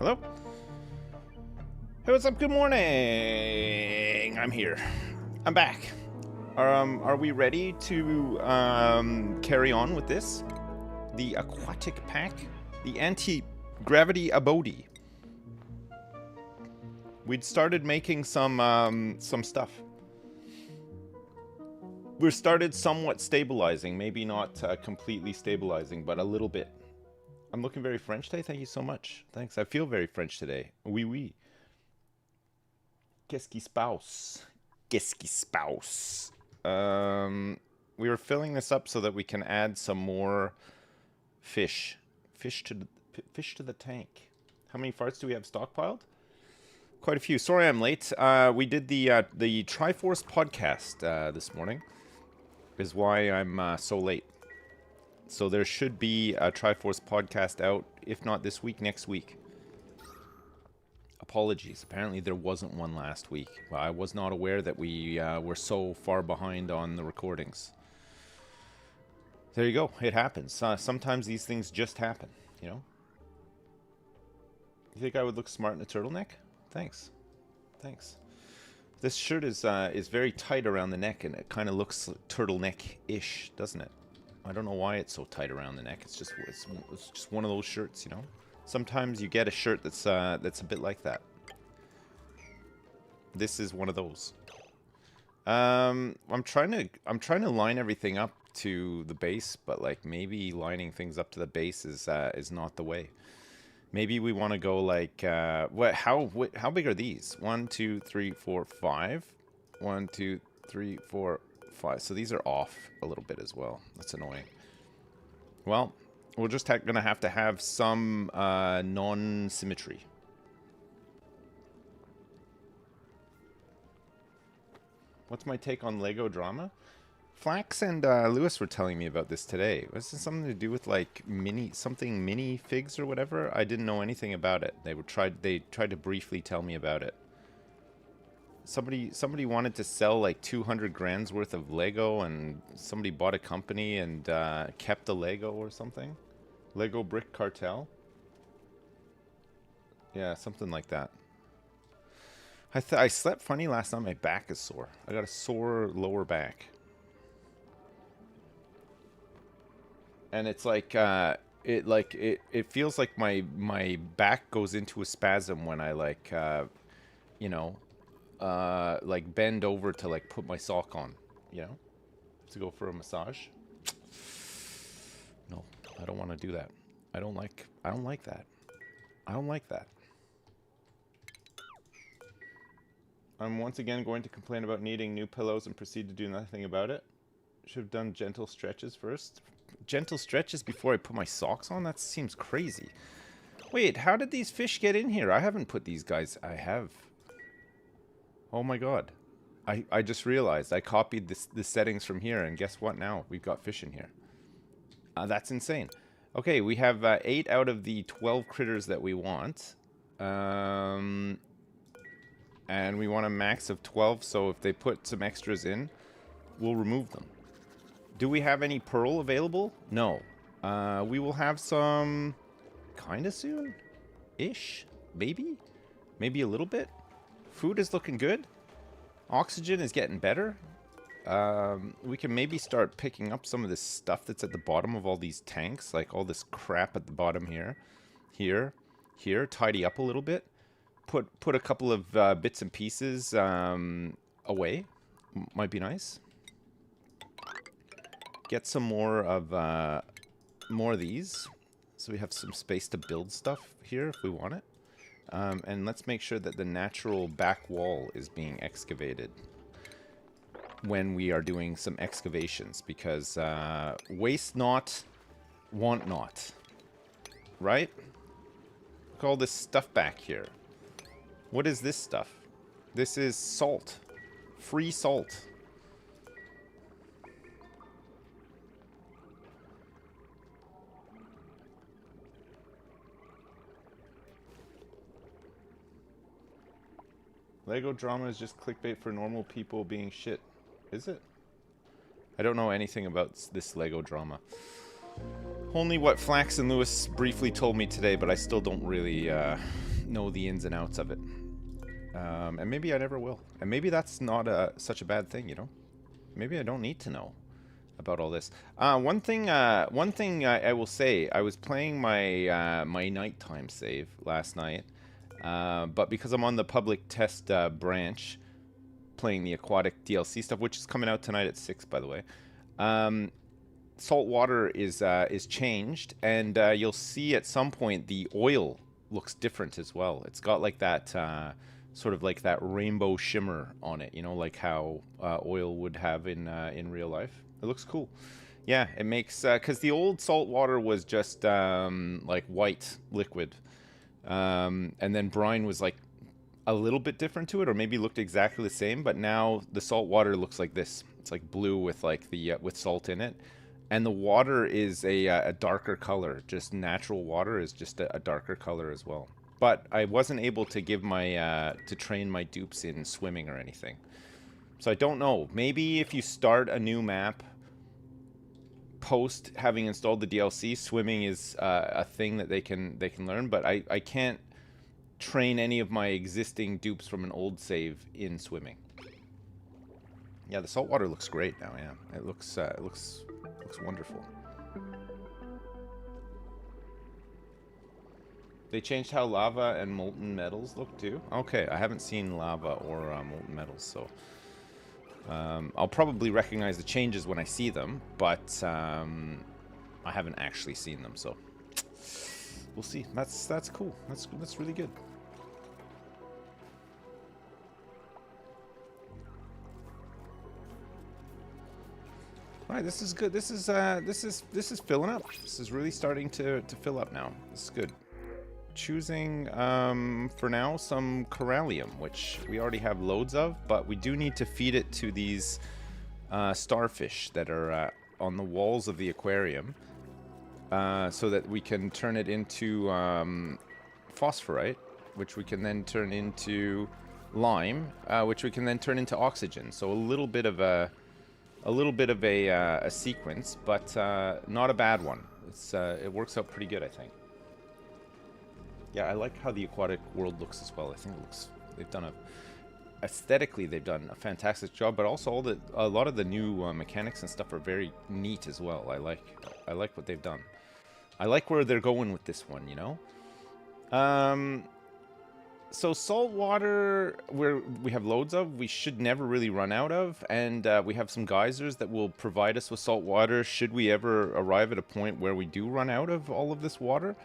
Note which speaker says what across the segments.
Speaker 1: Hello? Hey, what's up? Good morning. I'm here. I'm back. Are we ready to carry on with this? The Aquatic pack, the anti-gravity abode. We'd started making some stuff. We started somewhat stabilizing, maybe not completely stabilizing, but a little bit. I'm looking very French today. Thank you so much. Thanks. I feel very French today. Oui, oui. Qu'est-ce qui se passe? Qu'est-ce qui se passe? We were filling this up so that we can add some more fish. Fish to the tank. How many farts do we have stockpiled? Quite a few. Sorry I'm late. We did the Triforce podcast this morning. Is why I'm so late. So there should be a Triforce podcast out, if not this week, next week. Apologies. Apparently there wasn't one last week. Well, I was not aware that we were so far behind on the recordings. There you go. It happens. Sometimes these things just happen, you know? You think I would look smart in a turtleneck? Thanks. Thanks. This shirt is very tight around the neck, and it kind of looks turtleneck-ish, doesn't it? I don't know why it's so tight around the neck. It's just one of those shirts, you know. Sometimes you get a shirt that's a bit like that. This is one of those. I'm trying to line everything up to the base, but like maybe lining things up to the base is not the way. Maybe we want to go like how big are these? 1, 2, 3, 4, 5. 1, 2, 3, 4, 5. So these are off a little bit as well. That's annoying. Well, we're just gonna have to have some non-symmetry. What's my take on Lego drama? Flax and Lewis were telling me about this today. Was this something to do with like mini figs or whatever? I didn't know anything about it. They tried to briefly tell me about it. Somebody wanted to sell like 200 grand's worth of Lego, and somebody bought a company and kept the Lego or something. Lego Brick Cartel. Yeah, something like that. I slept funny last night. My back is sore. I got a sore lower back. And it's like it feels like my back goes into a spasm when I like you know, like bend over to like put my sock on, you know, to go for a massage. No, I don't want to do that. I don't like that. I don't like that. I'm once again going to complain about needing new pillows and proceed to do nothing about it. Should have done gentle stretches first. Gentle stretches before I put my socks on? That seems crazy. Wait, how did these fish get in here? I haven't put these guys... I have. Oh my god. I just realized I copied the settings from here, and guess what now? We've got fish in here. That's insane. Okay, we have 8 out of the 12 critters that we want. And we want a max of 12, so if they put some extras in, we'll remove them. Do we have any pearl available? No. We will have some kind of soon-ish, maybe? Maybe a little bit? Food is looking good. Oxygen is getting better. We can maybe start picking up some of this stuff that's at the bottom of all these tanks, like all this crap at the bottom here. Here, tidy up a little bit. Put a couple of bits and pieces away. Might be nice. Get some more of these, so we have some space to build stuff here if we want it. And let's make sure that the natural back wall is being excavated when we are doing some excavations, because waste not, want not. Right? Look at all this stuff back here. What is this stuff? This is salt. Free salt. Lego drama is just clickbait for normal people being shit. Is it? I don't know anything about this Lego drama. Only what Flax and Lewis briefly told me today, but I still don't really know the ins and outs of it. And maybe I never will. And maybe that's not such a bad thing, you know? Maybe I don't need to know about all this. One thing I will say, I was playing my my nighttime save last night, but because I'm on the public test branch, playing the Aquatic DLC stuff, which is coming out tonight at 6, by the way. Salt water is changed, and you'll see at some point the oil looks different as well. It's got like that sort of like that rainbow shimmer on it, you know, like how oil would have in real life. It looks cool. Yeah, it makes because the old salt water was just like white liquid, and then brine was like a little bit different to it, or maybe looked exactly the same. But now the salt water looks like this. It's like blue with like the with salt in it, and the water is a darker color. Just natural water is just a darker color as well. But I wasn't able to give my to train my dupes in swimming or anything. So I don't know. Maybe if you start a new map post having installed the DLC, swimming is a thing that they can learn. But I can't train any of my existing dupes from an old save in swimming. Yeah, the saltwater looks great now. Yeah, it looks wonderful. They changed how lava and molten metals look too. Okay, I haven't seen lava or molten metals, so I'll probably recognize the changes when I see them, but I haven't actually seen them, so we'll see. That's cool. That's really good. All right, this is good. This is filling up. This is really starting to fill up now. This is good. Choosing for now some corallium, which we already have loads of, but we do need to feed it to these starfish that are on the walls of the aquarium, so that we can turn it into phosphorite, which we can then turn into lime, which we can then turn into oxygen. So a little bit of a sequence, but not a bad one. It works out pretty good, I think. Yeah, I like how the aquatic world looks as well. I think they've done aesthetically they've done a fantastic job, but also a lot of the new mechanics and stuff are very neat as well. I like what they've done. I like where they're going with this one, you know. So salt water, we have loads of, we should never really run out of, and we have some geysers that will provide us with salt water should we ever arrive at a point where we do run out of all of this water,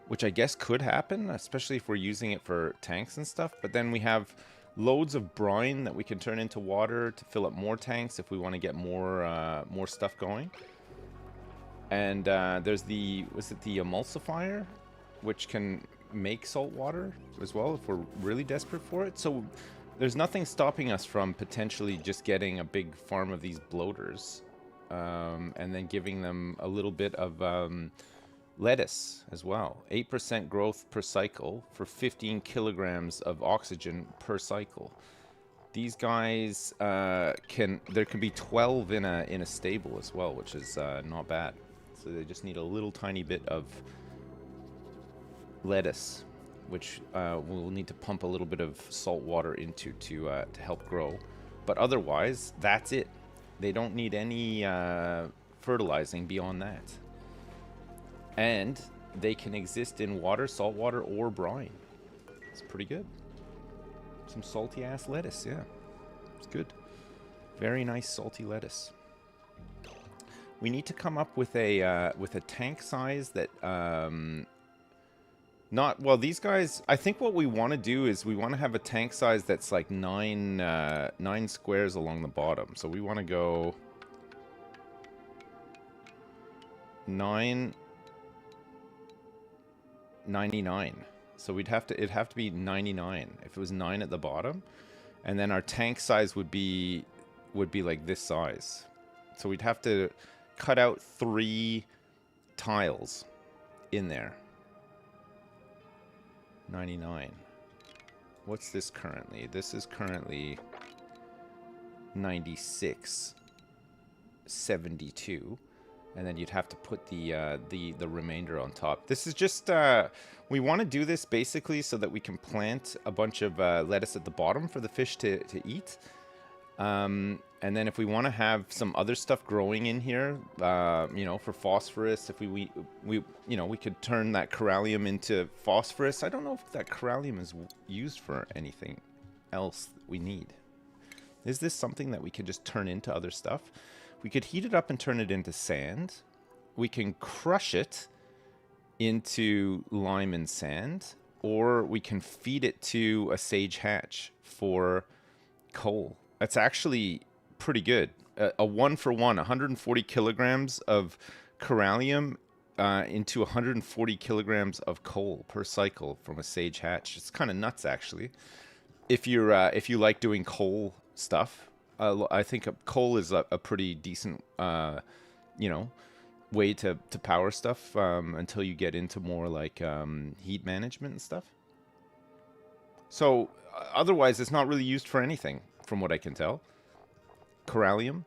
Speaker 1: which I guess could happen, especially if we're using it for tanks and stuff. But then we have loads of brine that we can turn into water to fill up more tanks if we want to get more stuff going. And there's the emulsifier, which can make salt water as well if we're really desperate for it. So there's nothing stopping us from potentially just getting a big farm of these bloaters, and then giving them a little bit of lettuce as well. 8% growth per cycle for 15 kilograms of oxygen per cycle. These guys there can be 12 in a stable as well, which is not bad. So they just need a little tiny bit of lettuce, which we'll need to pump a little bit of salt water into to help grow. But otherwise, that's it. They don't need any fertilizing beyond that. And they can exist in water, salt water, or brine. It's pretty good. Some salty ass lettuce, yeah. It's good. Very nice salty lettuce. We need to come up with a tank size that not well. These guys, I think what we want to do is we want to have a tank size that's like 9 squares along the bottom. So we want to go 99. So it'd have to be 99 if it was 9 at the bottom, and then our tank size would be like this size. So we'd have to cut out 3 tiles in there. 99. What's this currently? This is currently 96. 72. And then you'd have to put the remainder on top. This is just we want to do this basically so that we can plant a bunch of lettuce at the bottom for the fish to eat. And then if we want to have some other stuff growing in here, you know, for phosphorus, if we you know, we could turn that corallium into phosphorus. I don't know if that corallium is used for anything else that we need. Is this something that we could just turn into other stuff? We could heat it up and turn it into sand. We can crush it into lime and sand, or we can feed it to a sage hatch for coal. That's actually pretty good. A 1-for-1, 140 kilograms of corallium into 140 kilograms of coal per cycle from a sage hatch. It's kind of nuts, actually. If you like doing coal stuff, I think coal is a pretty decent, you know, way to power stuff until you get into more like heat management and stuff. So otherwise, it's not really used for anything, from what I can tell. Corallium.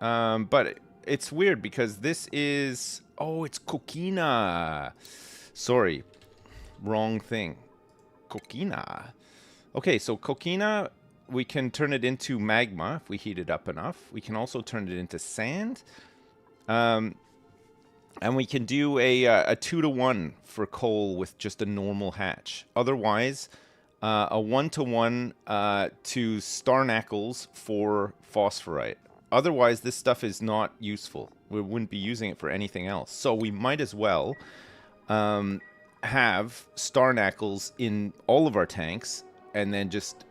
Speaker 1: But it's weird because this is... Oh, it's coquina. Sorry. Wrong thing. Coquina. Okay, so coquina, we can turn it into magma if we heat it up enough. We can also turn it into sand. And we can do a 2-to-1 for coal with just a normal hatch. Otherwise, a 1-to-1 to starnacles for phosphorite. Otherwise, this stuff is not useful. We wouldn't be using it for anything else. So we might as well have starnacles in all of our tanks and then just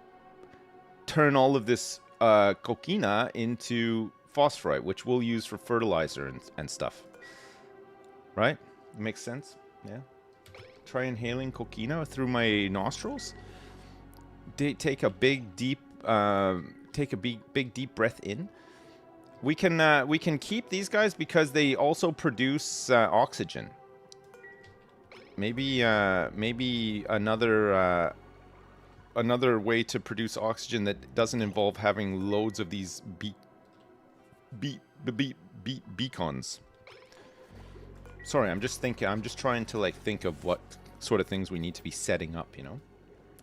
Speaker 1: turn all of this coquina into phosphorite, which we'll use for fertilizer and stuff. Right? Makes sense? Yeah. Try inhaling coquina through my nostrils. Take a big deep breath in. We can keep these guys because they also produce oxygen. Maybe another way to produce oxygen that doesn't involve having loads of these beacons. Sorry, I'm just trying to like think of what sort of things we need to be setting up, you know?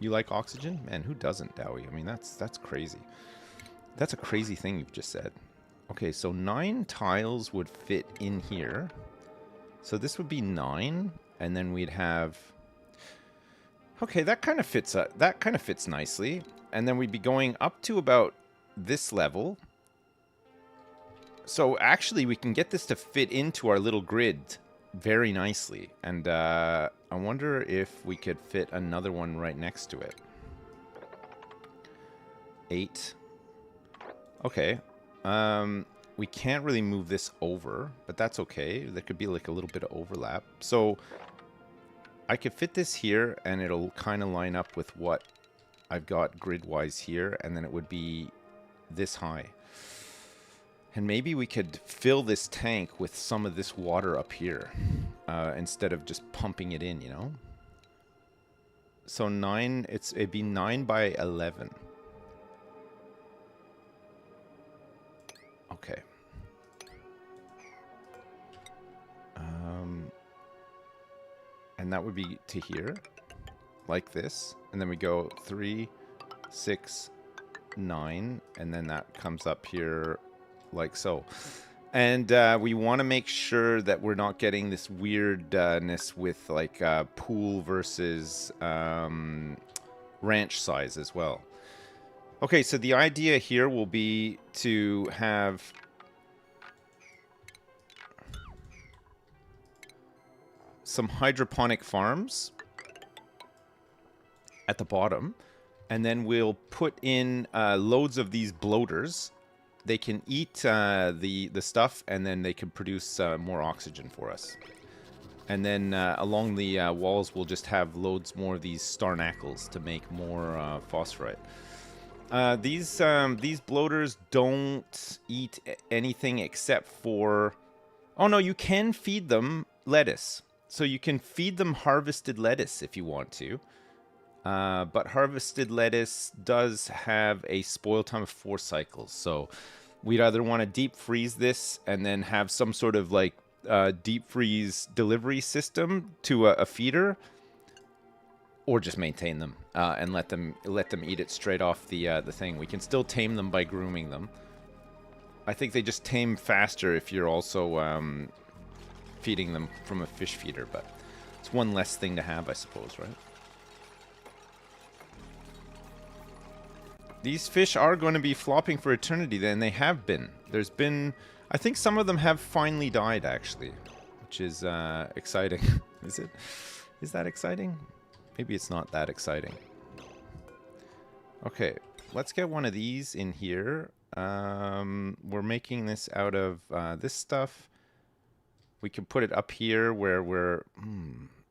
Speaker 1: You like oxygen? Man, who doesn't, Dowie? I mean, that's crazy. That's a crazy thing you've just said. Okay, so 9 tiles would fit in here. So this would be 9, and then we'd have... Okay, that kind of fits nicely. And then we'd be going up to about this level. So actually, we can get this to fit into our little grid very nicely. And I wonder if we could fit another one right next to it. 8. Okay. We can't really move this over, but that's okay. There could be like a little bit of overlap. So I could fit this here, and it'll kind of line up with what I've got grid-wise here, and then it would be this high. And maybe we could fill this tank with some of this water up here instead of just pumping it in, you know? So 9, it'd be 9 by 11. Okay. And that would be to here, like this. And then we go 3, 6, 9, and then that comes up here like so. And we want to make sure that we're not getting this weirdness with like pool versus ranch size as well. Okay, so the idea here will be to have some hydroponic farms at the bottom, and then we'll put in loads of these bloaters. They can eat the stuff, and then they can produce more oxygen for us. And then along the walls, we'll just have loads more of these starnacles to make more phosphorite. These bloaters don't eat anything except for... Oh no, you can feed them lettuce. So you can feed them harvested lettuce if you want to. But harvested lettuce does have a spoil time of 4 cycles. So we'd either want to deep freeze this and then have some sort of like deep freeze delivery system to a feeder, or just maintain them and let them eat it straight off the thing. We can still tame them by grooming them. I think they just tame faster if you're also feeding them from a fish feeder, but it's one less thing to have, I suppose, right? These fish are going to be flopping for eternity, then. They have been. There's been... I think some of them have finally died, actually, which is exciting. Is it? Is that exciting? Maybe it's not that exciting. Okay, let's get one of these in here. We're making this out of this stuff. We can put it up here where we're...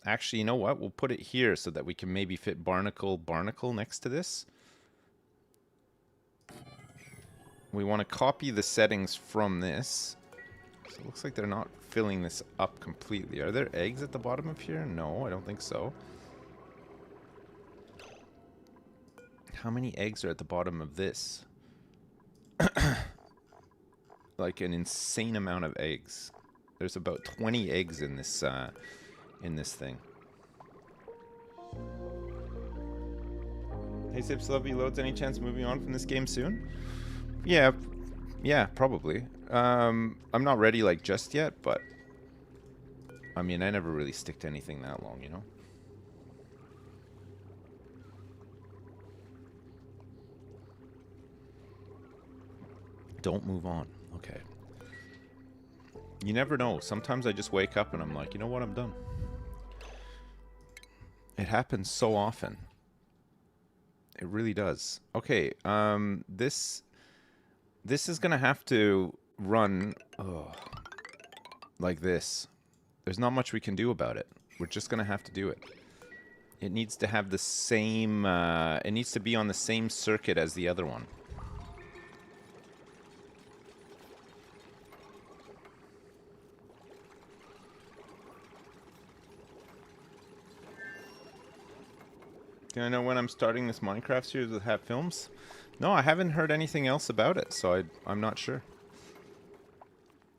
Speaker 1: Actually, you know what? We'll put it here so that we can maybe fit barnacle next to this. We want to copy the settings from this. So it looks like they're not filling this up completely. Are there eggs at the bottom of here? No, I don't think so. How many eggs are at the bottom of this? Like an insane amount of eggs. There's about 20 eggs in this thing. Hey Sips, love you loads. Any chance moving on from this game soon? Yeah, probably. I'm not ready like just yet, but I mean, I never really stick to anything that long, you know? Don't move on. Okay. You never know. Sometimes I just wake up and I'm like, you know what? I'm done. It happens so often. It really does. Okay, this is gonna have to run like this. There's not much we can do about it. We're just gonna have to do it. It needs to have the same, it needs to be on the same circuit as the other one. Do I know when I'm starting this Minecraft series with Hat Films? No, I haven't heard anything else about it, so I'm not sure.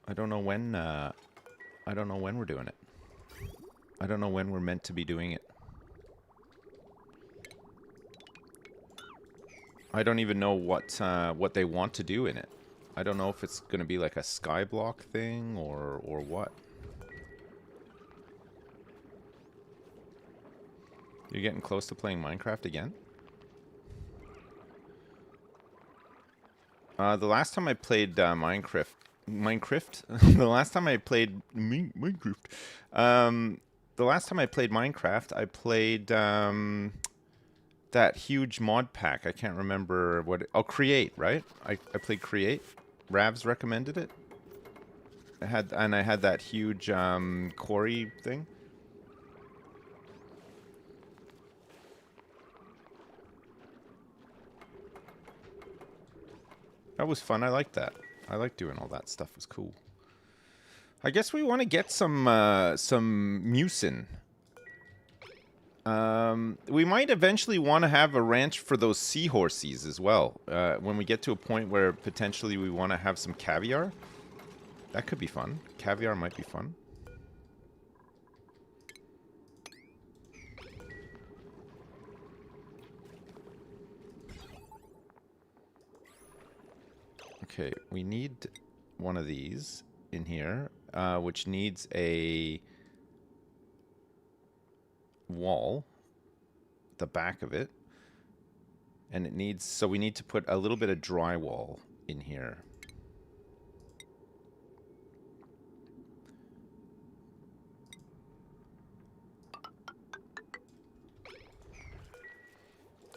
Speaker 1: I don't know when we're doing it. I don't know when we're meant to be doing it. I don't even know what they want to do in it. I don't know if it's going to be like a skyblock thing or what. You're getting close to playing Minecraft again? The last time I played Minecraft, the last time I played Minecraft, the last time I played Minecraft, I played that huge mod pack. I can't remember what. Oh, Create, right? I played Create. Ravs recommended it. I had that huge quarry thing. That was fun. I liked that. I liked doing all that stuff. It was cool. I guess we want to get some mucin. We might eventually want to have a ranch for those seahorses as well. When we get to a point where potentially we want to have some caviar. That could be fun. Caviar might be fun. Okay, we need one of these in here, which needs a wall, the back of it, and it needs, so we need to put a little bit of drywall in here.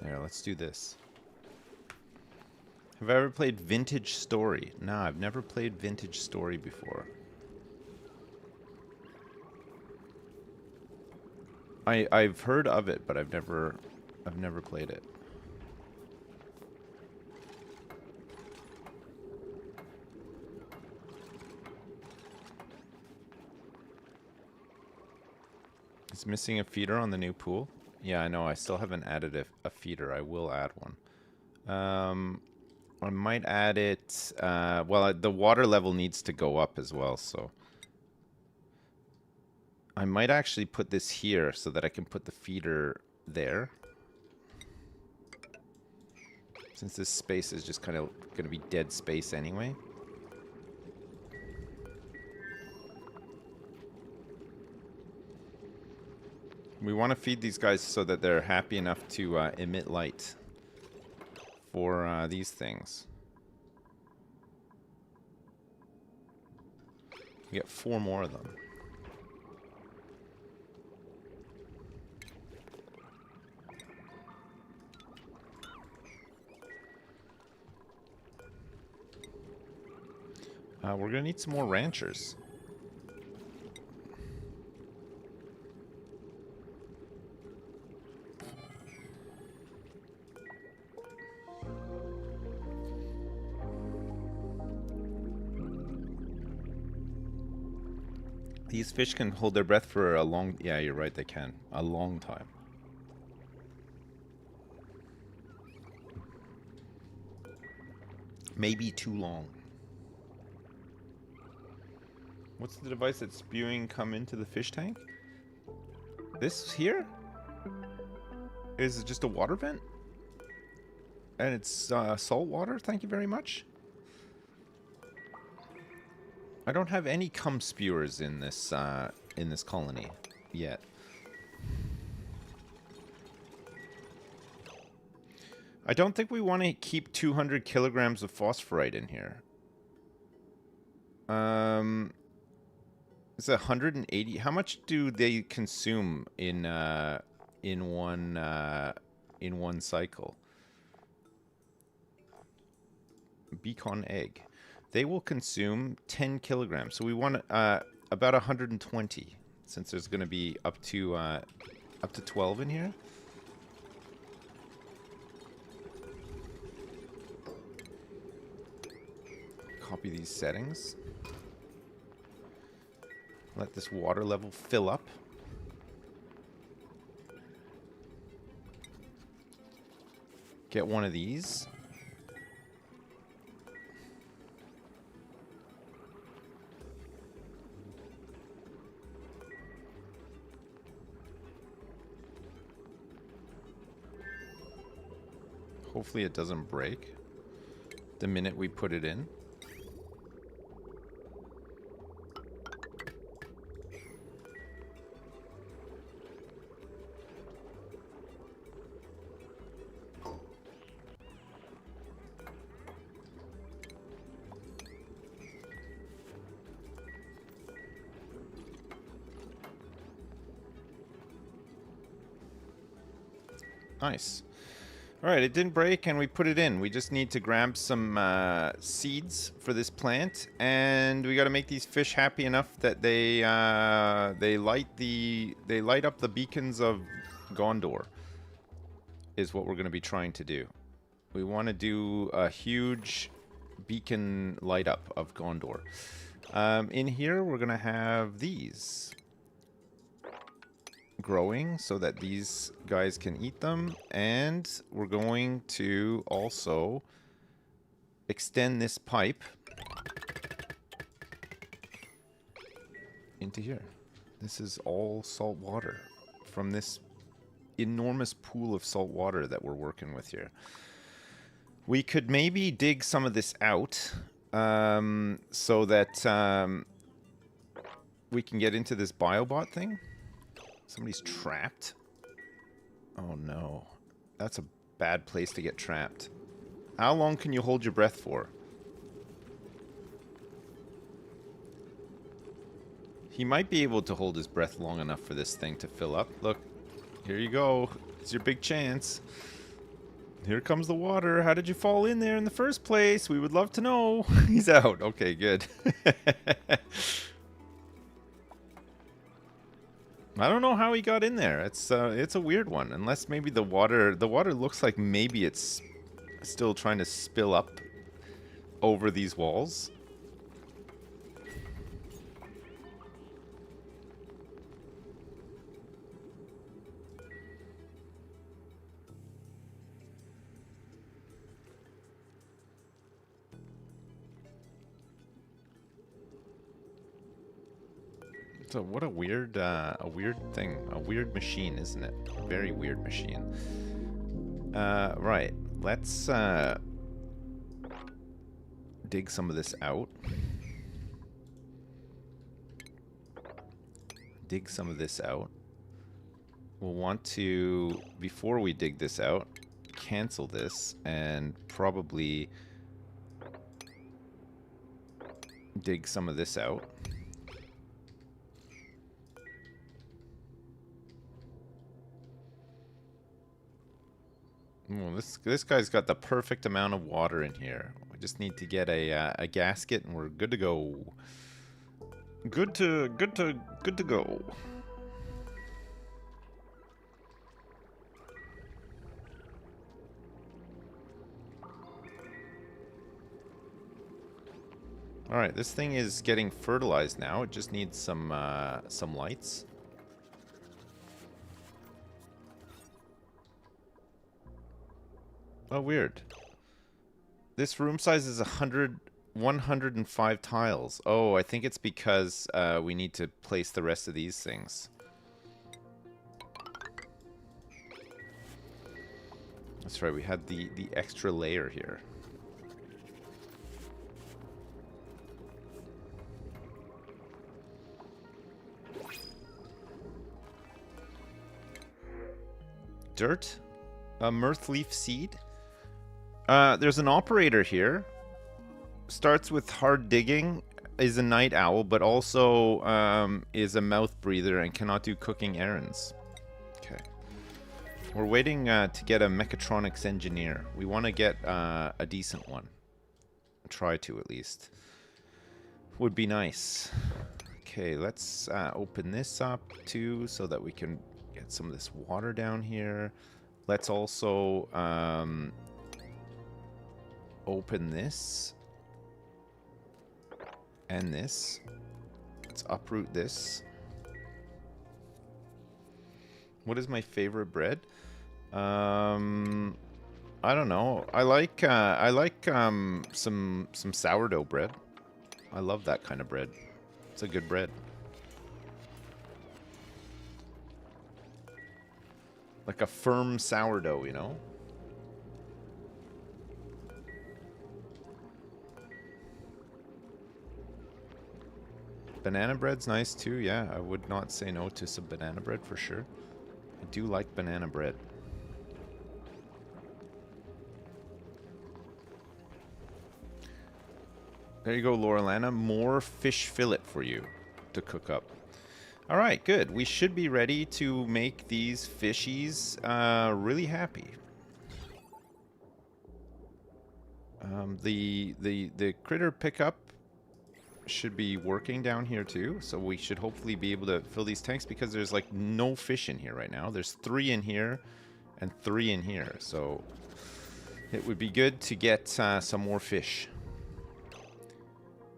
Speaker 1: There, let's do this. Have I ever played Vintage Story? No, I've never played Vintage Story before. I've heard of it, but I've never played it. It's missing a feeder on the new pool. Yeah, I know. I still haven't added a feeder. I will add one. I might add it, well, the water level needs to go up as well, so. I might actually put this here so that I can put the feeder there. Since this space is just kind of going to be dead space anyway. We want to feed these guys so that they're happy enough to emit light for these things. We get 4 more of them. We're going to need some more ranchers. These fish can hold their breath for a long... Yeah, you're right, they can. A long time. Maybe too long. What's the device that's spewing come into the fish tank? This here? Is it just a water vent? And it's salt water, thank you very much. I don't have any cum spewers in this colony yet. I don't think we want to keep 200 kilograms of phosphorite in here. It's 180. How much do they consume in one cycle? Beacon egg. They will consume 10 kilograms. So we want about 120, since there's going to be up to 12 in here. Copy these settings. Let this water level fill up. Get one of these. Hopefully it doesn't break the minute we put it in. Nice. Alright, it didn't break and we put it in. We just need to grab some seeds for this plant, and we got to make these fish happy enough that they light up the beacons of Gondor. Is what we're going to be trying to do. We want to do a huge beacon light up of Gondor. In here we're going to have these growing so that these guys can eat them, and we're going to also extend this pipe into here. This is all salt water from this enormous pool of salt water that we're working with here. We could maybe dig some of this out so that we can get into this biobot thing. Somebody's trapped. Oh no. That's a bad place to get trapped. How long can you hold your breath for? He might be able to hold his breath long enough for this thing to fill up. Look, here you go. It's your big chance. Here comes the water. How did you fall in there in the first place? We would love to know. He's out. Okay, good. I don't know how he got in there. It's a weird one. Unless maybe the water looks like maybe it's still trying to spill up over these walls. So what a weird thing. A weird machine, isn't it? Very weird machine. Right. Let's dig some of this out. Dig some of this out. We'll want to, before we dig this out, cancel this and probably dig some of this out. Oh, this guy's got the perfect amount of water in here. We just need to get a gasket and we're good to go. Good to go. All right, this thing is getting fertilized now. It just needs some lights. Oh, weird. This room size is 105 tiles. Oh, I think it's because we need to place the rest of these things. That's right, we had the extra layer here. Dirt? A mirthleaf seed? There's an operator here. Starts with hard digging, is a night owl, but also is a mouth breather and cannot do cooking errands. Okay. We're waiting to get a mechatronics engineer. We want to get a decent one. Try to, at least. Would be nice. Okay, let's open this up, too, so that we can get some of this water down here. Let's also open this and this. Let's uproot this. What is my favorite bread? I don't know. I like some sourdough bread. I love that kind of bread. It's a good bread. Like a firm sourdough, you know? Banana bread's nice too, yeah. I would not say no to some banana bread for sure. I do like banana bread. There you go, Laurelana. More fish fillet for you to cook up. All right, good. We should be ready to make these fishies really happy. The critter pickup should be working down here too, so we should hopefully be able to fill these tanks because there's like no fish in here right now. There's 3 in here and 3 in here, so it would be good to get some more fish.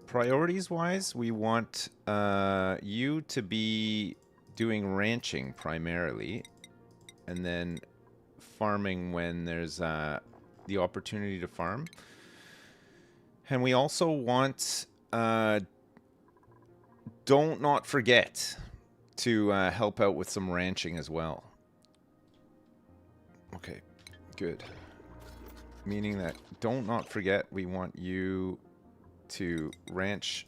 Speaker 1: Priorities wise, we want you to be doing ranching primarily, and then farming when there's the opportunity to farm. And we also want don't not forget to help out with some ranching as well. Okay, good. Meaning that don't not forget, we want you to ranch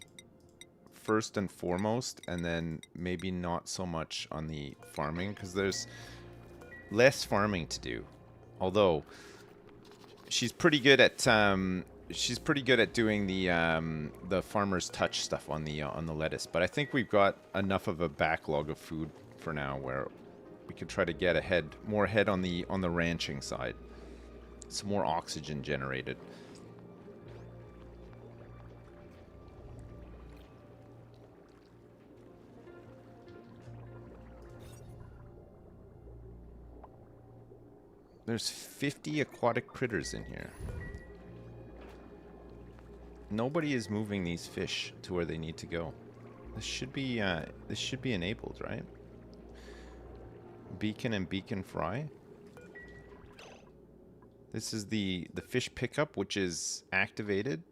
Speaker 1: first and foremost, and then maybe not so much on the farming, because there's less farming to do. Although she's pretty good at doing the farmer's touch stuff on the lettuce. But I think we've got enough of a backlog of food for now where we could try to get more ahead on the ranching side. Some more oxygen generated. There's 50 aquatic critters in here. Nobody is moving these fish to where they need to go. This should be enabled, right? Beacon and beacon fry. This is the fish pickup, which is activated.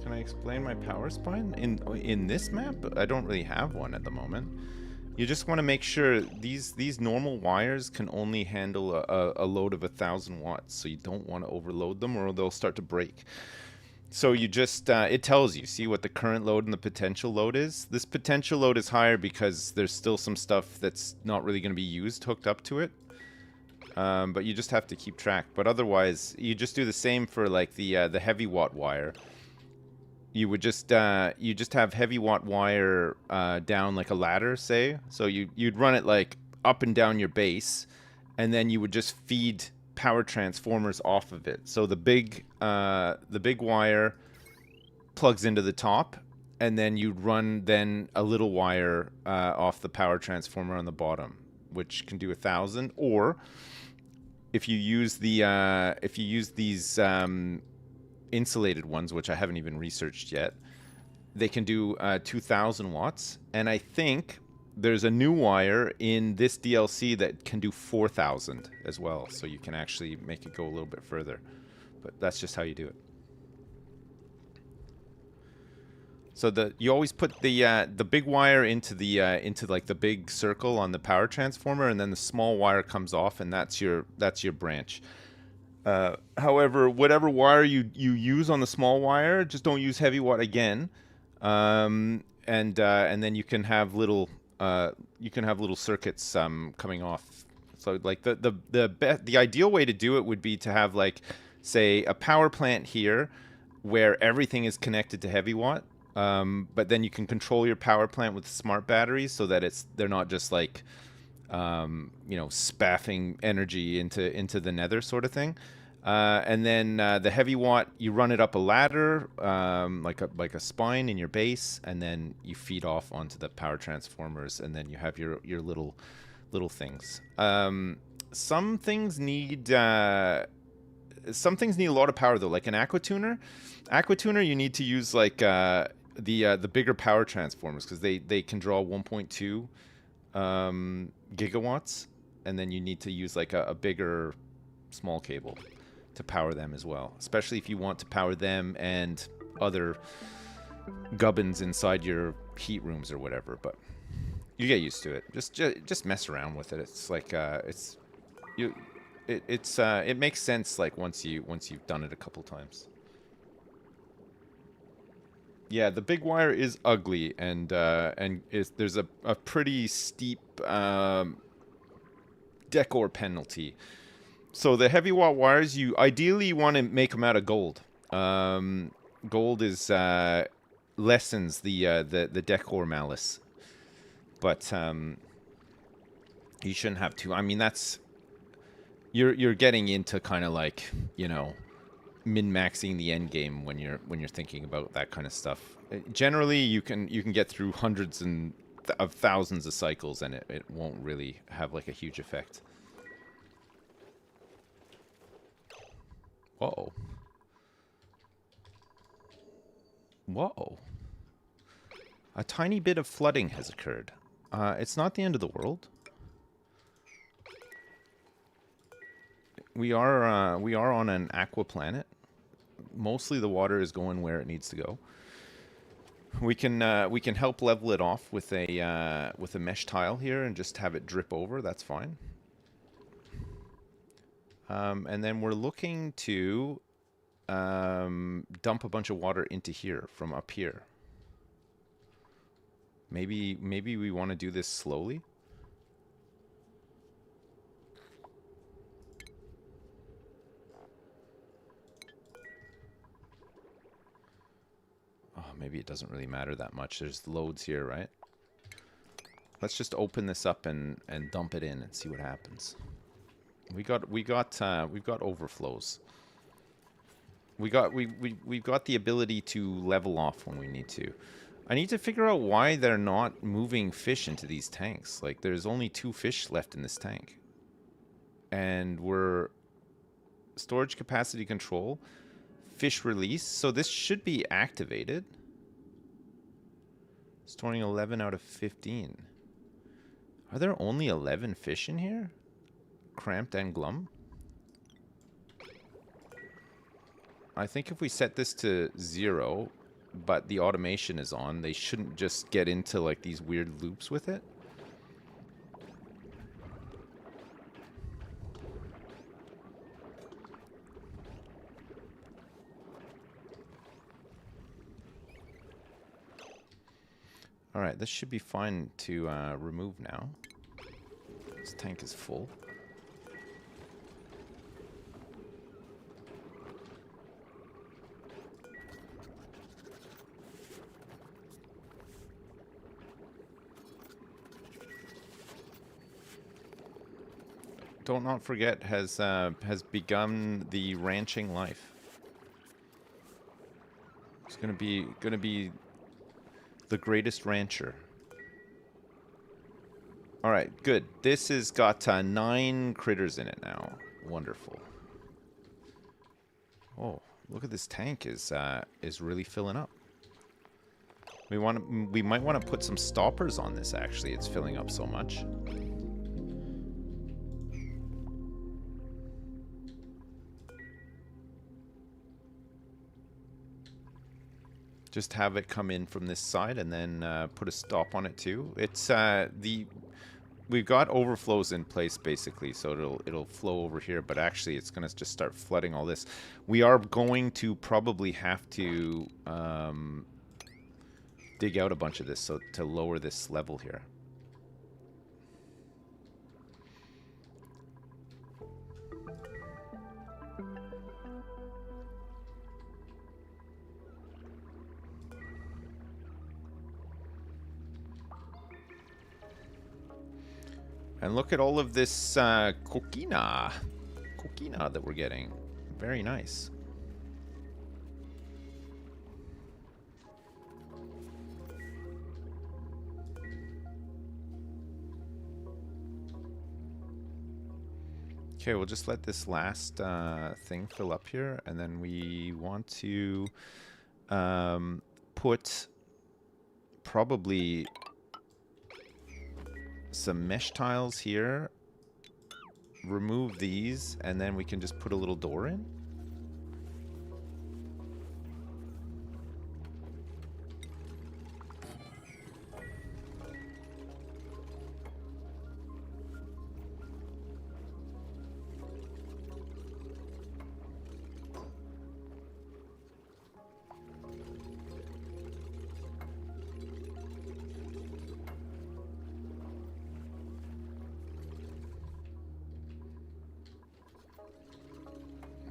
Speaker 1: Can I explain my power spine? In this map, I don't really have one at the moment. You just want to make sure these normal wires can only handle a load of 1,000 watts, so you don't want to overload them or they'll start to break. So you just, it tells you, see what the current load and the potential load is. This potential load is higher because there's still some stuff that's not really going to be used hooked up to it. But you just have to keep track. But otherwise, you just do the same for like the heavy watt wire. You would just have heavy watt wire down like a ladder, say. So you'd run it like up and down your base, and then you would just feed power transformers off of it. So the big wire plugs into the top, and then you'd run then a little wire off the power transformer on the bottom, which can do 1,000. Or if you use these insulated ones, which I haven't even researched yet, they can do 2,000 watts. And I think there's a new wire in this DLC that can do 4,000 as well. So you can actually make it go a little bit further. But that's just how you do it. So you always put the big wire into like the big circle on the power transformer, and then the small wire comes off, and that's your branch. However, whatever wire you use on the small wire, just don't use heavy watt again. And then you can have little circuits coming off. So like the ideal way to do it would be to have, like, say, a power plant here where everything is connected to heavy watt. But then you can control your power plant with smart batteries so that they're not just like spaffing energy into the nether sort of thing. And then the heavy watt, you run it up a ladder, like a spine in your base, and then you feed off onto the power transformers, and then you have your little things. Some things need a lot of power though, like an aquatuner. You need to use like the bigger power transformers, because they can draw 1.2 gigawatts, and then you need to use like a bigger small cable to power them as well, especially if you want to power them and other gubbins inside your heat rooms or whatever. But you get used to it. Just mess around with it. It's like it makes sense, like once you've done it a couple times. Yeah, the big wire is ugly, and there's a pretty steep decor penalty. So the heavy watt wires, you ideally want to make them out of gold. Gold is lessens the decor malice, but you shouldn't have to. I mean, that's you're getting into kind of like, min-maxing the end game when you're thinking about that kind of stuff. Generally, you can get through hundreds of thousands of cycles, and it won't really have like a huge effect. Whoa. Whoa. A tiny bit of flooding has occurred. It's not the end of the world. We are on an aqua planet. Mostly the water is going where it needs to go. We can help level it off with a mesh tile here and just have it drip over. That's fine. And then we're looking to dump a bunch of water into here from up here. Maybe we want to do this slowly. Oh, maybe it doesn't really matter that much. There's loads here, right? Let's just open this up and dump it in and see what happens. We've got overflows. We've got the ability to level off when we need to. I need to figure out why they're not moving fish into these tanks. Like, there's only 2 fish left in this tank. And we're storage capacity control, fish release. So this should be activated. Storing 11 out of 15. Are there only 11 fish in here? Cramped and glum? I think if we set this to 0, but the automation is on. They shouldn't just get into like these weird loops with it. Alright, this should be fine to remove now. This tank is full. Don't not forget, has begun the ranching life. It's gonna be the greatest rancher. All right, good. This has got 9 critters in it now. Wonderful. Oh, look at this tank is really filling up. We might want to put some stoppers on this. Actually, it's filling up so much. Just have it come in from this side and then put a stop on it too. It's we've got overflows in place basically, so it'll flow over here, but actually it's gonna just start flooding all this. We are going to probably have to dig out a bunch of this so to lower this level here. And look at all of this coquina that we're getting. Very nice. Okay, we'll just let this last thing fill up here, and then we want to put probably some mesh tiles here, remove these, and then we can just put a little door in.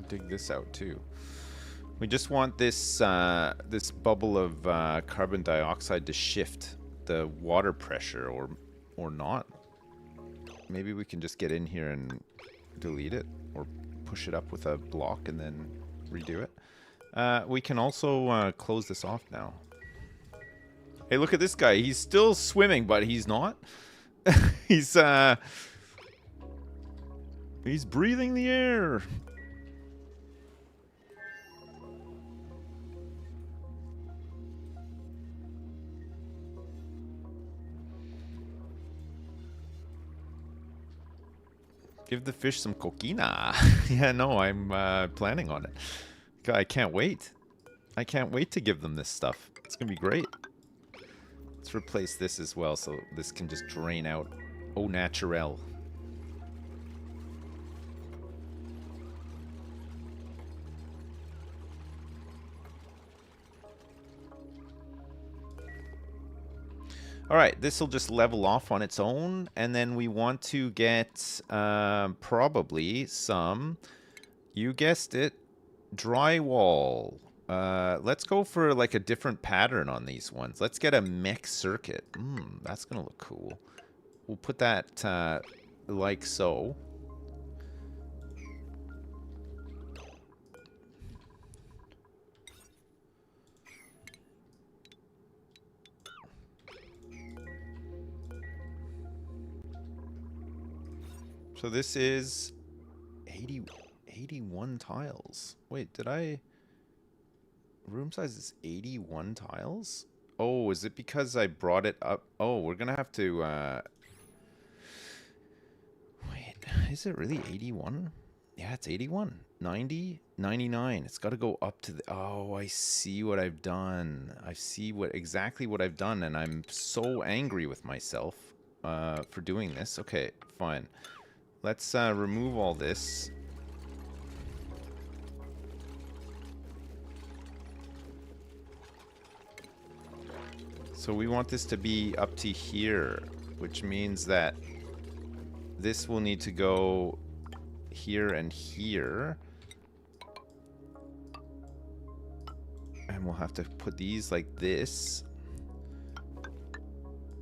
Speaker 1: Dig this out too. We just want this this bubble of carbon dioxide to shift the water pressure, or not. Maybe we can just get in here and delete it, or push it up with a block and then redo it. We can also close this off now. Hey, look at this guy. He's still swimming, but he's not. He's breathing the air. Give the fish some coquina. Yeah, no, I'm planning on it. I can't wait. I can't wait to give them this stuff. It's going to be great. Let's replace this as well so this can just drain out au naturel. Alright, this will just level off on its own, and then we want to get probably some, you guessed it, drywall. Let's go for like a different pattern on these ones. Let's get a mech circuit. That's gonna look cool. We'll put that like so. So this is 81 tiles. Wait, did I... Room size is 81 tiles? Oh, is it because I brought it up? Oh, we're gonna have to... Wait, is it really 81? Yeah, it's 81. 90, 99. It's got to go up to the... Oh, I see what I've done. I see exactly what I've done, and I'm so angry with myself for doing this. Okay, fine. Let's remove all this. So we want this to be up to here, which means that this will need to go here and here. And we'll have to put these like this.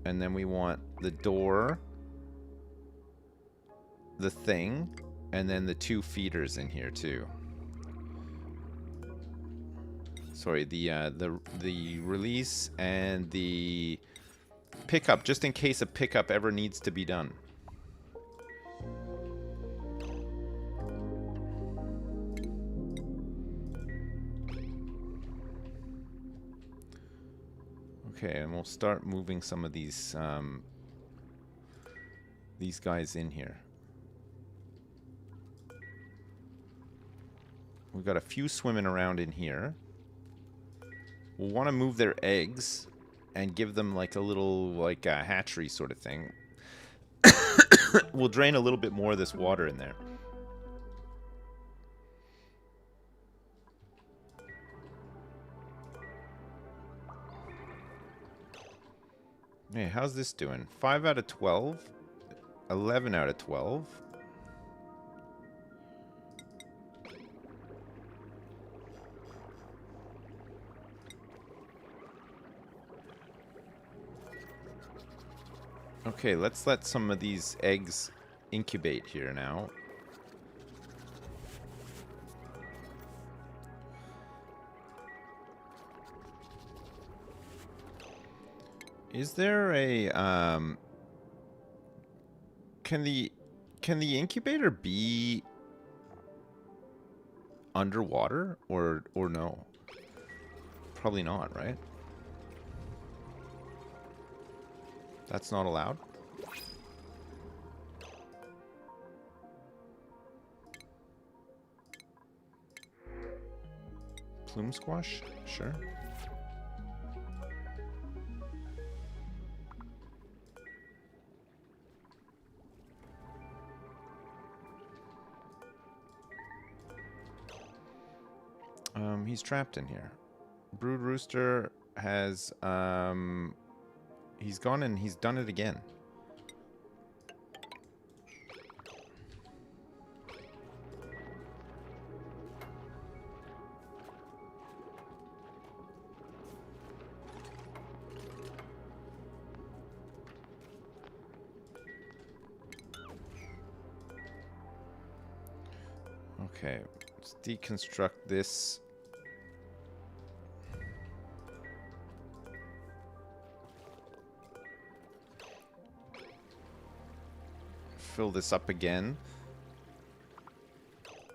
Speaker 1: And then we want the door, the thing, and then the 2 feeders in here too. Sorry, the release and the pickup, just in case a pickup ever needs to be done. Okay, and we'll start moving some of these guys in here. We've got a few swimming around in here. We'll want to move their eggs and give them like a little like a hatchery sort of thing. We'll drain a little bit more of this water in there. Hey, how's this doing? 5 out of 12. 11 out of 12. Okay, let's let some of these eggs incubate here now. Is there a can the incubator be underwater or no? Probably not, right? That's not allowed? Plume squash? Sure. He's trapped in here. Brood Rooster has he's gone and he's done it again. Okay, let's deconstruct this. Fill this up again.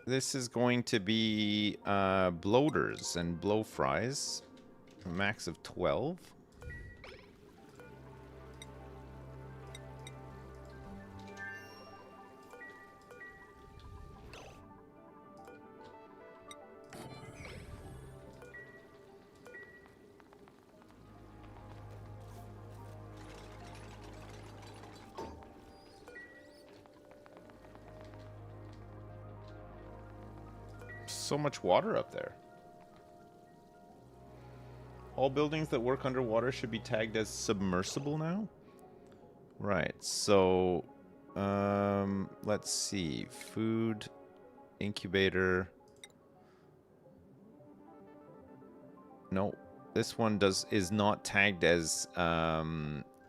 Speaker 1: This is going to be bloaters and blow fries. A max of 12. So much water up there. All buildings that work underwater should be tagged as submersible now? Right, so let's see. Food, incubator. No, this one is not tagged as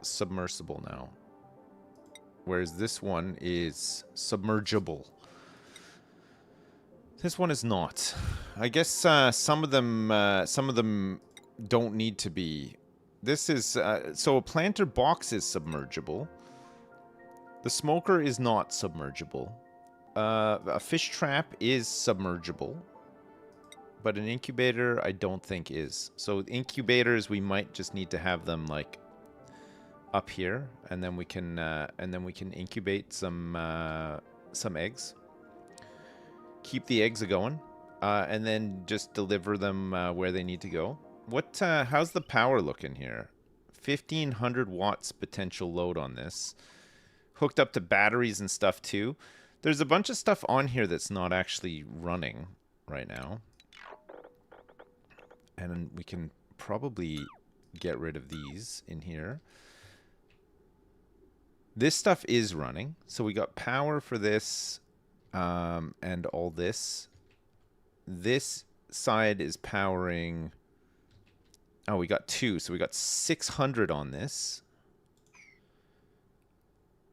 Speaker 1: submersible now. Whereas this one is submergible. This one is not. I guess some of them don't need to be. This is so a planter box is submergible. The smoker is not submergible. A fish trap is submergible, but an incubator I don't think is. So incubators we might just need to have them like up here, and then we can incubate some eggs. keep the eggs a-going, and then just deliver them where they need to go. How's the power looking here? 1,500 watts potential load on this. Hooked up to batteries and stuff too. There's a bunch of stuff on here that's not actually running right now. And we can probably get rid of these in here. This stuff is running. So we got power for this and all this. This side is powering... Oh, we got 2. So we got 600 on this.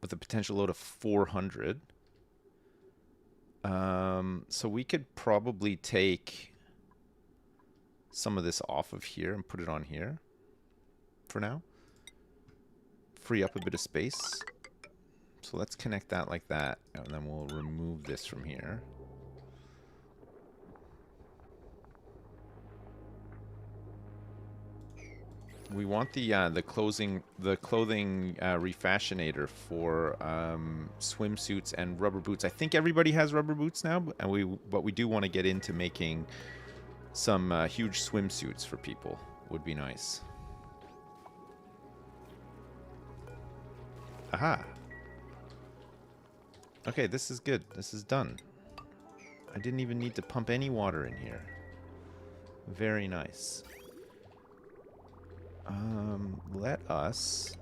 Speaker 1: With a potential load of 400. So we could probably take some of this off of here and put it on here for now. Free up a bit of space. So let's connect that like that, and then we'll remove this from here. We want the clothing refashionator for swimsuits and rubber boots. I think everybody has rubber boots now, but we do want to get into making some huge swimsuits for people. Would be nice. Aha. Okay, this is good. This is done. I didn't even need to pump any water in here. Very nice. Let us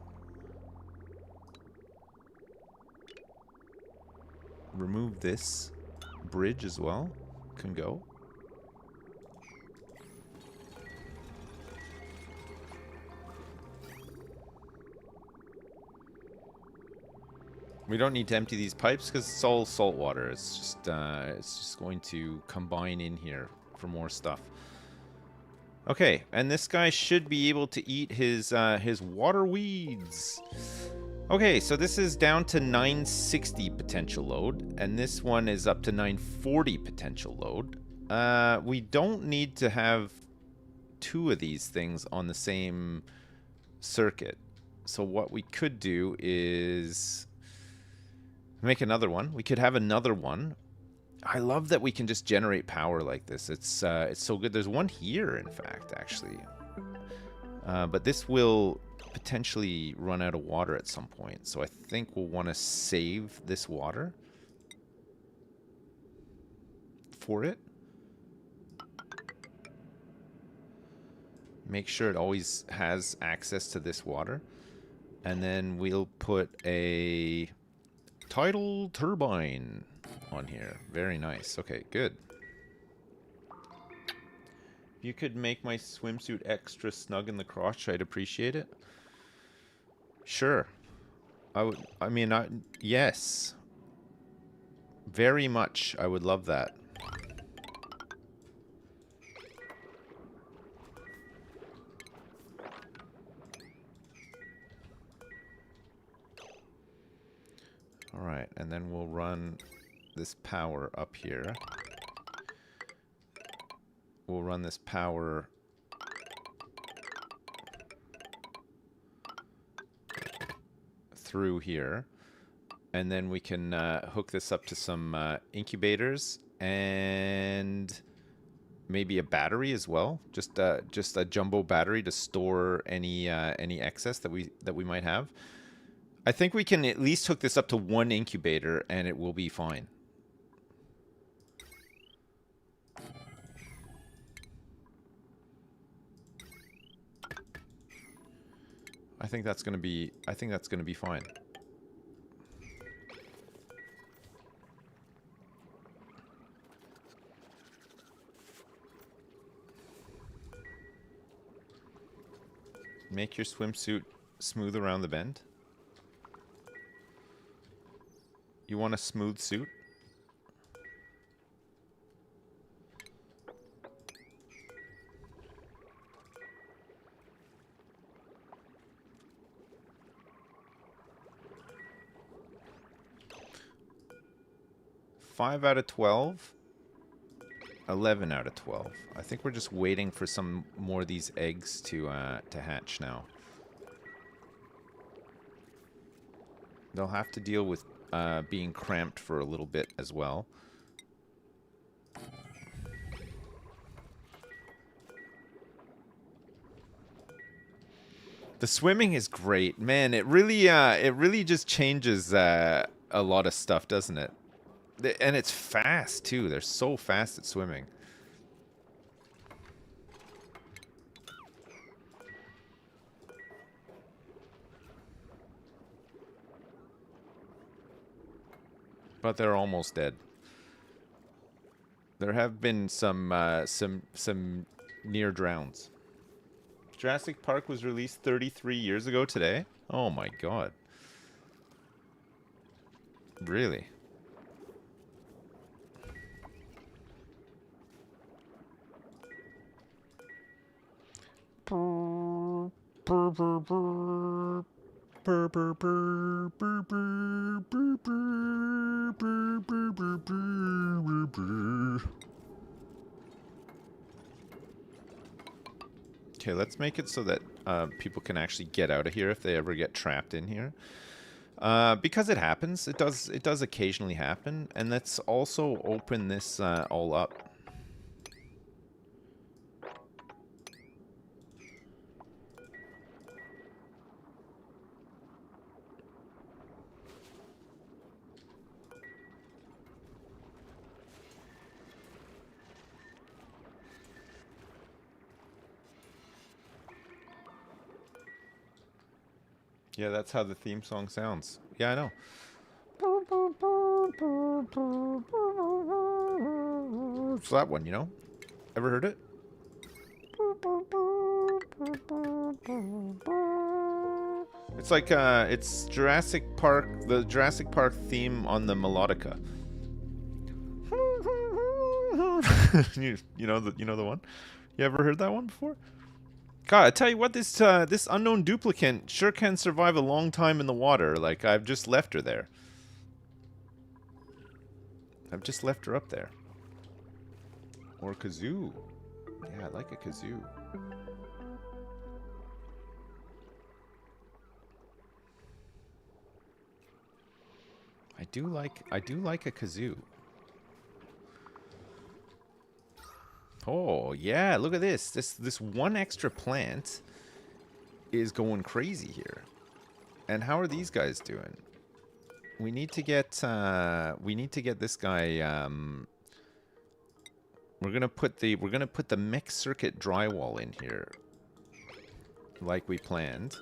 Speaker 1: remove this bridge as well. Can go. We don't need to empty these pipes because it's all salt water. It's just going to combine in here for more stuff. Okay, and this guy should be able to eat his water weeds. Okay, so this is down to 960 potential load, and this one is up to 940 potential load. We don't need to have 2 of these things on the same circuit. So what we could do is make another one. We could have another one. I love that we can just generate power like this. It's so good. There's one here, in fact, actually. But this will potentially run out of water at some point. So I think we'll want to save this water for it. Make sure it always has access to this water. And then we'll put a tidal turbine on here. Very nice. Okay, good. If you could make my swimsuit extra snug in the crotch, I'd appreciate it. Sure. Yes. Very much. I would love that. Alright, and then we'll run this power up here. We'll run this power through here. And then we can hook this up to some incubators and maybe a battery as well. Just a jumbo battery to store any excess that we might have. I think we can at least hook this up to 1 incubator and it will be fine. I think that's gonna be fine. Make your swimsuit smooth around the bend. You want a smooth suit? Five out of 12. 11 out of 12. I think we're just waiting for some more of these eggs to hatch now. They'll have to deal with being cramped for a little bit as well. The swimming is great, man. It really just changes a lot of stuff, doesn't it? And it's fast too. They're so fast at swimming. But they're almost dead. There have been some near drowns. Jurassic Park was released 33 years ago today. Oh my god. Really? Okay, let's make it so that people can actually get out of here if they ever get trapped in here. Because it happens. It does occasionally happen. And let's also open this all up. Yeah, that's how the theme song sounds. Yeah, I know. It's that one, you know? Ever heard it? It's like, it's Jurassic Park, the Jurassic Park theme on the melodica. you know the one? You ever heard that one before? God, I tell you what, this unknown duplicant sure can survive a long time in the water. Like, I've just left her there. I've just left her up there. Or a kazoo. Yeah, I like a kazoo. I do like a kazoo. Oh, yeah, look at this. This one extra plant is going crazy here. And how are these guys doing? We need to get this guy we're going to put the mixed circuit drywall in here like we planned.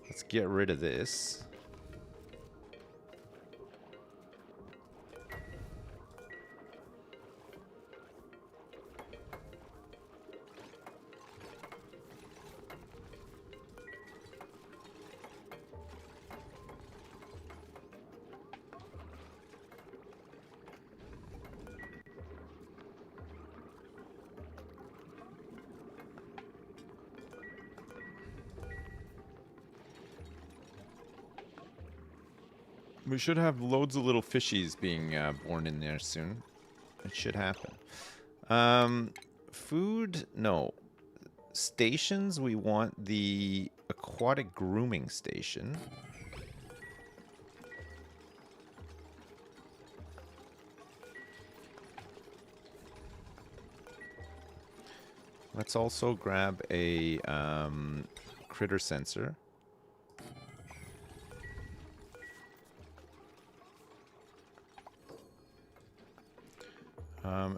Speaker 1: Let's get rid of this. We should have loads of little fishies being born in there soon. It should happen. Food? No. Stations? We want the aquatic grooming station. Let's also grab a critter sensor.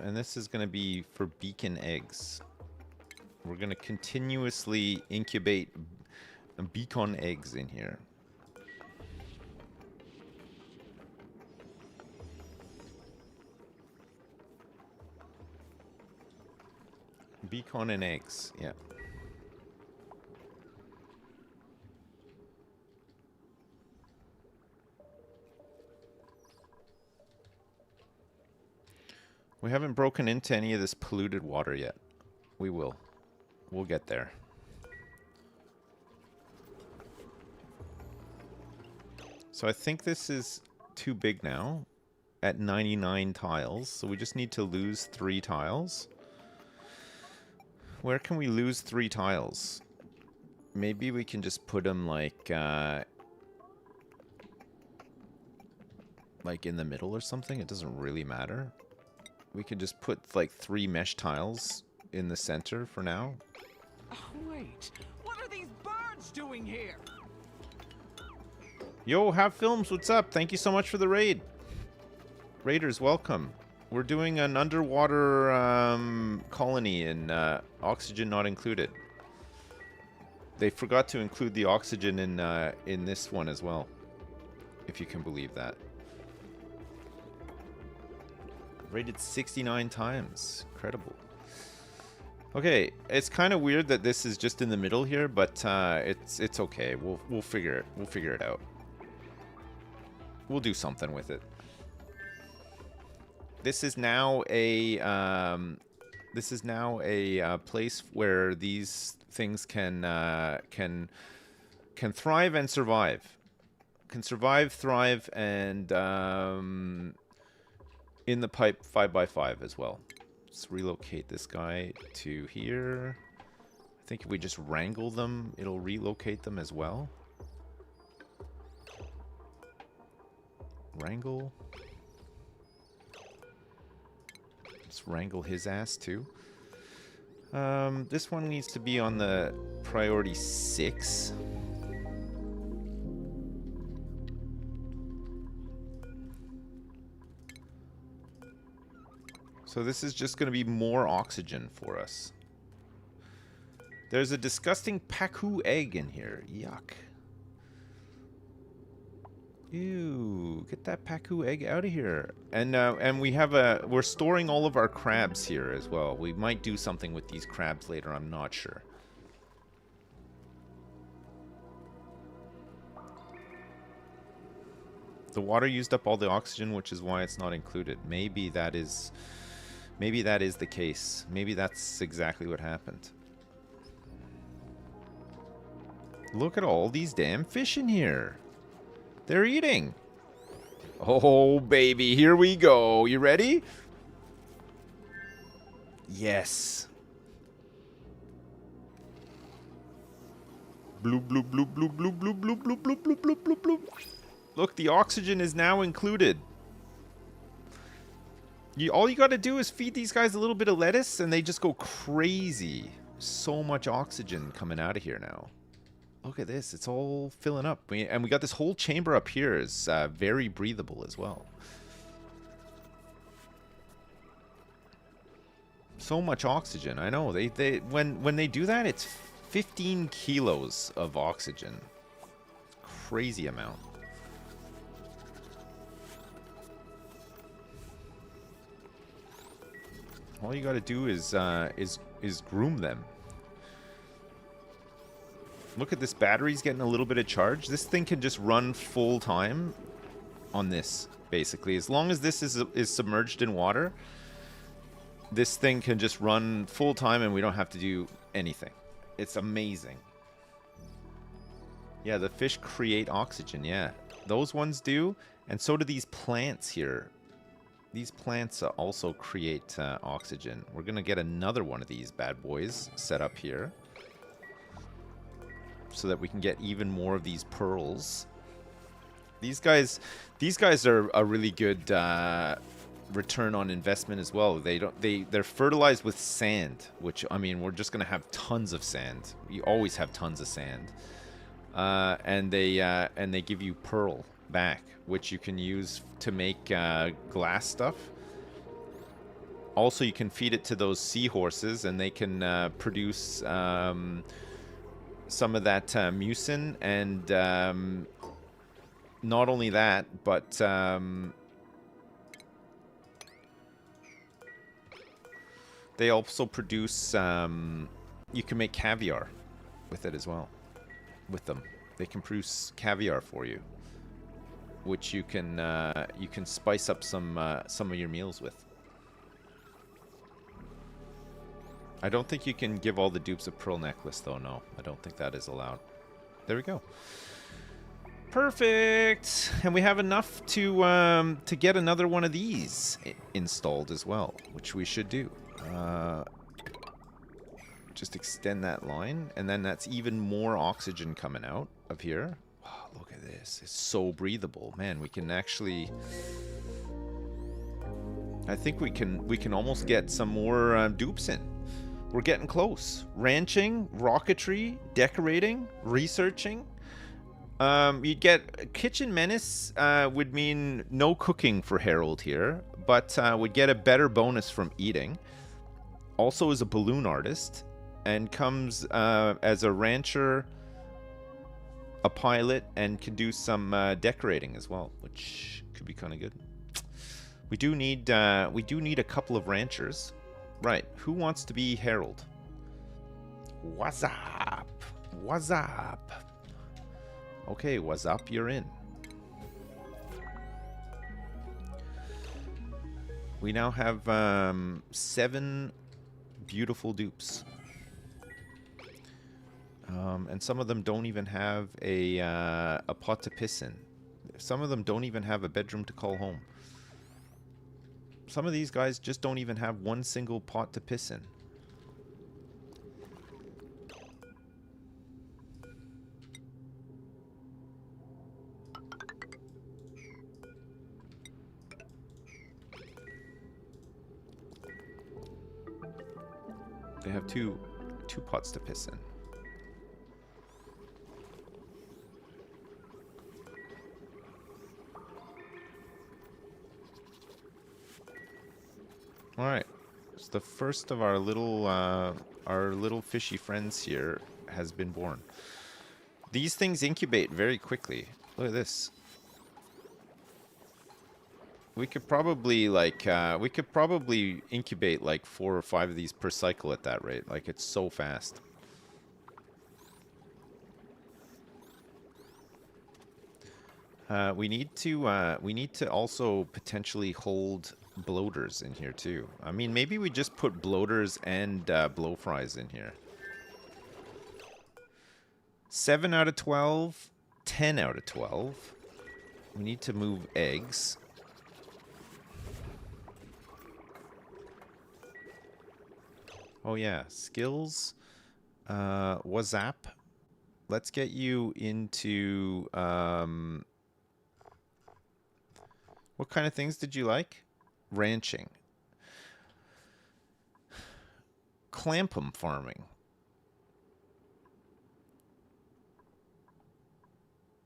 Speaker 1: And this is going to be for beacon eggs. We're going to continuously incubate beacon eggs in here. Beacon and eggs, yeah. We haven't broken into any of this polluted water yet. We will. We'll get there. So I think this is too big now at 99 tiles. So we just need to lose 3 tiles. Where can we lose 3 tiles? Maybe we can just put them like in the middle or something. It doesn't really matter. We could just put like 3 mesh tiles in the center for now.
Speaker 2: Oh, wait, what are these birds doing here?
Speaker 1: Yo, Have Films, what's up? Thank you so much for the raid. Raiders, welcome. We're doing an underwater colony in oxygen not included. They forgot to include the oxygen in this one as well, if you can believe that. Rated 69 times. Incredible. Okay, it's kind of weird that this is just in the middle here, but it's okay. We'll figure it out. We'll do something with it. This is now a place where these things can thrive and survive. Can survive, thrive, and in the pipe 5x5 as well. Let's relocate this guy to here. I think if we just wrangle them, it'll relocate them as well. Wrangle. Let's wrangle his ass too. This one needs to be on the priority 6. So this is just going to be more oxygen for us. There's a disgusting pacu egg in here. Yuck. Ew, get that pacu egg out of here. And we're storing all of our crabs here as well. We might do something with these crabs later, I'm not sure. The water used up all the oxygen, which is why it's not included. Maybe that is the case. Maybe that's exactly what happened. Look at all these damn fish in here. They're eating. Oh, baby, here we go. You ready? Yes. Bloop, bloop, bloop, bloop, bloop, bloop, bloop, bloop, bloop, bloop, bloop, bloop, bloop. Look, the oxygen is now included. All you gotta do is feed these guys a little bit of lettuce and they just go crazy. So much oxygen coming out of here now. Look at this, it's all filling up. And we got this whole chamber up here is very breathable as well. So much oxygen, I know. When they do that, it's 15 kilos of oxygen. Crazy amount. All you gotta do is groom them. Look at this, battery's getting a little bit of charge. This thing can just run full time on this, basically. As long as this is submerged in water, this thing can just run full time and we don't have to do anything. It's amazing. Yeah, the fish create oxygen, yeah. Those ones do, and so do these plants here. These plants also create oxygen. We're gonna get another one of these bad boys set up here, so that we can get even more of these pearls. These guys are a really good return on investment as well. They're fertilized with sand, which, I mean, we're just gonna have tons of sand. We always have tons of sand, and they give you pearl back, which you can use to make glass stuff. Also, you can feed it to those seahorses, and they can produce some of that mucin, and not only that, but they also produce, you can make caviar with it as well. With them, they can produce caviar for you, which you can spice up some of your meals with. I don't think you can give all the dupes a pearl necklace, though. No, I don't think that is allowed. There we go. Perfect. And we have enough to get another one of these installed as well, which we should do. Just extend that line, and then that's even more oxygen coming out of here. Wow, look at this. It's so breathable. Man, we can actually... I think we can almost get some more dupes in. We're getting close. Ranching, rocketry, decorating, researching. You'd get kitchen menace would mean no cooking for Harold here, but would get a better bonus from eating. Also is a balloon artist, and comes as a rancher, a pilot, and can do some decorating as well, which could be kind of good. We do need a couple of ranchers. Right, who wants to be Harold? What's up? What's up? Okay, what's up? You're in. We now have 7 beautiful dupes. And some of them don't even have a pot to piss in. Some of them don't even have a bedroom to call home. Some of these guys just don't even have one single pot to piss in. They have two pots to piss in. All right, so the first of our little fishy friends here has been born. These things incubate very quickly. Look at this. We could probably incubate like 4 or 5 of these per cycle at that rate. Like, it's so fast. We need to also potentially hold bloaters in here too. I mean, maybe we just put bloaters and blow fries in here. 7 out of 12, 10 out of 12. We need to move eggs. Oh yeah, skills. WhatsApp. Let's get you into what kind of things did you like? Ranching. Clampum farming.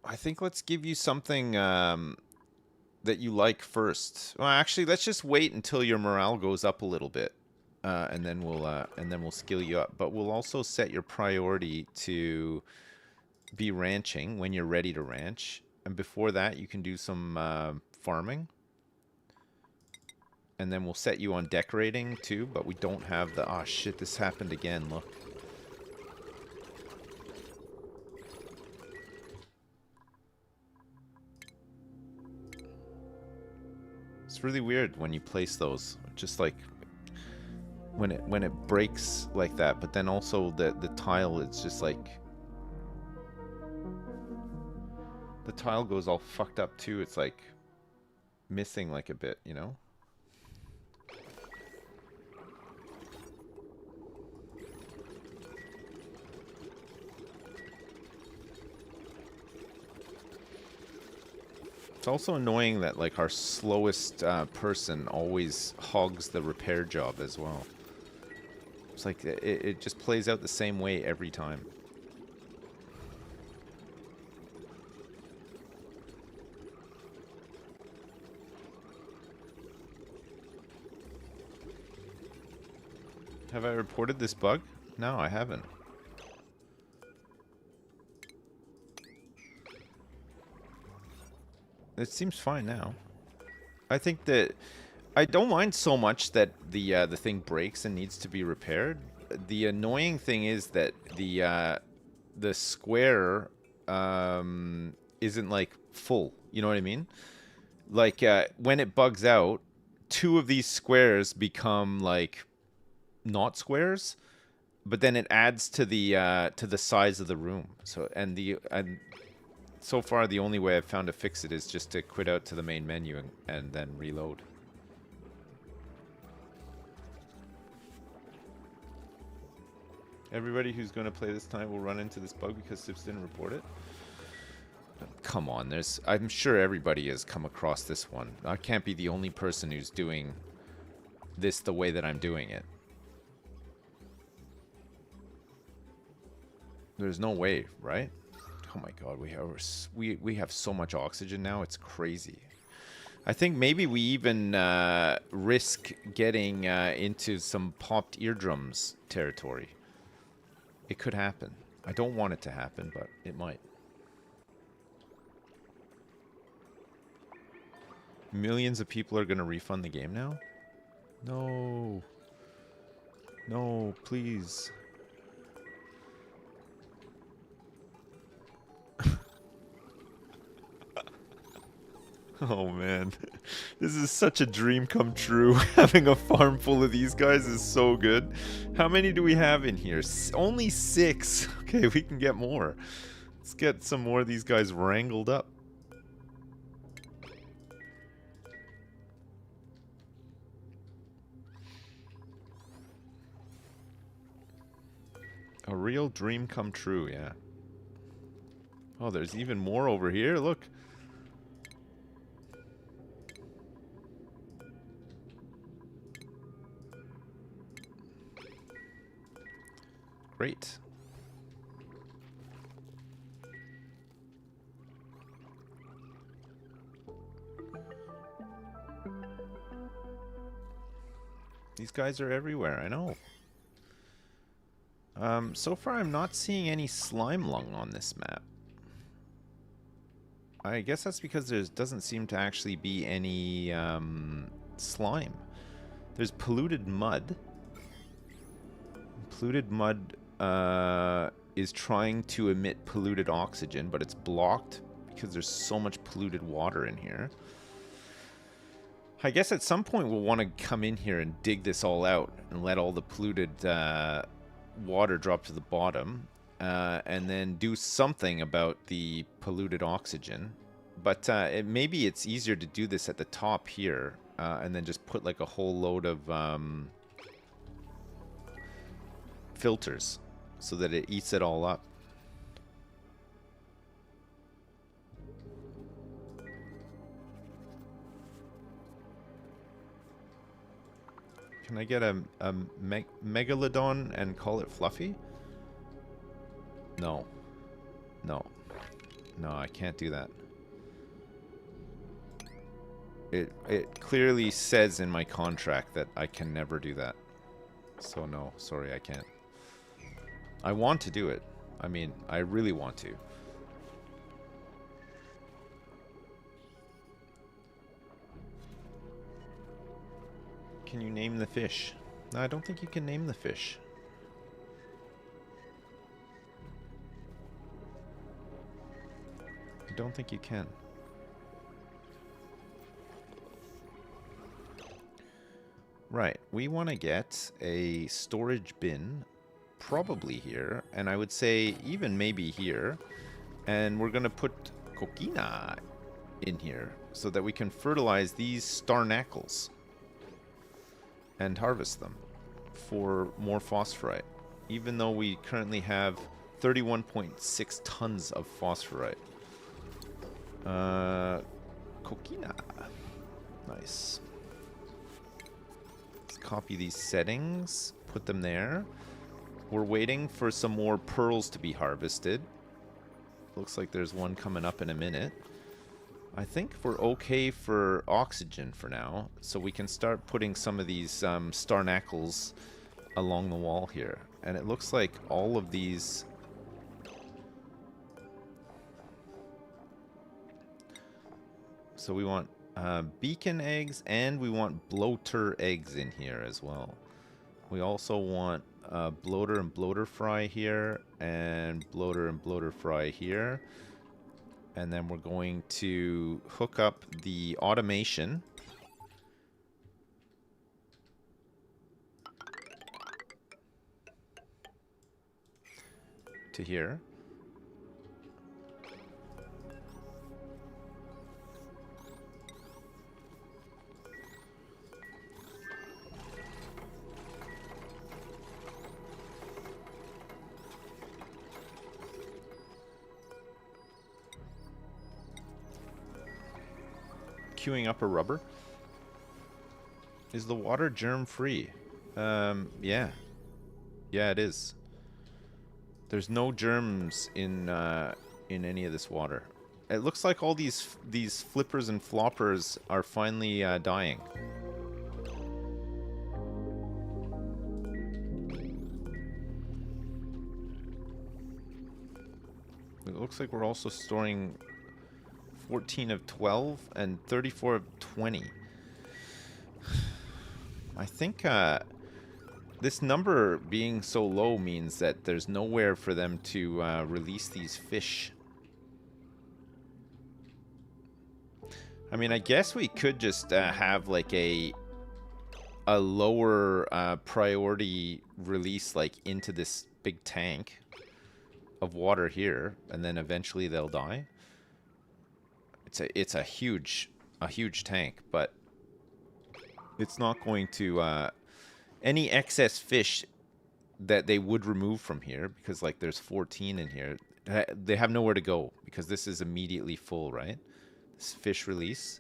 Speaker 1: I think let's give you something that you like first. Well, actually, let's just wait until your morale goes up a little bit, and then we'll skill you up. But we'll also set your priority to be ranching when you're ready to ranch, and before that, you can do some farming. And then we'll set you on decorating too, but we don't have the... Oh shit, this happened again, look. It's really weird when you place those. Just like when it breaks like that, but then also the tile is just like... The tile goes all fucked up too. It's like missing like a bit, you know? It's also annoying that like our slowest person always hogs the repair job as well. It's like it just plays out the same way every time. Have I reported this bug? No, I haven't. It seems fine now. I think that I don't mind so much that the thing breaks and needs to be repaired. The annoying thing is that the square isn't like full. You know what I mean? Like when it bugs out, 2 of these squares become like not squares, but then it adds to the size of the room. So so far, the only way I've found to fix it is just to quit out to the main menu and then reload. Everybody who's going to play this time will run into this bug because Sips didn't report it. Come on, I'm sure everybody has come across this one. I can't be the only person who's doing this the way that I'm doing it. There's no way, right? Oh my god, we have so much oxygen now, it's crazy. I think maybe we even risk getting into some popped eardrums territory. It could happen. I don't want it to happen, but it might. Millions of people are going to refund the game now? No. No, please. Oh man, this is such a dream come true. Having a farm full of these guys is so good. How many do we have in here? Only 6. Okay, we can get more. Let's get some more of these guys wrangled up. A real dream come true, yeah. Oh, there's even more over here, look. Great. These guys are everywhere, I know. So far I'm not seeing any slime lung on this map. I guess that's because there doesn't seem to actually be any slime. There's polluted mud. Polluted mud is trying to emit polluted oxygen, but it's blocked because there's so much polluted water in here. I guess at some point we'll want to come in here and dig this all out and let all the polluted water drop to the bottom, and then do something about the polluted oxygen. But maybe it's easier to do this at the top here, and then just put like a whole load of filters so that it eats it all up. Can I get a megalodon and call it Fluffy? No. No. No, I can't do that. It clearly says in my contract that I can never do that. So no, sorry, I can't. I want to do it. I mean, I really want to. Can you name the fish? No, I don't think you can name the fish. I don't think you can. Right, we want to get a storage bin, probably here, and I would say even maybe here, and we're going to put coquina in here so that we can fertilize these starnacles and harvest them for more phosphorite, even though we currently have 31.6 tons of phosphorite. Coquina. Nice. Let's copy these settings, put them there. We're waiting for some more pearls to be harvested. Looks like there's one coming up in a minute. I think we're okay for oxygen for now, so we can start putting some of these starnacles along the wall here. And it looks like all of these... So we want beacon eggs, and we want bloater eggs in here as well. We also want bloater and bloater fry here, and bloater fry here. And then we're going to hook up the automation to here. Queuing up a rubber. Is the water germ free? Yeah. Yeah, it is. There's no germs in any of this water. It looks like all these flippers and floppers are finally dying. It looks like we're also storing 14 of 12 and 34 of 20. I think this number being so low means that there's nowhere for them to release these fish. I mean, I guess we could just have like a lower priority release like into this big tank of water here, and then eventually they'll die. It's a huge tank, but it's not going to any excess fish that they would remove from here, because like there's 14 in here, they have nowhere to go because this is immediately full, right? This fish release.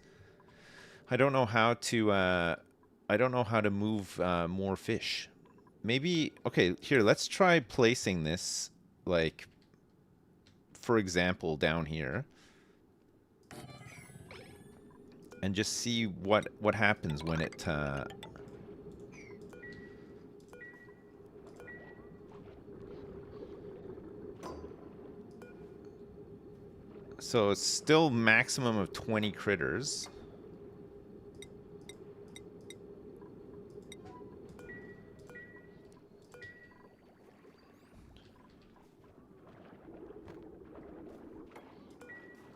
Speaker 1: I don't know how to move more fish. Maybe, okay, here, let's try placing this, like, for example, down here. And just see what happens when it... So it's still maximum of 20 critters.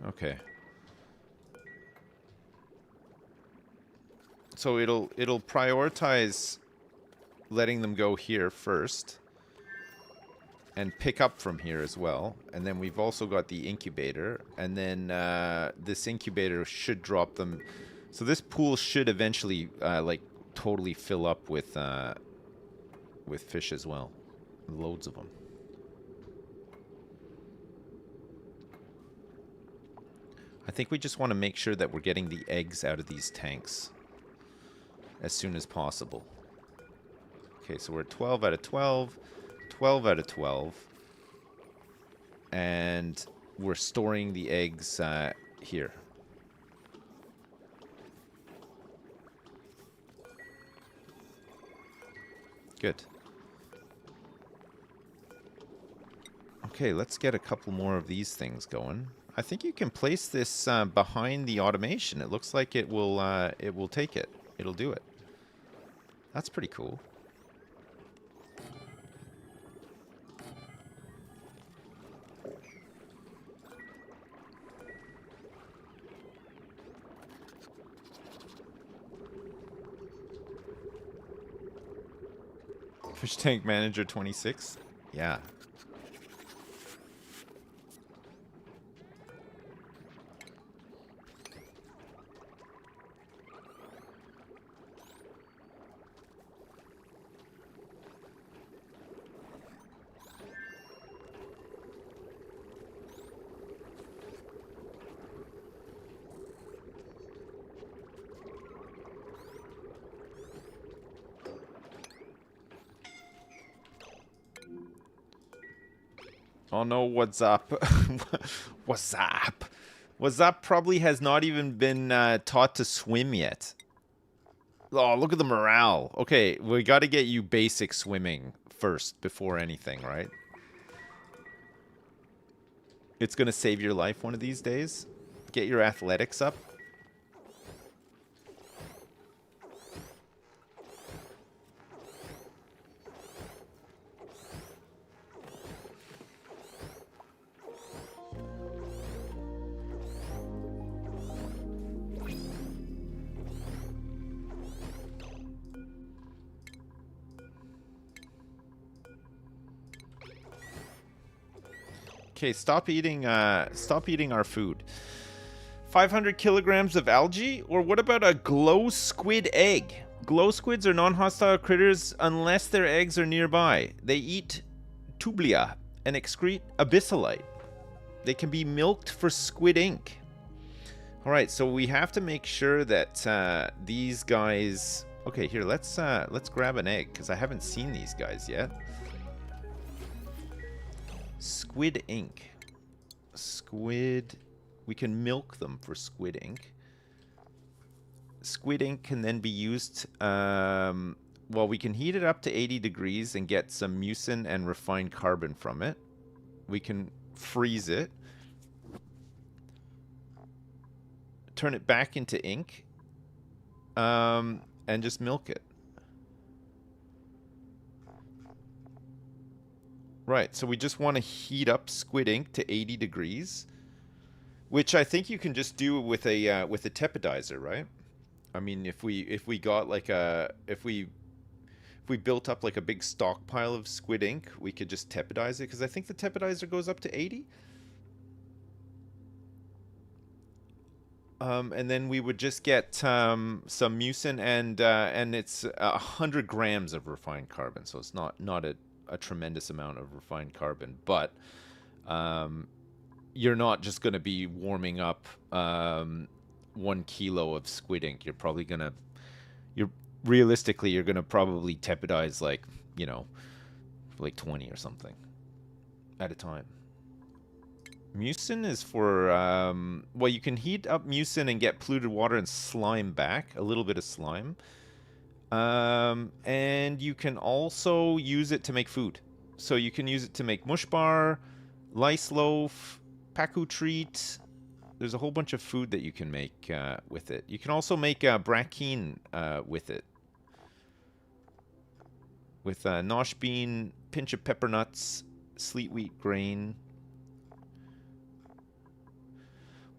Speaker 1: Okay. So it'll prioritize letting them go here first and pick up from here as well. And then we've also got the incubator, and then this incubator should drop them. So this pool should eventually like totally fill up with fish as well. Loads of them. I think we just want to make sure that we're getting the eggs out of these tanks as soon as possible. Okay, so we're at 12 out of 12, 12 out of 12, and we're storing the eggs here. Good. Okay, let's get a couple more of these things going. I think you can place this behind the automation. It looks like it will take it. It'll do it. That's pretty cool. Fish tank manager 26? Yeah. Oh no, what's up? What's up? What's up probably has not even been taught to swim yet. Oh, look at the morale. Okay, we got to get you basic swimming first before anything, right? It's going to save your life one of these days. Get your athletics up. Okay, stop eating our food. 500 kilograms of algae? Or what about a glow squid egg? Glow squids are non-hostile critters unless their eggs are nearby. They eat tublia and excrete abyssalite. They can be milked for squid ink. Alright, so we have to make sure that these guys... Okay, here, let's grab an egg, because I haven't seen these guys yet. Squid ink. Squid... We can milk them for squid ink. Squid ink can then be used... well, we can heat it up to 80 degrees and get some mucin and refined carbon from it. We can freeze it. Turn it back into ink. And just milk it. Right, so we just want to heat up squid ink to 80 degrees, which I think you can just do with a tepidizer, right? I mean, if we got like if we built up like a big stockpile of squid ink, we could just tepidize it, because I think the tepidizer goes up to 80. And then we would just get some mucin and it's 100 grams of refined carbon, so it's not a tremendous amount of refined carbon, but you're not just going to be warming up 1 kilo of squid ink. You're probably going to, realistically, you're going to probably tepidize like, you know, like 20 or something at a time. Mucin is for, well, you can heat up mucin and get polluted water and slime back, a little bit of slime. And you can also use it to make food. So you can use it to make mush bar, lice loaf, paku treat. There's a whole bunch of food that you can make with it. You can also make brackeen with it. With nosh bean, pinch of pepper nuts, sleet wheat grain.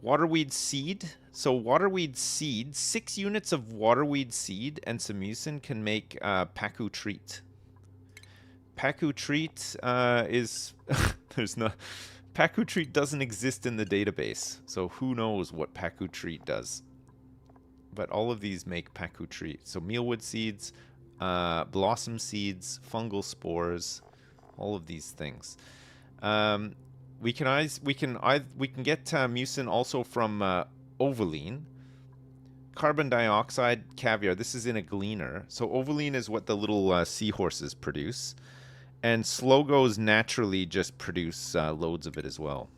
Speaker 1: Waterweed seed. So waterweed seed, 6 units of waterweed seed and some mucin can make paku treat. Paku treat is there's no paku treat doesn't exist in the database, so who knows what paku treat does. But all of these make paku treat. So mealwood seeds, blossom seeds, fungal spores, all of these things. We can get mucin also from Ovaline. Carbon dioxide, caviar. This is in a gleaner. So Ovaline is what the little seahorses produce. And Slogos naturally just produce loads of it as well.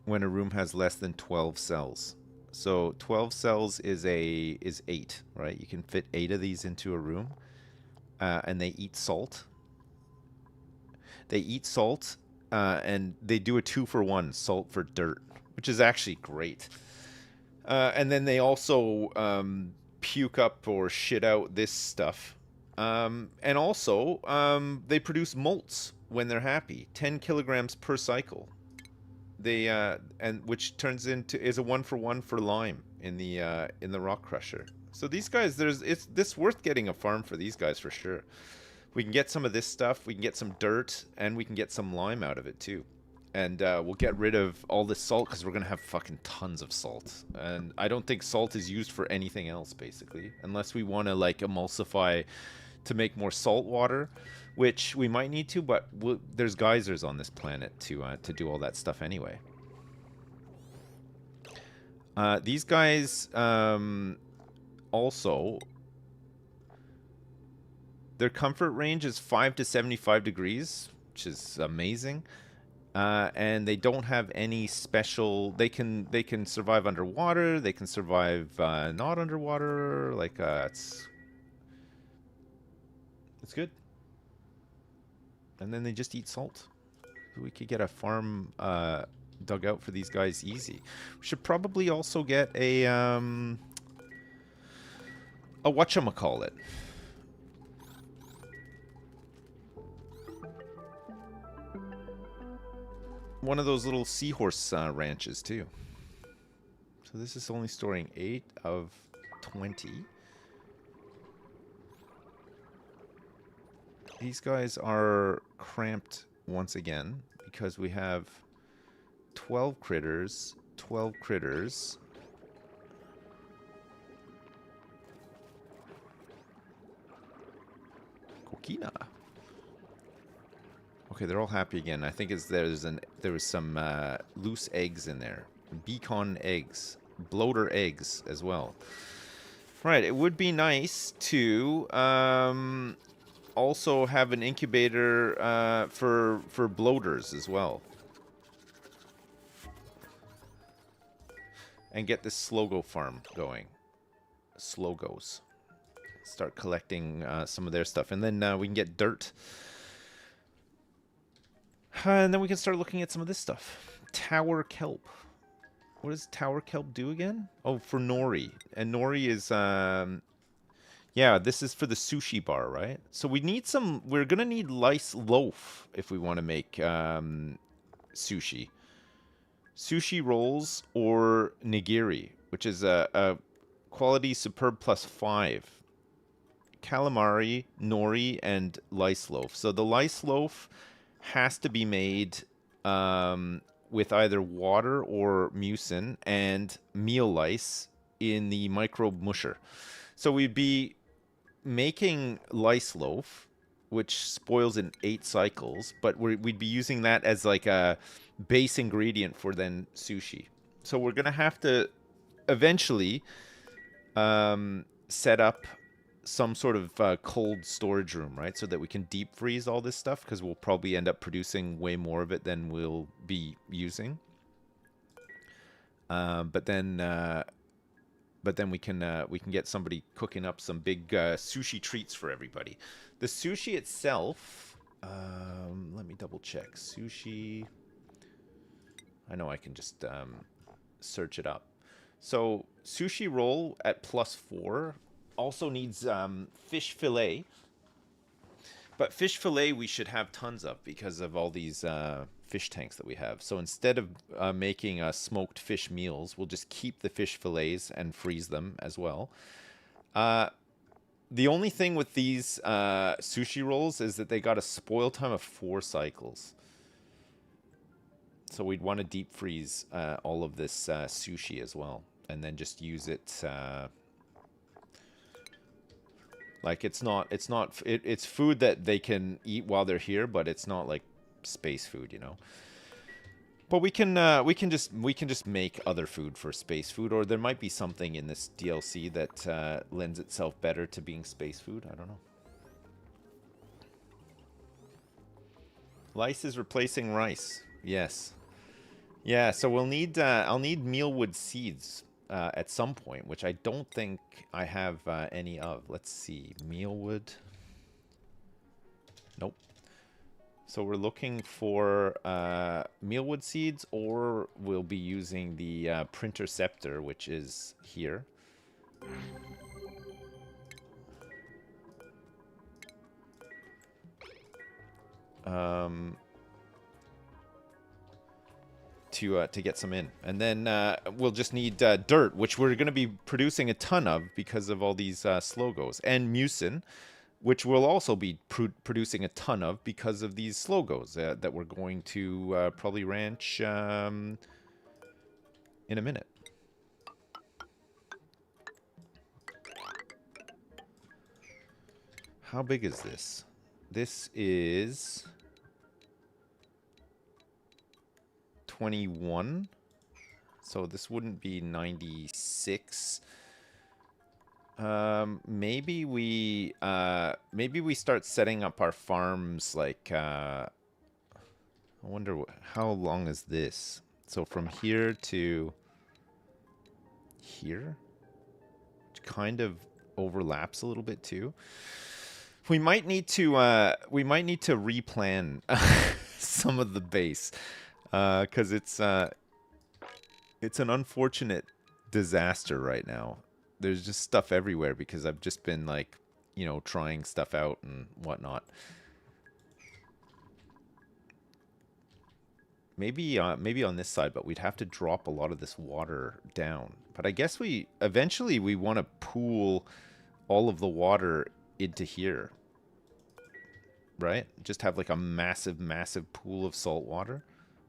Speaker 1: When a room has less than 12 cells. So 12 cells is 8, right? You can fit 8 of these into a room. And they eat salt. They eat salt, and they do a 2-for-1, salt for dirt, which is actually great. And then they also puke up or shit out this stuff. And also, they produce molts when they're happy, 10 kilograms per cycle. They and which turns into is a 1-for-1 for lime in the rock crusher. So these guys, it's worth getting a farm for these guys for sure. We can get some of this stuff, we can get some dirt, and we can get some lime out of it too. And we'll get rid of all this salt because we're going to have fucking tons of salt. And I don't think salt is used for anything else, basically. Unless we want to, like, emulsify to make more salt water, which we might need to, but there's geysers on this planet to do all that stuff anyway. These guys also... Their comfort range is 5 to 75 degrees, which is amazing. And they don't have any special... They can survive underwater. They can survive not underwater. Like, it's good. And then they just eat salt. We could get a farm dug out for these guys easy. We should probably also get a whatchamacallit. One of those little seahorse ranches too. So this is only storing 8 of 20. These guys are cramped once again because we have 12 critters, 12 critters. Coquina. Okay, they're all happy again. I think there was some loose eggs in there. Beacon eggs. Bloater eggs as well. Right, it would be nice to also have an incubator for bloaters as well. And get this Slogo farm going. Slogos. Start collecting some of their stuff. And then we can get dirt. And then we can start looking at some of this stuff. Tower kelp. What does tower kelp do again? Oh, for nori. And nori is... yeah, this is for the sushi bar, right? So we need some... We're going to need lice loaf if we want to make sushi. Sushi rolls or nigiri, which is a quality superb +5. Calamari, nori, and lice loaf. So the lice loaf has to be made with either water or mucin and meal lice in the microbe musher. So we'd be making lice loaf, which spoils in 8 cycles, but we'd be using that as like a base ingredient for then sushi. So we're gonna have to eventually set up some sort of cold storage room, right? So that we can deep freeze all this stuff, because we'll probably end up producing way more of it than we'll be using. But then we can get somebody cooking up some big sushi treats for everybody. The sushi itself, let me double check. Sushi. I know I can just search it up. So sushi roll at +4 also needs fish fillet. But fish fillet we should have tons of because of all these fish tanks that we have. So instead of making smoked fish meals, we'll just keep the fish fillets and freeze them as well. The only thing with these sushi rolls is that they got a spoil time of 4 cycles. So we'd want to deep freeze all of this sushi as well, and then just use it. Like it's food that they can eat while they're here, but it's not like space food, you know. But we can just make other food for space food, or there might be something in this DLC that lends itself better to being space food. I don't know. Lice is replacing rice. Yes. Yeah, so we'll need I'll need mealwood seeds at some point, which I don't think I have any of. Let's see, mealwood. Nope. So we're looking for mealwood seeds, or we'll be using the printerceptor, which is here. To get some in. And then we'll just need dirt, which we're going to be producing a ton of because of all these slogos. And mucin, which we'll also be producing a ton of because of these slogos that we're going to probably ranch in a minute. How big is this? This is 21. So this wouldn't be 96. Maybe we start setting up our farms like I wonder how long is this? So from here to here, which kind of overlaps a little bit too. We might need to replan some of the base, because it's an unfortunate disaster right now. There's just stuff everywhere because I've just been like, you know, trying stuff out and whatnot. Maybe on this side, but we'd have to drop a lot of this water down. But I guess eventually we want to pool all of the water into here, right? Just have like a massive pool of salt water.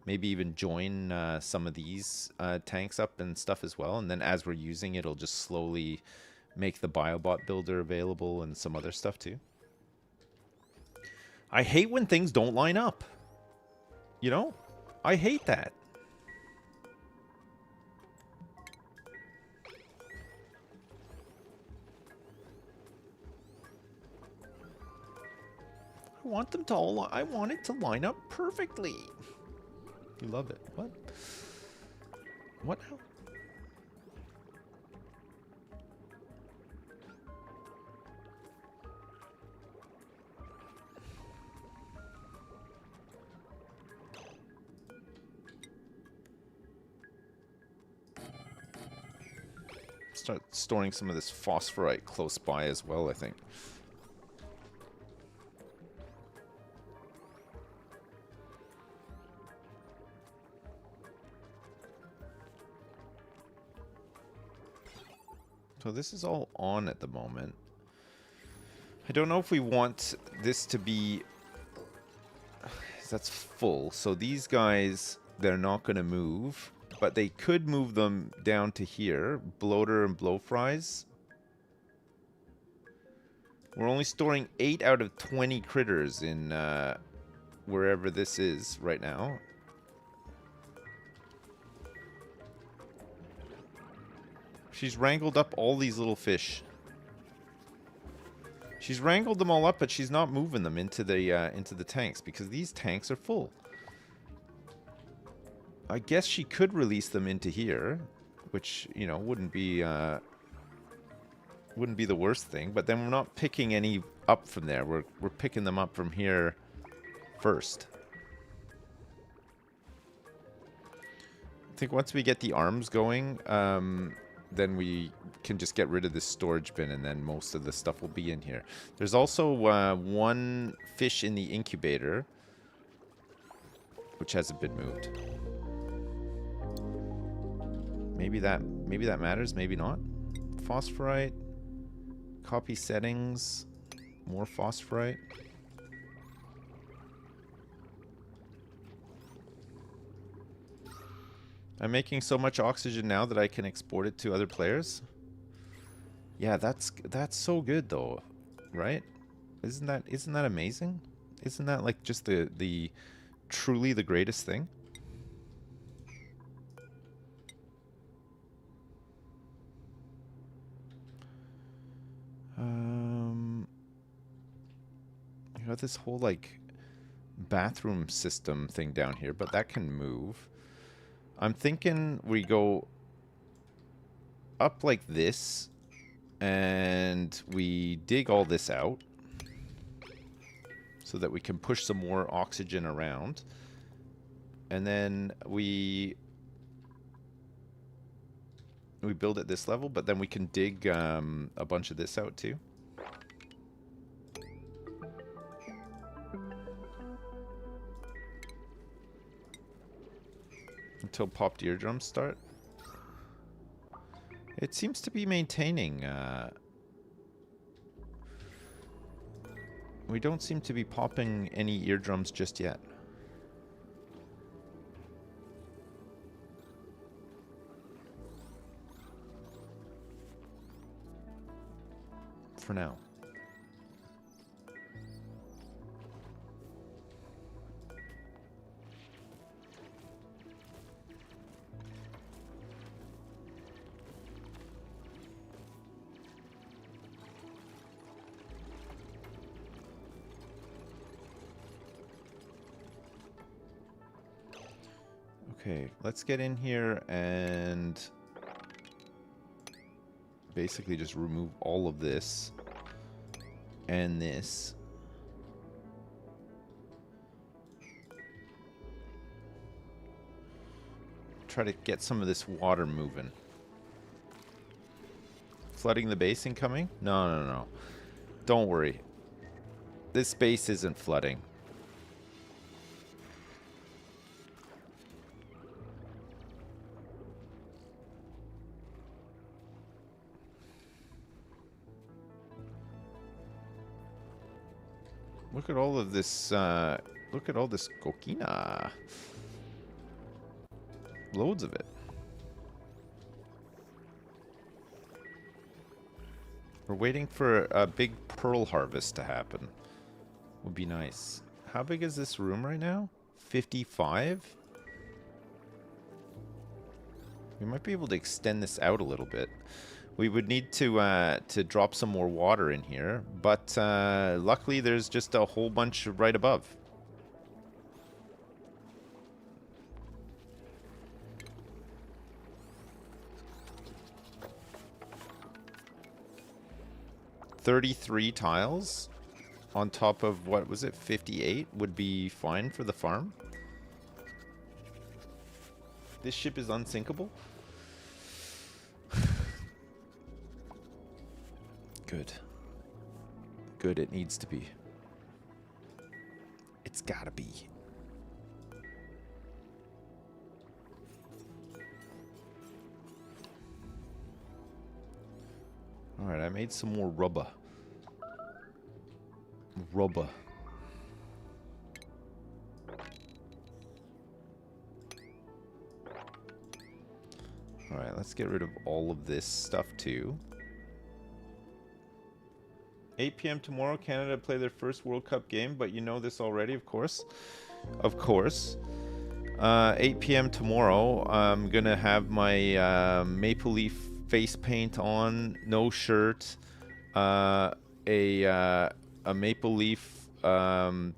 Speaker 1: Maybe even join some of these tanks up and stuff as well. And then as we're using it, it'll just slowly make the Biobot builder available and some other stuff too. I hate when things don't line up. You know? I hate that. want them to all... I want it to line up perfectly. You love it. What? What now? Start storing some of this phosphorite close by as well, I think. So this is all on at the moment. I don't know if we want this to be... That's full. So these guys, they're not going to move. But they could move them down to here. Bloater and blowflies. We're only storing 8 out of 20 critters in wherever this is right now. She's wrangled up all these little fish. She's wrangled them all up, but she's not moving them into the tanks because these tanks are full. I guess she could release them into here, which, you know, wouldn't be the worst thing. But then we're not picking any up from there. We're picking them up from here first. I think once we get the arms going, then we can just get rid of this storage bin, and then most of the stuff will be in here. There's also one fish in the incubator, which hasn't been moved. Maybe that matters, maybe not. Phosphorite, copy settings, more phosphorite. I'm making so much oxygen now that I can export it to other players. Yeah, that's so good though, right? Isn't that amazing? Isn't that like just the truly the greatest thing? You got this whole like bathroom system thing down here, but that can move. I'm thinking we go up like this and we dig all this out so that we can push some more oxygen around. And then we build at this level, but then we can dig a bunch of this out too. Until popped eardrums start. It seems to be maintaining. We don't seem to be popping any eardrums just yet. For now. Okay, let's get in here and basically just remove all of this and this. Try to get some of this water moving. Flooding the basin coming? No, no, no. Don't worry. This base isn't flooding. Look at all of this, look at all this coquina. Loads of it. We're waiting for a big pearl harvest to happen. Would be nice. How big is this room right now? 55? We might be able to extend this out a little bit. We would need to drop some more water in here, but luckily there's just a whole bunch right above. $33 tiles on top of, what was it, 58 would be fine for the farm. This ship is unsinkable. Good. Good, it needs to be. It's gotta be. Alright, I made some more rubber. Rubber. Alright, let's get rid of all of this stuff too. 8 p.m. tomorrow, Canada play their first World Cup game, but you know this already, of course. Of course. 8 p.m. tomorrow, I'm gonna have my Maple Leaf face paint on, no shirt, a Maple Leaf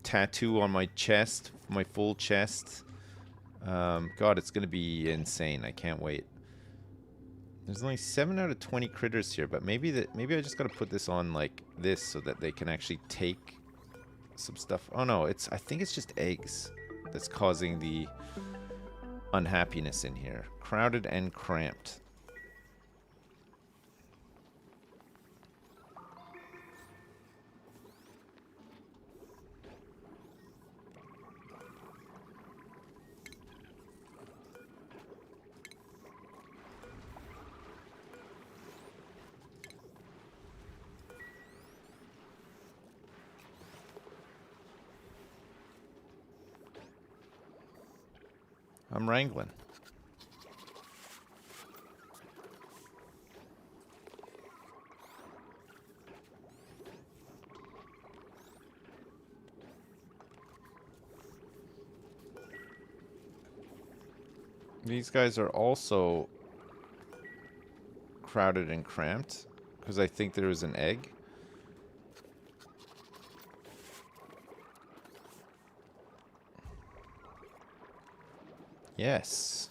Speaker 1: tattoo on my chest, my full chest. God, it's gonna be insane. I can't wait. There's only 7 out of 20 critters here, but maybe I just gotta put this on like this so that they can actually take some stuff. Oh no, I think it's just eggs that's causing the unhappiness in here. Crowded and cramped. I'm wrangling. These guys are also crowded and cramped because I think there is an egg. Yes.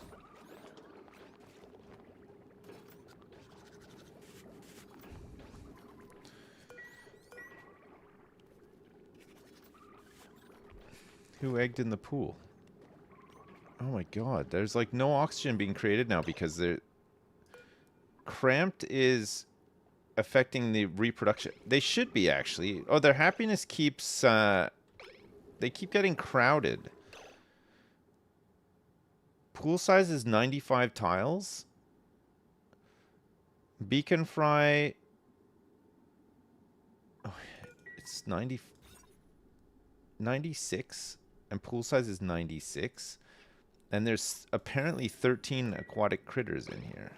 Speaker 1: Who egged in the pool? Oh my god, there's like no oxygen being created now because they're... Cramped is affecting the reproduction. They should be, actually. Oh, their happiness keeps... They keep getting crowded. Pool size is 95 tiles. Beacon fry... Oh, it's 96. And pool size is 96. And there's apparently 13 aquatic critters in here.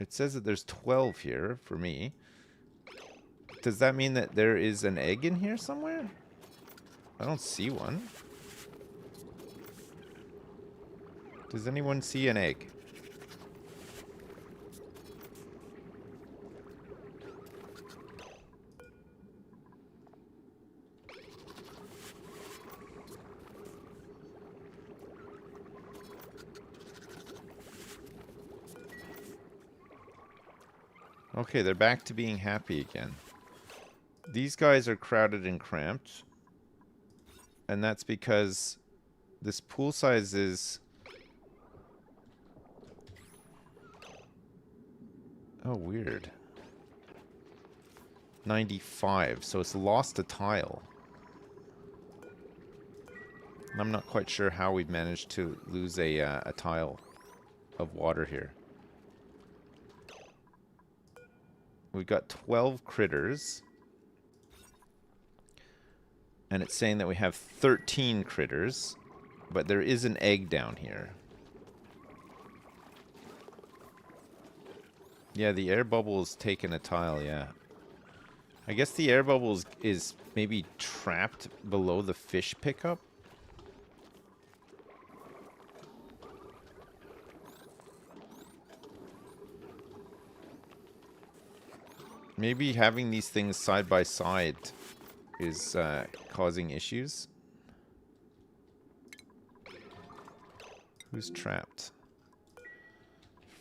Speaker 1: It says that there's 12 here for me. Does that mean that there is an egg in here somewhere? I don't see one. Does anyone see an egg? Okay, they're back to being happy again. These guys are crowded and cramped. And that's because this pool size is... Oh, weird. 95, so it's lost a tile. I'm not quite sure how we've managed to lose a tile of water here. We've got 12 critters. And it's saying that we have 13 critters. But there is an egg down here. Yeah, the air bubble is taking a tile, yeah. I guess the air bubble is maybe trapped below the fish pickup. Maybe having these things side by side is causing issues. Who's trapped?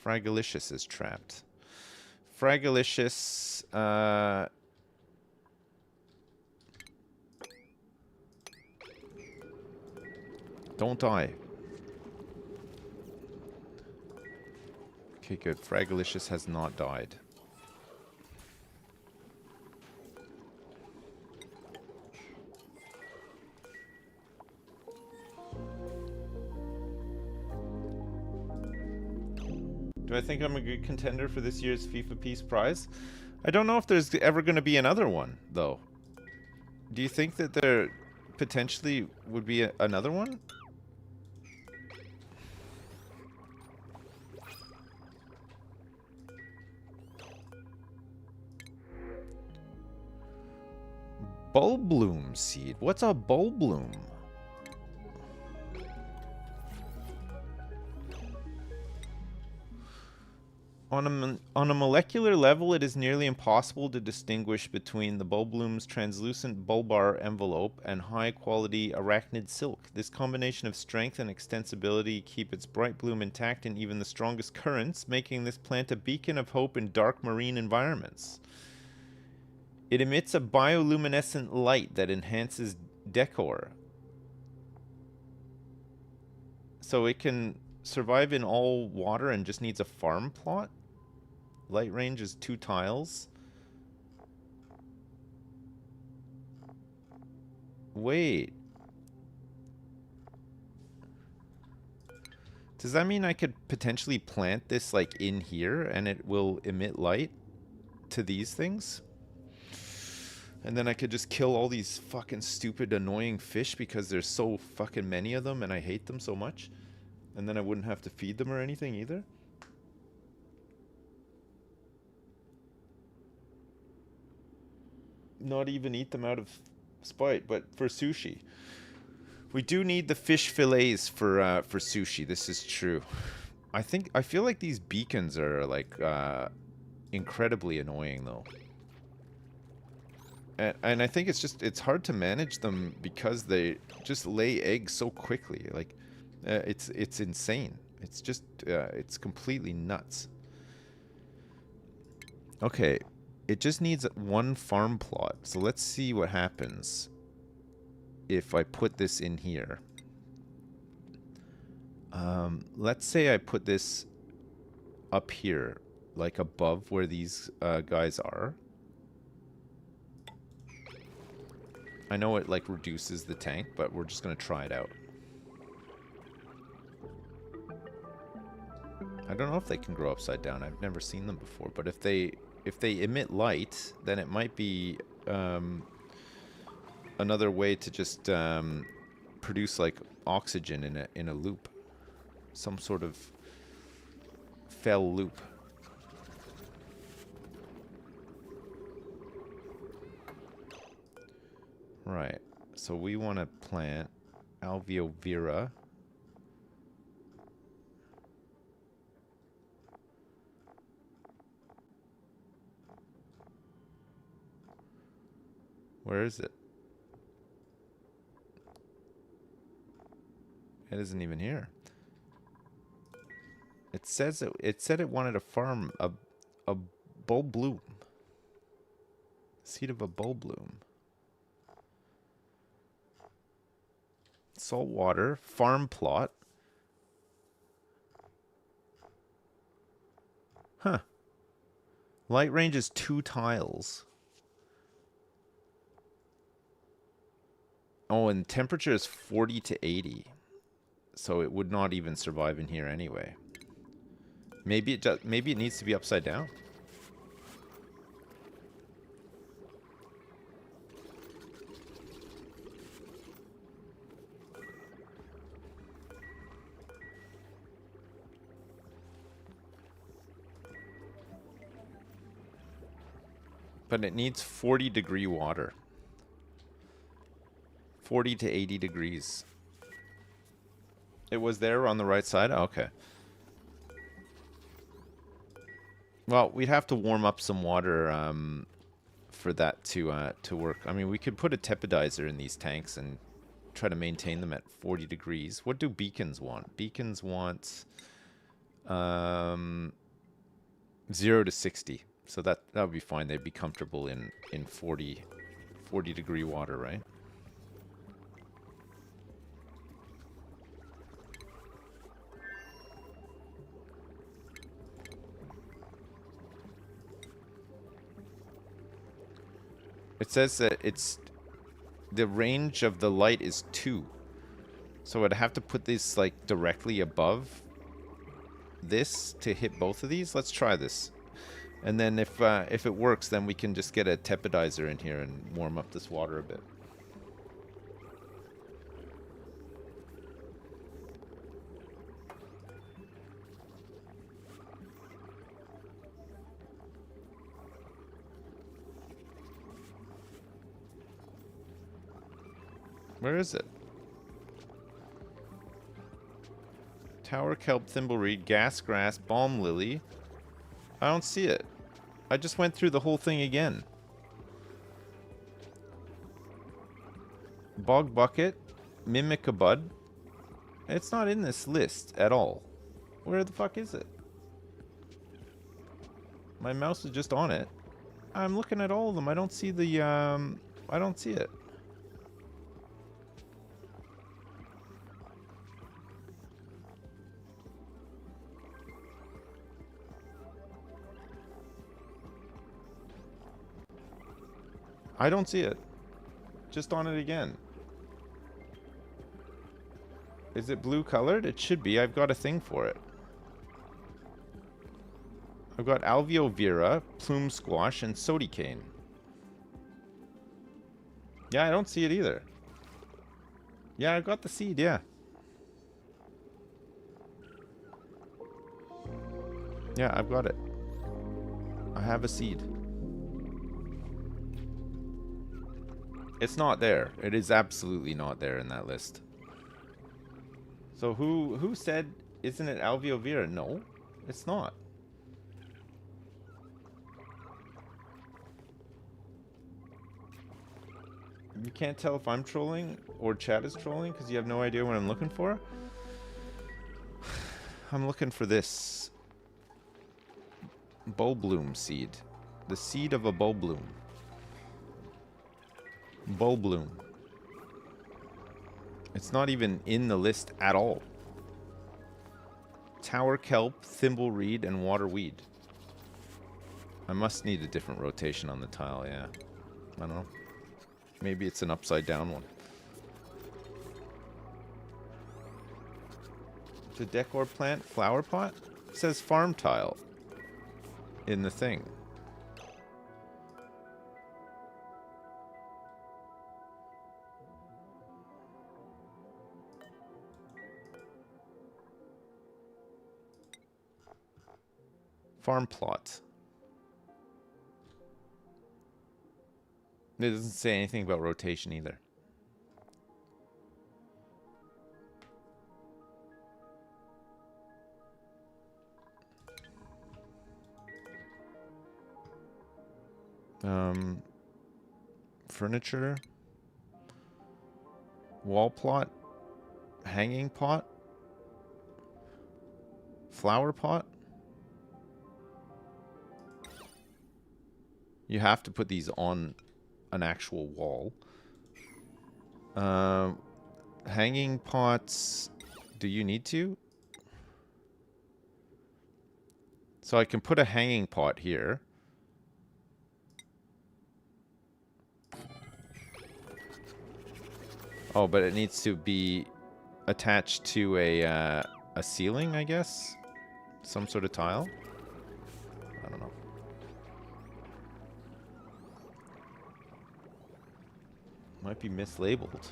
Speaker 1: Fragalicious is trapped. Fragalicious, don't die. Okay, good. Fragalicious has not died. Do I think I'm a good contender for this year's FIFA Peace Prize? I don't know if there's ever going to be another one, though. Do you think that there potentially would be another one? Bulbloom seed? What's a bulbloom? On a molecular level, it is nearly impossible to distinguish between the bulbloom's translucent bulbar envelope and high-quality arachnid silk. This combination of strength and extensibility keep its bright bloom intact in even the strongest currents, making this plant a beacon of hope in dark marine environments. It emits a bioluminescent light that enhances decor. So it can survive in all water and just needs a farm plot? Light range is 2 tiles. Wait. Does that mean I could potentially plant this like in here and it will emit light to these things? And then I could just kill all these fucking stupid annoying fish because there's so fucking many of them and I hate them so much? And then I wouldn't have to feed them or anything either? Not even eat them out of spite, but for sushi. We do need the fish fillets for sushi. This is true. I feel like these beacons are like incredibly annoying though. And I think it's hard to manage them because they just lay eggs so quickly. Like it's insane. It's just it's completely nuts. Okay. It just needs 1 farm plot. So let's see what happens if I put this in here. Let's say I put this up here, like above where these guys are. I know it like reduces the tank, but we're just gonna try it out. I don't know if they can grow upside down. I've never seen them before, but if they emit light, then it might be another way to just produce like oxygen in a loop, some sort of fell loop. Right. So we want to plant Alveovira. Where is it? It isn't even here. It says it said it wanted to farm a bulbloom. Seed of a bulbloom. Saltwater farm plot. Huh. Light range is 2 tiles. Oh, and temperature is 40 to 80. So it would not even survive in here anyway. Maybe it needs to be upside down. But it needs 40-degree water. 40 to 80 degrees. It was there on the right side? Oh, okay. Well, we'd have to warm up some water for that to work. I mean, we could put a tepidizer in these tanks and try to maintain them at 40 degrees. What do beacons want? Beacons want 0 to 60. So that would be fine. They'd be comfortable in 40 degree water, right? It says that the range of the light is 2. So I'd have to put this like directly above this to hit both of these. Let's try this. And then if it works, then we can just get a tepidizer in here and warm up this water a bit. Where is it? Tower kelp, thimbleweed, gas grass, balm lily. I don't see it. I just went through the whole thing again. Bog bucket, mimicabud. It's not in this list at all. Where the fuck is it? My mouse is just on it. I'm looking at all of them. I don't see the I don't see it. I don't see it. Just on it again. Is it blue colored? It should be. I've got a thing for it. I've got Alveo Vera, Plume Squash, and Sody Cane. Yeah, I don't see it either. Yeah, I've got the seed, yeah. Yeah, I've got it. I have a seed. It's not there. It is absolutely not there in that list. So who said, isn't it Alveo Vera? No, it's not. You can't tell if I'm trolling or chat is trolling because you have no idea what I'm looking for? I'm looking for this. Bulbloom seed. The seed of a bulbloom. Bulbloom. It's not even in the list at all. Tower kelp, thimbleweed, and waterweed. I must need a different rotation on the tile, yeah. I don't know. Maybe it's an upside down one. The decor plant flower pot? It says farm tile in the thing. Farm plot. It doesn't say anything about rotation either. Furniture. Wall plot. Hanging pot. Flower pot. You have to put these on an actual wall. Hanging pots. Do you need to? So I can put a hanging pot here. Oh, but it needs to be attached to a ceiling, I guess? Some sort of tile? I don't know. Might be mislabeled.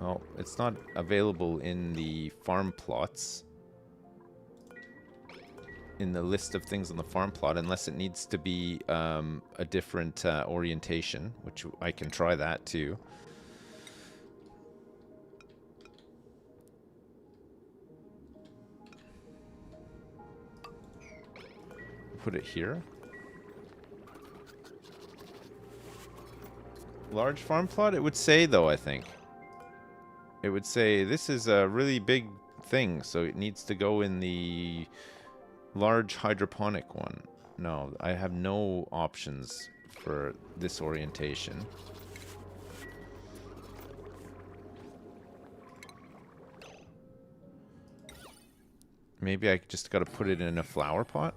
Speaker 1: Oh, it's not available in the farm plots. In the list of things on the farm plot, unless it needs to be a different orientation, which I can try that too. put it here. Large farm plot, it would say, though, I think. It would say this is a really big thing, so it needs to go in the large hydroponic one. No, I have no options for this orientation. Maybe I just got to put it in a flower pot.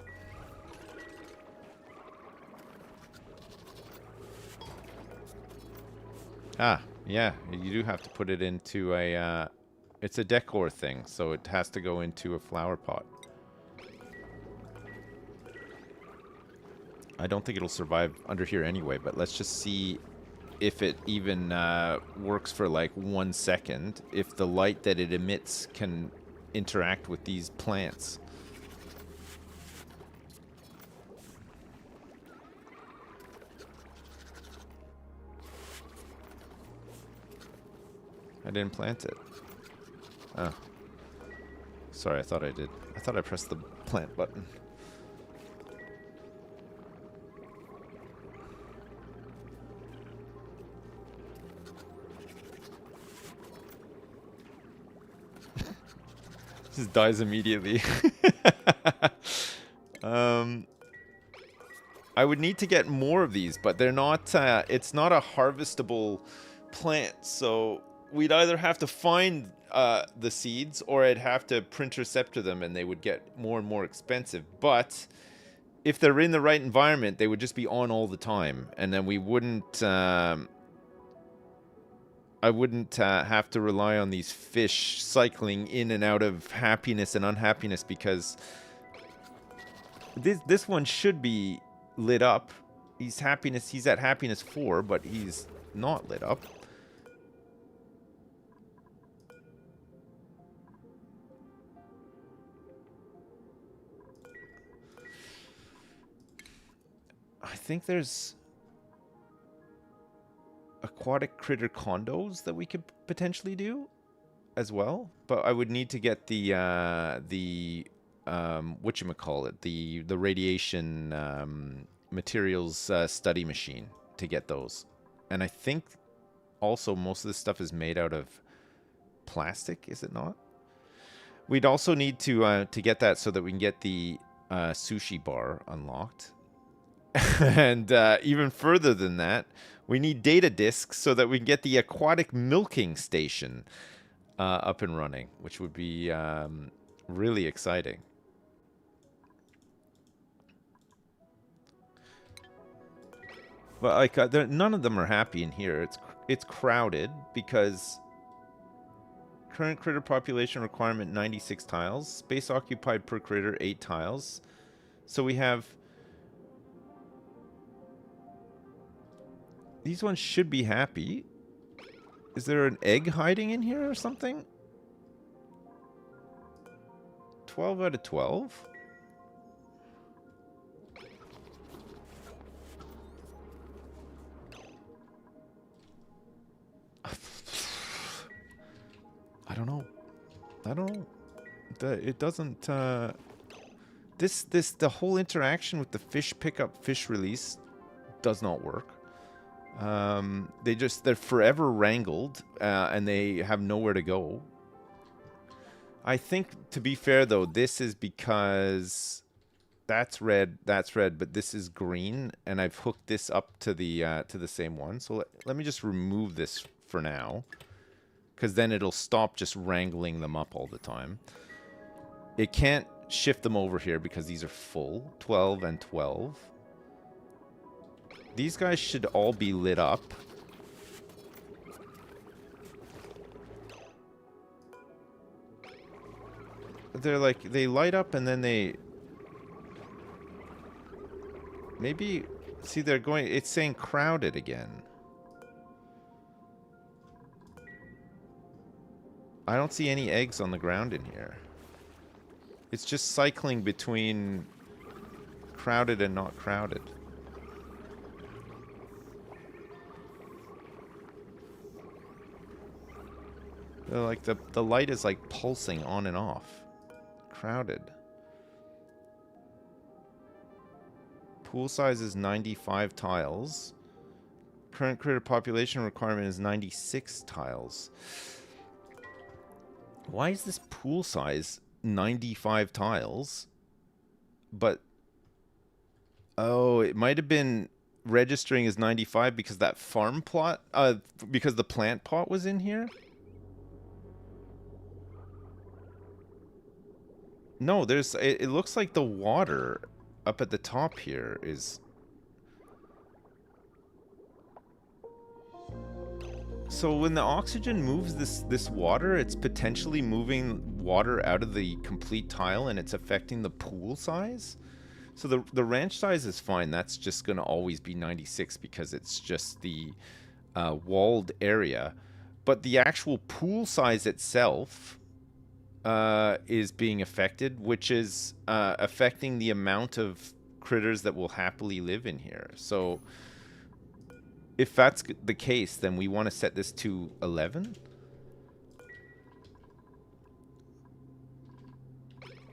Speaker 1: Ah, yeah, you do have to put it into a, it's a decor thing, so it has to go into a flower pot. I don't think it'll survive under here anyway, but let's just see if it even works for like 1 second, if the light that it emits can interact with these plants. I didn't plant it. Oh. Sorry, I thought I did. I thought I pressed the plant button. Just dies immediately. I would need to get more of these, but they're not, it's not a harvestable plant, so we'd either have to find the seeds, or I'd have to printerceptor them, and they would get more and more expensive. But if they're in the right environment, they would just be on all the time, and then we wouldn't, I wouldn't have to rely on these fish cycling in and out of happiness and unhappiness, because this one should be lit up. He's at happiness 4, but he's not lit up. I think there's aquatic critter condos that we could potentially do as well, but I would need to get the whatchamacallit, the radiation materials study machine to get those. And I think also most of this stuff is made out of plastic, is it not? We'd also need to get that so that we can get the sushi bar unlocked. And even further than that, we need data disks so that we can get the aquatic milking station up and running, which would be really exciting. But like, none of them are happy in here. It's crowded because current critter population requirement 96 tiles, space occupied per critter 8 tiles. So we have. These ones should be happy. Is there an egg hiding in here or something? 12 out of 12? I don't know. I don't know. It doesn't, the whole interaction with the fish pickup, fish release does not work. They're forever wrangled, and they have nowhere to go. I think, to be fair though, this is because that's red, but this is green, and I've hooked this up to the same one. So let me just remove this for now, because then it'll stop just wrangling them up all the time. It can't shift them over here because these are full, 12 and 12. These guys should all be lit up. They're like, they light up and then they... Maybe... See, they're going... It's saying crowded again. I don't see any eggs on the ground in here. It's just cycling between crowded and not crowded. They're like the light is like pulsing on and off. Crowded. Pool size is 95 tiles. Current critter population requirement is 96 tiles. Why is this pool size 95 tiles? But, oh, it might have been registering as 95 because that farm plot, because the plant pot was in here? No, there's, it looks like the water up at the top here is... So when the oxygen moves this water, it's potentially moving water out of the complete tile and it's affecting the pool size? So the ranch size is fine. That's just going to always be 96 because it's just the walled area. But the actual pool size itself is being affected, which is affecting the amount of critters that will happily live in here. So if that's the case, then we want to set this to 11.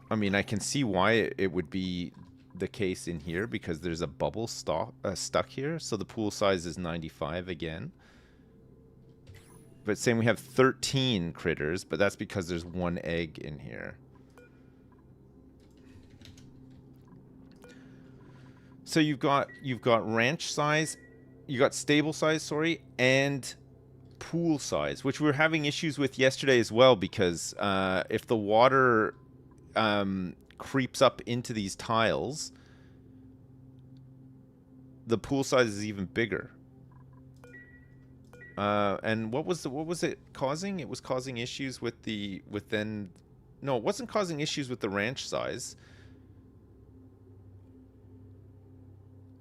Speaker 1: I mean, I can see why it would be the case in here because there's a bubble stuck here. So the pool size is 95 again. But saying we have 13 critters, but that's because there's one egg in here. So you've got ranch size, you got stable size, sorry, and pool size, which we were having issues with yesterday as well because if the water creeps up into these tiles, the pool size is even bigger. And what was it causing? It was causing issues with no, it wasn't causing issues with the ranch size.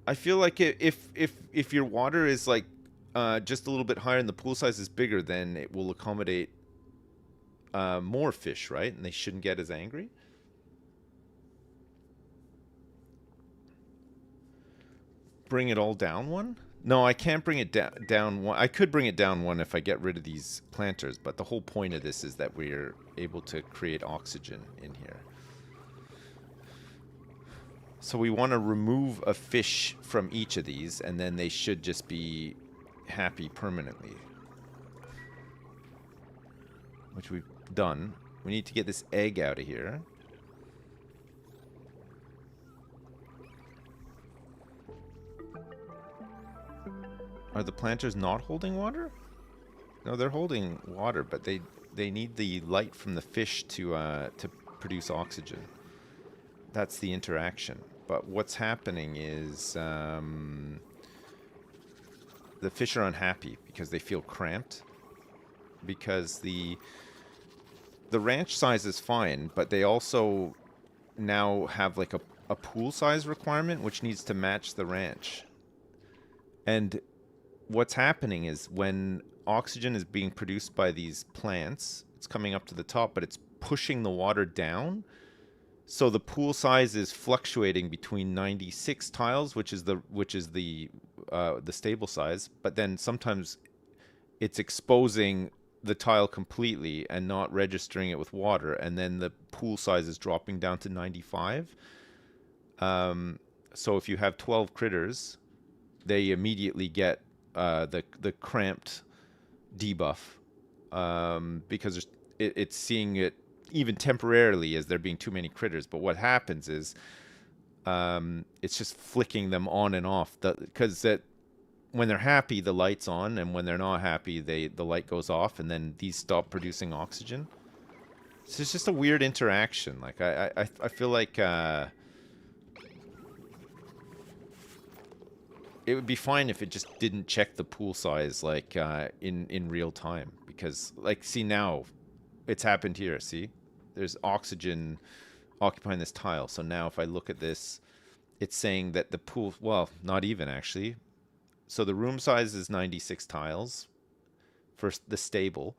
Speaker 1: I feel like if your water is like just a little bit higher and the pool size is bigger, then it will accommodate more fish, right? And they shouldn't get as angry. Bring it all down one? No, I can't bring it down one. I could bring it down one if I get rid of these planters, but the whole point of this is that we're able to create oxygen in here. So we want to remove a fish from each of these, and then they should just be happy permanently. Which we've done. We need to get this egg out of here. Are the planters not holding water? No, they're holding water, but they need the light from the fish to produce oxygen. That's the interaction. But what's happening is the fish are unhappy because they feel cramped. Because the ranch size is fine, but they also now have like a pool size requirement which needs to match the ranch. And what's happening is when oxygen is being produced by these plants, it's coming up to the top, but it's pushing the water down. So the pool size is fluctuating between 96 tiles, which is the stable size, but then sometimes it's exposing the tile completely and not registering it with water, and then the pool size is dropping down to 95. So if you have 12 critters, they immediately get the cramped debuff because it's seeing it even temporarily as there being too many critters. But what happens is it's just flicking them on and off because when they're happy the light's on, and when they're not happy the light goes off, and then these stop producing oxygen. So it's just a weird interaction. Like I feel like it would be fine if it just didn't check the pool size like in real time, because like see now it's happened here. See, there's oxygen occupying this tile. So now if I look at this, it's saying that the pool, well, not even actually. So the room size is 96 tiles for the stable.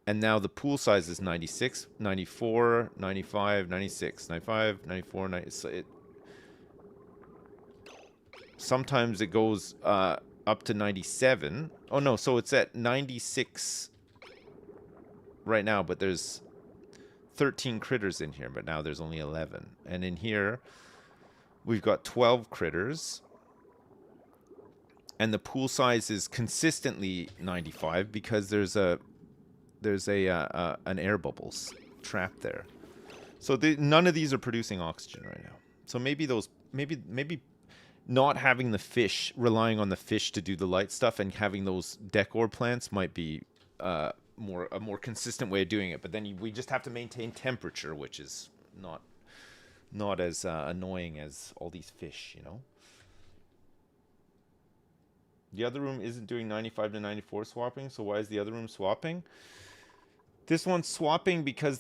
Speaker 1: And now the pool size is 96, 94, 95, 96, 95, 94, 90. So sometimes it goes up to 97. Oh no, so it's at 96 right now, but there's 13 critters in here, but now there's only 11. And in here, We've got 12 critters. And the pool size is consistently 95 because there's an air bubbles trapped there. So none of these are producing oxygen right now. So maybe not having the fish, relying on the fish to do the light stuff, and having those decor plants might be a more consistent way of doing it. But then we just have to maintain temperature, which is not as annoying as all these fish, you know. The other room isn't doing 95 to 94 swapping, so why is the other room swapping? This one's swapping because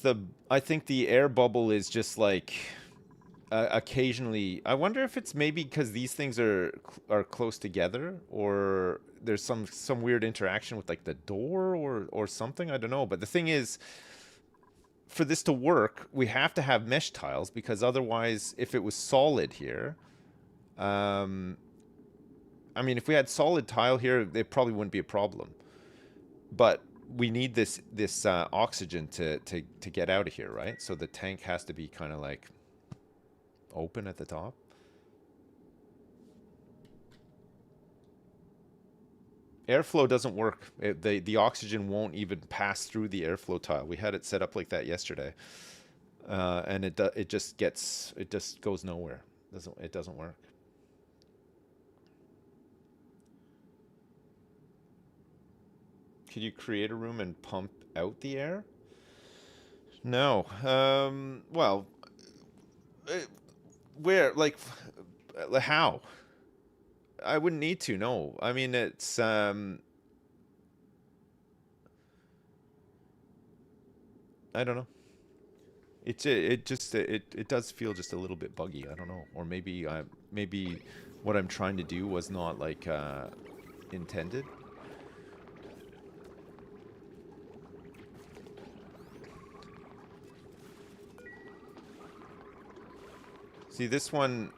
Speaker 1: I think the air bubble is just like occasionally. I wonder if it's maybe because these things are close together, or there's some weird interaction with like the door or something. I don't know. But the thing is, for this to work, we have to have mesh tiles, because otherwise, if it was solid here, I mean, if we had solid tile here, it probably wouldn't be a problem. But we need this oxygen to get out of here, right? So the tank has to be kind of like open at the top. Airflow doesn't work. The oxygen won't even pass through the airflow tile. We had it set up like that yesterday, and it just goes nowhere. It doesn't work. Could you create a room and pump out the air? No. Well, where, like, how? I wouldn't need to, no. I mean, it's, I don't know. It does feel just a little bit buggy. I don't know. Or maybe what I'm trying to do was not, like, intended. See, this one,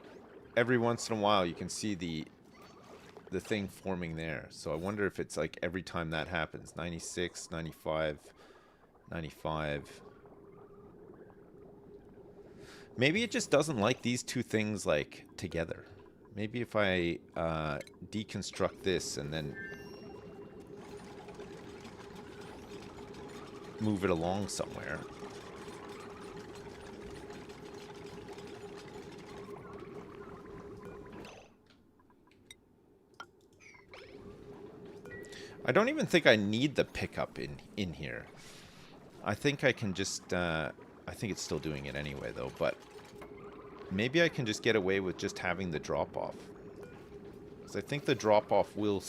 Speaker 1: every once in a while, you can see the thing forming there. So I wonder if it's like every time that happens. 96, 95, 95. Maybe it just doesn't like these two things, like, together. Maybe if I deconstruct this and then move it along somewhere. I don't even think I need the pickup in here. I think I can just, I think it's still doing it anyway, though, but maybe I can just get away with just having the drop-off. Because I think the drop-off will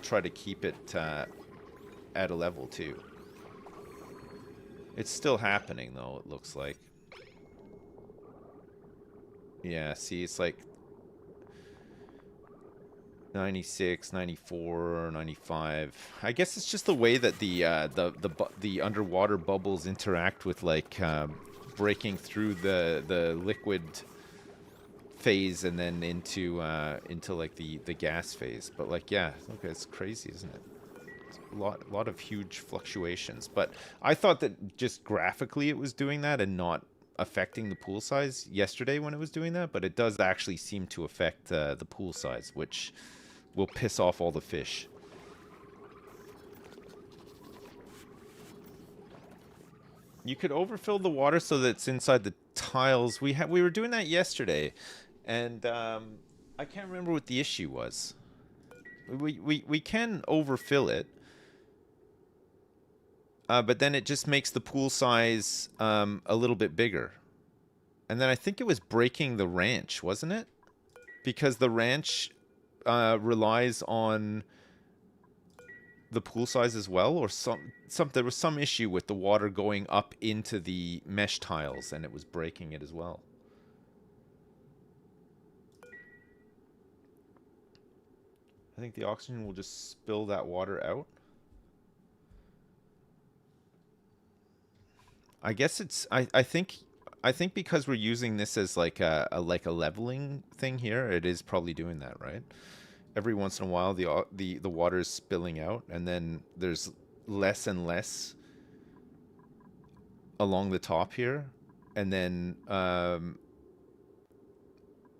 Speaker 1: try to keep it at a level, too. It's still happening, though, it looks like. Yeah, see, it's like 96, 94, 95. I guess it's just the way that the underwater bubbles interact with, like, breaking through the liquid phase and then into like the gas phase. But, like, yeah, okay, it's crazy, isn't it? It's a lot of huge fluctuations. But I thought that just graphically it was doing that and not affecting the pool size yesterday when it was doing that, but it does actually seem to affect the pool size, which will piss off all the fish. You could overfill the water so that it's inside the tiles. We were doing that yesterday, and I can't remember what the issue was. We can overfill it, but then it just makes the pool size a little bit bigger. And then I think it was breaking the ranch, wasn't it? Because the ranch relies on the pool size as well, or there was some issue with the water going up into the mesh tiles, and it was breaking it as well. I think the oxygen will just spill that water out. I guess it's I think because we're using this as like a leveling thing here, it is probably doing that, right? Every once in a while, the water is spilling out, and then there's less and less along the top here, and then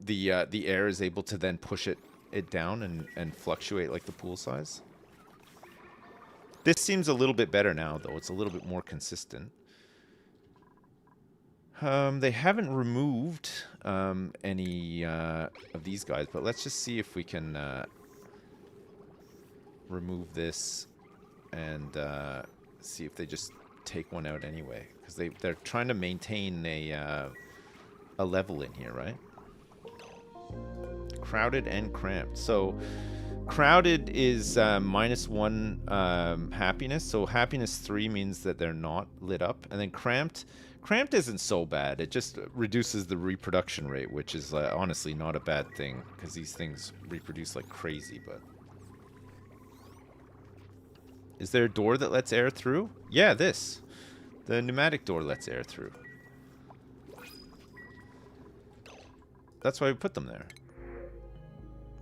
Speaker 1: the air is able to then push it down and fluctuate like the pool size. This seems a little bit better now, though. It's a little bit more consistent. They haven't removed any of these guys, but let's just see if we can remove this and see if they just take one out anyway. Because they're trying to maintain a level in here, right? Crowded and cramped. So crowded is -1 happiness. So happiness 3 means that they're not lit up. And then cramped isn't so bad. It just reduces the reproduction rate, which is honestly not a bad thing because these things reproduce like crazy. But is there a door that lets air through? Yeah, the pneumatic door lets air through. That's why we put them there.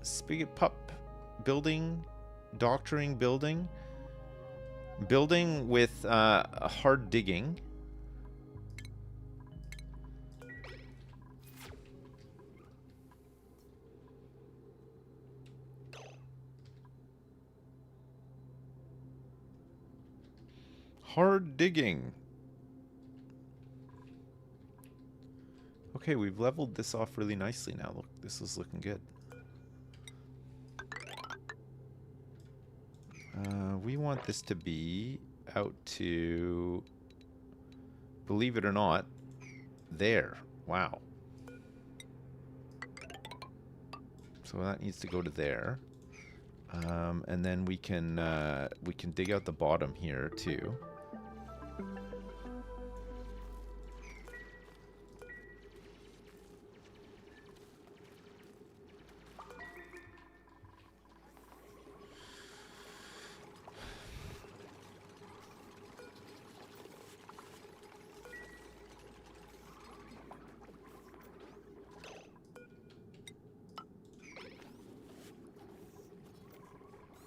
Speaker 1: Spigot pup building, doctoring building, building with hard digging. Hard digging. Okay, we've leveled this off really nicely now. Look, this is looking good. We want this to be out to, believe it or not, there. Wow. So that needs to go to there. And then we can dig out the bottom here too.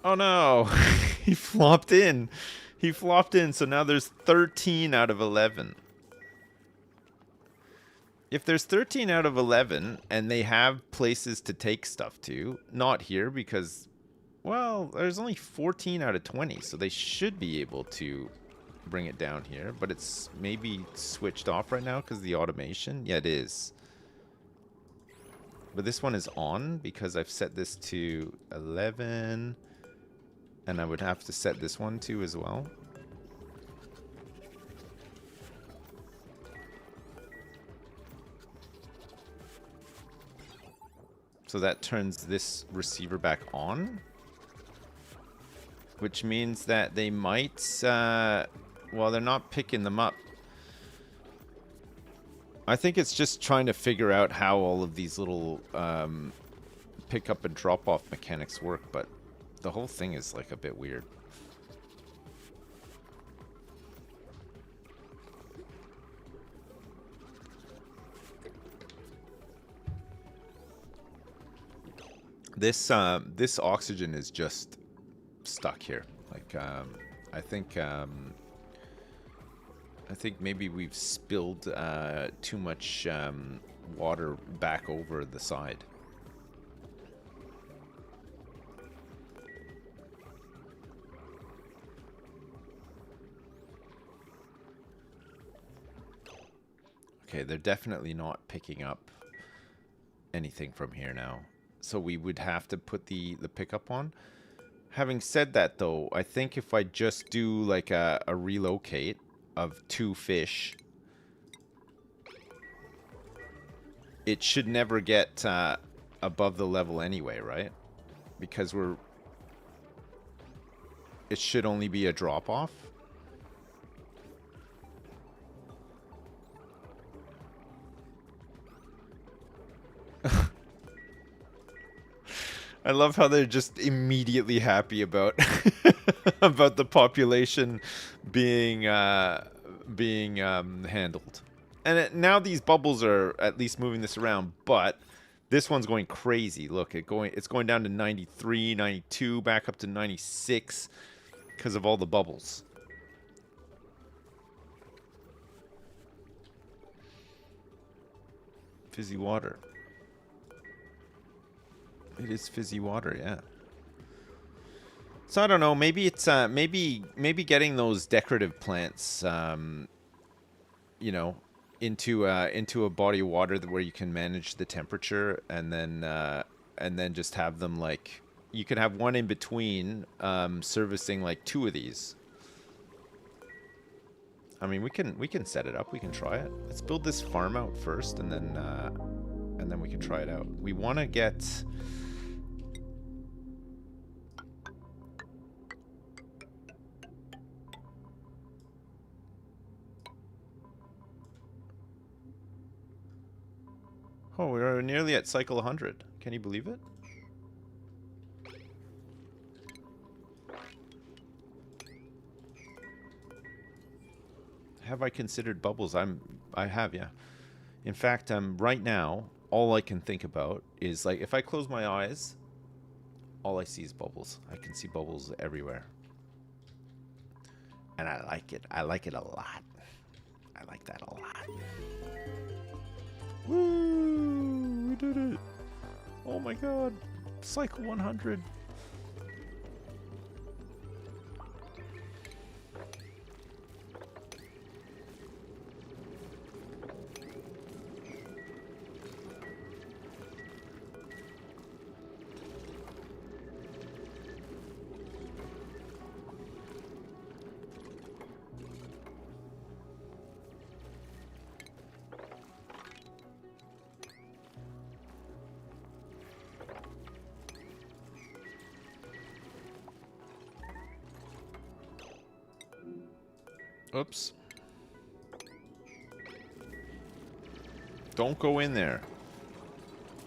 Speaker 1: Oh no, he flopped in. He flopped in, so now there's 13 out of 11. If there's 13 out of 11 and they have places to take stuff to, not here because, well, there's only 14 out of 20, so they should be able to bring it down here, but it's maybe switched off right now because of the automation. Yeah, it is. But this one is on because I've set this to 11. And I would have to set this one too as well. So that turns this receiver back on. Which means that they might, well, they're not picking them up. I think it's just trying to figure out how all of these little pick up and drop off mechanics work, but the whole thing is like a bit weird. This oxygen is just stuck here. Like I think maybe we've spilled too much water back over the side. Okay, they're definitely not picking up anything from here now. So we would have to put the pickup on. Having said that, though, I think if I just do like a relocate of 2 fish, it should never get above the level anyway, right? Because it should only be a drop-off. I love how they're just immediately happy about about the population being handled. And now these bubbles are at least moving this around, but this one's going crazy. Look, it's going down to 93, 92, back up to 96 because of all the bubbles. Fizzy water. It is fizzy water, yeah. So I don't know. Maybe it's maybe getting those decorative plants, you know, into a body of water where you can manage the temperature, and then just have them like you can have one in between, servicing like 2 of these. I mean, we can set it up. We can try it. Let's build this farm out first, and then we can try it out. We want to get. Oh, we're nearly at cycle 100. Can you believe it? Have I considered bubbles? I have, yeah. In fact, right now, all I can think about is like if I close my eyes, all I see is bubbles. I can see bubbles everywhere. And I like it. I like it a lot. I like that a lot. Woo! We did it! Oh my god! Cycle 100! Oops. Don't go in there.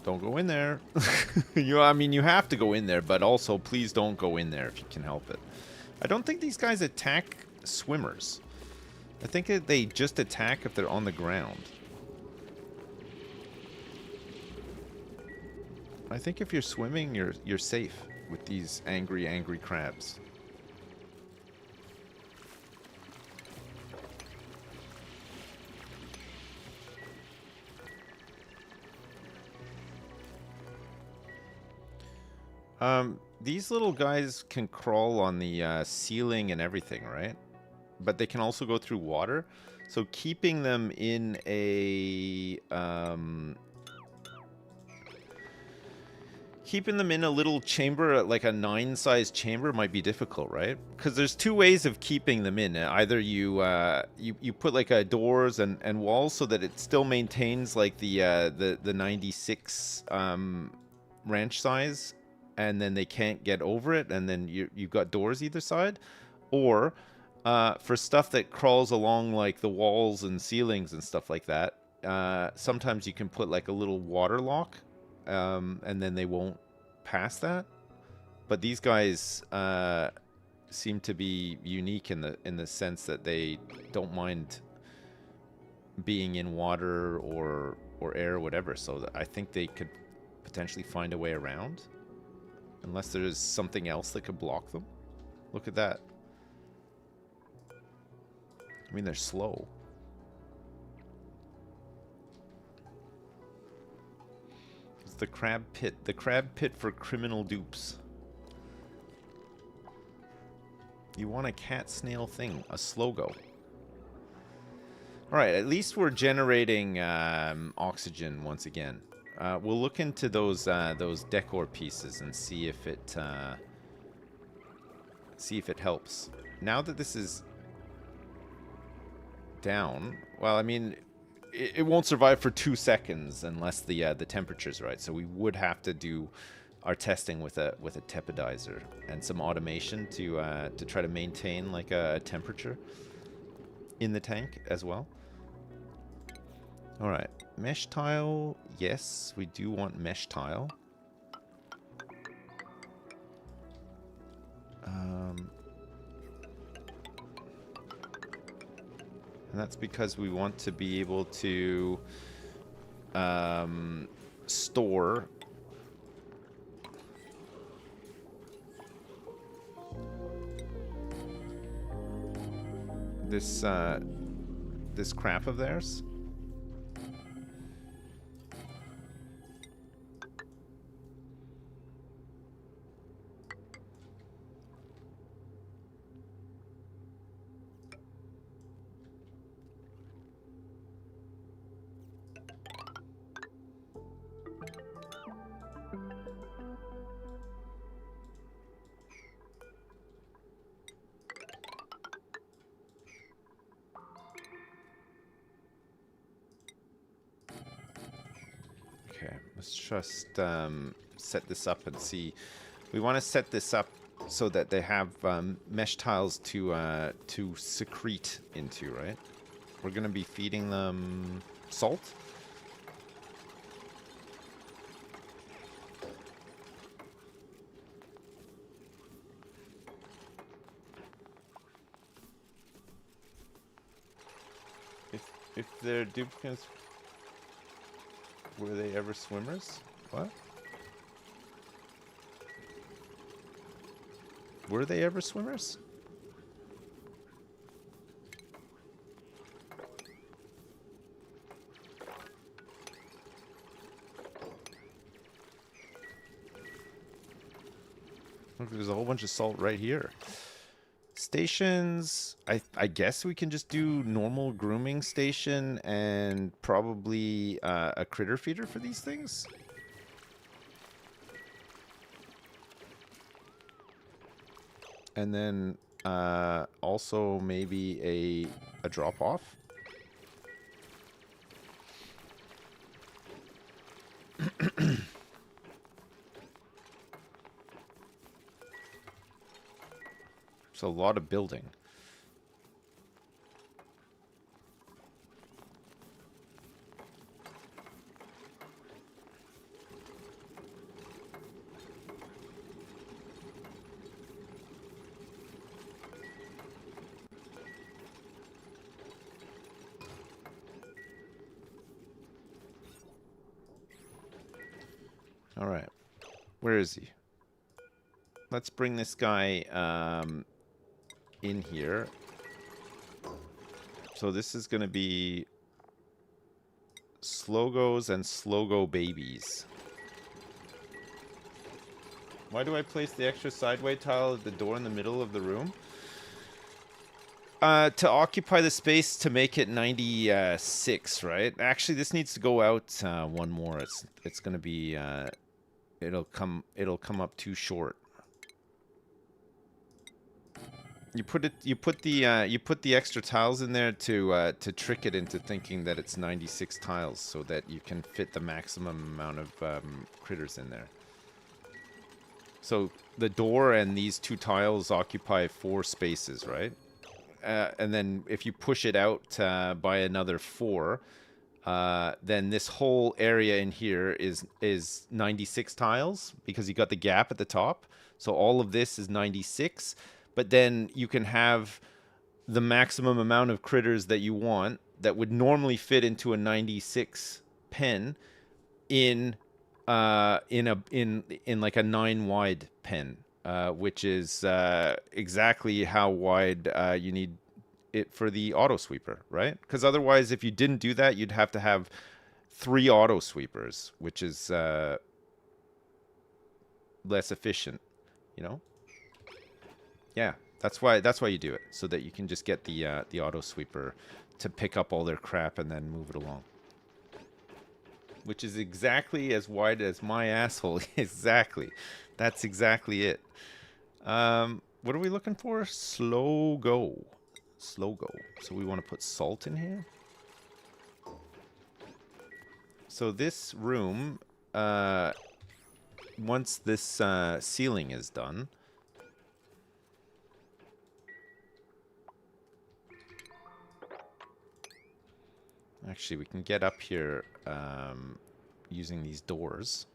Speaker 1: Don't go in there. I mean, you have to go in there, but also please don't go in there if you can help it. I don't think these guys attack swimmers. I think that they just attack if they're on the ground. I think if you're swimming, you're safe with these angry crabs. These little guys can crawl on the ceiling and everything, right? But they can also go through water. So keeping them in a little chamber, like a 9-size chamber, might be difficult, right? Because there's 2 ways of keeping them in. Either you put like doors and walls so that it still maintains like the 96 ranch size, and then they can't get over it, and then you've got doors either side. Or for stuff that crawls along like the walls and ceilings and stuff like that, sometimes you can put like a little water lock, and then they won't pass that. But these guys seem to be unique in the sense that they don't mind being in water or air or whatever. So I think they could potentially find a way around. Unless there's something else that could block them. Look at that. I mean, they're slow. It's the crab pit. The crab pit for criminal dupes. You want a cat snail thing. A slogo. Alright, at least we're generating oxygen once again. We'll look into those decor pieces and see if it helps. Now that this is down, well, I mean, it won't survive for 2 seconds unless the temperature's right. So we would have to do our testing with a tepidizer and some automation to try to maintain like a temperature in the tank as well. All right, mesh tile. Yes, we do want mesh tile. And that's because we want to be able to store this crap of theirs. Okay, let's just set this up and see. We want to set this up so that they have mesh tiles to secrete into, right? We're gonna be feeding them salt. If they're duplicates, were they ever swimmers? What? Were they ever swimmers? Look, there's a whole bunch of salt right here. Stations, I guess we can just do normal grooming station and probably a critter feeder for these things. And then also maybe a drop off. It's a lot of building. All right. Where is he? Let's bring this guy in here. So this is going to be Slogos and Slogo babies. Why do I place the extra sideway tile at the door in the middle of the room? To occupy the space to make it 96, right? Actually, this needs to go out one more. It's going to be it'll come up too short. You put the extra tiles in there to trick it into thinking that it's 96 tiles, so that you can fit the maximum amount of critters in there. So the door and these two tiles occupy 4 spaces, right? And then if you push it out by another 4, then this whole area in here is 96 tiles because you got the gap at the top. So all of this is 96. But then you can have the maximum amount of critters that you want that would normally fit into a 96 pen in like a 9 wide pen, which is exactly how wide you need it for the auto sweeper, right? Because otherwise, if you didn't do that, you'd have to have 3 auto sweepers, which is less efficient, you know? Yeah, that's why you do it, so that you can just get the auto sweeper to pick up all their crap and then move it along. Which is exactly as wide as my asshole. Exactly. That's exactly it. What are we looking for? Slow go. Slow go. So we want to put salt in here. So this room, once this ceiling is done, actually, we can get up here using these doors.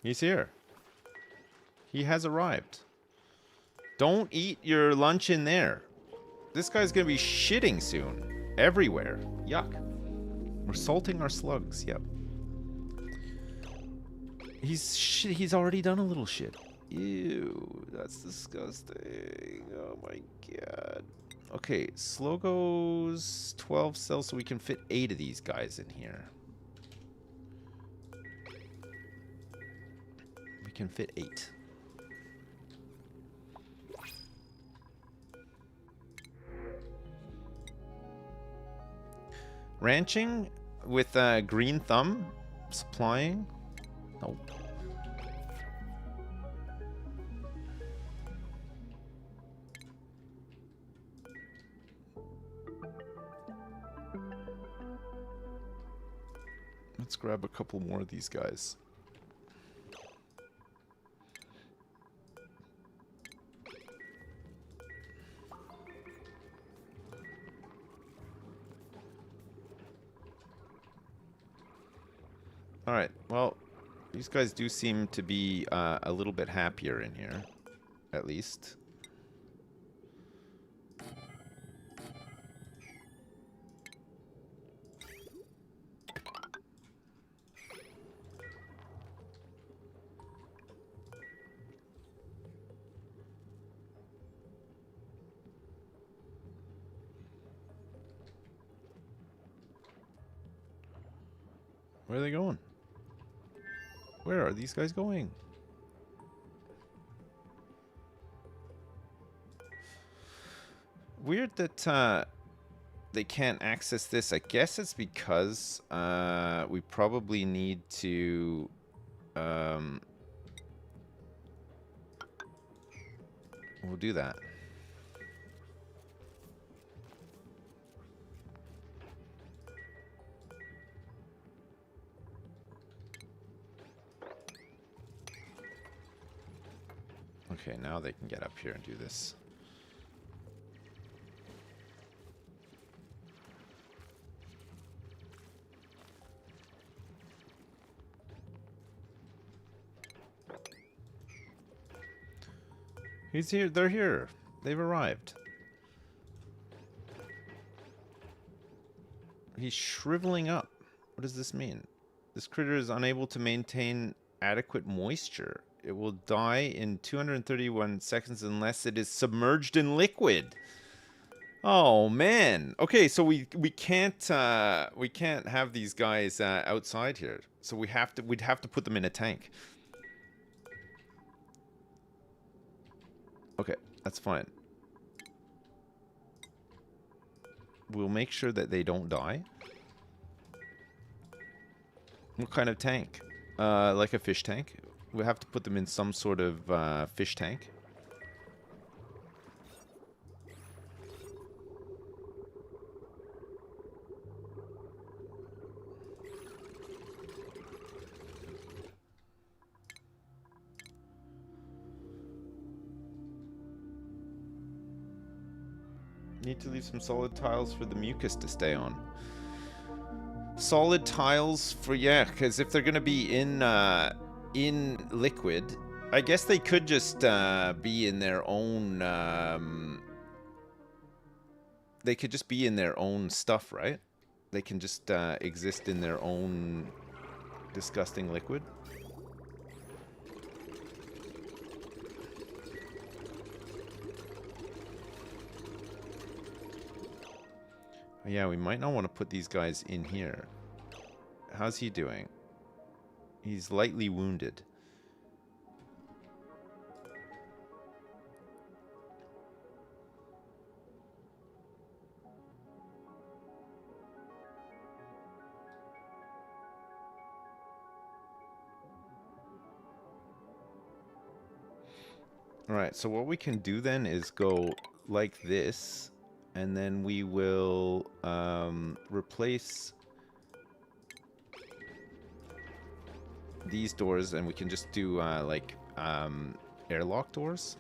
Speaker 1: He's here. He has arrived. Don't eat your lunch in there. This guy's going to be shitting soon. Everywhere. Yuck. We're salting our slugs. Yep. He's already done a little shit. Ew. That's disgusting. Oh my god. Okay, Slogo's 12 cells, so we can fit 8 of these guys in here. We can fit 8. Ranching with green thumb supplying. Nope. Let's grab a couple more of these guys. Alright, well, these guys do seem to be a little bit happier in here, at least. Where are they going? Where are these guys going? Weird that they can't access this. I guess it's because we probably need to we'll do that. Okay, now they can get up here and do this. He's here. They're here. They've arrived. He's shriveling up. What does this mean? This critter is unable to maintain adequate moisture. It will die in 231 seconds unless it is submerged in liquid. Oh man. Okay, so we can't have these guys outside here. So we'd have to put them in a tank. Okay, that's fine. We'll make sure that they don't die. What kind of tank? Like a fish tank. We have to put them in some sort of fish tank. Need to leave some solid tiles for the mucus to stay on. Solid tiles for, yeah, because if they're gonna be in liquid, I guess they could just be in their own. They could just be in their own stuff, right? They can just exist in their own disgusting liquid. Yeah, we might not want to put these guys in here. How's he doing? He's lightly wounded. Alright, so what we can do then is go like this. And then we will replace these doors, and we can just do like airlock doors.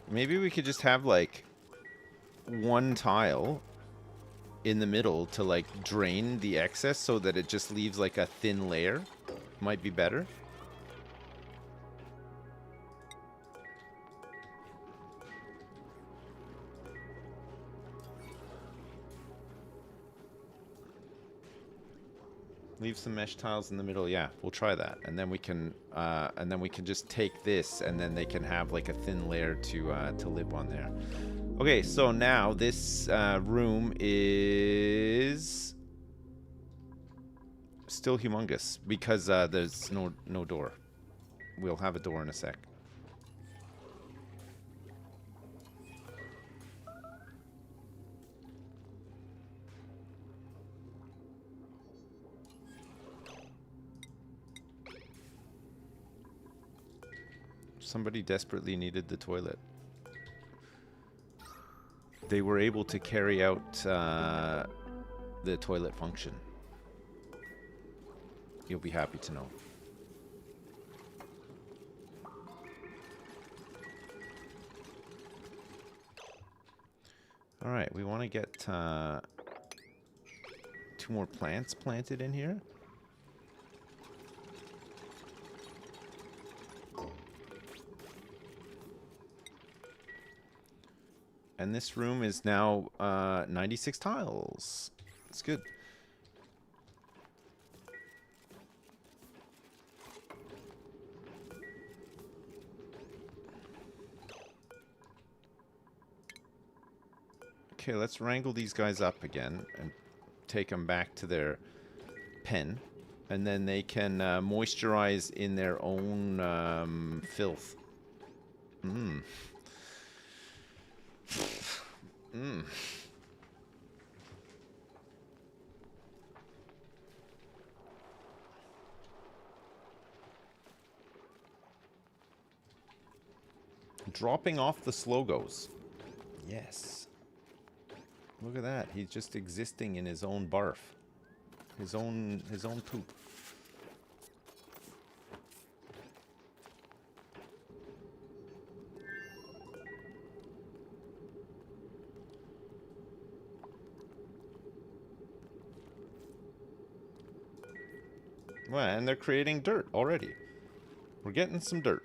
Speaker 1: Maybe we could just have like one tile in the middle to like drain the excess so that it just leaves like a thin layer. Might be better. Leave some mesh tiles in the middle. Yeah, we'll try that, and then we can just take this, and then they can have like a thin layer to live on there. Okay, so now this room is still humongous because there's no door. We'll have a door in a sec. Somebody desperately needed the toilet. They were able to carry out the toilet function. You'll be happy to know. All right, we want to get 2 more plants planted in here. And this room is now 96 tiles. That's good. Okay, let's wrangle these guys up again and take them back to their pen. And then they can moisturize in their own filth. Mmm. Mmm. Dropping off the slogos. Yes. Look at that. He's just existing in his own barf. His own poop. Well, and they're creating dirt already. We're getting some dirt.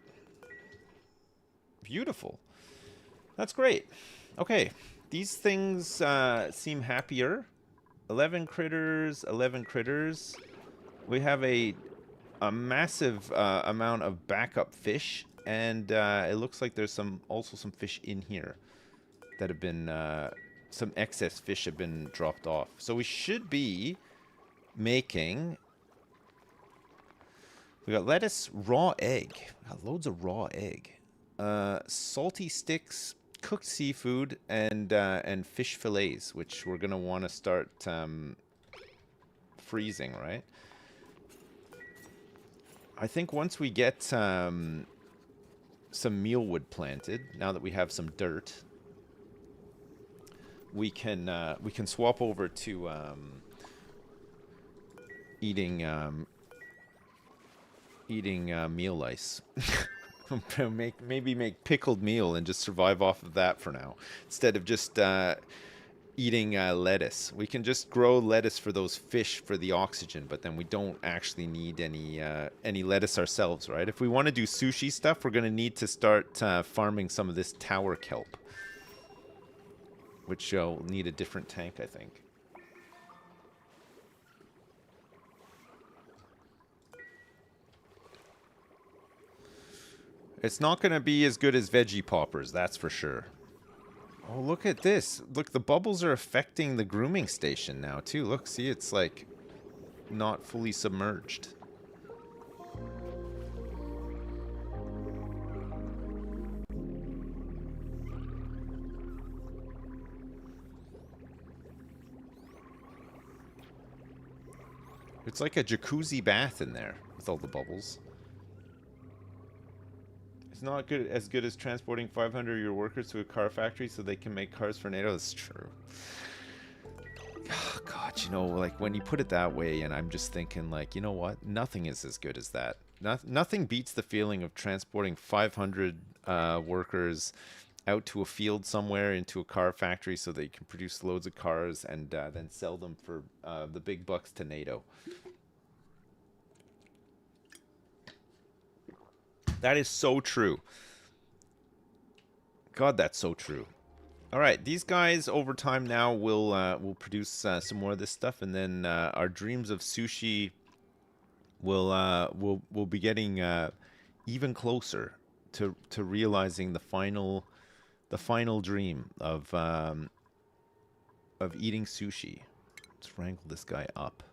Speaker 1: Beautiful. That's great. Okay. These things seem happier. 11 critters, 11 critters. We have a massive amount of backup fish, and it looks like there's also some fish in here that have been some excess fish have been dropped off. So we should be making. We got lettuce, raw egg. We got loads of raw egg. Salty sticks, cooked seafood, and fish fillets, which we're gonna want to start freezing, right? I think once we get some mealwood planted, now that we have some dirt, we can swap over to eating meal lice. Maybe make pickled meal and just survive off of that for now, instead of just eating lettuce. We can just grow lettuce for those fish for the oxygen, but then we don't actually need any lettuce ourselves, right? If we want to do sushi stuff, we're going to need to start farming some of this tower kelp, which will need a different tank, I think. It's not going to be as good as veggie poppers, that's for sure. Oh, look at this. Look, the bubbles are affecting the grooming station now, too. Look, see, it's like not fully submerged. It's like a jacuzzi bath in there with all the bubbles. Not good as transporting 500 of your workers to a car factory so they can make cars for NATO. That's true. Oh, God, you know, like when you put it that way, and I'm just thinking, like, you know what? Nothing is as good as that. Nothing beats the feeling of transporting 500 workers out to a field somewhere into a car factory so they can produce loads of cars and then sell them for the big bucks to NATO. That is so true. God, that's so true. All right, these guys over time now will produce some more of this stuff, and then our dreams of sushi will be getting even closer to realizing the final dream of eating sushi. Let's wrangle this guy up.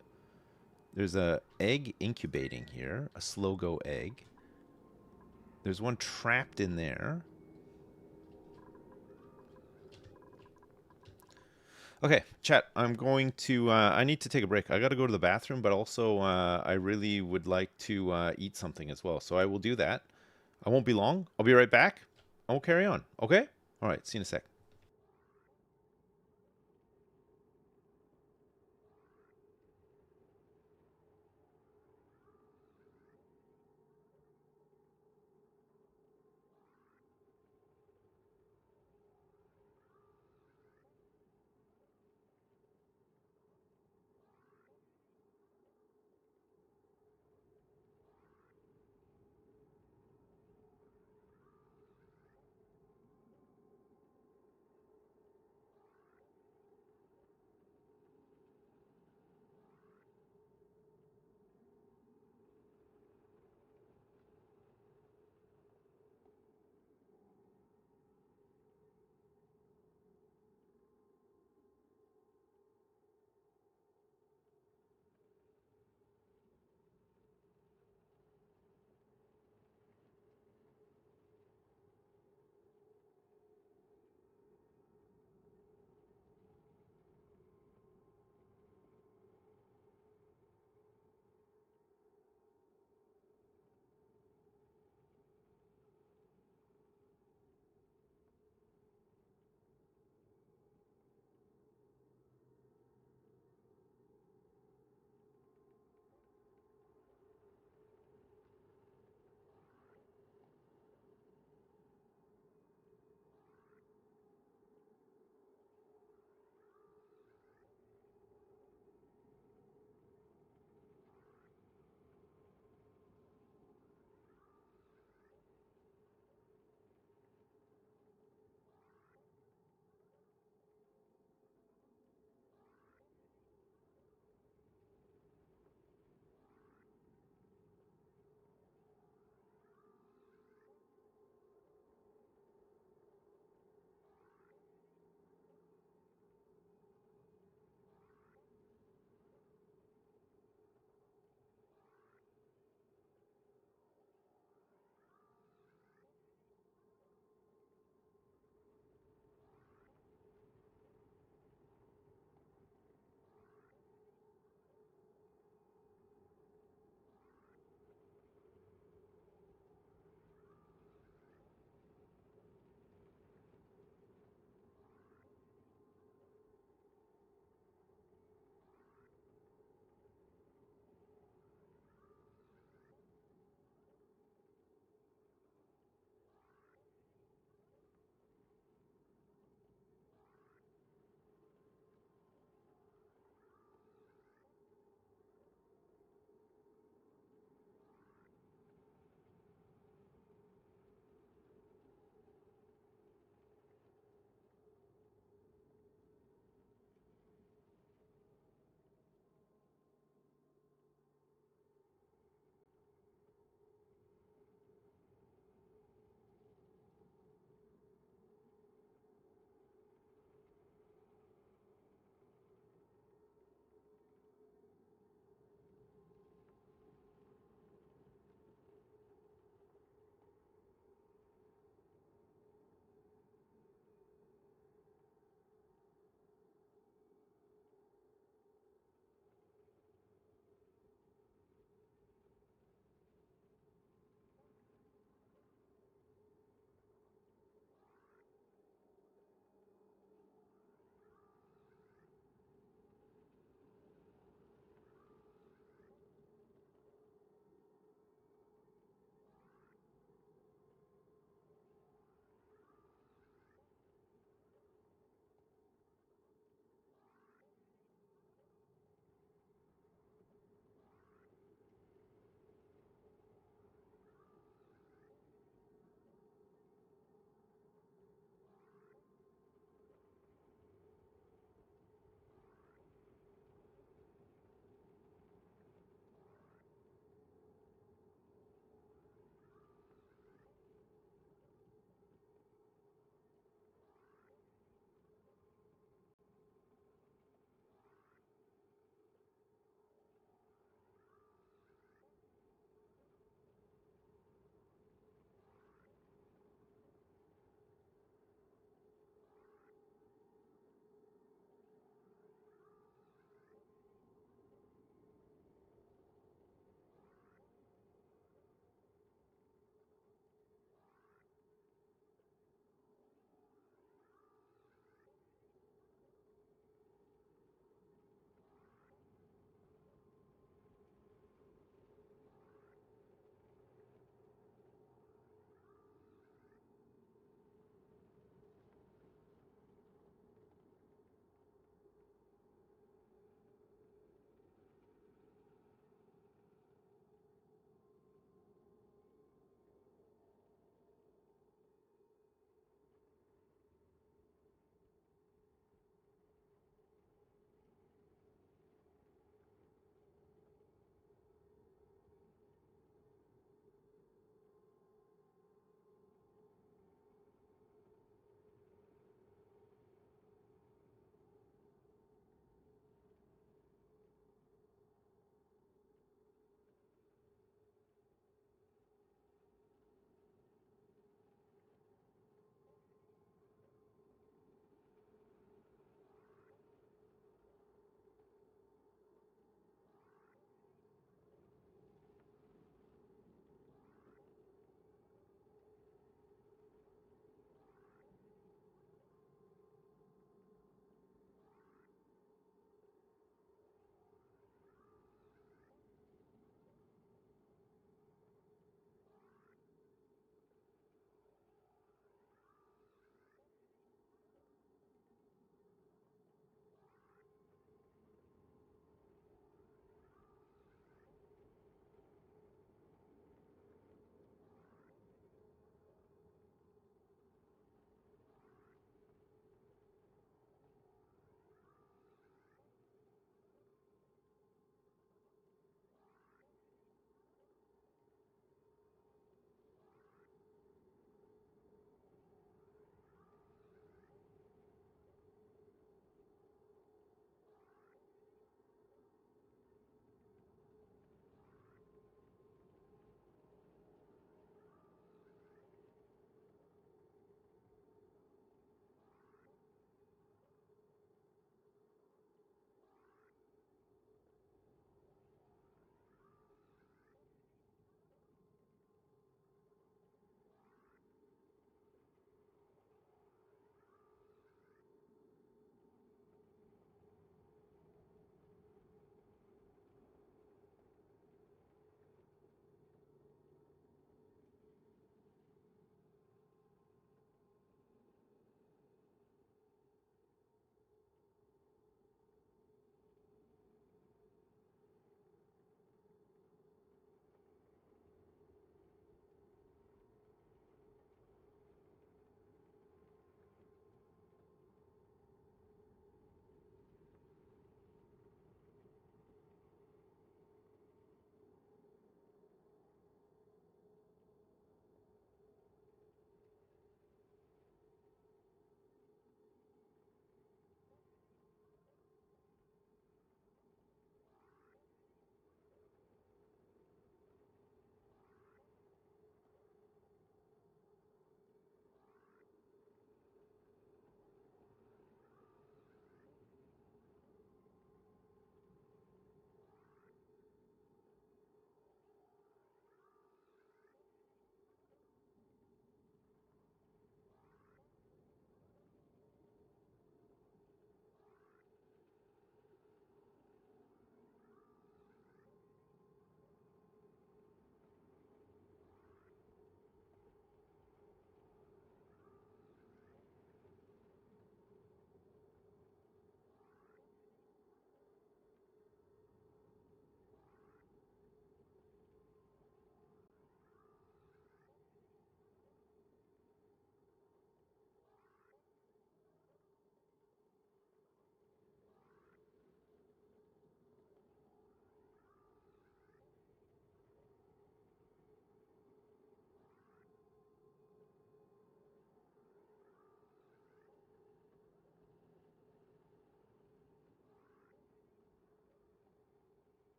Speaker 1: There's a egg incubating here, a slow-go egg. There's one trapped in there. Okay, chat, I'm going to, I need to take a break. I got to go to the bathroom, but also I really would like to eat something as well. So I will do that. I won't be long. I'll be right back. I will carry on. Okay? All right. See you in a sec.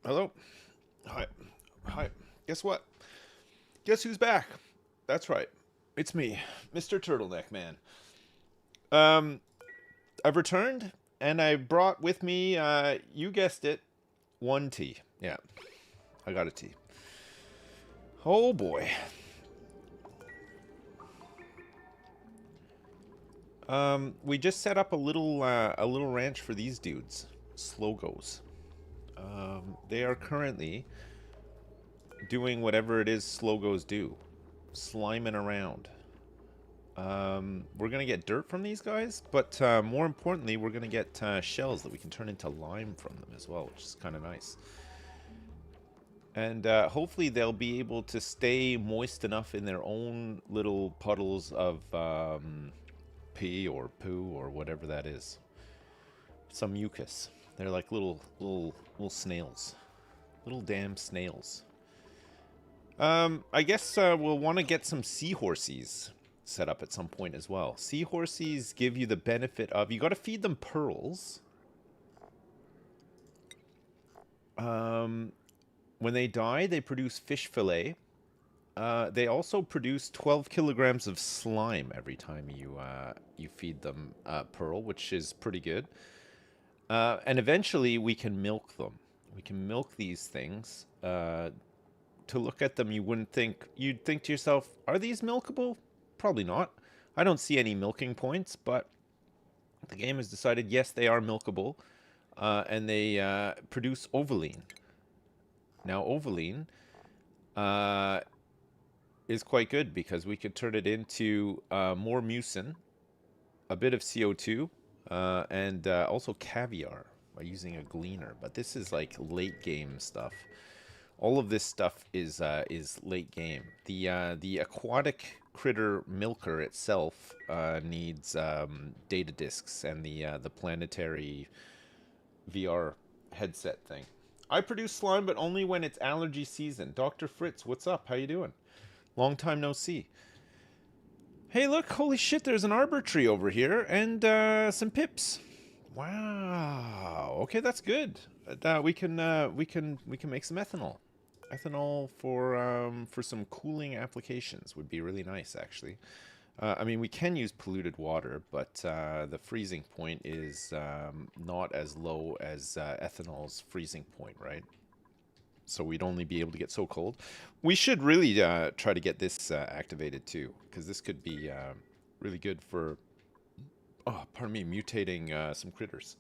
Speaker 1: Hello. Hi. Hi. Guess what? Guess who's back? That's right. It's me, Mr. Turtleneck Man. Um, I've returned, and I brought with me, you guessed it, one tea. Yeah, I got a tea. Oh boy. We just set up a little ranch for these dudes, Slogos. They are currently doing whatever it is Slogos do, sliming around. We're gonna get dirt from these guys, but more importantly, we're gonna get shells that we can turn into lime from them as well, which is kind of nice. And hopefully they'll be able to stay moist enough in their own little puddles of pee or poo or whatever that is. Some mucus. They're like little snails, little damn snails. I guess we'll want to get some seahorses set up at some point as well. Seahorses give you the benefit of, you got to feed them pearls. When they die, they produce fish fillet. They also produce 12 kilograms of slime every time you feed them pearl, which is pretty good. And eventually we can milk them. We can milk these things. To look at them, you'd think to yourself, are these milkable? Probably not. I don't see any milking points, but the game has decided, yes, they are milkable, and they produce Ovaline. Now, Ovaline is quite good because we could turn it into more mucin, a bit of CO2, and also caviar by using a gleaner. But this is like late game stuff. All of this stuff is late game. The aquatic critter milker itself needs data discs and the planetary VR headset thing. I produce slime, but only when it's allergy season. Dr. Fritz, what's up? How you doing? Long time no see. Hey, look! Holy shit! There's an arbor tree over here and some pips. Wow. Okay, that's good. We can make some ethanol. Ethanol for some cooling applications would be really nice, actually. I mean, we can use polluted water, but the freezing point is not as low as ethanol's freezing point, right? So we'd only be able to get so cold. We should really try to get this activated too, because this could be really good for, oh, pardon me, mutating some critters.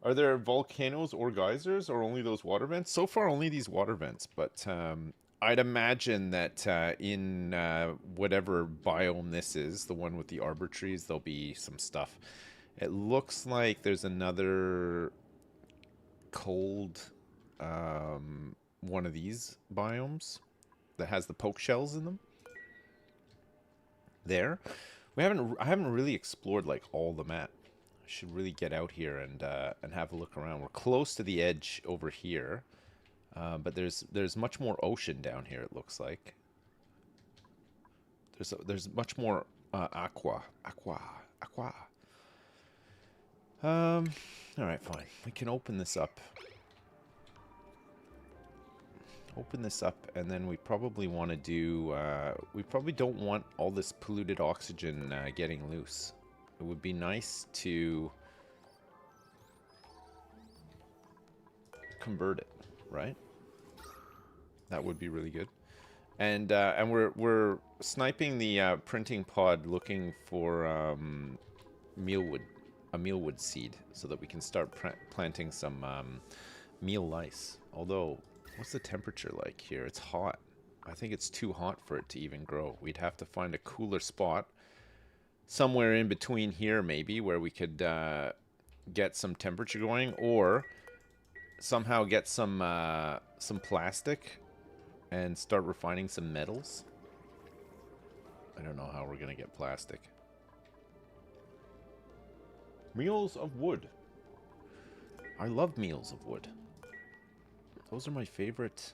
Speaker 1: Are there volcanoes or geysers, or only those water vents? So far, only these water vents, but I'd imagine that in whatever biome this is, the one with the arbor trees, there'll be some stuff. It looks like there's another cold one of these biomes that has the poke shells in them. There. I haven't really explored like all the map. I should really get out here and have a look around. We're close to the edge over here, but there's much more ocean down here. It looks like there's much more aqua. All right, fine. We can open this up. Open this up, and then we probably want to do. We probably don't want all this polluted oxygen getting loose. It would be nice to convert it, right? That would be really good. And we're sniping the printing pod, looking for mealwood, a mealwood seed, so that we can start planting some meal lice. Although, what's the temperature like here? It's hot. I think it's too hot for it to even grow. We'd have to find a cooler spot. Somewhere in between here, maybe, where we could get some temperature going, or somehow get some plastic and start refining some metals. I don't know how we're gonna get plastic. Meals of wood. I love meals of wood. Those are my favorite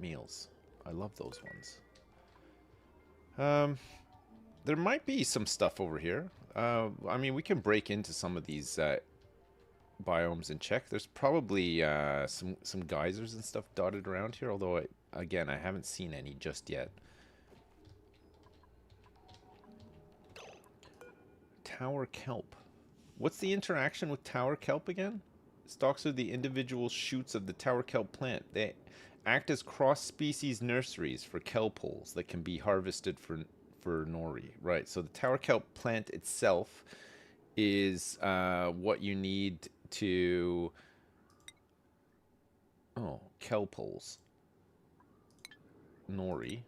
Speaker 1: meals. I love those ones. There might be some stuff over here. I mean, we can break into some of these biomes in check. There's probably some geysers and stuff dotted around here, although again, I haven't seen any just yet. Tower kelp. What's the interaction with tower kelp again? Stalks are the individual shoots of the tower kelp plant. They act as cross-species nurseries for kelp holes that can be harvested for nori. Right, so the tower kelp plant itself is what you need to... Oh, kelp holes. Nori.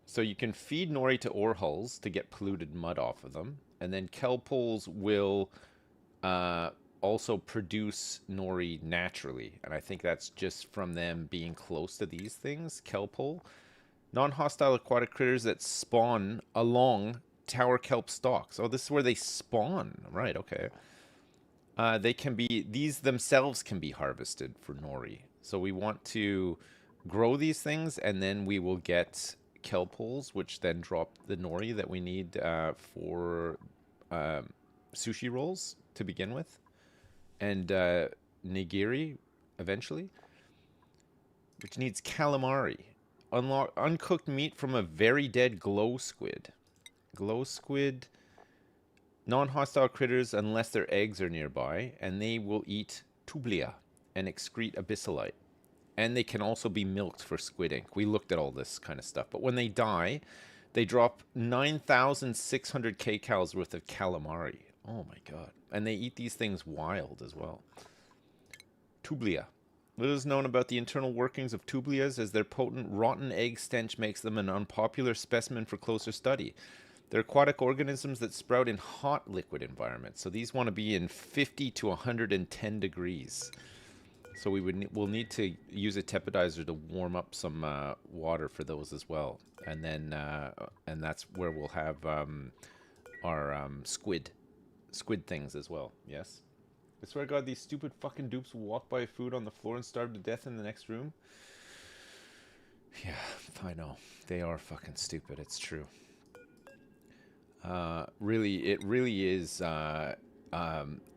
Speaker 1: So you can feed nori to ore hulls to get polluted mud off of them. And then kelp holes will also produce nori naturally. And I think that's just from them being close to these things. Kelp hole. Non-hostile aquatic critters that spawn along tower kelp stalks. Oh, this is where they spawn. Right, okay. They can be... These themselves can be harvested for nori. So we want to grow these things, and then we will get kelp holes, which then drop the nori that we need for sushi rolls to begin with, and nigiri eventually, which needs calamari. Uncooked meat from a very dead glow squid. Glow squid, non-hostile critters unless their eggs are nearby, and they will eat tublia and excrete abyssalite. And they can also be milked for squid ink. We looked at all this kind of stuff. But when they die, they drop 9,600 kcals worth of calamari. Oh my god. And they eat these things wild as well. Tublia. Little is known about the internal workings of tublias, as their potent rotten egg stench makes them an unpopular specimen for closer study. They're aquatic organisms that sprout in hot liquid environments. So these want to be in 50 to 110 degrees. So we'll need to use a tepidizer to warm up some water for those as well, and then and that's where we'll have our squid things as well. Yes, I swear to God, these stupid fucking dupes will walk by food on the floor and starve to death in the next room. Yeah, I know, they are fucking stupid. It's true. Really, it really is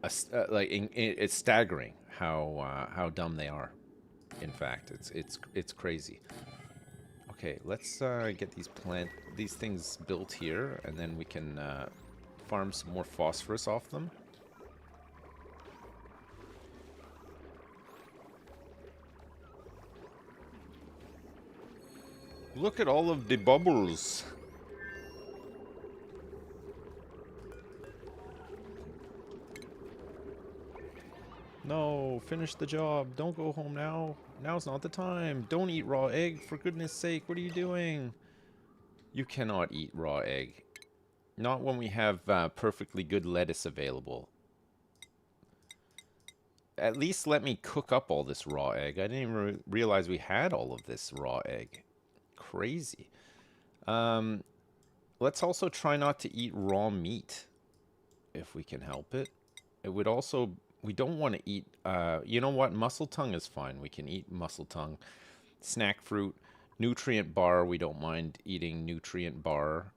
Speaker 1: it's staggering how dumb they are. In fact, it's crazy. Okay, let's get these things built here, and then we can farm some more phosphorus off them. Look at all of the bubbles. No, finish the job. Don't go home now. Now's not the time. Don't eat raw egg, for goodness sake. What are you doing? You cannot eat raw egg. Not when we have perfectly good lettuce available. At least let me cook up all this raw egg. I didn't even realize we had all of this raw egg. Crazy. Let's also try not to eat raw meat, if we can help it. It would also... We don't want to eat... you know what? Mussel tongue is fine. We can eat mussel tongue. Snack fruit. Nutrient bar. We don't mind eating nutrient bar.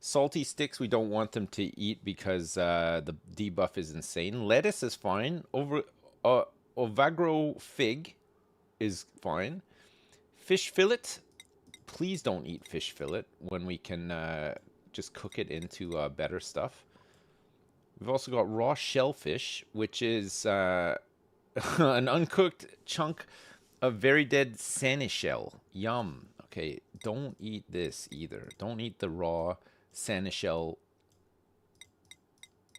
Speaker 1: Salty sticks, we don't want them to eat because the debuff is insane. Lettuce is fine. Ovagro fig is fine. Fish fillet, please don't eat fish fillet when we can just cook it into better stuff. We've also got raw shellfish, which is an uncooked chunk of very dead seneschal. Yum. Okay, don't eat this either. Don't eat the raw seneschal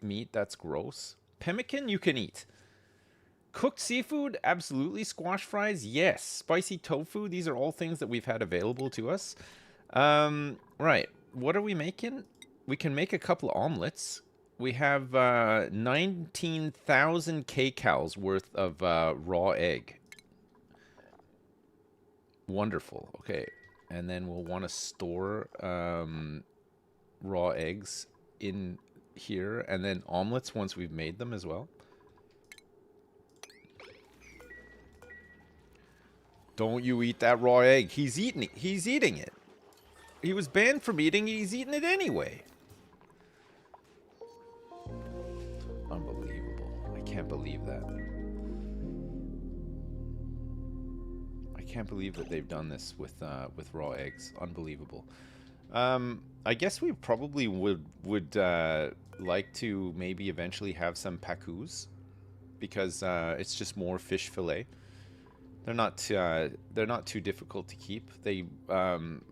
Speaker 1: meat. That's gross. Pemmican, you can eat. Cooked seafood, absolutely. Squash fries, yes. Spicy tofu, these are all things that we've had available to us. Right, what are we making? We can make a couple of omelets. We have 19,000 kcals worth of raw egg. Wonderful. Okay, and then we'll want to store raw eggs in here, and then omelets once we've made them as well. Don't you eat that raw egg. He's eating it. He's eating it. He was banned from eating it. He's eating it anyway. Unbelievable. I can't believe that. I can't believe that they've done this with raw eggs. Unbelievable. I guess we probably would like to maybe eventually have some pacus, because it's just more fish fillet. They're not too difficult to keep. They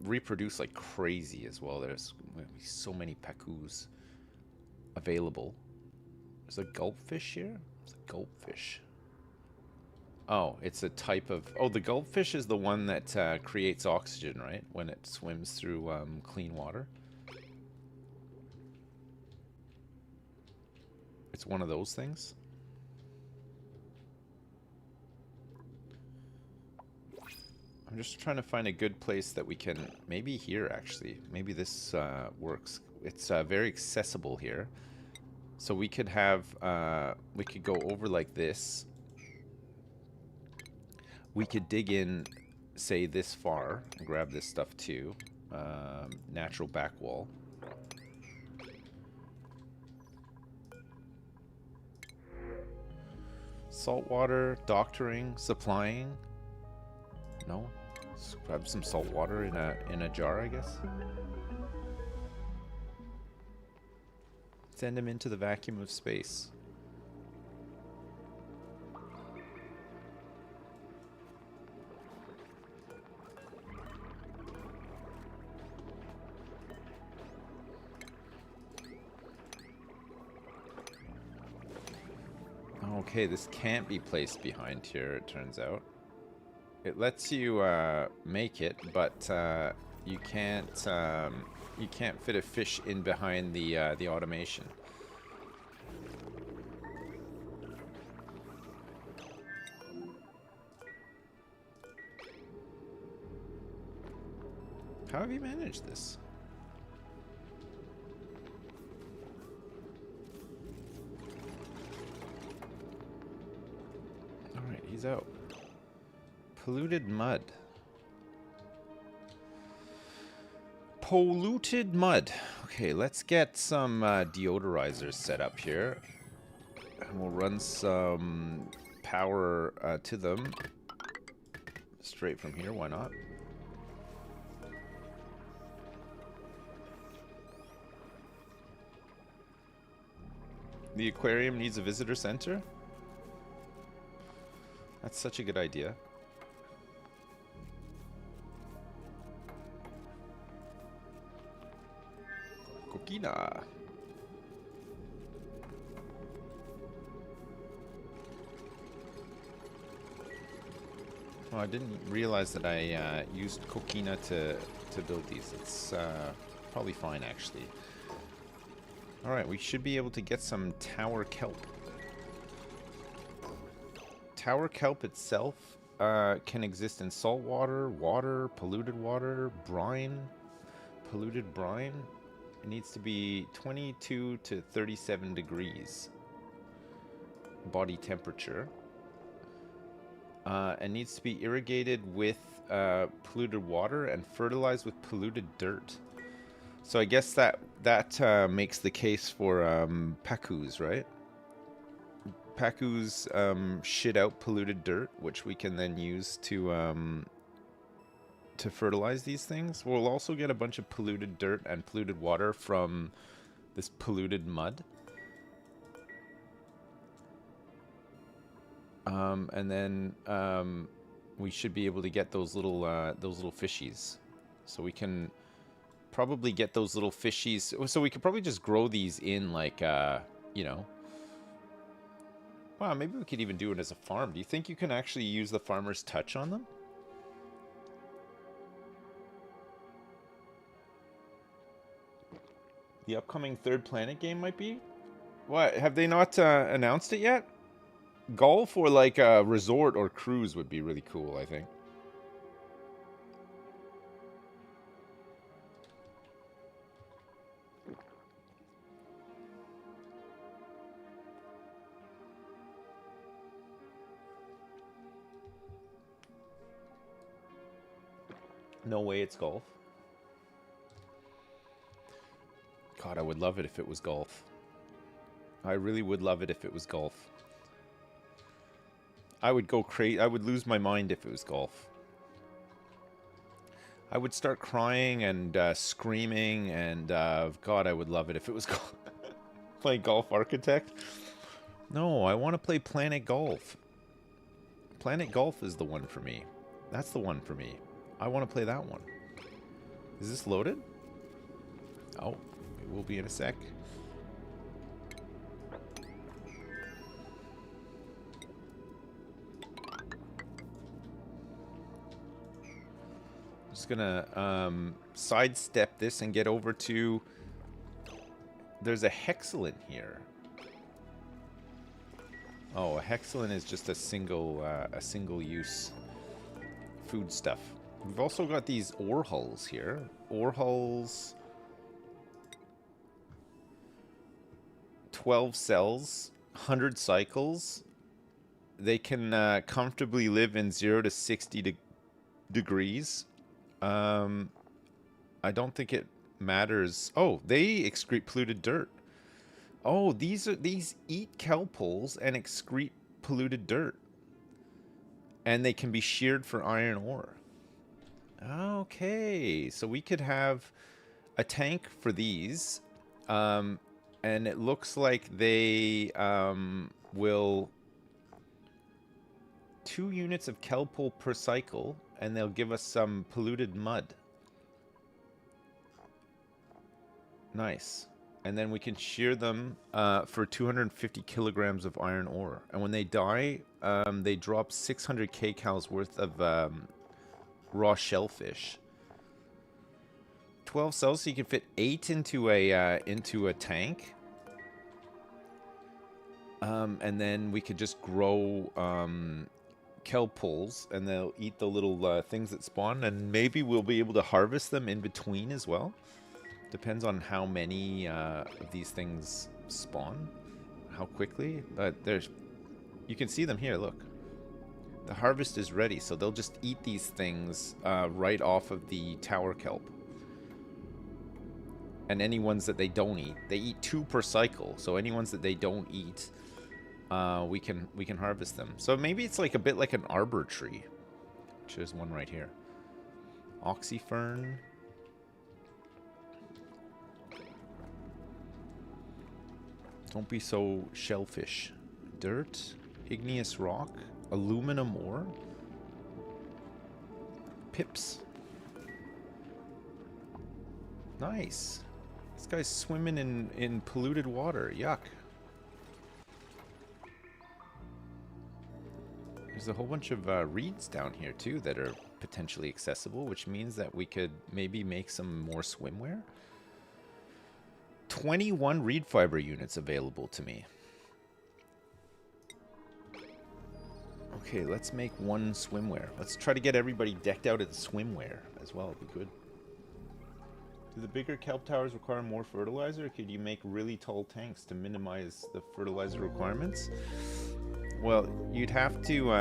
Speaker 1: reproduce like crazy as well. There's so many pacus available. There's a gulpfish here. There's a gulpfish. Oh, it's a type of... Oh, the gulpfish is the one that creates oxygen, right? When it swims through clean water. It's one of those things. I'm just trying to find a good place that we can... Maybe here, actually. Maybe this works. It's very accessible here. So we could have... we could go over like this. We could dig in, say, this far, and grab this stuff too. Natural back wall. Saltwater, doctoring, supplying. No? Let's grab some salt water in a jar, I guess. Send them into the vacuum of space. Okay, this can't be placed behind here, it turns out. It lets you make it, but you can't fit a fish in behind the automation. How have you managed this? Alright, he's out. Polluted mud. Polluted mud. Okay, let's get some deodorizers set up here. And we'll run some power to them. Straight from here, why not? The aquarium needs a visitor center? That's such a good idea. Coquina. Oh, I didn't realize that I used coquina to build these. It's probably fine, actually. Alright, we should be able to get some tower kelp. Tower kelp itself can exist in salt water, water, polluted water, brine, polluted brine. It needs to be 22 to 37 degrees body temperature. It needs to be irrigated with polluted water and fertilized with polluted dirt. So I guess that makes the case for pacus, right? Pacus shit out polluted dirt, which we can then use to fertilize these things. We'll also get a bunch of polluted dirt and polluted water from this polluted mud. And then we should be able to get those little fishies. So we can probably get those little fishies. So we could probably just grow these in like, you know. Wow, maybe we could even do it as a farm. Do you think you can actually use the farmer's touch on them? The upcoming Third Planet game might be? What, have they not announced it yet? Golf or like a resort or cruise would be really cool, I think. No way it's golf. God, I would love it if it was golf. I really would love it if it was golf. I would go crazy. I would lose my mind if it was golf. I would start crying and screaming, and God, I would love it if it was golf. Play Golf Architect? No, I want to play Planet Golf. Planet Golf is the one for me. That's the one for me. I want to play that one. Is this loaded? Oh, it will be in a sec. Just gonna sidestep this and get over to... There's a hexalin here. Oh, a hexalin is just a single use food stuff. We've also got these ore hulls here. Ore hulls, 12 cells, 100 cycles. They can comfortably live in 0 to 60 degrees. I don't think it matters. Oh, they excrete polluted dirt. Oh, these eat kelp holes and excrete polluted dirt. And they can be sheared for iron ore. Okay, so we could have a tank for these. And it looks like they will... 2 units of kelp hole per cycle, and they'll give us some polluted mud. Nice. And then we can shear them for 250 kilograms of iron ore. And when they die, they drop 600 kcals worth of raw shellfish. 12 cells, so you can fit 8 into a tank. And then we could just grow kelp holes, and they'll eat the little things that spawn. And maybe we'll be able to harvest them in between as well. Depends on how many of these things spawn, how quickly. But there's, you can see them here, look. The harvest is ready, so they'll just eat these things right off of the tower kelp. And any ones that they don't eat, they eat 2 per cycle. So any ones that they don't eat, we can harvest them. So maybe it's like a bit like an arbor tree, which is one right here. Oxyfern. Don't be so shellfish. Dirt, igneous rock, aluminum ore, pips. Nice. This guy's swimming in polluted water. Yuck. There's a whole bunch of reeds down here too that are potentially accessible, which means that we could maybe make some more swimwear. 21 reed fiber units available to me. Okay, let's make 1 swimwear. Let's try to get everybody decked out in swimwear as well. It'd be good. Do the bigger kelp towers require more fertilizer? Or could you make really tall tanks to minimize the fertilizer requirements? Well, you'd have to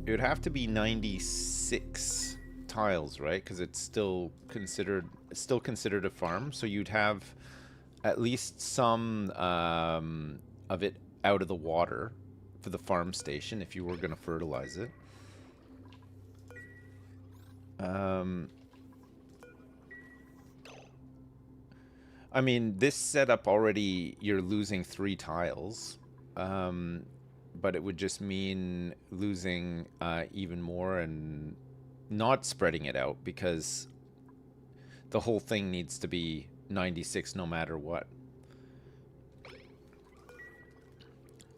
Speaker 1: it would have to be 96 tiles, right? Because it's still considered a farm. So you'd have at least some of it out of the water for the farm station if you were going to fertilize it. I mean, this setup already, you're losing 3 tiles. But it would just mean losing even more and not spreading it out, because the whole thing needs to be 96 no matter what.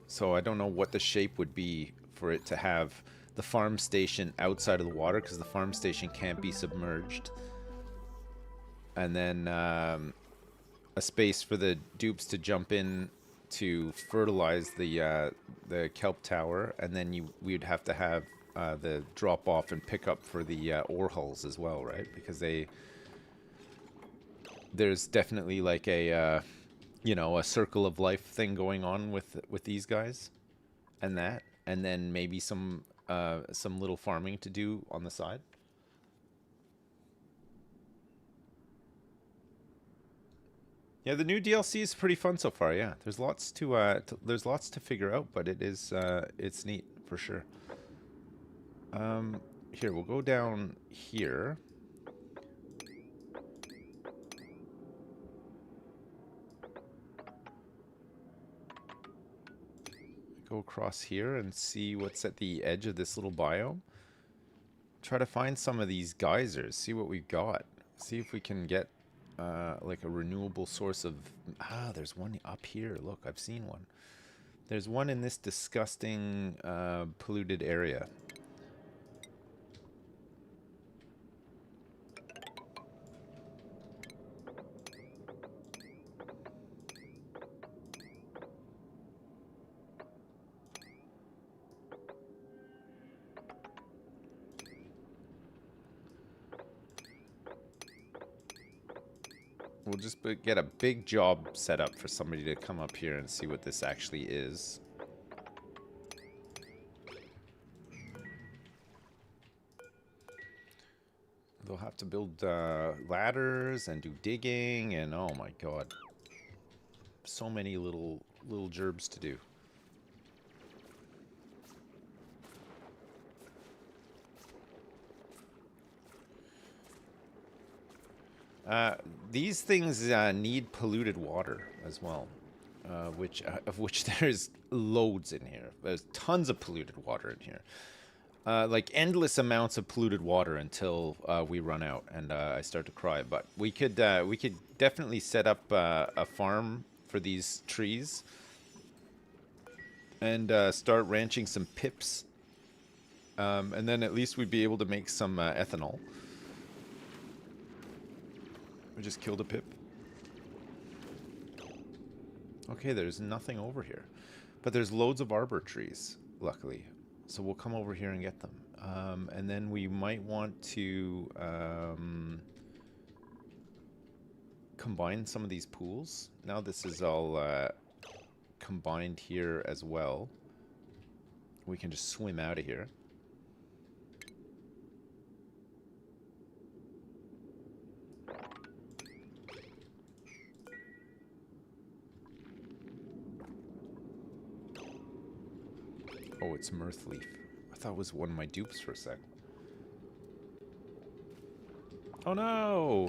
Speaker 1: So I don't know what the shape would be for it to have the farm station outside of the water, because the farm station can't be submerged. And then a space for the dupes to jump in to fertilize the kelp tower, and then we'd have to have the drop off and pick up for the ore hulls as well, right? Because there's definitely like a you know, a circle of life thing going on with these guys, and then maybe some little farming to do on the side. Yeah, the new DLC is pretty fun so far. Yeah, there's lots there's lots to figure out, but it is it's neat for sure. Here we'll go down here. Go across here and see what's at the edge of this little biome. Try to find some of these geysers. See what we've got. See if we can get like a renewable source of... Ah, there's one up here. Look, I've seen one. There's one in this disgusting polluted area. We'll just get a big job set up for somebody to come up here and see what this actually is. They'll have to build ladders and do digging, and oh my god, so many little gerbs to do. These things need polluted water as well, of which there's loads in here. There's tons of polluted water in here. Like endless amounts of polluted water until we run out and I start to cry. But we could definitely set up a farm for these trees and start ranching some pips, and then at least we'd be able to make some ethanol. We just killed a pip. Okay, there's nothing over here, but there's loads of arbor trees, luckily. So we'll come over here and get them. And then we might want to combine some of these pools. Now this is all combined here as well. We can just swim out of here. Oh, it's Mirthleaf. I thought it was one of my dupes for a sec. Oh no!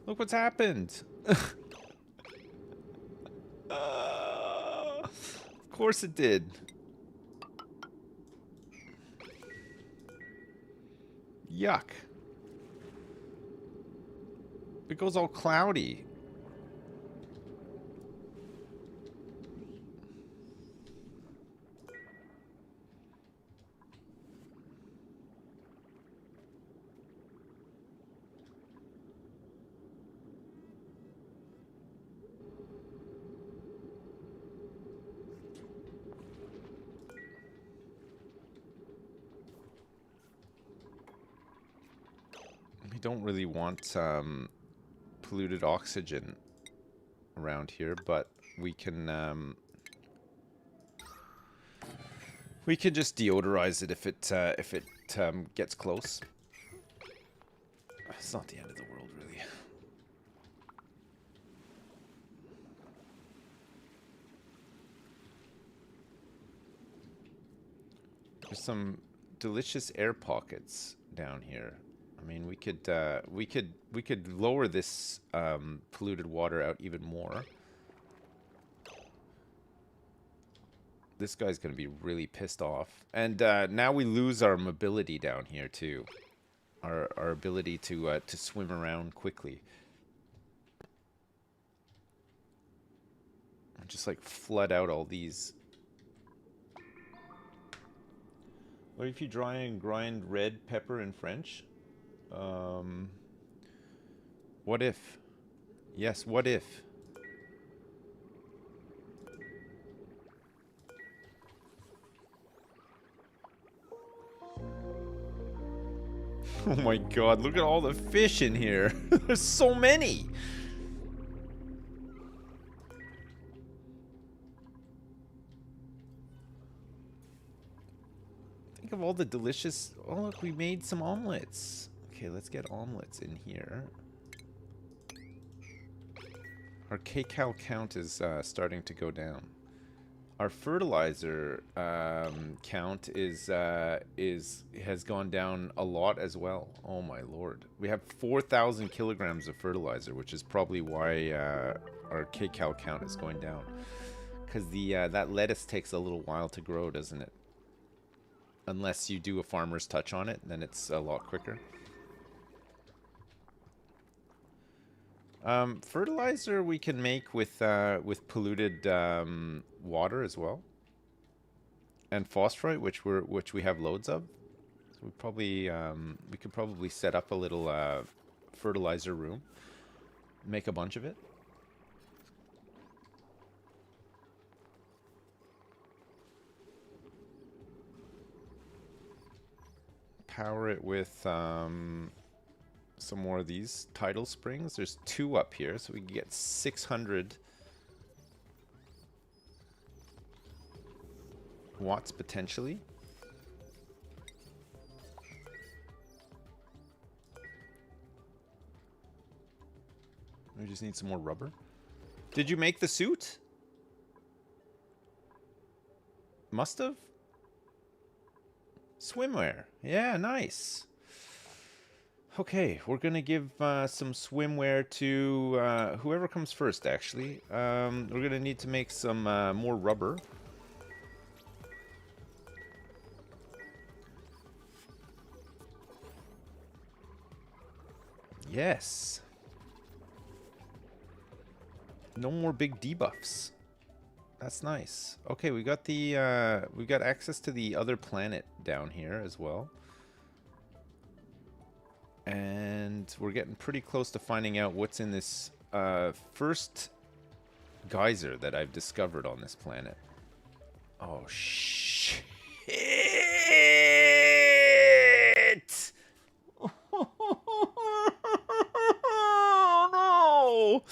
Speaker 1: Look what's happened! Of course it did. Yuck. It goes all cloudy. Don't really want polluted oxygen around here, but we can just deodorize it if it gets close. It's not the end of the world, really. There's some delicious air pockets down here. I mean, we could lower this polluted water out even more. This guy's gonna be really pissed off, and now we lose our mobility down here too. Our ability to swim around quickly. Just like flood out all these. What if you try and grind red pepper in French? What if? Yes, what if? Oh my god, look at all the fish in here. There's so many. Think of all the delicious... Oh look, we made some omelets. Okay, let's get omelets in here. Our kcal count is starting to go down. Our fertilizer count has gone down a lot as well. Oh my lord. We have 4,000 kilograms of fertilizer, which is probably why our kcal count is going down. Because that lettuce takes a little while to grow, doesn't it? Unless you do a farmer's touch on it, then it's a lot quicker. Fertilizer we can make with polluted water as well, and phosphorite, which we have loads of. So we could probably set up a little fertilizer room, make a bunch of it. Power it with some more of these tidal springs. There's 2 up here, so we can get 600 watts potentially. We just need some more rubber. Did you make the suit? Must have. Swimwear. Yeah, nice. Okay, we're gonna give some swimwear to whoever comes first, actually. We're gonna need to make some more rubber. Yes. No more big debuffs. That's nice. Okay, we got access to the other planet down here as well. And we're getting pretty close to finding out what's in this first geyser that I've discovered on this planet. Oh, shit! Oh, no!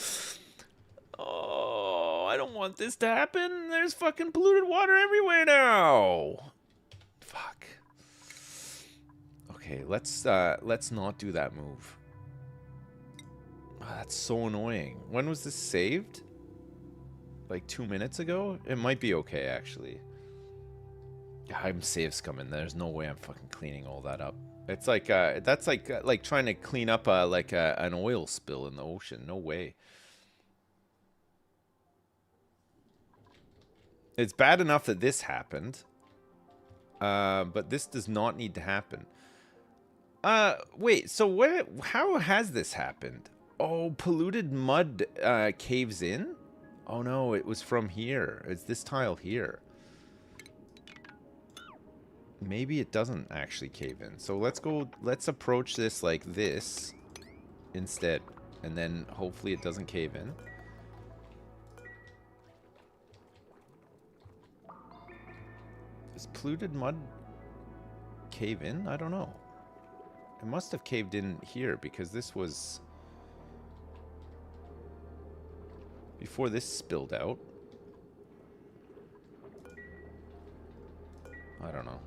Speaker 1: Oh, I don't want this to happen. There's fucking polluted water everywhere now. Fuck. Okay, let's not do that move. Oh, that's so annoying. When was this saved? Like 2 minutes ago? It might be okay, actually. I'm save scumming. There's no way I'm fucking cleaning all that up. It's like that's like trying to clean up an oil spill in the ocean. No way. It's bad enough that this happened, but this does not need to happen. Wait, so how has this happened? Oh, polluted mud caves in? Oh no, it was from here. It's this tile here. Maybe it doesn't actually cave in. So let's approach this like this instead. And then hopefully it doesn't cave in. Does polluted mud cave in? I don't know. It must have caved in here because this was before this spilled out. I don't know.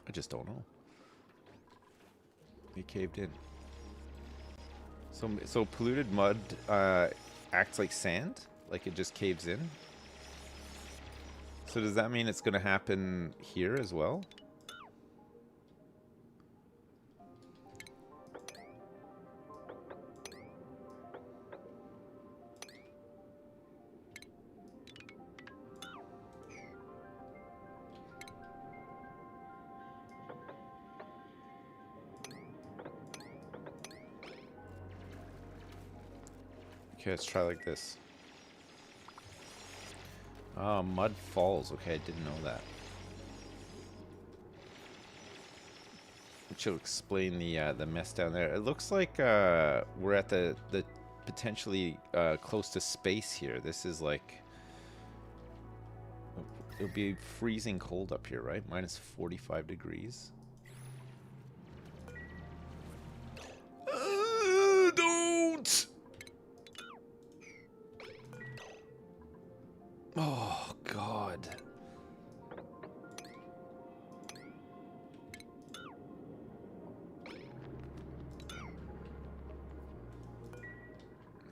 Speaker 1: I just don't know. It caved in. So polluted mud acts like sand? Like it just caves in? So does that mean it's going to happen here as well? Okay, let's try like this. Oh, mud falls. Okay, I didn't know that. Which will explain the mess down there. It looks like we're at the potentially close to space here. This is like it'll be freezing cold up here, right? Minus 45 degrees. Don't. Oh, God.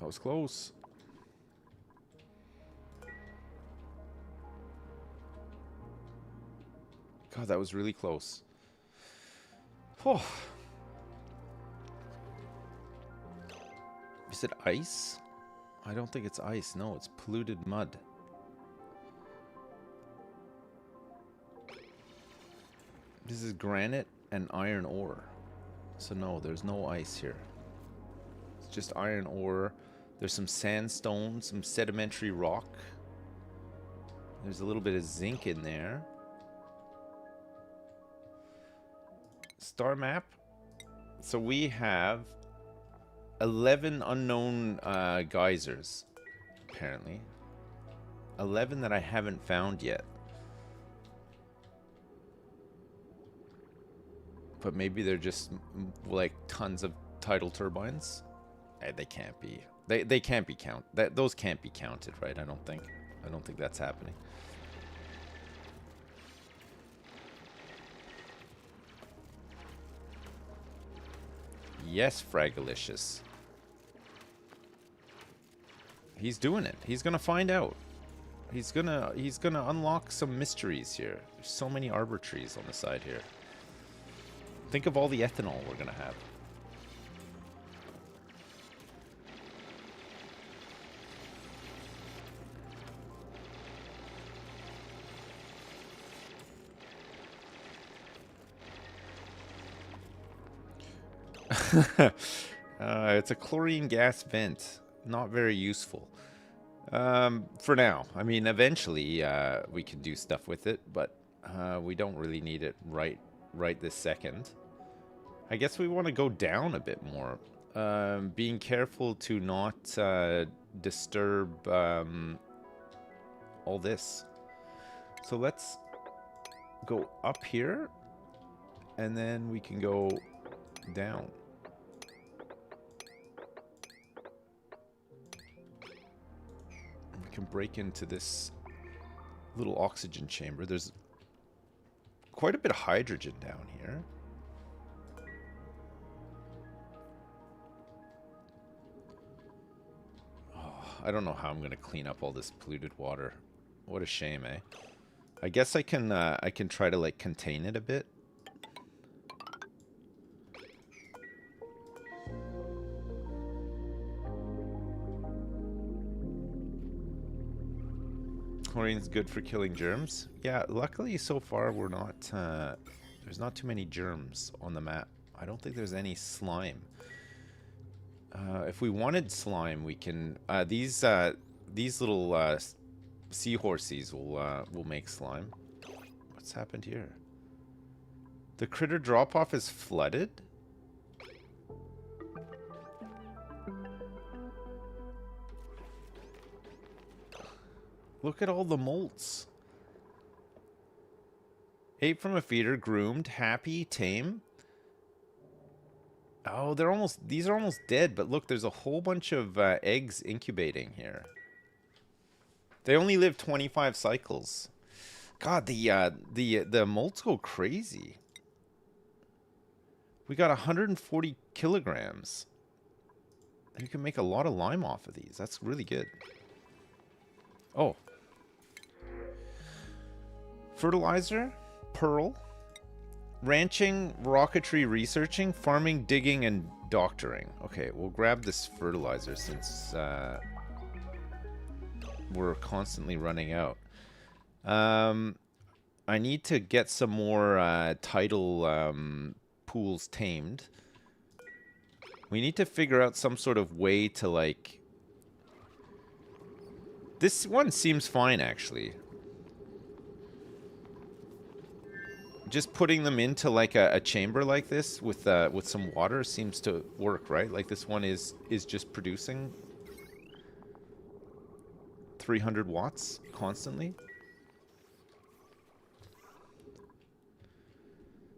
Speaker 1: was close. God, that was really close. Oh. Is it ice? I don't think it's ice. No, it's polluted mud. This is granite and iron ore. So no, there's no ice here. It's just iron ore. There's some sandstone, some sedimentary rock. There's a little bit of zinc in there. Star map. So we have 11 unknown geysers, apparently. 11 that I haven't found yet. But maybe they're just like tons of tidal turbines. They can't be. They can't be those can't be counted, right? I don't think that's happening. Yes, Fragalicious. He's doing it. He's gonna find out. He's gonna unlock some mysteries here. There's so many arbor trees on the side here. Think of all the ethanol we're gonna have. It's a chlorine gas vent. Not very useful. For now. I mean, eventually we can do stuff with it, but we don't really need it right this second. I guess we want to go down a bit more. Being careful to not disturb all this. So let's go up here, and then we can go down. We can break into this little oxygen chamber. There's quite a bit of hydrogen down here. I don't know how I'm going to clean up all this polluted water. What a shame, eh? I guess I can try to like contain it a bit. Chlorine's good for killing germs. Yeah, luckily so far we're not there's not too many germs on the map. I don't think there's any slime. If we wanted slime, we can. These little seahorses will make slime. What's happened here? The critter drop-off is flooded? Look at all the molts. Ate from a feeder, groomed, happy, tame. Oh, these are almost dead, but look, there's a whole bunch of eggs incubating here. They only live 25 cycles. God, the molts go crazy. We got 140 kilograms. You can make a lot of lime off of these. That's really good. Oh. Fertilizer, pearl. Ranching, rocketry, researching, farming, digging, and doctoring. Okay, we'll grab this fertilizer since we're constantly running out. I need to get some more tidal pools tamed. We need to figure out some sort of way to, like... This one seems fine, actually. Just putting them into like a chamber like this with some water seems to work, right? Like this one is just producing 300 watts constantly.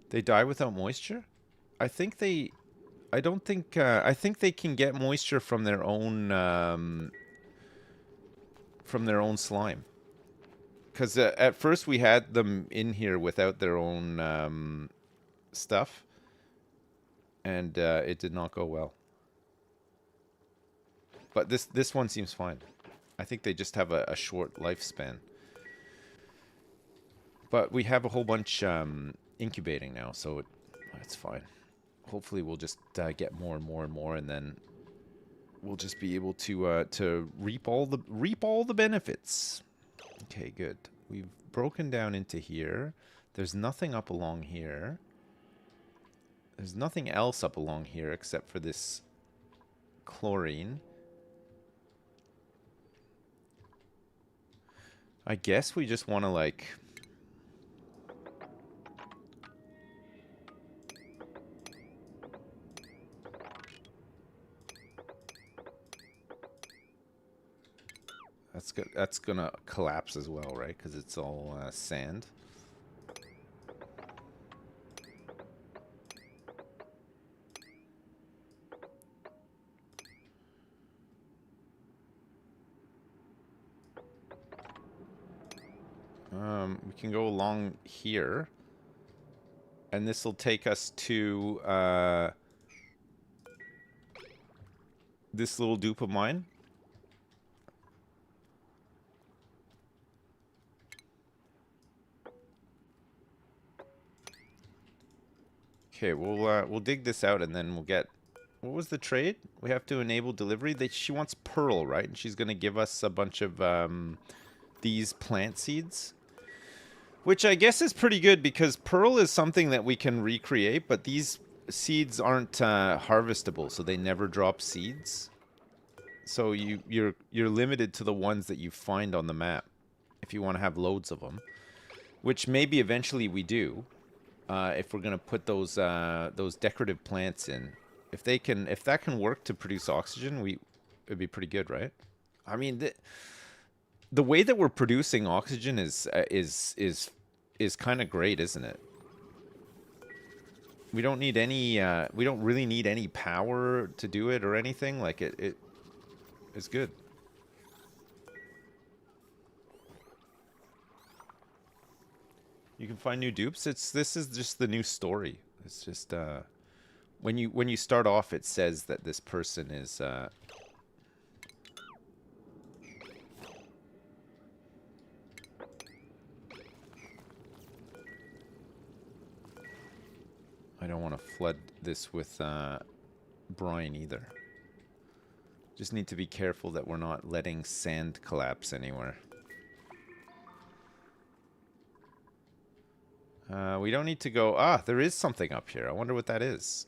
Speaker 1: They die without moisture? I think they can get moisture from their own slime. Because at first we had them in here without their own stuff, and it did not go well. But this one seems fine. I think they just have a short lifespan. But we have a whole bunch incubating now, so it's fine. Hopefully we'll just get more and more and more, and then we'll just be able to reap all the benefits. Okay, good. We've broken down into here. There's nothing up along here. There's nothing else up along here except for this chlorine. I guess we just want to, like... That's gonna collapse as well, right? Because it's all sand. We can go along here, and this will take us to this little dupe of mine. Okay, we'll dig this out, and then we'll get... What was the trade? We have to enable delivery. She wants pearl, right? And she's gonna give us a bunch of these plant seeds, which I guess is pretty good because pearl is something that we can recreate, but these seeds aren't harvestable, so they never drop seeds. So you're limited to the ones that you find on the map if you want to have loads of them, which maybe eventually we do. If we're gonna put those decorative plants in, if that can work to produce oxygen, it'd be pretty good, right? I mean, the way that we're producing oxygen is kind of great, isn't it? We don't need any. We don't really need any power to do it or anything. Like it's good. You can find new dupes. This is just the new story. It's just when you start off, it says that this person is I don't want to flood this with brine either. Just need to be careful that we're not letting sand collapse anywhere. We don't need to go... Ah, there is something up here. I wonder what that is.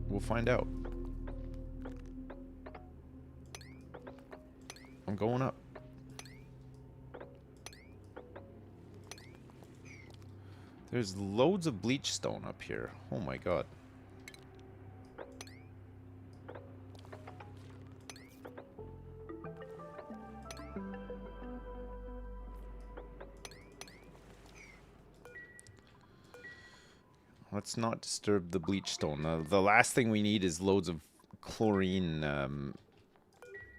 Speaker 1: We'll find out. I'm going up. There's loads of bleach stone up here. Oh my god. Let's not disturb the bleach stone. The last thing we need is loads of chlorine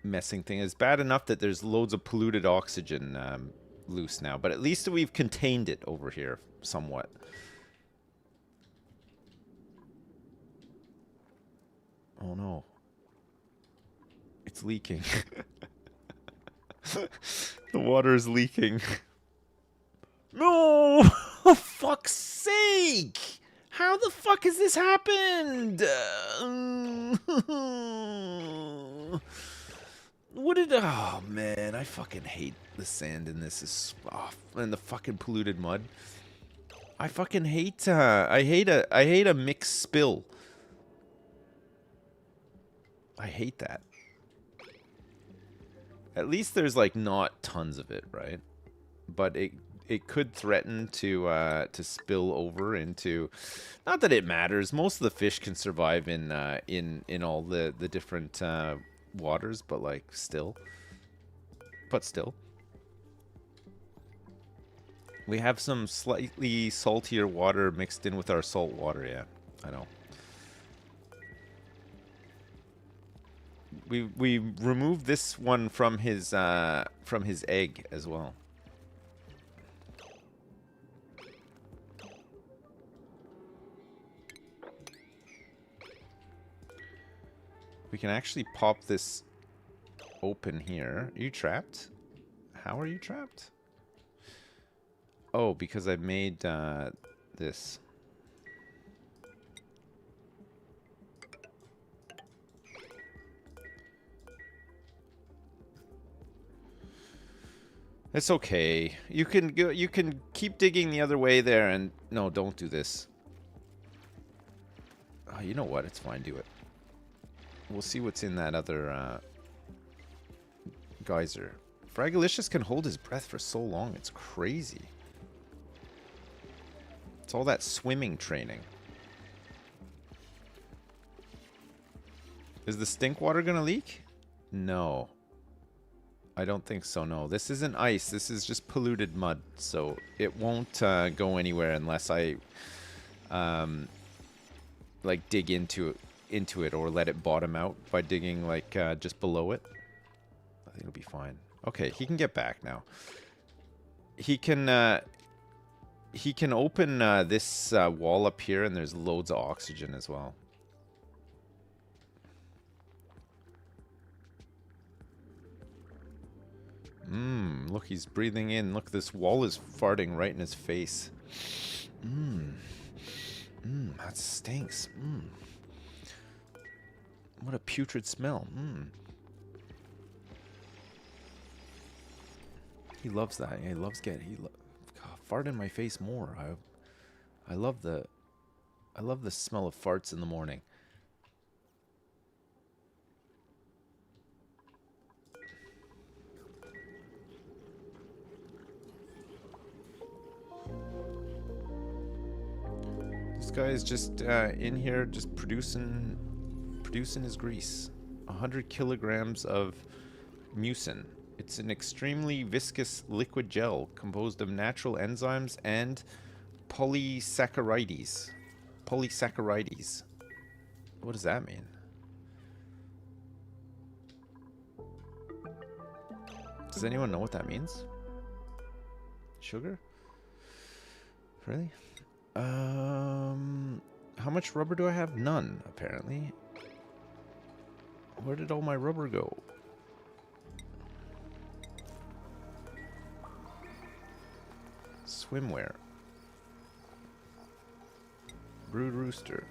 Speaker 1: messing thing. It's bad enough that there's loads of polluted oxygen loose now, but at least we've contained it over here somewhat. Oh no. It's leaking. The water is leaking. No! For fuck's sake! How the fuck has this happened? What did... Oh, man. I fucking hate the sand in this. And the fucking polluted mud. I fucking hate... I hate a mixed spill. I hate that. At least there's, like, not tons of it, right? But it could threaten to spill over into... Not that it matters. Most of the fish can survive in all the different waters, but like still. But still. We have some slightly saltier water mixed in with our salt water, yeah. I know. We removed this one from his egg as well. We can actually pop this open here. Are you trapped? How are you trapped? Oh, because I made this. It's okay. You can go. You can keep digging the other way there, and no, don't do this. Oh, you know what? It's fine. Do it. We'll see what's in that other geyser. Fragalicious can hold his breath for so long. It's crazy. It's all that swimming training. Is the stink water gonna leak? No. I don't think so, no. This isn't ice. This is just polluted mud. So it won't go anywhere unless I like dig into it or let it bottom out by digging like just below it. I think it'll be fine. Okay, he can get back now. He can open this wall up here, and there's loads of oxygen as well. Look, he's breathing in. Look, this wall is farting right in his face. That stinks. What a putrid smell. He loves that. He loves fart in my face more. I love the smell of farts in the morning. This guy is just in here, just producing his grease. 100 kilograms of mucin. It's an extremely viscous liquid gel composed of natural enzymes and polysaccharides. Polysaccharides. What does that mean? Does anyone know what that means? Sugar? Really? How much rubber do I have? None, apparently. Where did all my rubber go? Swimwear. Brood rooster.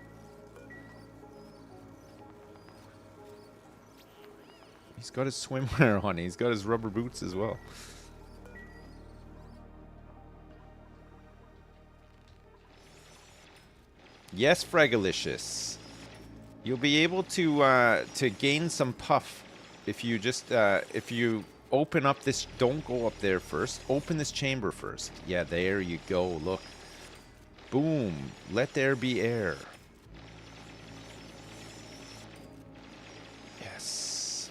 Speaker 1: He's got his swimwear on. He's got his rubber boots as well. Yes, Fragalicious. You'll be able to gain some puff if you just if you open up this. Don't go up there first. Open this chamber first. Yeah, there you go. Look. Boom. Let there be air. Yes.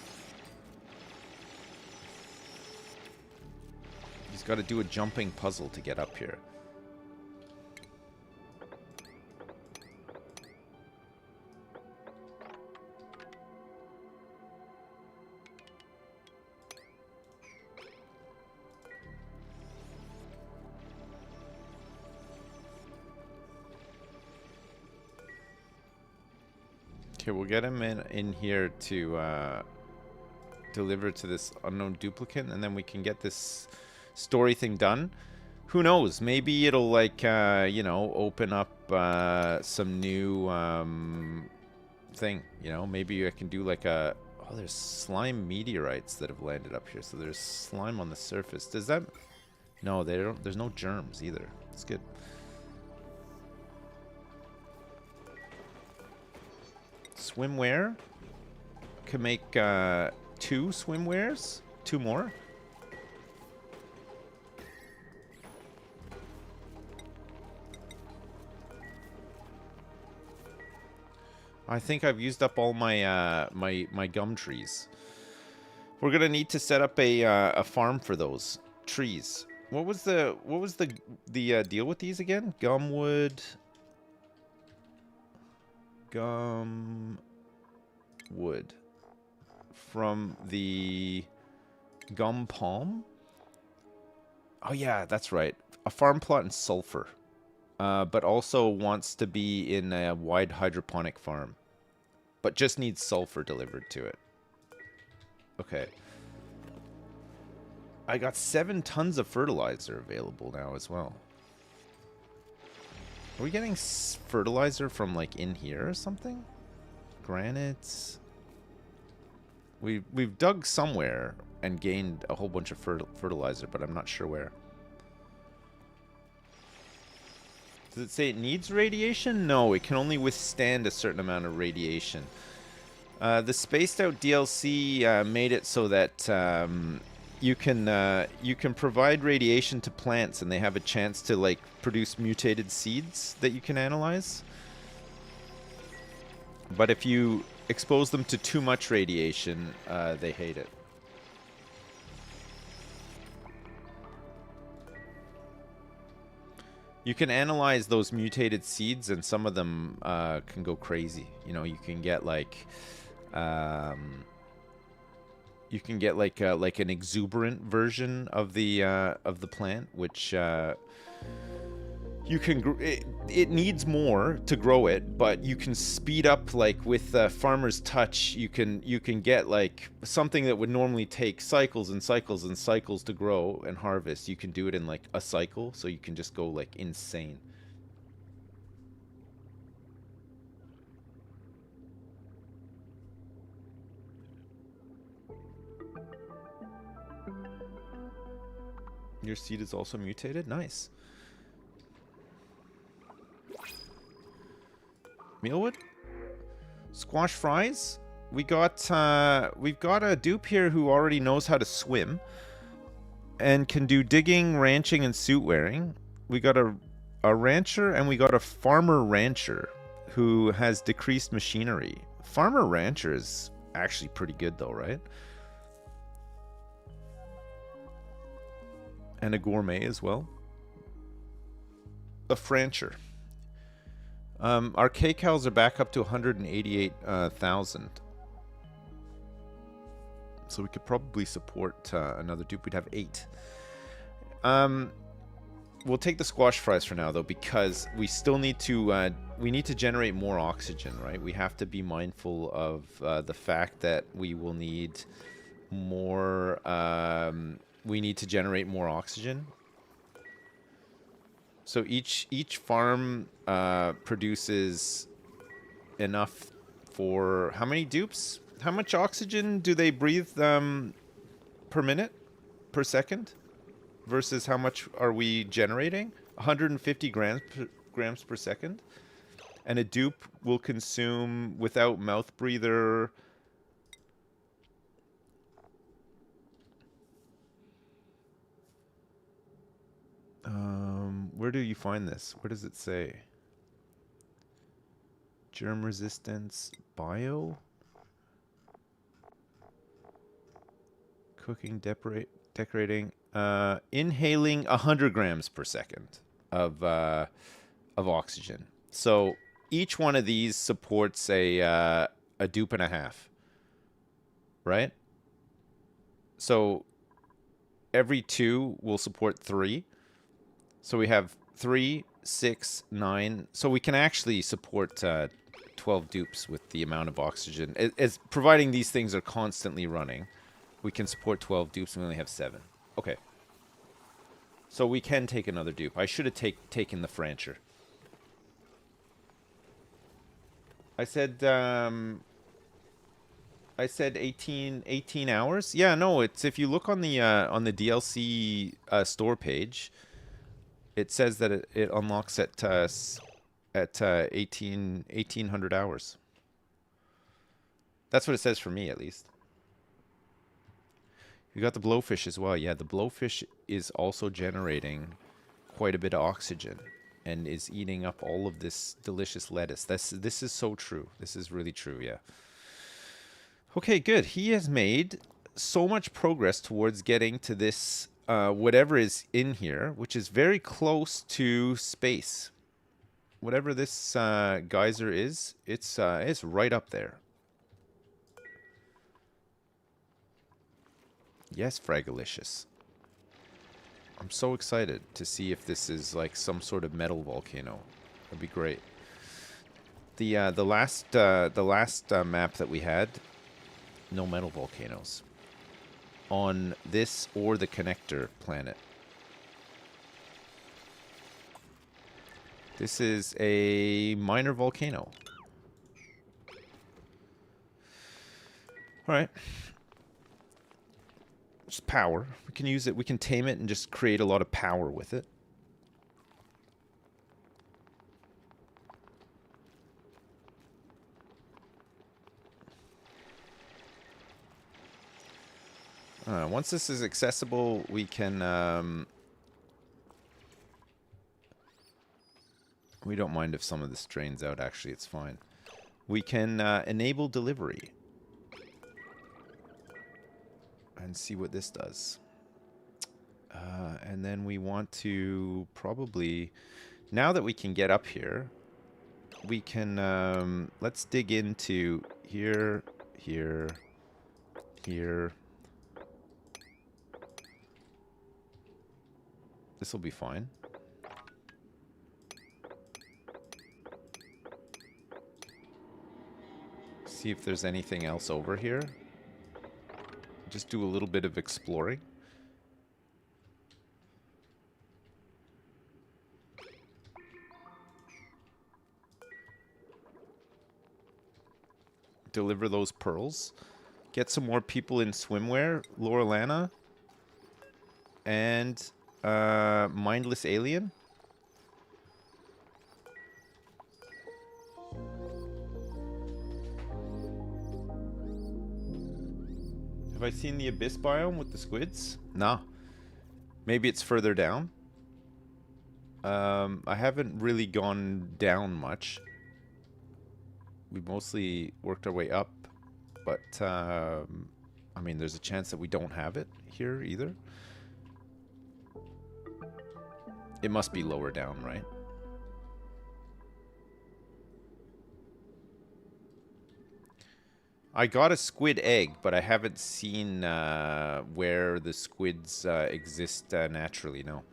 Speaker 1: He's got to do a jumping puzzle to get up here. Okay, we'll get him in here to deliver to this unknown duplicate, and then we can get this story thing done. Who knows? Maybe it'll, like, you know, open up some new thing, you know? Maybe I can do, like, a... Oh, there's slime meteorites that have landed up here, so there's slime on the surface. Does that... No, they don't. There's no germs, either. It's good. Swimwear. Can make 2 swimwears. 2 more. I think I've used up all my my gum trees. We're gonna need to set up a farm for those trees. What was the deal with these again? Gumwood. Gum wood from the gum palm. Oh yeah, that's right. A farm plot in sulfur. But also wants to be in a wide hydroponic farm. But just needs sulfur delivered to it. Okay. I got 7 tons of fertilizer available now as well. Are we getting fertilizer from like in here or something? Granites. We've dug somewhere and gained a whole bunch of fertilizer, but I'm not sure where. Does it say it needs radiation? No, it can only withstand a certain amount of radiation. The Spaced Out DLC made it so that you can provide radiation to plants, and they have a chance to like produce mutated seeds that you can analyze. But if you expose them to too much radiation, they hate it. You can analyze those mutated seeds, and some of them can go crazy. You know, you can get like an exuberant version of the plant, which you can it needs more to grow it, but you can speed up, like with Farmer's Touch. You can get like something that would normally take cycles and cycles and cycles to grow and harvest. You can do it in like a cycle, so you can just go like insane. Your seed is also mutated? Nice. Mealwood? Squash fries? We've got a dupe here who already knows how to swim and can do digging, ranching, and suit wearing. We got a rancher, and we got a farmer rancher who has decreased machinery. Farmer rancher is actually pretty good though, right? And a gourmet as well. A francher. Our K-Cows are back up to 188,000. So we could probably support another dupe. We'd have 8. We'll take the squash fries for now, though, because we still need to generate more oxygen, right? We have to be mindful of the fact that we will need more. We need to generate more oxygen. So each farm produces enough for how many dupes? How much oxygen do they breathe per minute, per second? Versus how much are we generating? 150 grams per second. And a dupe will consume, without mouth breather, where do you find this? Where does it say? Germ resistance, bio? Cooking, decorating. Inhaling 100 grams per second of oxygen. So each one of these supports a dupe and a half. Right? So every 2 will support 3. So we have 3, 6, 9. So we can actually support 12 dupes with the amount of oxygen. As providing these things are constantly running, we can support 12 dupes, and we only have 7. Okay. So we can take another dupe. I should have taken the francher. I said 18 hours. Yeah, no, it's if you look on the DLC store page, it says that it unlocks at 1800 hours. That's what it says for me, at least. You got the blowfish as well. Yeah, the blowfish is also generating quite a bit of oxygen and is eating up all of this delicious lettuce. This is so true. This is really true, yeah. Okay, good. He has made so much progress towards getting to this whatever is in here, which is very close to space. Whatever this geyser is, it's right up there. Yes, Fragalicious. I'm so excited to see if this is like some sort of metal volcano. That'd be great. The last map that we had, no metal volcanoes on this or the connector planet. This is a minor volcano. All right. Just power. We can use it. We can tame it and just create a lot of power with it. Once this is accessible, we can... we don't mind if some of this drains out, actually. It's fine. We can enable delivery. And see what this does. And then we want to probably... Now that we can get up here, we can... let's dig into here, here, here. This will be fine. See if there's anything else over here. Just do a little bit of exploring. Deliver those pearls. Get some more people in swimwear. Laurelana. And Mindless Alien. Have I seen the abyss biome with the squids? Nah. Maybe it's further down. I haven't really gone down much. We mostly worked our way up. But, I mean, there's a chance that we don't have it here either. It must be lower down, right? I got a squid egg, but I haven't seen where the squids exist naturally, no.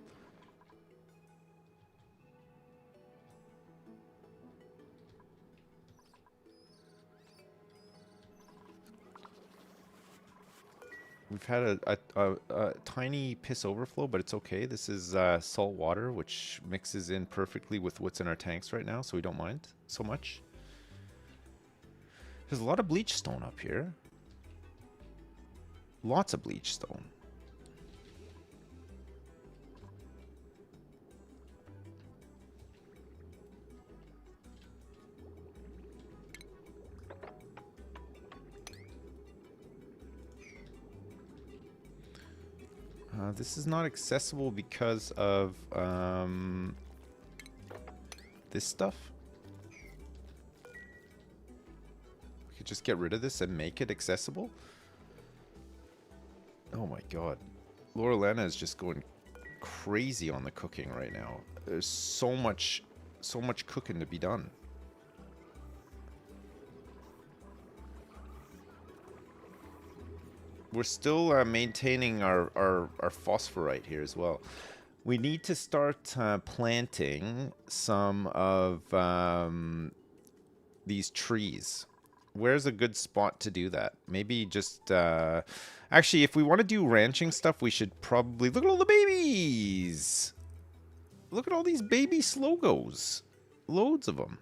Speaker 1: We've had a tiny piss overflow, but it's okay. This is salt water, which mixes in perfectly with what's in our tanks right now, so we don't mind so much. There's a lot of bleach stone up here. Lots of bleach stone. This is not accessible because of this stuff. We could just get rid of this and make it accessible. Oh my god. Laurelana is just going crazy on the cooking right now. There's so much cooking to be done. We're still maintaining our phosphorite here as well. We need to start planting some of these trees. Where's a good spot to do that? Maybe just... actually, if we want to do ranching stuff, we should probably... Look at all the babies! Look at all these baby slogos. Loads of them.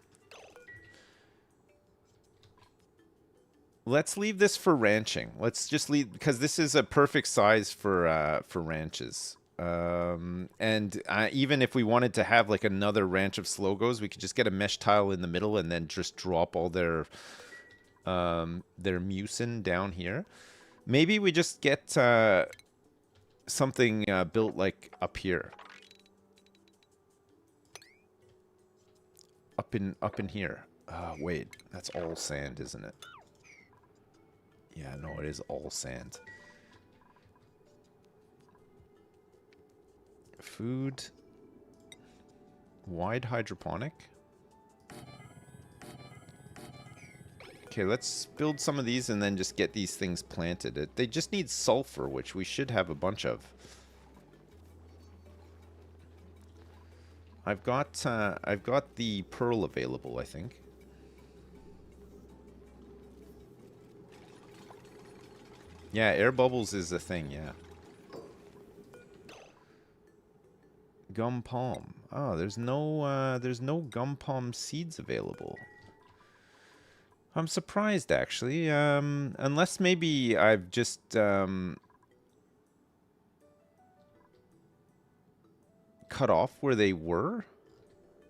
Speaker 1: Let's leave this for ranching. Let's just leave, because this is a perfect size for ranches. And even if we wanted to have like another ranch of slogos, we could just get a mesh tile in the middle and then just drop all their mucin down here. Maybe we just get something built like up here, up in here. Wait, that's all sand, isn't it? Yeah, no, it is all sand. Food. Wide hydroponic. Okay, let's build some of these and then just get these things planted. They just need sulfur, which we should have a bunch of. I've got the pearl available, I think. Yeah, air bubbles is a thing, yeah. Gum palm. Oh, there's no gum palm seeds available. I'm surprised, actually. Unless maybe I've just cut off where they were.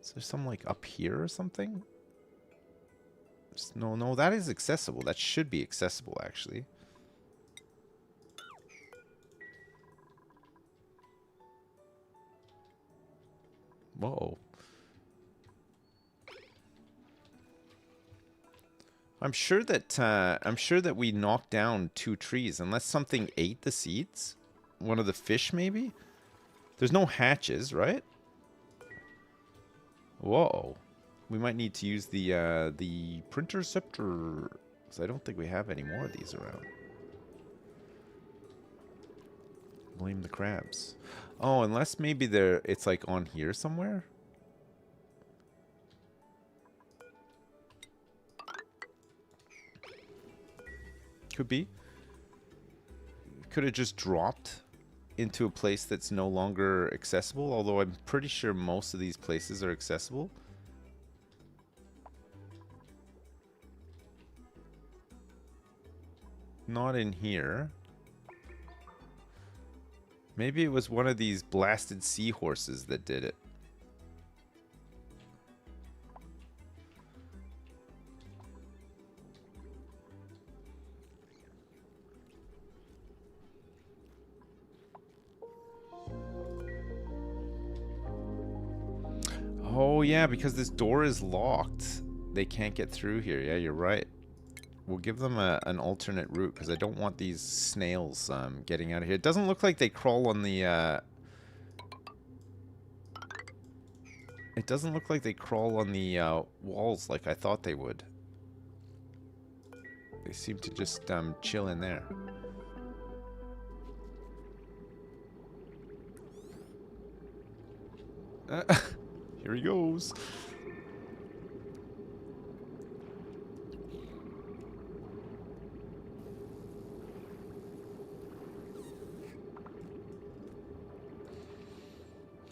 Speaker 1: Is there some like up here or something? No, that is accessible. That should be accessible, actually. Whoa. I'm sure that we knocked down 2 trees, unless something ate the seeds. One of the fish, maybe. There's no hatches, right? Whoa. We might need to use the printer scepter, because I don't think we have any more of these around. Blame the crabs. Oh, unless maybe it's like on here somewhere. Could be. Could have just dropped into a place that's no longer accessible, although I'm pretty sure most of these places are accessible. Not in here. Maybe it was one of these blasted seahorses that did it. Oh yeah, because this door is locked. They can't get through here. Yeah, you're right. We'll give them an alternate route, because I don't want these snails getting out of here. It doesn't look like they crawl on the... It doesn't look like they crawl on the walls like I thought they would. They seem to just chill in there. Here he goes.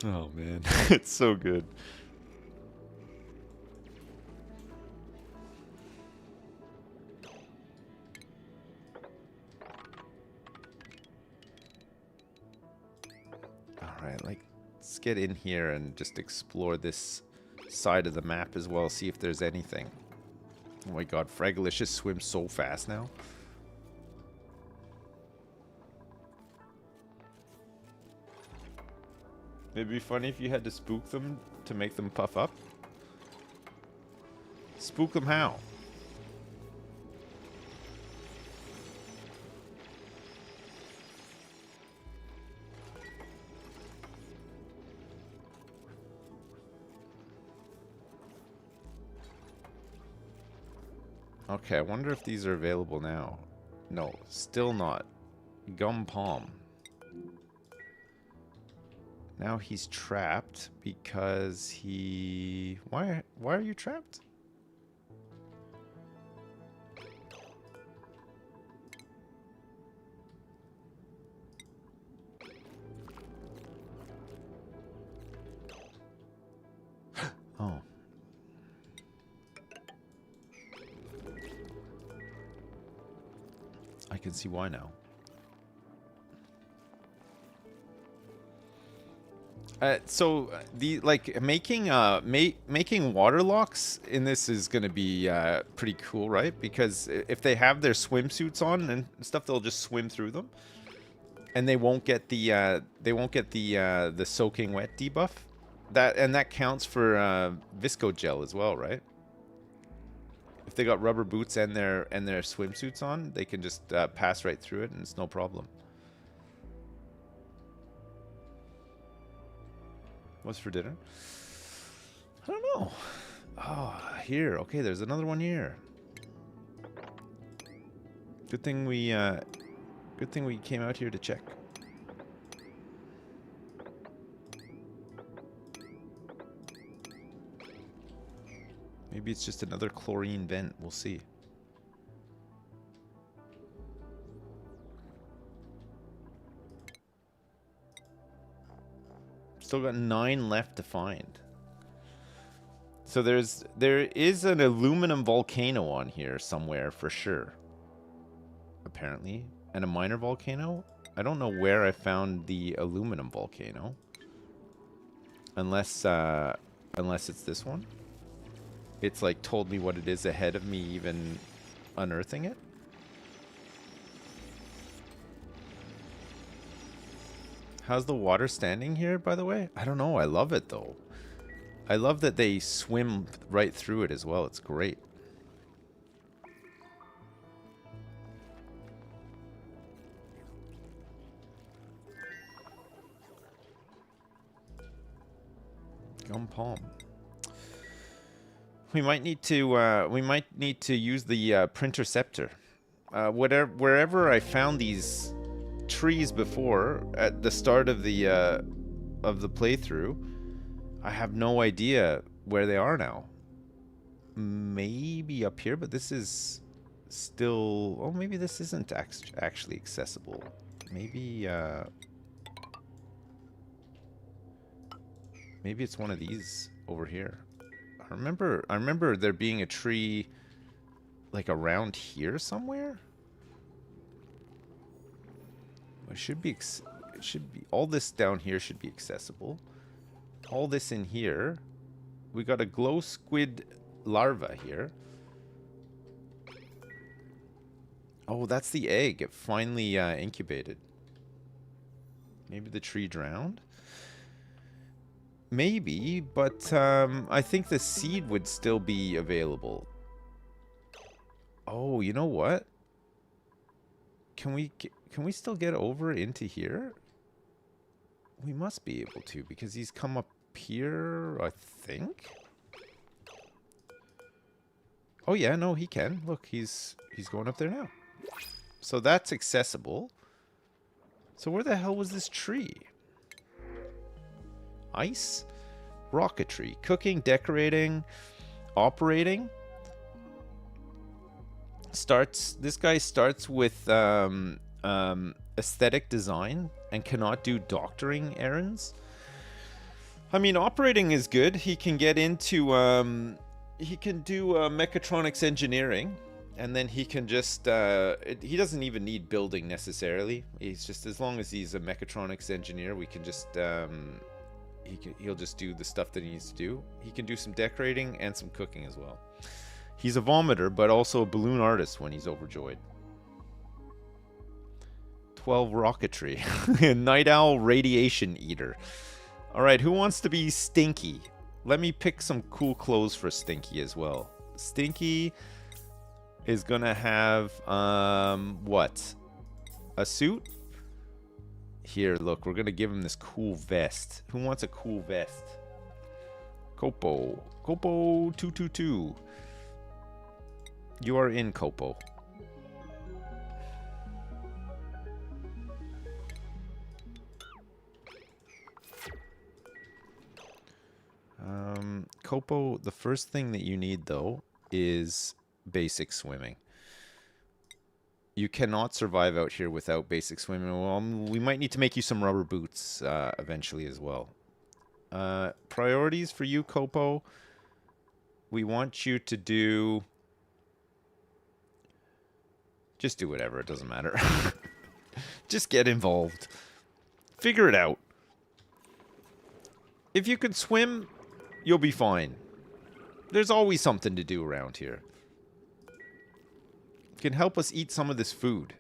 Speaker 1: Oh man, it's so good. Alright, let's get in here and just explore this side of the map as well, see if there's anything. Oh my god, Fragalicious swims so fast now. It'd be funny if you had to spook them to make them puff up. Spook them how? Okay, I wonder if these are available now. No, still not. Gum palm. Now he's trapped because he... Why are you trapped? Oh. I can see why now. So the making water locks in this is gonna be pretty cool, right? Because if they have their swimsuits on and stuff, they'll just swim through them, and they won't get the soaking wet debuff. That counts for visco gel as well, right? If they got rubber boots and their swimsuits on, they can just pass right through it, and it's no problem. What's for dinner? I don't know. Oh, here. Okay, there's another one here. Good thing we came out here to check. Maybe it's just another chlorine vent. We'll see. Still got 9 left to find. So there is an aluminum volcano on here somewhere for sure. Apparently. And a minor volcano? I don't know where I found the aluminum volcano. Unless it's this one. It's like told me what it is ahead of me even unearthing it. How's the water standing here, by the way? I don't know. I love it, though. I love that they swim right through it as well. It's great. Gum palm. We might need to use the printerceptor. Wherever I found these trees before at the start of the playthrough, I have no idea where they are now. Maybe up here, but this is still... Oh, maybe this isn't actually accessible. Maybe maybe it's one of these over here. I remember there being a tree like around here somewhere. It should be all this down here should be accessible. All this in here. We got a glow squid larva here. Oh, that's the egg. It finally incubated. Maybe the tree drowned? Maybe, but I think the seed would still be available. Oh, you know what? Can we still get over into here? We must be able to, because he's come up here, I think. Oh yeah, no, he can. Look, he's going up there now. So that's accessible. So where the hell was this tree? Ice? Rocketry. Cooking, decorating, operating. This guy starts with aesthetic design and cannot do doctoring errands. I mean, operating is good. He can get into he can do mechatronics engineering, and then he can just he doesn't even need building necessarily. He's just, as long as he's a mechatronics engineer, we can just he'll just do the stuff that he needs to do. He can do some decorating and some cooking as well. He's a vomiter, but also a balloon artist when he's overjoyed. 12 rocketry. Night owl radiation eater. Alright, who wants to be Stinky? Let me pick some cool clothes for Stinky as well. Stinky is gonna have, what? A suit? Here, look, we're gonna give him this cool vest. Who wants a cool vest? Copo. Copo 222. You are in, Copo. Copo, the first thing that you need, though, is basic swimming. You cannot survive out here without basic swimming. Well, we might need to make you some rubber boots eventually as well. Priorities for you, Copo. We want you to do... Just do whatever. It doesn't matter. Just get involved. Figure it out. If you can swim, you'll be fine. There's always something to do around here. You can help us eat some of this food.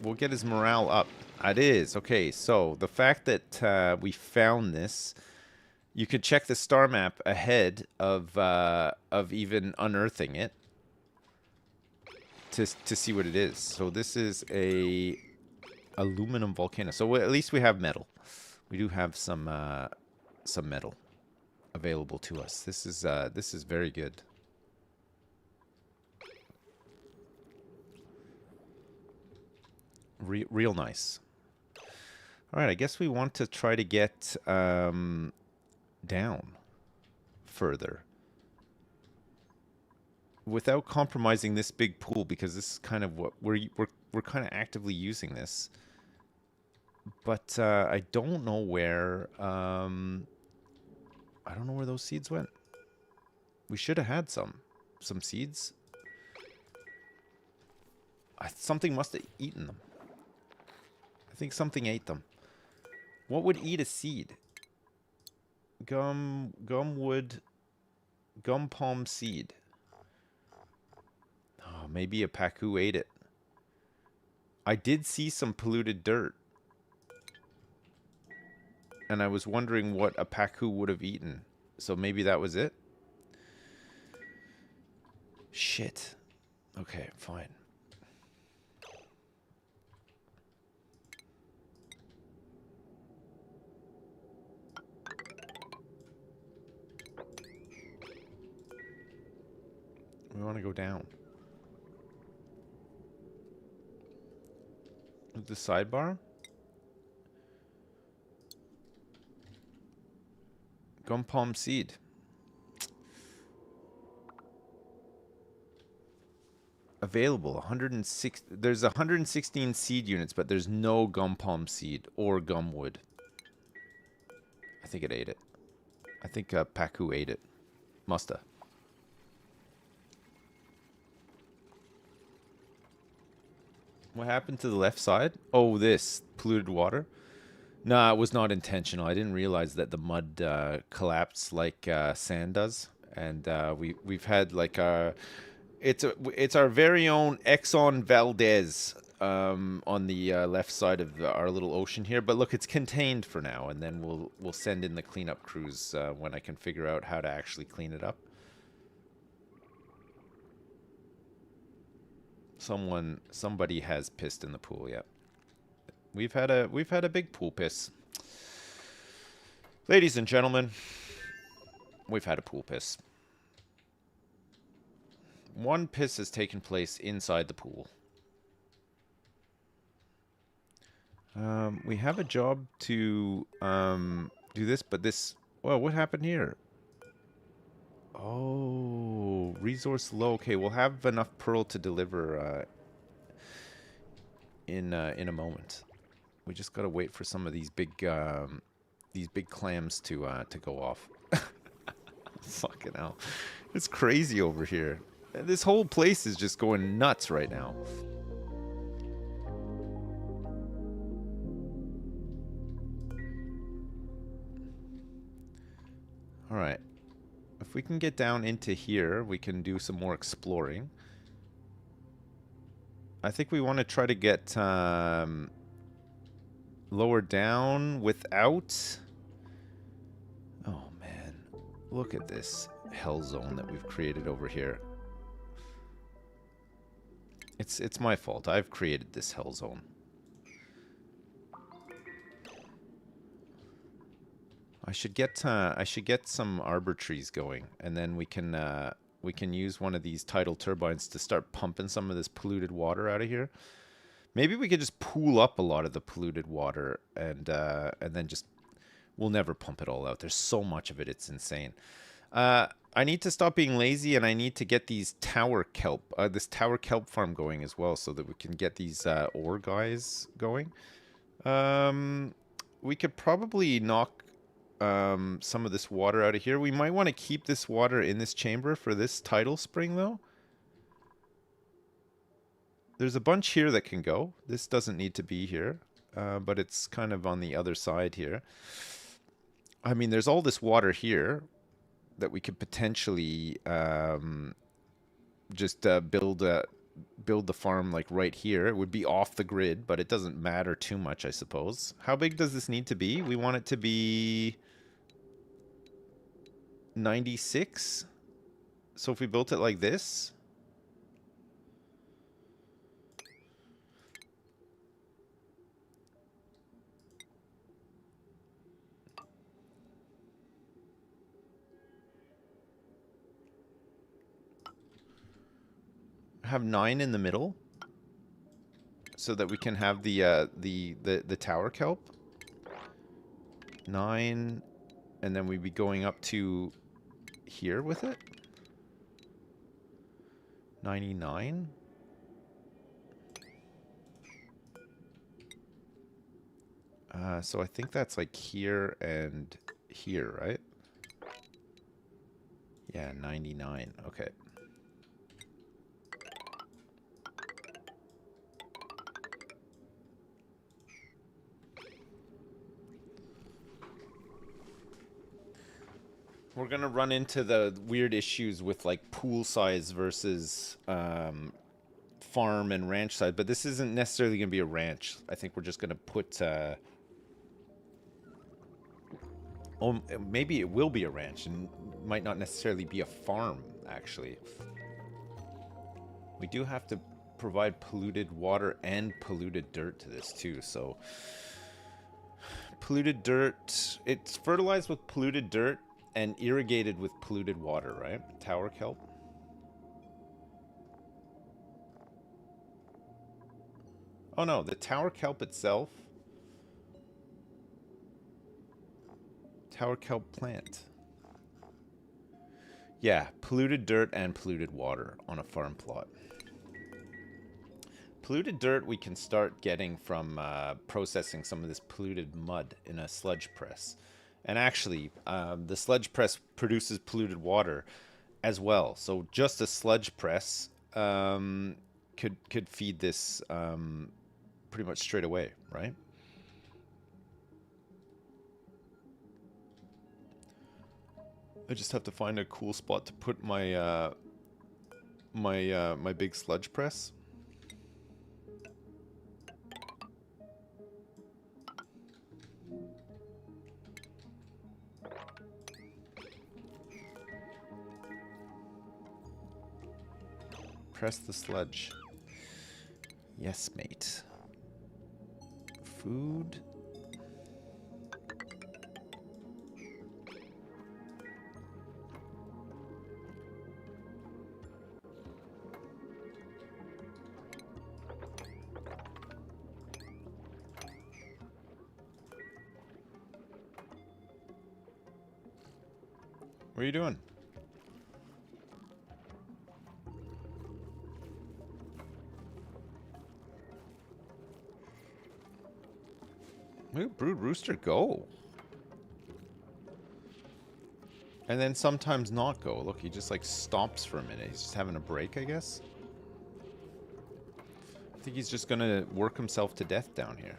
Speaker 1: We'll get his morale up. It is. Okay, so the fact that we found this, you could check the star map ahead of even unearthing it to see what it is. So this is a Aluminum volcano. So at least we have metal. We do have some metal available to us. This is very good. Real nice. All right, I guess we want to try to get down further without compromising this big pool, because this is kind of what we're kind of actively using this. But I don't know where I don't know where those seeds went. We should have had some seeds. Something must have eaten them. I think something ate them. What would eat a seed? Gumwood, gum palm seed. Oh, maybe a pacu ate it. I did see some polluted dirt. And I was wondering what a pacu would have eaten. So maybe that was it? Shit. Okay, fine. We want to go down. The sidebar? Gum palm seed. Available 106. There's 116 seed units, but there's no gum palm seed or gumwood. I think it ate it. I think Pacu ate it. Musta. What happened to the left side? Oh, this polluted water. Nah, it was not intentional. I didn't realize that the mud collapsed like sand does, and we've had like it's our very own Exxon Valdez on the left side of our little ocean here. But look, it's contained for now, and then we'll send in the cleanup crews when I can figure out how to actually clean it up. Somebody has pissed in the pool. Yep. We've had a big pool piss. Ladies and gentlemen, we've had a pool piss. One piss has taken place inside the pool. We have a job to do this, but this... Well, what happened here? Oh, resource low. Okay, we'll have enough pearl to deliver in a moment. We just gotta wait for some of these big clams to go off. Fucking hell, it's crazy over here. This whole place is just going nuts right now. All right. If we can get down into here, we can do some more exploring. I think we want to try to get lower down without... Oh, man. Look at this hell zone that we've created over here. It's my fault. I've created this hell zone. I should get some arbor trees going, and then we can use one of these tidal turbines to start pumping some of this polluted water out of here. Maybe we could just pool up a lot of the polluted water, and then just we'll never pump it all out. There's so much of it, it's insane. I need to stop being lazy, and I need to get these tower kelp, this tower kelp farm going as well, so that we can get these ore guys going. We could probably knock some of this water out of here. We might want to keep this water in this chamber for this tidal spring, though. There's a bunch here that can go. This doesn't need to be here, but it's kind of on the other side here. I mean, there's all this water here that we could potentially just build the farm like right here. It would be off the grid, but it doesn't matter too much, I suppose. How big does this need to be? We want it to be 96. So if we built it like this, have 9 in the middle, so that we can have the tower kelp. 9, and then we'd be going up to here with it. 99. So I think that's like here and here, right? Yeah, 99. Okay. We're gonna run into the weird issues with like pool size versus farm and ranch size, but this isn't necessarily gonna be a ranch. I think we're just gonna put oh, maybe it will be a ranch and might not necessarily be a farm, actually. We do have to provide polluted water and polluted dirt to this too, so polluted dirt, it's fertilized with polluted dirt and irrigated with polluted water, right? Tower kelp. Oh no, the tower kelp itself. Tower kelp plant. Yeah, polluted dirt and polluted water on a farm plot. Polluted dirt we can start getting from processing some of this polluted mud in a sludge press. And actually, the sludge press produces polluted water as well. So just a sludge press could feed this pretty much straight away, right? I just have to find a cool spot to put my my big sludge press. Press the sludge. Yes, mate. Food. What are you doing? Look at Brood Rooster go. And then sometimes not go. Look, he just like stops for a minute. He's just having a break, I guess. I think he's just gonna work himself to death down here.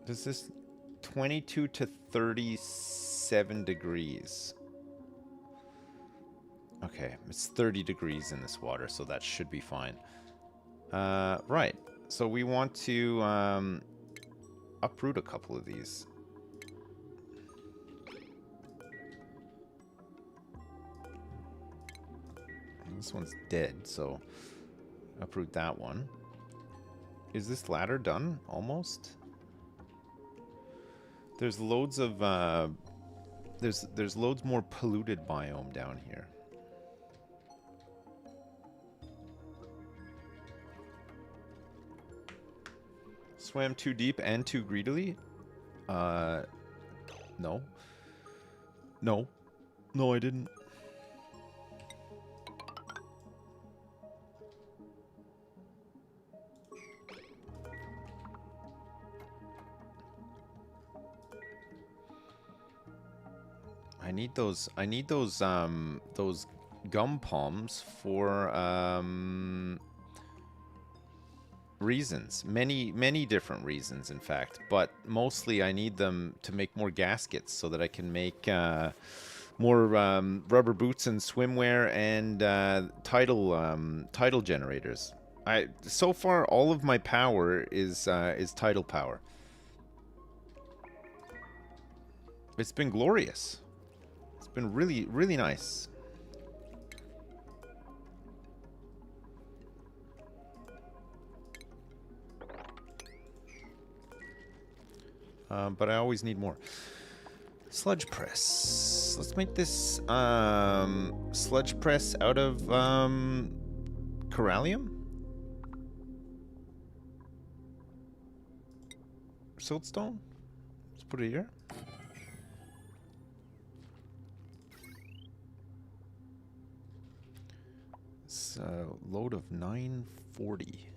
Speaker 1: Does this 22 to 37 degrees? Okay, it's 30 degrees in this water, so that should be fine. Right, so we want to uproot a couple of these. This one's dead, so uproot that one. Is this ladder done? Almost? There's loads of there's loads more polluted biome down here. Swam too deep and too greedily? No. No. No, I didn't. I need those gum palms for reasons. Many different reasons, in fact. But mostly I need them to make more gaskets so that I can make more rubber boots and swimwear and tidal generators. So far all of my power is tidal power. It's been glorious. It's been really, really nice. but I always need more. Sludge press. Let's make this sludge press out of corallium? Siltstone? Let's put it here. It's a load of 940.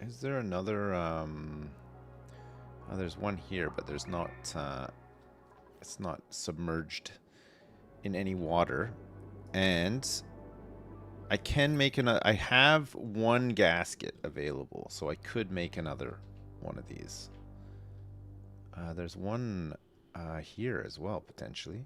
Speaker 1: Is there another, oh, there's one here, but there's not, it's not submerged in any water. And I can make I have one gasket available, so I could make another one of these. There's one, here as well, potentially.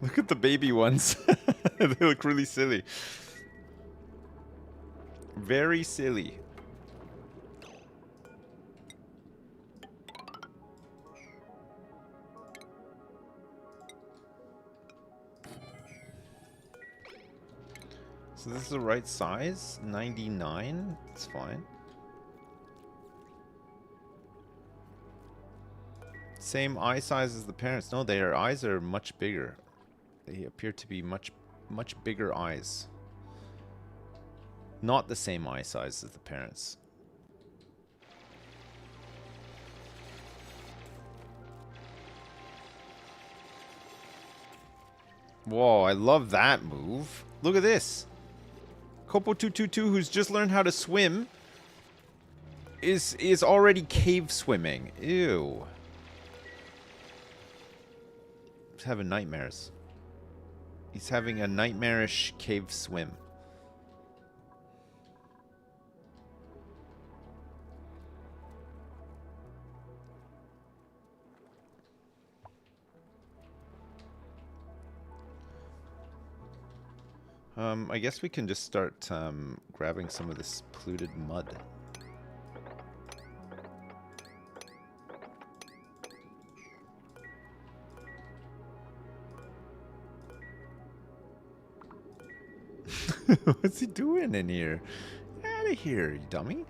Speaker 1: Look at the baby ones. They look really silly. Very silly. So this is the right size? 99? It's fine. Same eye size as the parents. No, their eyes are much bigger. They appear to be much bigger eyes. Not the same eye size as the parents. Whoa, I love that move. Look at this. Kopo222, who's just learned how to swim, is already cave swimming. Ew. He's having nightmares. He's having a nightmarish cave swim. I guess we can just start grabbing some of this polluted mud. What's he doing in here? Out of here, you dummy.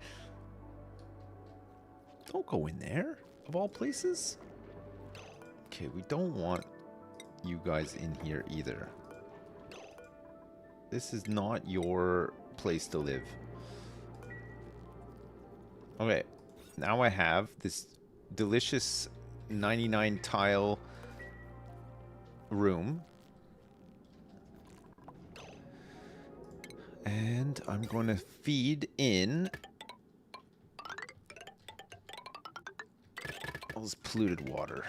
Speaker 1: Don't go in there, of all places. Okay, we don't want you guys in here either. This is not your place to live. Okay, now I have this delicious 99 tile room. And I'm going to feed in all this polluted water.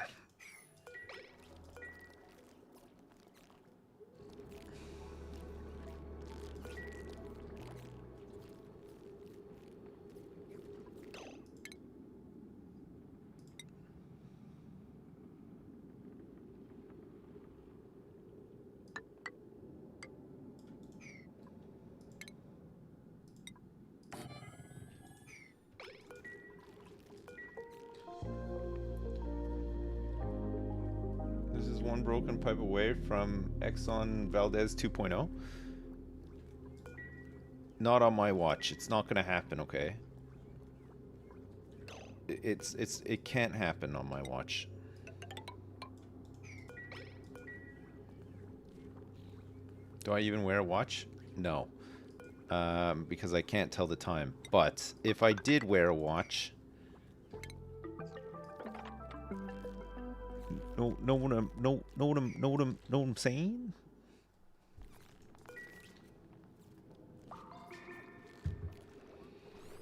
Speaker 1: Broken pipe away from Exxon Valdez 2.0. Not on my watch. It's not gonna happen, okay? It can't happen on my watch. Do I even wear a watch? No. Because I can't tell the time. But if I did wear a watch, know what I'm saying?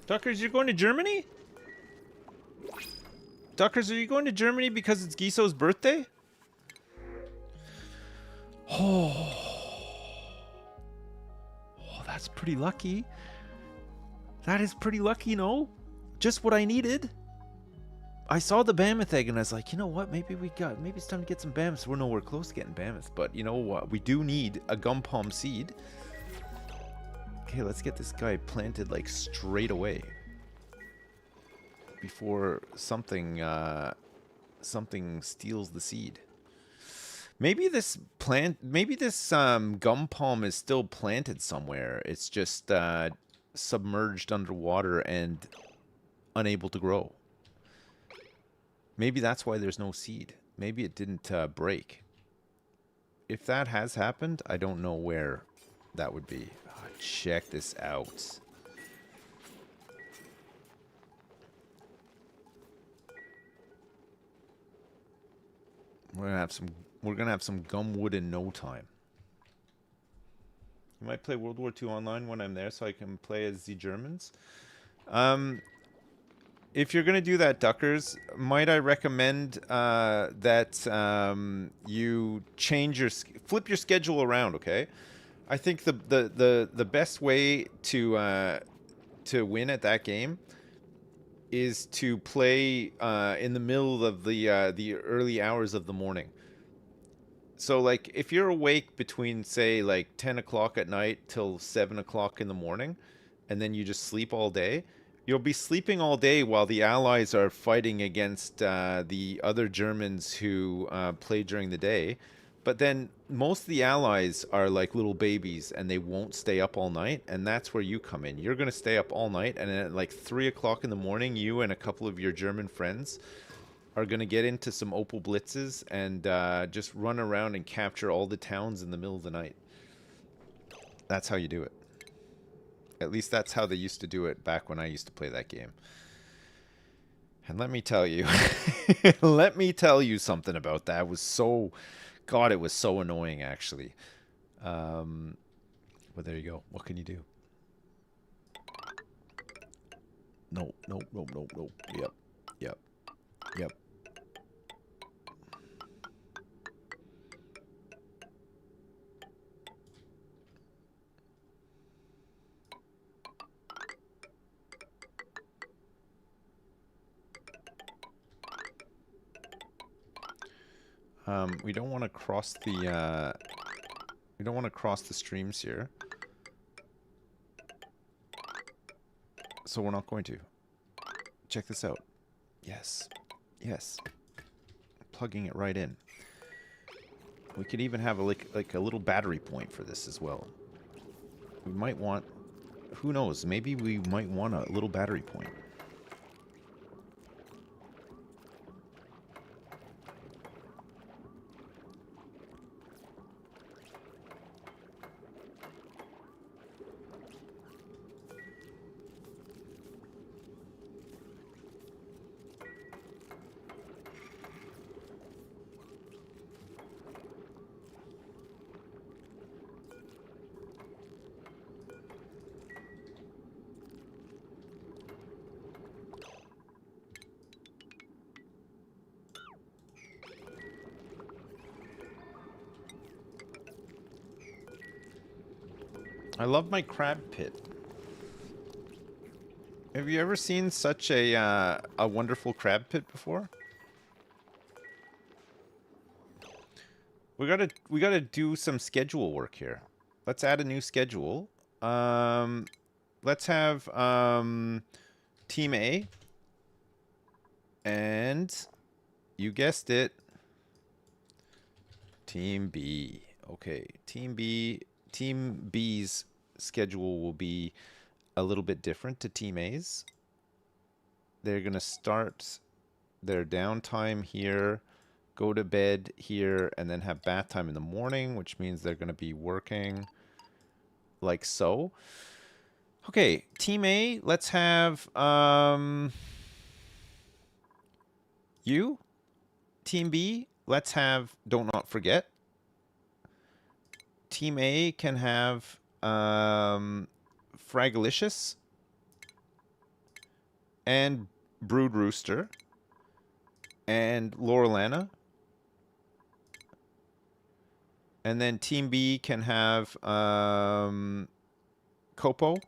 Speaker 1: Duckers, you're going to Germany? Duckers, are you going to Germany because it's Giso's birthday? that's pretty lucky. That is pretty lucky, no? Just what I needed. I saw the Mammoth egg and I was like, you know what? Maybe it's time to get some Mammoths. We're nowhere close to getting Mammoths, but you know what? We do need a gum palm seed. Okay, let's get this guy planted like straight away before something steals the seed. Maybe this gum palm is still planted somewhere. It's just submerged underwater and unable to grow. Maybe that's why there's no seed. Maybe it didn't break. If that has happened, I don't know where that would be. Oh, check this out. We're gonna have some gumwood in no time. You might play World War II online when I'm there, so I can play as the Germans. If you're gonna do that, Duckers, might I recommend that you flip your schedule around? Okay, I think the best way to win at that game is to play in the middle of the early hours of the morning. So, like, if you're awake between, say, like 10 o'clock at night till 7 o'clock in the morning, and then you just sleep all day, you'll be sleeping all day while the Allies are fighting against the other Germans who play during the day. But then most of the Allies are like little babies, and they won't stay up all night, and that's where you come in. You're going to stay up all night, and then at like 3 o'clock in the morning, you and a couple of your German friends are going to get into some Opal Blitzes and just run around and capture all the towns in the middle of the night. That's how you do it. At least that's how they used to do it back when I used to play that game. And let me tell you, let me tell you something about that. It was so, God, it was so annoying, actually. But there you go. What can you do? No, no, no, no, no. Yep, yep, yep. We don't want to cross the streams here. So we're not going to. Check this out. Yes. Yes. Plugging it right in. We could even have like a little battery point for this as well. We might want, who knows, maybe we might want a little battery point. I love my crab pit. Have you ever seen such a wonderful crab pit before? We gotta do some schedule work here. Let's add a new schedule. Let's have Team A, and you guessed it, Team B. Okay, Team B's schedule will be a little bit different to Team A's. They're gonna start their downtime here, go to bed here, and then have bath time in the morning, which means they're gonna be working like so. Okay, Team A, let's have you. Team B, let's have Don't Not Forget. Team A can have Fragalicious and Brood Rooster and Laurelana. And then Team B can have Kopo.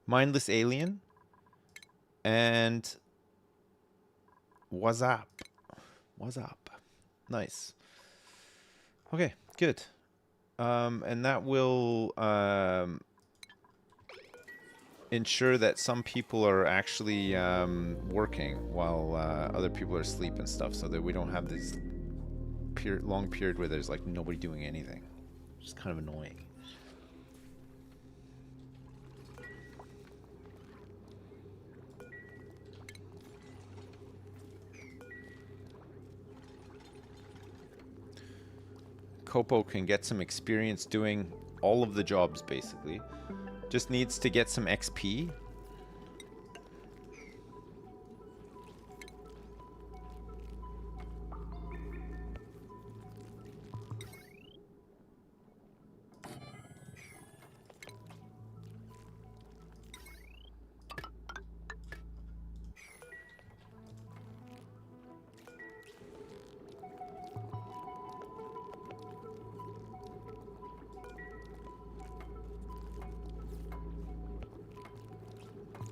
Speaker 1: Mindless Alien. And what's up? What's up? Nice. Okay, good. And that will ensure that some people are actually working while other people are asleep and stuff, so that we don't have this long period where there's like nobody doing anything. It's kind of annoying. Kopo can get some experience doing all of the jobs, basically. Just needs to get some XP.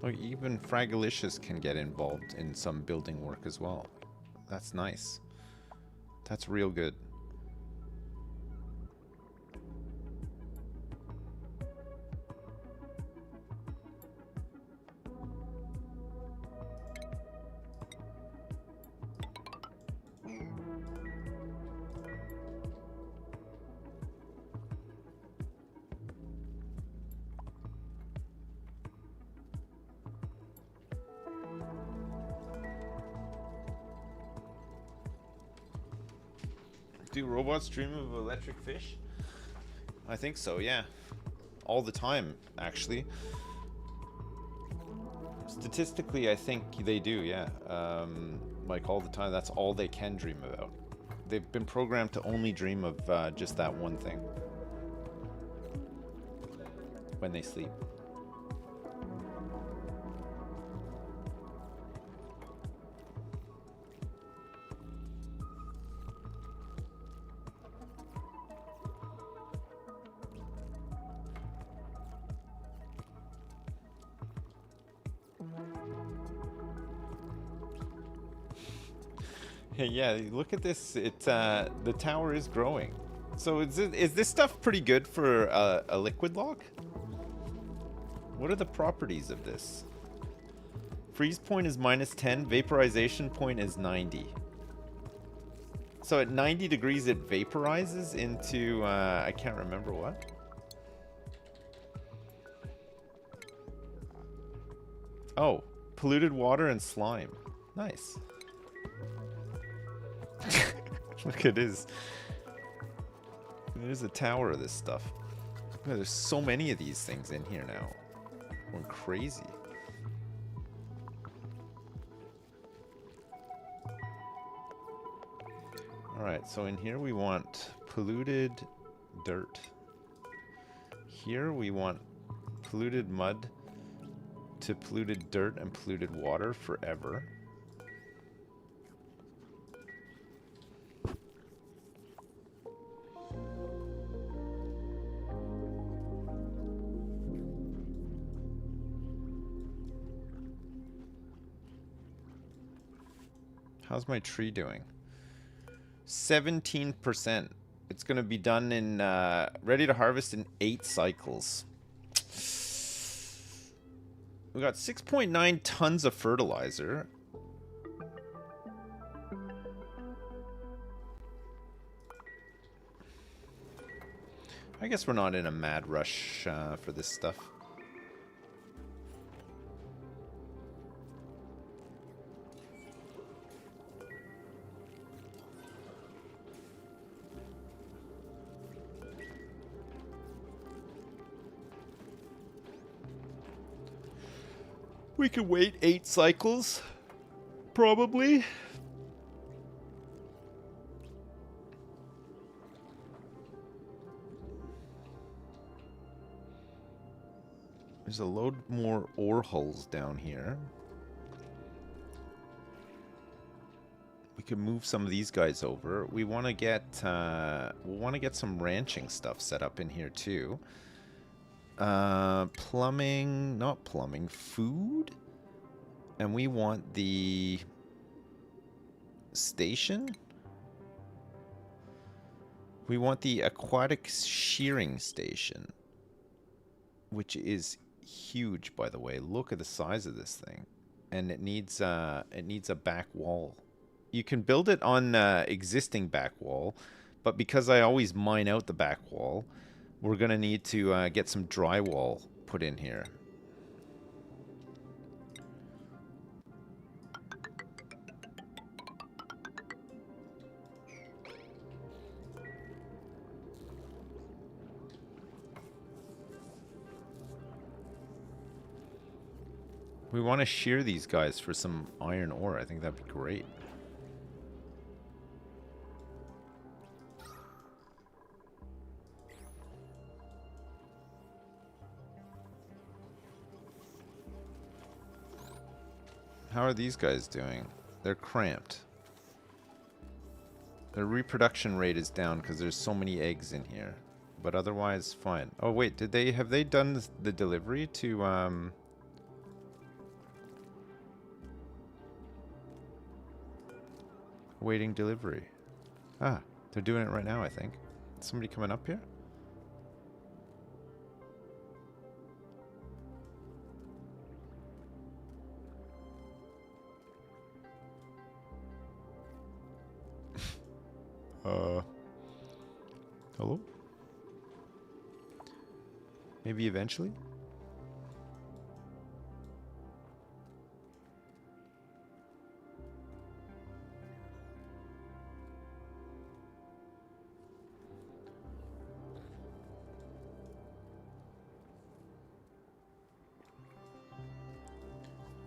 Speaker 1: Oh, even Fragalicious can get involved in some building work as well. That's nice. That's real good. Do robots dream of electric fish? I think so, yeah. All the time, actually. Statistically, I think they do, yeah. Like all the time, that's all they can dream about. They've been programmed to only dream of just that one thing when they sleep. Hey, yeah, look at this. The tower is growing. So is this stuff pretty good for a liquid lock? What are the properties of this? Freeze point is -10. Vaporization point is 90. So at 90 degrees, it vaporizes into I can't remember what. Oh, polluted water and slime. Nice. Look at this. There's a tower of this stuff. Oh, there's so many of these things in here now. Going crazy. Alright, so in here we want polluted dirt. Here we want polluted mud to polluted dirt and polluted water forever. How's my tree doing? 17%. It's going to be done in, ready to harvest in 8 cycles. We got 6.9 tons of fertilizer. I guess we're not in a mad rush for this stuff. We could wait 8 cycles, probably. There's a load more ore holes down here. We can move some of these guys over. We want to get some ranching stuff set up in here too. Plumbing, not plumbing, food, and we want the station. We want the aquatic shearing station, which is huge, by the way. Look at the size of this thing, and it needs a back wall. You can build it on existing back wall, but because I always mine out the back wall, we're gonna need to get some drywall put in here. We want to shear these guys for some iron ore. I think that'd be great. How are these guys doing? They're cramped. Their reproduction rate is down because there's so many eggs in here. But otherwise, fine. Oh wait, have they done the delivery to waiting delivery? Ah, they're doing it right now, I think. Somebody coming up here? Hello? Maybe eventually?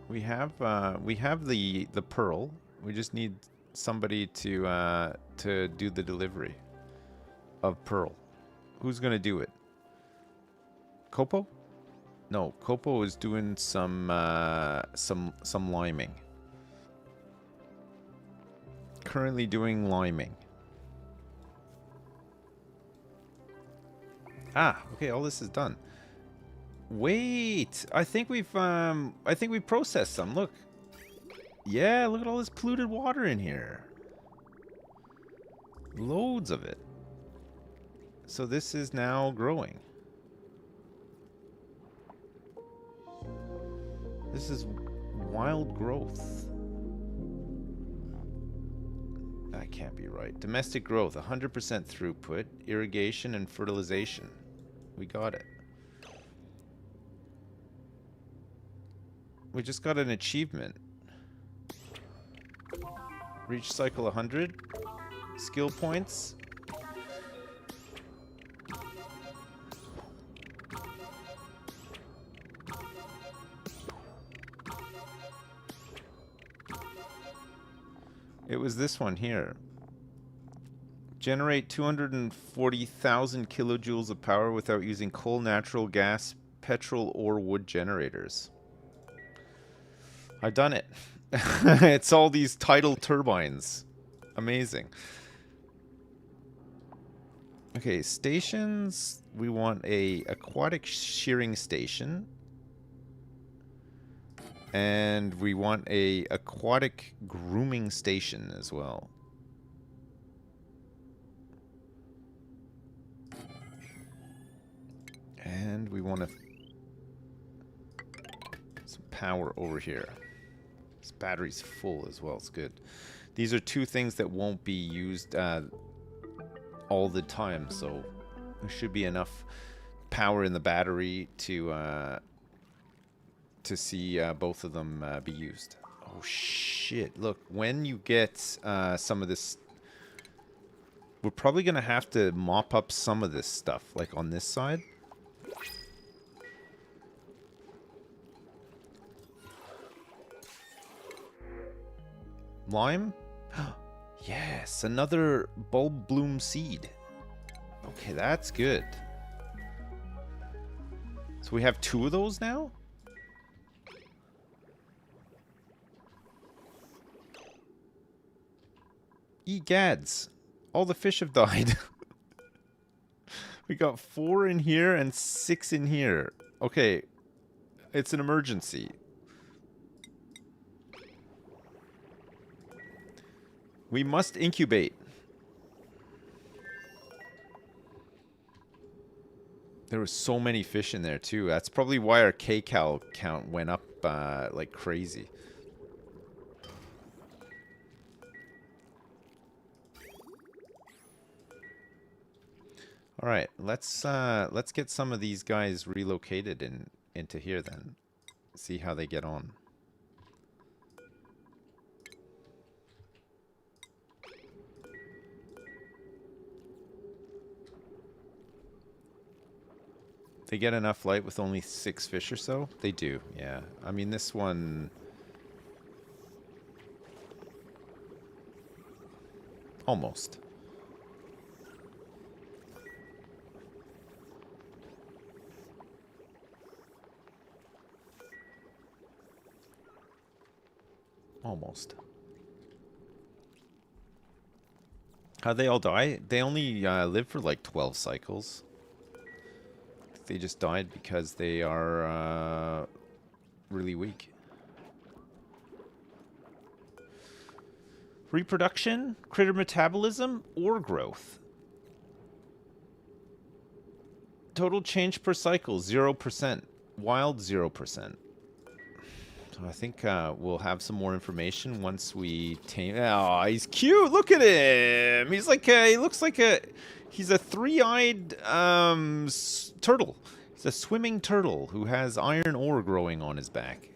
Speaker 1: We have the pearl. We just need somebody to do the delivery of pearl. Who's gonna do it? Kopo? No, Kopo is doing some liming. Currently doing liming. Ah, okay, all this is done. Wait, I think we processed some. Look. Yeah, look at all this polluted water in here. Loads of it. So this is now growing. This is wild growth. That can't be right. Domestic growth, 100% throughput, irrigation and fertilization. We got it. We just got an achievement. Reach cycle 100. Skill points. It was this one here. Generate 240,000 kilojoules of power without using coal, natural gas, petrol, or wood generators. I've done it. It's all these tidal turbines. Amazing. Okay, stations. We want a aquatic shearing station. And we want a aquatic grooming station as well. And we want some power over here. This battery's full as well. It's good. These are two things that won't be used all the time, so there should be enough power in the battery to see both of them be used. Oh shit! Look, when you get some of this, we're probably gonna have to mop up some of this stuff, like on this side. Lime? Yes, another bulb bloom seed. Okay, that's good. So we have 2 of those now? Egads. All the fish have died. We got 4 in here and 6 in here. Okay. It's an emergency. We must incubate. There were so many fish in there too. That's probably why our kcal count went up like crazy. All right, let's get some of these guys relocated into here then. See how they get on. They get enough light with only 6 fish or so? They do, yeah. I mean, this one... Almost. Almost. How'd they all die? They only live for like 12 cycles. They just died because they are really weak. Reproduction, critter metabolism, or growth. Total change per cycle, 0%. Wild, 0%. So I think we'll have some more information once we tame... Oh, he's cute! Look at him! He's like he looks like a... He's a 3-eyed turtle. He's a swimming turtle who has iron ore growing on his back.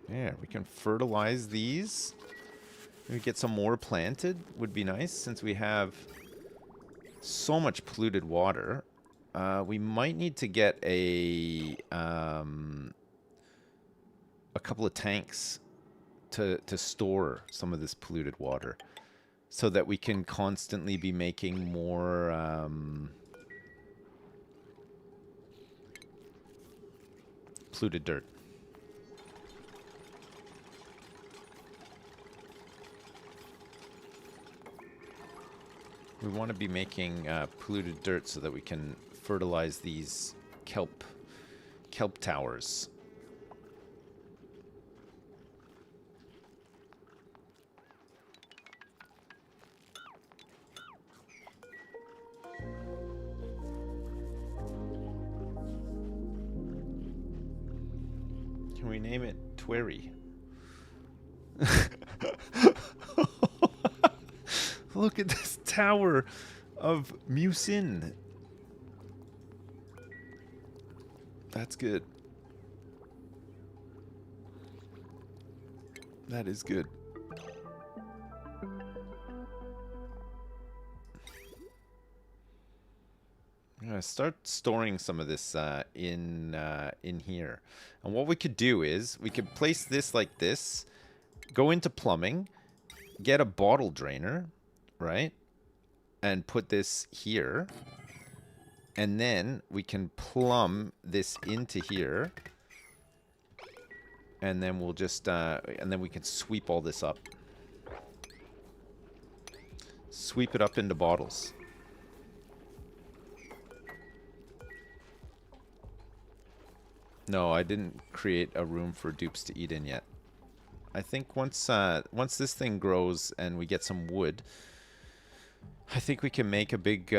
Speaker 1: Yeah, we can fertilize these. Maybe get some more planted would be nice since we have so much polluted water. We might need to get a couple of tanks to store some of this polluted water so that we can constantly be making more polluted dirt. We want to be making polluted dirt so that we can fertilize these kelp towers. Can we name it Twerry? Look at this tower of mucin. That's good. That is good. I'm gonna start storing some of this in here. And what we could do is we could place this like this, go into plumbing, get a bottle drainer, right? And put this here. And then we can plumb this into here. And then we'll just, and then we can sweep all this up. Sweep it up into bottles. No, I didn't create a room for dupes to eat in yet. I think once this thing grows and we get some wood, I think we can make a big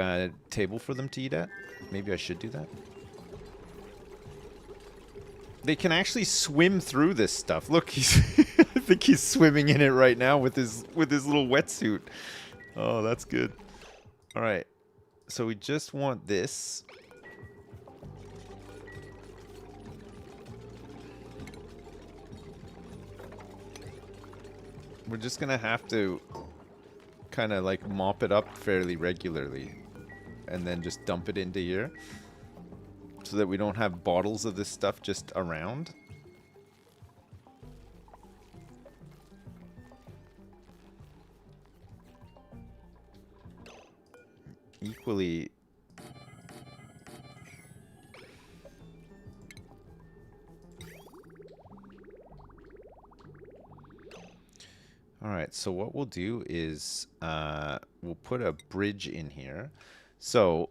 Speaker 1: table for them to eat at. Maybe I should do that. They can actually swim through this stuff. Look, he's I think he's swimming in it right now with his little wetsuit. Oh, that's good. All right. So we just want this. We're just going to have to kind of like mop it up fairly regularly and then just dump it into here so that we don't have bottles of this stuff just around. Equally, Alright, so what we'll do is we'll put a bridge in here. So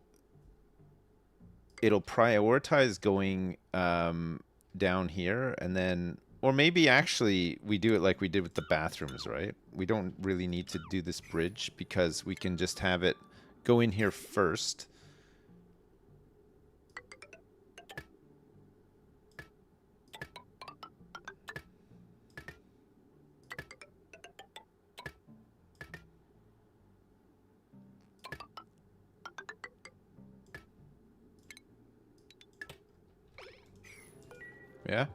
Speaker 1: it'll prioritize going down here, and then, or maybe actually we do it like we did with the bathrooms, right? We don't really need to do this bridge because we can just have it go in here first. Yeah.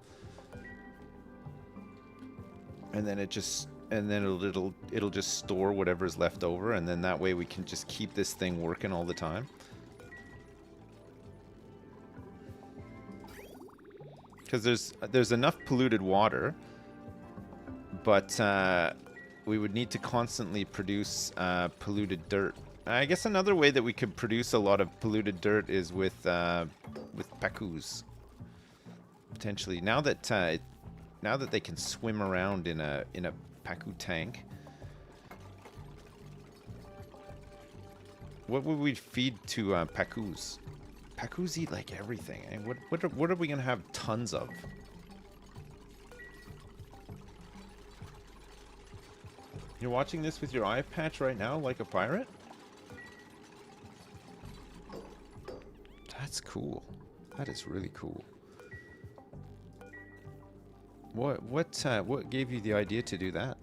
Speaker 1: And then it'll just store whatever's left over, and then that way we can just keep this thing working all the time. Because there's enough polluted water, but we would need to constantly produce polluted dirt. I guess another way that we could produce a lot of polluted dirt is with pacus. Potentially, now that they can swim around in a pacu tank. What would we feed to pacus? Pacus eat like everything. Eh? What are we gonna have tons of? You're watching this with your eye patch right now, like a pirate? That's cool. That is really cool. What gave you the idea to do that?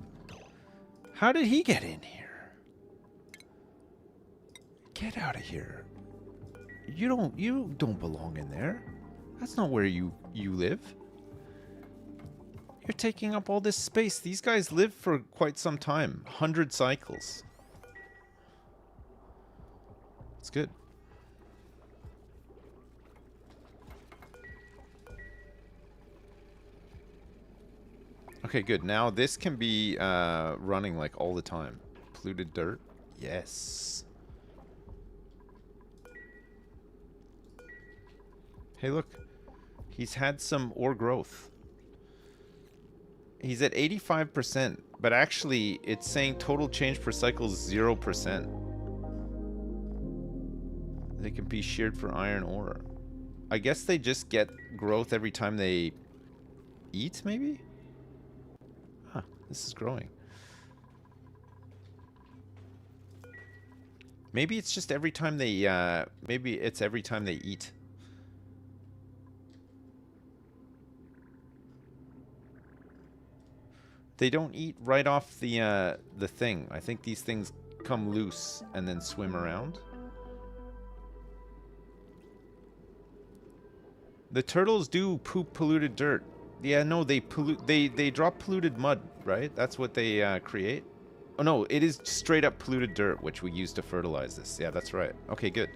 Speaker 1: How did he get in here? Get out of here. You don't belong in there. That's not where you live. You're taking up all this space. These guys live for quite some time. 100 cycles. It's good. Okay, good. Now this can be running like all the time. Polluted dirt. Yes. Hey, look. He's had some ore growth. He's at 85%, but actually it's saying total change per cycle is 0%. They can be sheared for iron ore. I guess they just get growth every time they eat, maybe? Huh, this is growing. Maybe it's just every time they, maybe it's every time they eat. They don't eat right off the thing. I think these things come loose and then swim around. The turtles do poop polluted dirt. Yeah, no, they pollute. They drop polluted mud, right? That's what they create. Oh no, it is straight up polluted dirt, which we use to fertilize this. Yeah, that's right. Okay, good.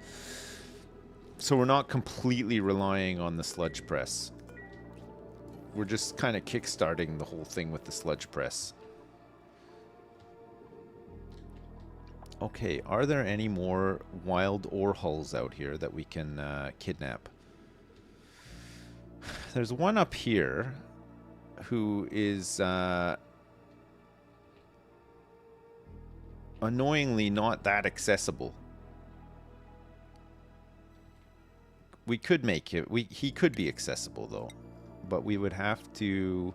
Speaker 1: So we're not completely relying on the sludge press. We're just kind of kickstarting the whole thing with the sludge press. Okay, are there any more wild ore hulls out here that we can kidnap? There's one up here who is annoyingly not that accessible. We could make it. He could be accessible though. But we would have to...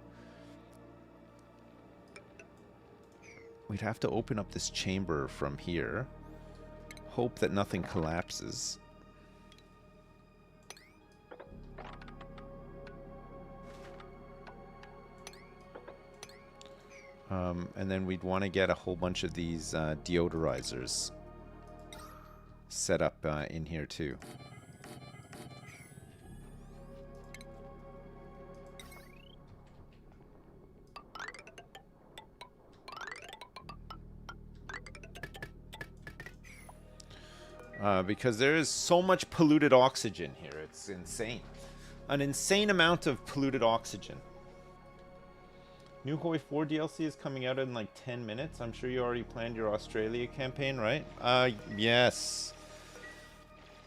Speaker 1: We'd have to open up this chamber from here. Hope that nothing collapses. And then we'd want to get a whole bunch of these deodorizers set up in here too. Because there is so much polluted oxygen here. It's insane. An insane amount of polluted oxygen. New Hoi 4 DLC is coming out in like 10 minutes. I'm sure you already planned your Australia campaign, right? Yes.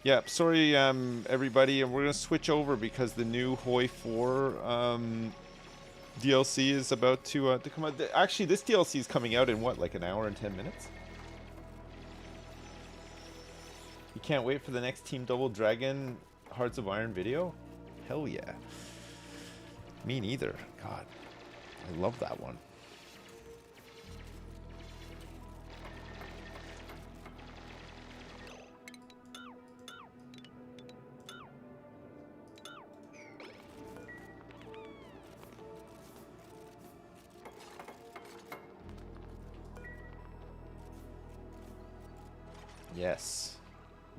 Speaker 1: Yeah, sorry, everybody. And we're going to switch over because the new Hoi 4 DLC is about to come out. Actually, this DLC is coming out in what, like an hour and 10 minutes? You can't wait for the next Team Double Dragon Hearts of Iron video? Hell yeah. Me neither. God, I love that one. Yes.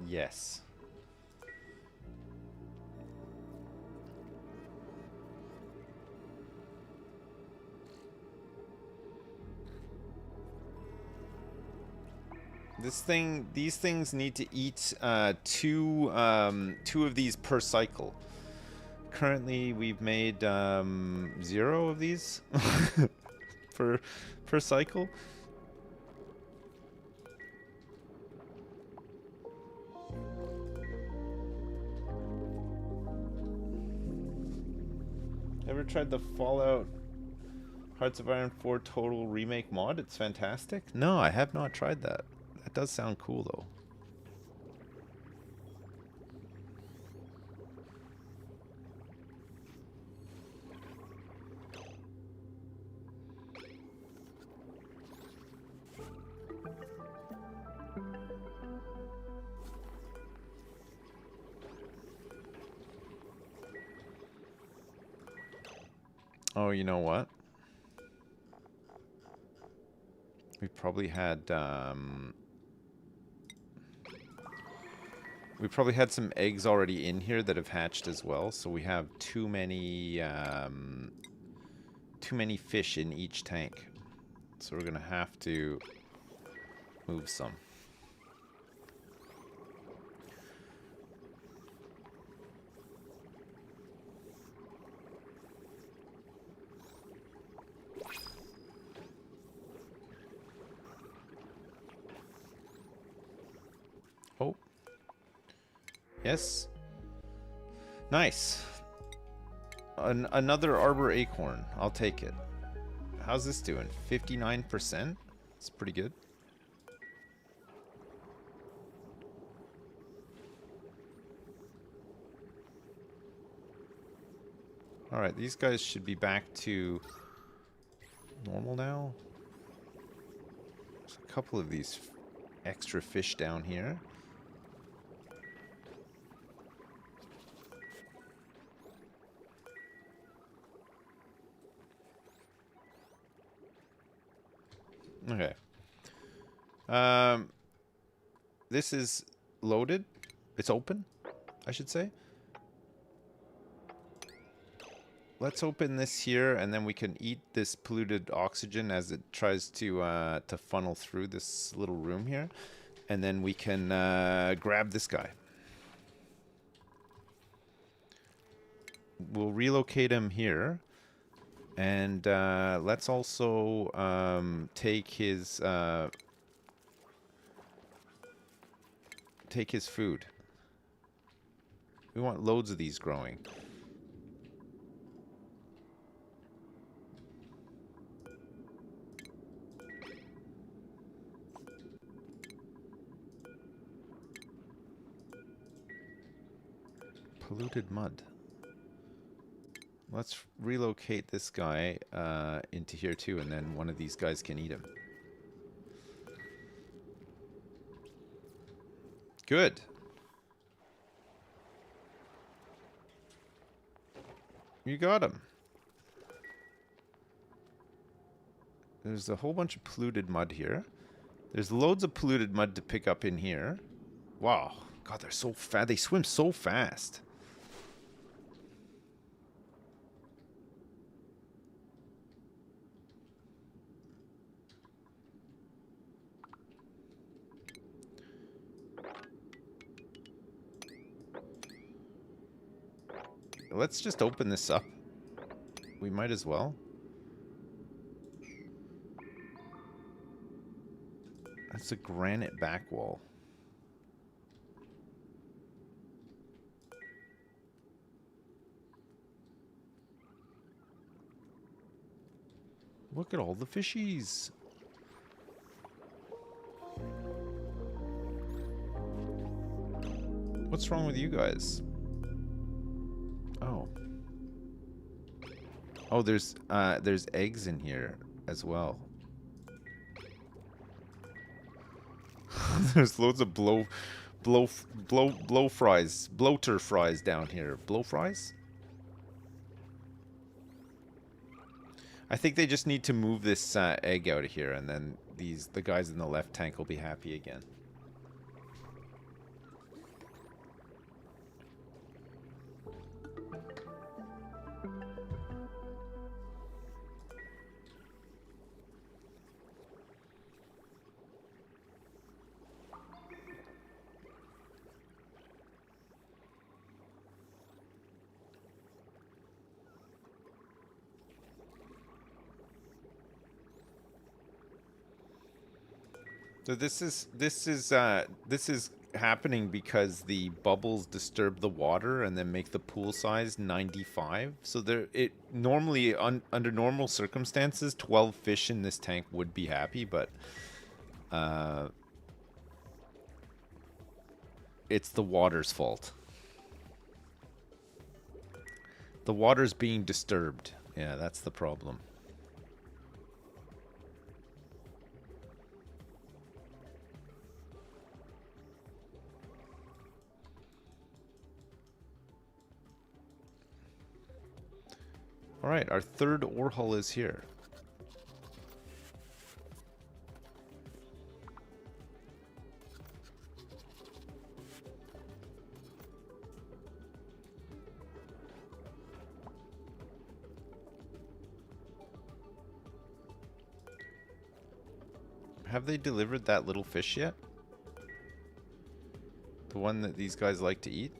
Speaker 1: Yes. These things need to eat two of these per cycle. Currently, we've made 0 of these per cycle. Ever tried the Fallout Hearts of Iron 4 Total Remake mod? It's fantastic. No, I have not tried that. That does sound cool, though. Oh, you know what? We probably had some eggs already in here that have hatched as well, so we have too many fish in each tank. So we're gonna have to move some. Oh. Yes. Nice. Another Arbor Acorn. I'll take it. How's this doing? 59%? It's pretty good. Alright, these guys should be back to normal now. There's a couple of these extra fish down here. Okay. This is loaded. It's open, I should say. Let's open this here, and then we can eat this polluted oxygen as it tries to funnel through this little room here. And then we can grab this guy. We'll relocate him here. And let's also take his food. We want loads of these growing. Polluted mud. Let's relocate this guy into here too, and then one of these guys can eat him. Good. You got him. There's a whole bunch of polluted mud here. There's loads of polluted mud to pick up in here. Wow. God, they're so fast. They swim so fast. Let's just open this up. We might as well. That's a granite back wall. Look at all the fishies. What's wrong with you guys? Oh. Oh, there's eggs in here as well. There's loads of bloater fries down here. Blow fries? I think they just need to move this egg out of here, and then the guys in the left tank will be happy again. So this is happening because the bubbles disturb the water and then make the pool size 95. So normally under normal circumstances 12 fish in this tank would be happy, but it's the water's fault. The water's being disturbed. Yeah, that's the problem. Alright, our third ore hull is here. Have they delivered that little fish yet? The one that these guys like to eat?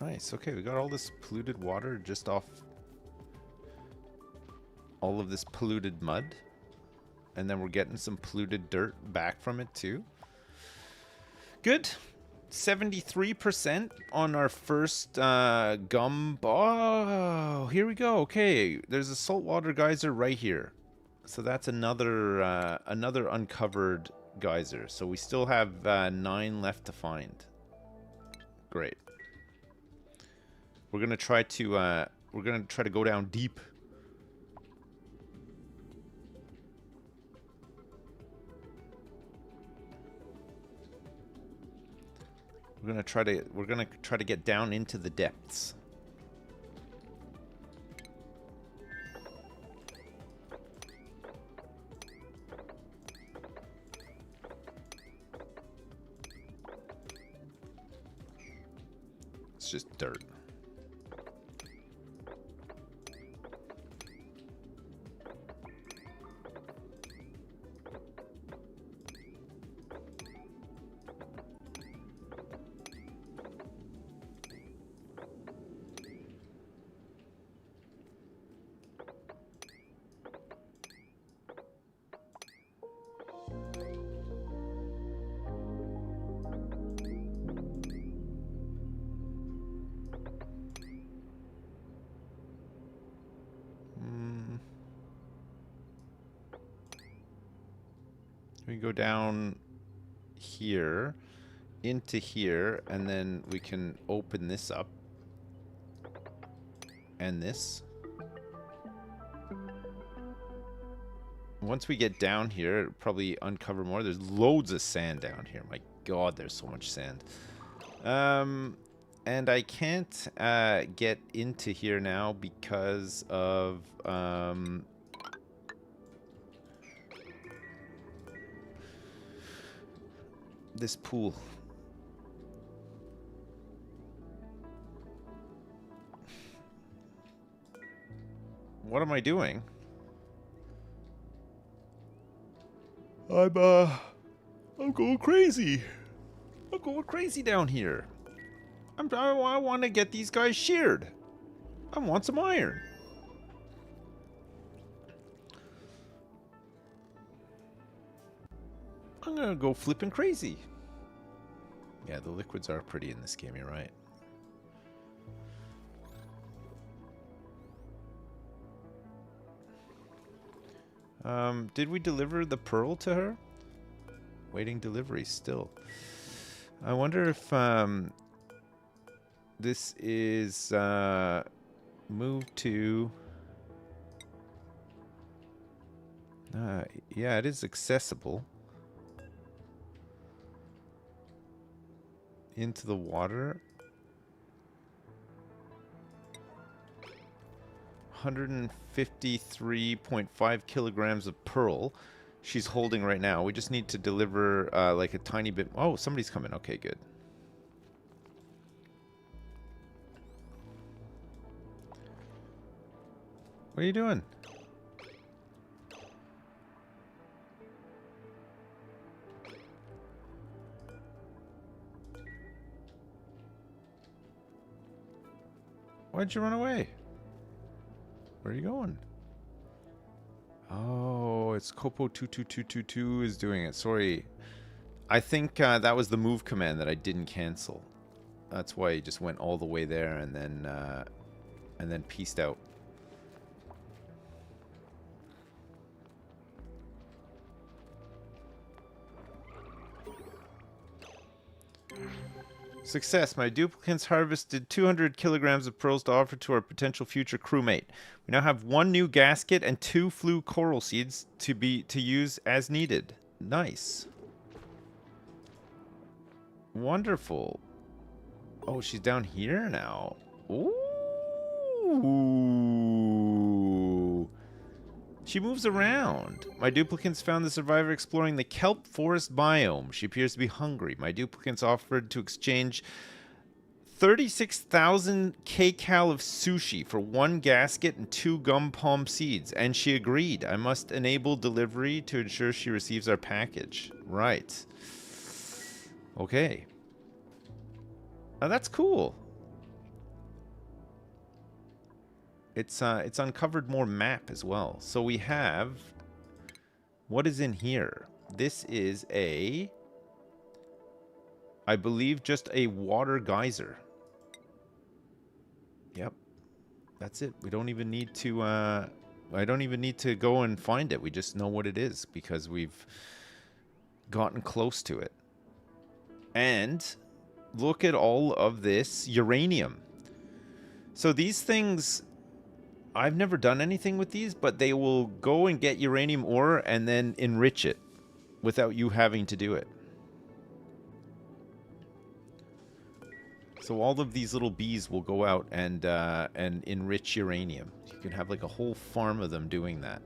Speaker 1: Nice, okay, we got all this polluted water just off all of this polluted mud. And then we're getting some polluted dirt back from it too. Good. 73% on our first gum. Oh, here we go. Okay, there's a saltwater geyser right here. So that's another another uncovered geyser. So we still have 9 left to find. Great. We're gonna try to go down deep. We're gonna try to get down into the depths. It's just dirt. We go down here into here, and then we can open this up and this. Once we get down here, it'll probably uncover more. There's loads of sand down here. My god, there's so much sand. And I can't get into here now because of this pool. What am I doing? I'm going crazy. I'm going crazy down here. I want to get these guys sheared. I want some iron. I'm gonna go flipping crazy. Yeah, the liquids are pretty in this game, you're right. Did we deliver the pearl to her? Waiting delivery still. I wonder if this is moved to... yeah, it is accessible. Into the water. 153.5 kilograms of pearl she's holding right now. We just need to deliver like a tiny bit. Oh, somebody's coming. Okay, good. What are you doing? Why'd you run away? Where are you going? Oh, it's Copo22222 is doing it. Sorry. I think that was the move command that I didn't cancel. That's why he just went all the way there and then pieced out. Success. My duplicants harvested 200 kilograms of pearls to offer to our potential future crewmate. We now have 1 new gasket and 2 flue coral seeds to use as needed. Nice. Wonderful. Oh, she's down here now. Ooh. She moves around. My duplicants found the survivor exploring the kelp forest biome. She appears to be hungry. My duplicants offered to exchange 36,000 kcal of sushi for 1 gasket and 2 gum palm seeds, and she agreed. I must enable delivery to ensure she receives our package. Right. Okay. Oh, that's cool. It's uncovered more map as well. So we have... What is in here? This is a... I believe just a water geyser. Yep. That's it. We don't even need to... I don't even need to go and find it. We just know what it is because we've gotten close to it. And look at all of this uranium. So these things... I've never done anything with these, but they will go and get uranium ore and then enrich it without you having to do it. So all of these little bees will go out and enrich uranium. You can have like a whole farm of them doing that.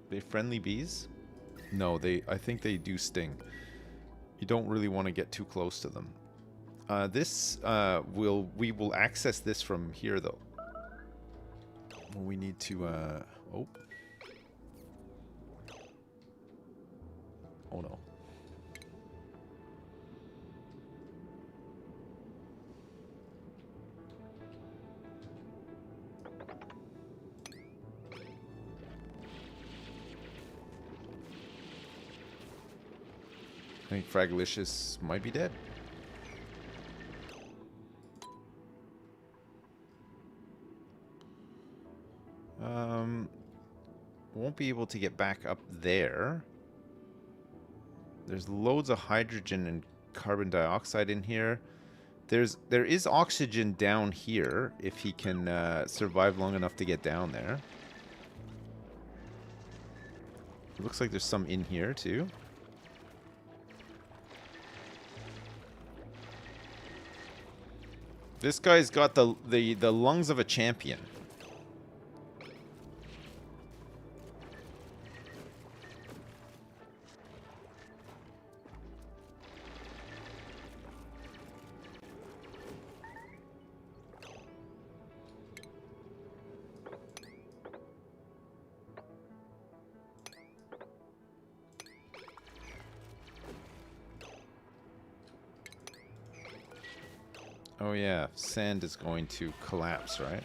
Speaker 1: They friendly bees? No, I think they do sting. You don't really want to get too close to them. We will access this from here though. We need to oh no. I think Fragalicious might be dead. Won't be able to get back up there. There's loads of hydrogen and carbon dioxide in here. There is oxygen down here if he can survive long enough to get down there. It looks like there's some in here too. This guy's got the lungs of a champion. Oh yeah, sand is going to collapse, right?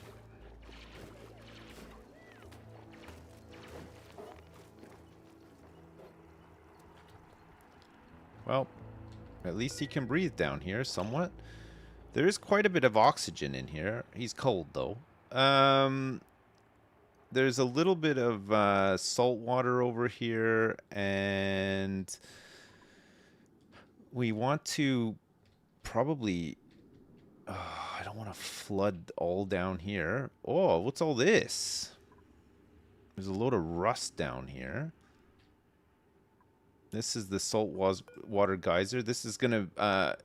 Speaker 1: Well, at least he can breathe down here somewhat. There is quite a bit of oxygen in here. He's cold though. there's a little bit of salt water over here, and we want to probably... I don't want to flood all down here. Oh, what's all this? There's a load of rust down here. This is the salt water geyser. This is gonna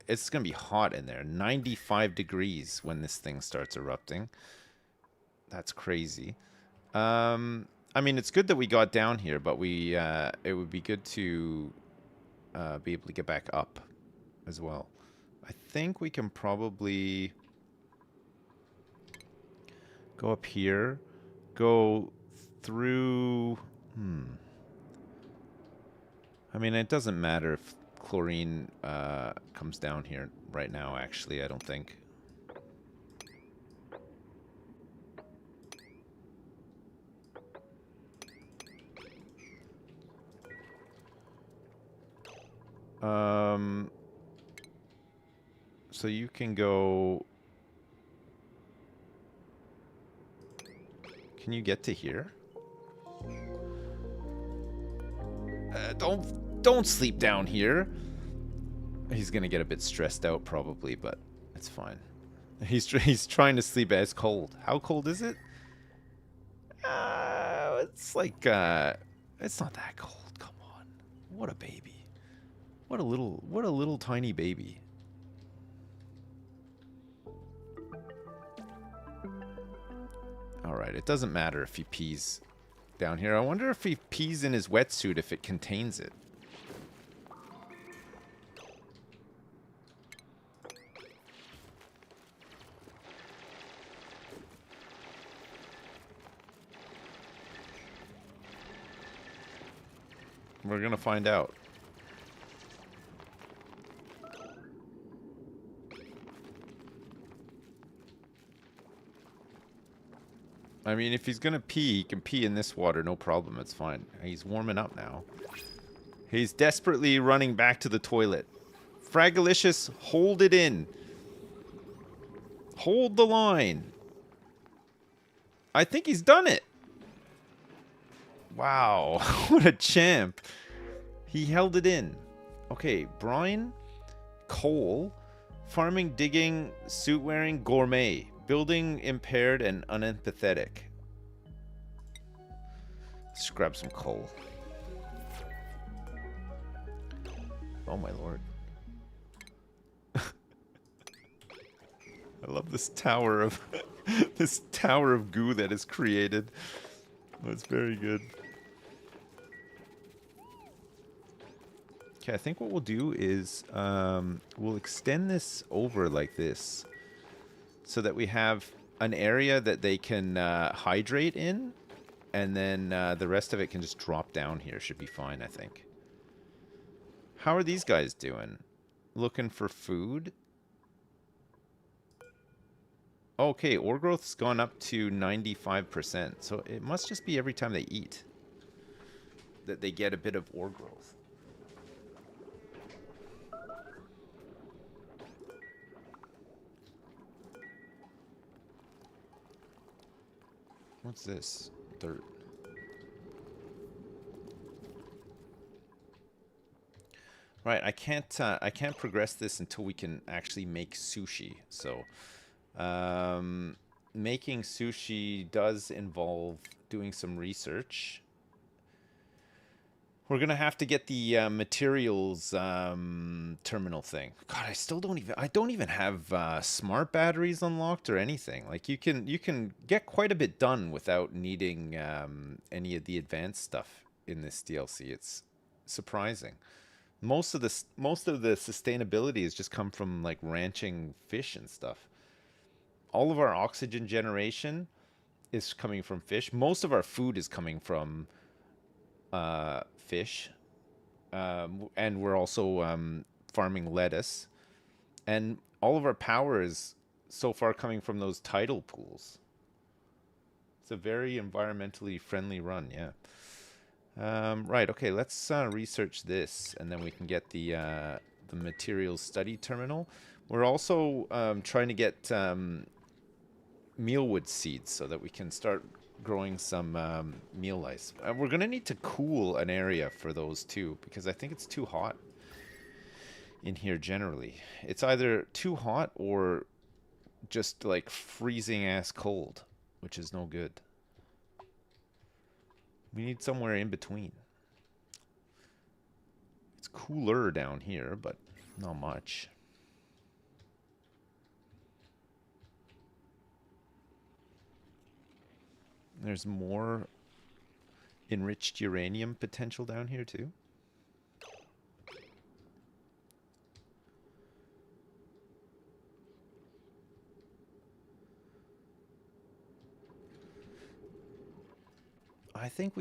Speaker 1: it's gonna be hot in there. 95 degrees when this thing starts erupting. That's crazy. I mean, it's good that we got down here, but we it would be good to be able to get back up as well. I think we can probably go up here, go through... I mean, it doesn't matter if chlorine comes down here right now, actually, I don't think. So you can go... Can you get to here? Don't sleep down here. He's gonna get a bit stressed out probably, but it's fine. He's trying to sleep. It's cold. How cold is it? It's like it's not that cold. Come on. What a baby. What a little tiny baby. All right, it doesn't matter if he pees down here. I wonder if he pees in his wetsuit if it contains it. We're gonna find out. I mean, if he's gonna pee, he can pee in this water, no problem. It's fine. He's warming up now. He's desperately running back to the toilet. Fragalicious, hold it in. Hold the line. I think he's done it. Wow, what a champ. He held it in. Okay, brine, coal, farming, digging, suit wearing, gourmet. Building, impaired, and unempathetic. Let's grab some coal. Oh my lord. I love this tower of this tower of goo that is created. That's very good. Okay, I think what we'll do is we'll extend this over like this, so that we have an area that they can hydrate in, and then the rest of it can just drop down here. Should be fine, I think. How are these guys doing? Looking for food? Okay, ore growth's gone up to 95%, so it must just be every time they eat that they get a bit of ore growth. What's this? Dirt. Right, I can't progress this until we can actually make sushi. So, making sushi does involve doing some research. We're gonna have to get the materials terminal thing. God, I don't even have smart batteries unlocked or anything. Like you can get quite a bit done without needing any of the advanced stuff in this DLC. It's surprising. Most of the sustainability has just come from like ranching fish and stuff. All of our oxygen generation is coming from fish. Most of our food is coming from fish, and we're also farming lettuce, and all of our power is so far coming from those tidal pools. It's a very environmentally friendly run, yeah. Right, okay, let's research this, and then we can get the materials study terminal. We're also trying to get mealwood seeds so that we can start growing some meal lice. We're going to need to cool an area for those too, because I think it's too hot in here generally. It's either too hot or just like freezing ass cold, which is no good. We need somewhere in between. It's cooler down here, but not much. There's more enriched uranium potential down here too. I think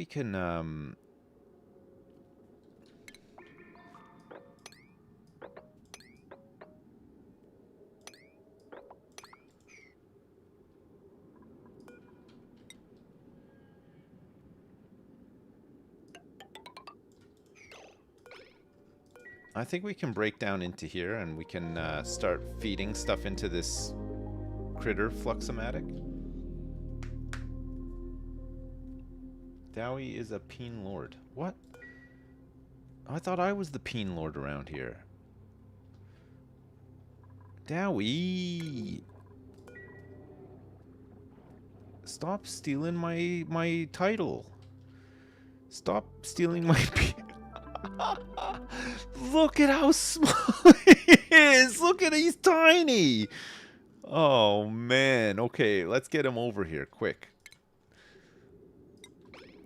Speaker 1: we can break down into here and we can start feeding stuff into this critter fluxomatic. Dowie is a peen lord. What? I thought I was the peen lord around here. Dowie! Stop stealing my title. Stop stealing my Look at how small he is! Look at he's tiny! Oh man. Okay, let's get him over here quick.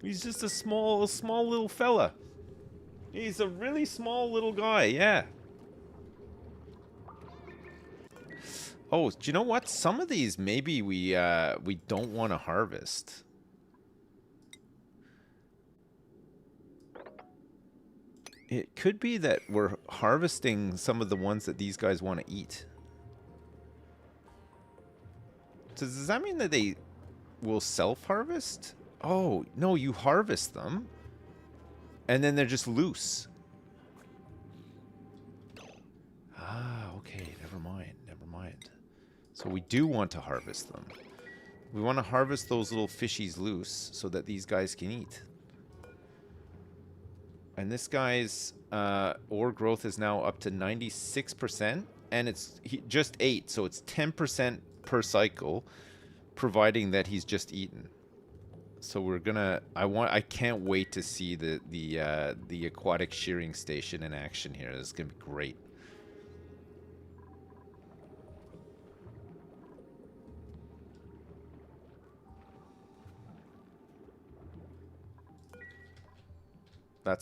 Speaker 1: He's just a small little fella. He's a really small little guy, yeah. Oh, do you know what? Some of these maybe we don't want to harvest. It could be that we're harvesting some of the ones that these guys want to eat. So does that mean that they will self-harvest? Oh, no, you harvest them. And then they're just loose. Ah, okay, never mind, never mind. So we do want to harvest them. We want to harvest those little fishies loose so that these guys can eat. And this guy's ore growth is now up to 96%, and it's just 8, so it's 10% per cycle, providing that he's just eaten. So we're gonna. I can't wait to see the aquatic shearing station in action here. This is gonna be great. That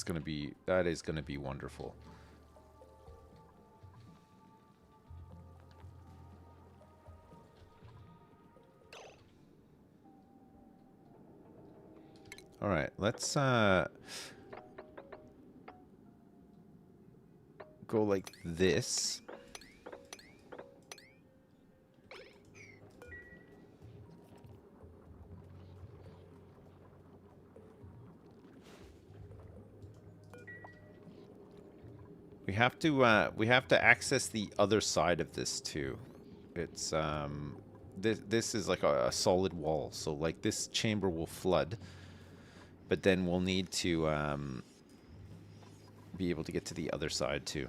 Speaker 1: is gonna be wonderful. All right, let's go like this. We have to access the other side of this too. It's this is like a solid wall, so like this chamber will flood, but then we'll need to be able to get to the other side too.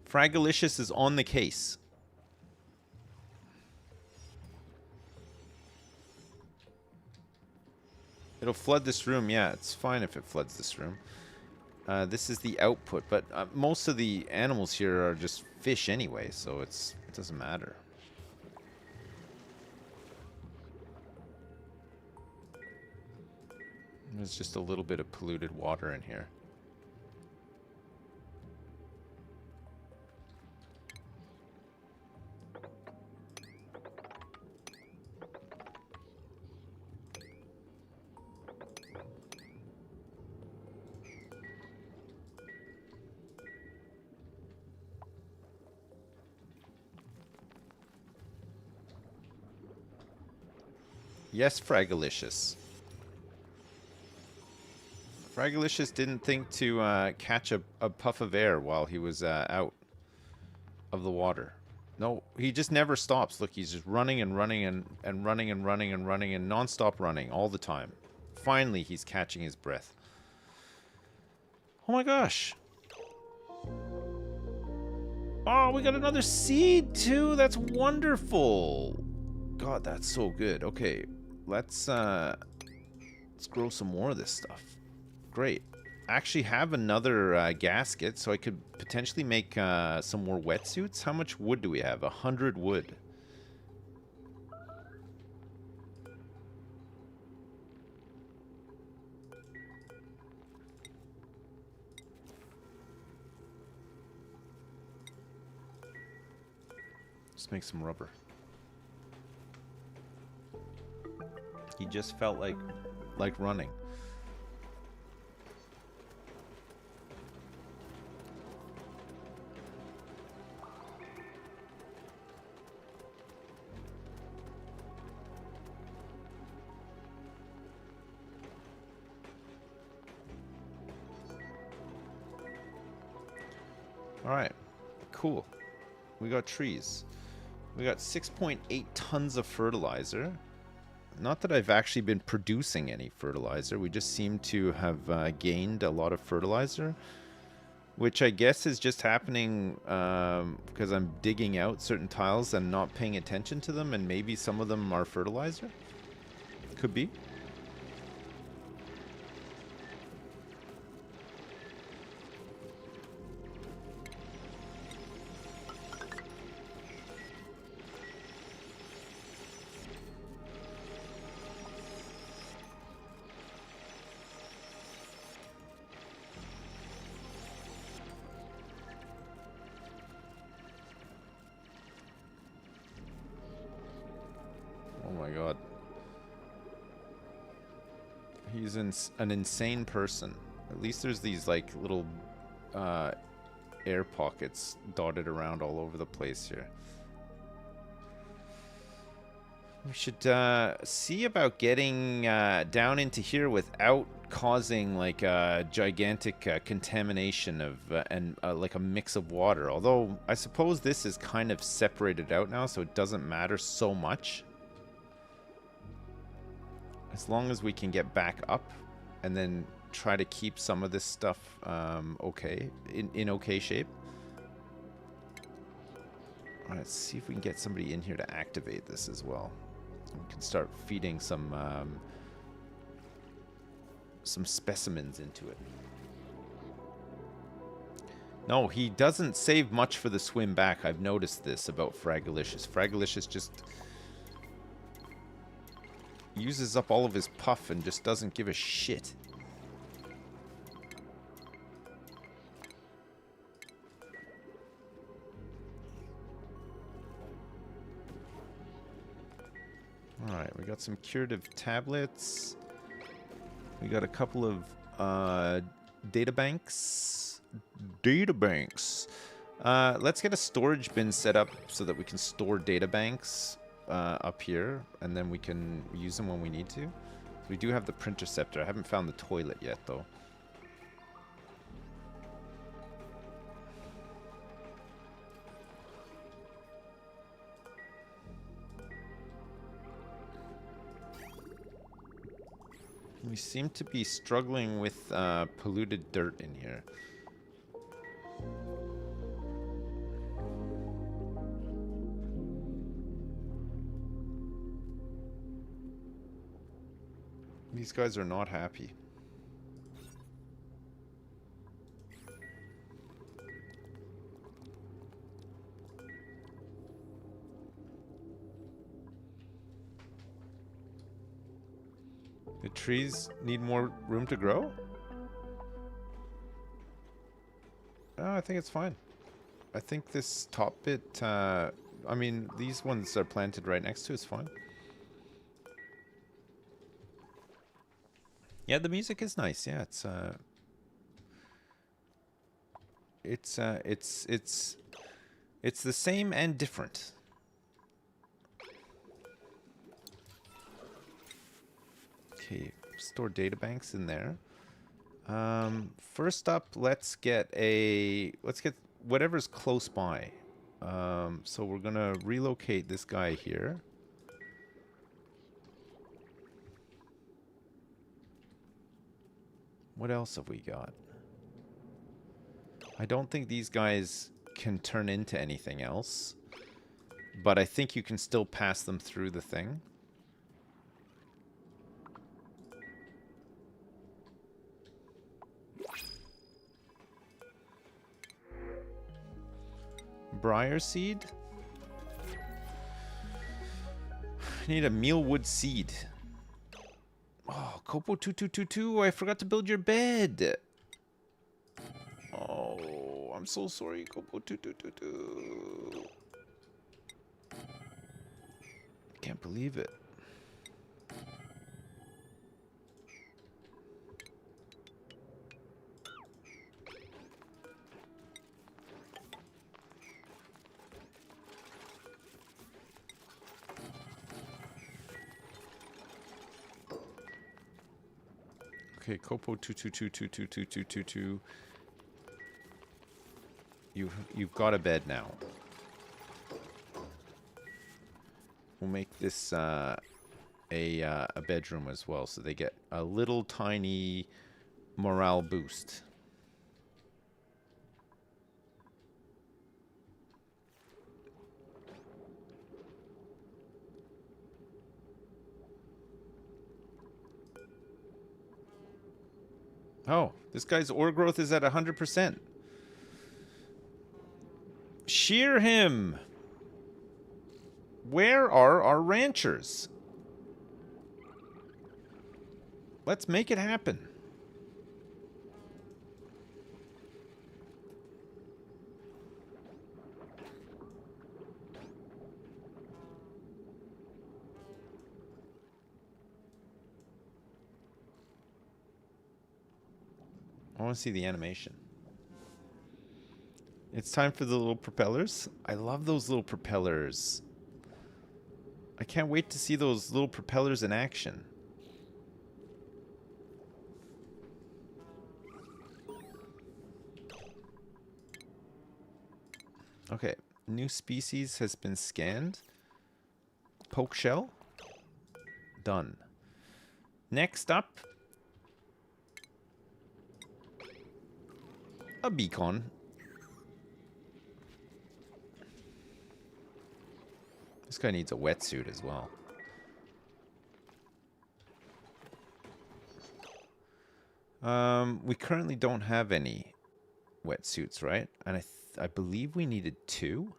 Speaker 1: Fragalicious is on the case. It'll flood this room. Yeah, it's fine if it floods this room. This is the output, but most of the animals here are just fish anyway, so it doesn't matter. There's just a little bit of polluted water in here. Yes, Fragalicious. Fragalicious didn't think to catch a puff of air while he was out of the water. No, he just never stops. Look, he's just running and running and running and running and running and non-stop running all the time. Finally, he's catching his breath. Oh my gosh. Oh, we got another seed too. That's wonderful. God, that's so good. Okay, let's grow some more of this stuff. Great. I actually have another gasket, so I could potentially make some more wetsuits. How much wood do we have? 100 wood. Let's make some rubber. He just felt like running. All right, cool. We got trees. We got 6.8 tons of fertilizer. Not that I've actually been producing any fertilizer. We just seem to have gained a lot of fertilizer, which I guess is just happening because I'm digging out certain tiles and not paying attention to them, and maybe some of them are fertilizer. Could be. He's an insane person. At least there's these like little air pockets dotted around all over the place here. We should see about getting down into here without causing like a gigantic contamination of and like a mix of water. Although I suppose this is kind of separated out now, so it doesn't matter so much. As long as we can get back up and then try to keep some of this stuff okay, in okay shape. All right, let's see if we can get somebody in here to activate this as well. We can start feeding some specimens into it. No, he doesn't save much for the swim back. I've noticed this about Fragalicious. Fragalicious just uses up all of his puff and just doesn't give a shit. Alright, we got some curative tablets. We got a couple of databanks. Let's get a storage bin set up so that we can store databanks up here, and then we can use them when we need to. We do have the printer scepter. I haven't found the toilet yet, though. We seem to be struggling with polluted dirt in here. These guys are not happy. The trees need more room to grow? Oh, I think it's fine. I think this top bit, I mean, these ones are planted right next to is fine. Yeah, the music is nice. Yeah, it's the same and different. Okay, store databanks in there. First up, let's get whatever's close by. So we're gonna relocate this guy here. What else have we got? I don't think these guys can turn into anything else, but I think you can still pass them through the thing. Briar seed? I need a mealwood seed. Oh, Copo 2222, I forgot to build your bed. Oh, I'm so sorry, Copo 2222. Can't believe it. Okay, Copo 2222222222. You've got a bed now. We'll make this a bedroom as well, so they get a little tiny morale boost. Oh, this guy's ore growth is at 100%. Shear him! Where are our ranchers? Let's make it happen. I want to see the animation. It's time for the little propellers. I love those little propellers. I can't wait to see those little propellers in action. Okay, new species has been scanned. Poke shell. Done. Next up, a beacon. This guy needs a wetsuit as well. We currently don't have any wetsuits, right? And I believe we needed 2.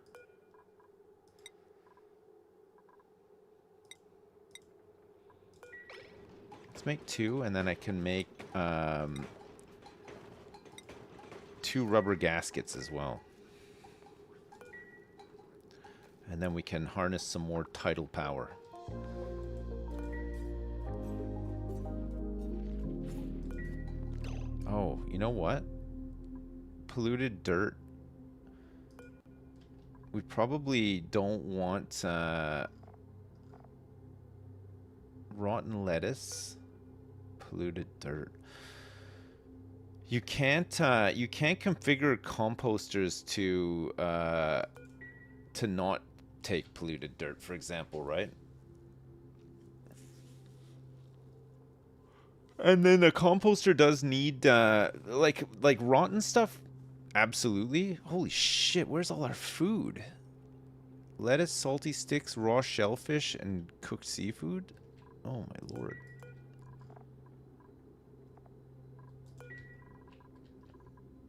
Speaker 1: Let's make 2, and then I can make 2 rubber gaskets as well. And then we can harness some more tidal power. Oh, you know what? Polluted dirt. We probably don't want rotten lettuce. Polluted dirt. You can't configure composters to not take polluted dirt, for example, right? And then a composter does need like rotten stuff. Absolutely. Holy shit, where's all our food? Lettuce, salty sticks, raw shellfish, and cooked seafood? Oh my lord.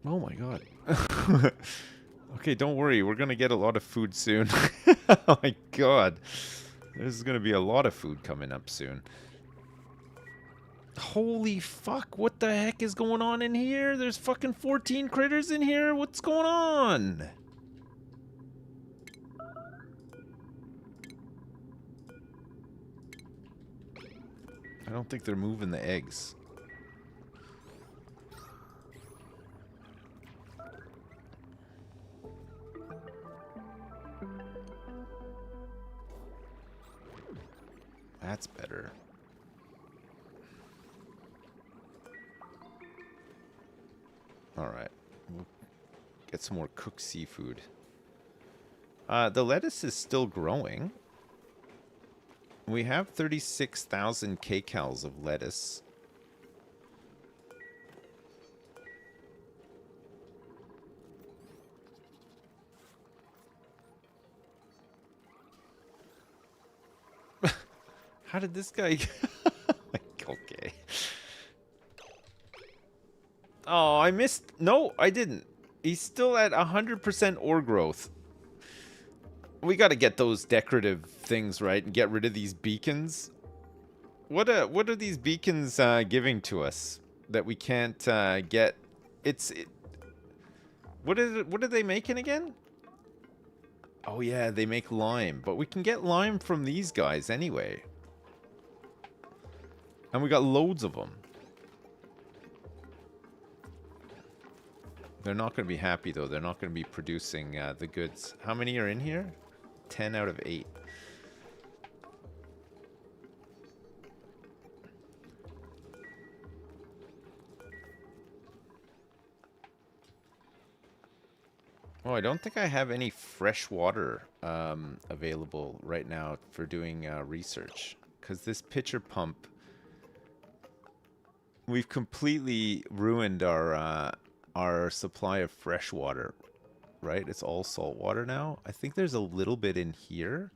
Speaker 1: Oh my god. Okay, don't worry. We're going to get a lot of food soon. Oh my god. There's going to be a lot of food coming up soon. Holy fuck. What the heck is going on in here? There's fucking 14 critters in here. What's going on? I don't think they're moving the eggs. That's better. Alright. We'll get some more cooked seafood. The lettuce is still growing. We have 36,000 kcals of lettuce. How did this guy... Okay. Oh, I missed... No, I didn't. He's still at 100% ore growth. We got to get those decorative things right and get rid of these beacons. What are these beacons giving to us that we can't get? What are they making again? Oh yeah, they make lime, but we can get lime from these guys anyway. And we got loads of them. They're not going to be happy though. They're not going to be producing the goods. How many are in here? 10 out of 8. Oh, I don't think I have any fresh water available right now for doing research. Because this pitcher pump, we've completely ruined our supply of fresh water, right? It's all salt water now. I think there's a little bit in here.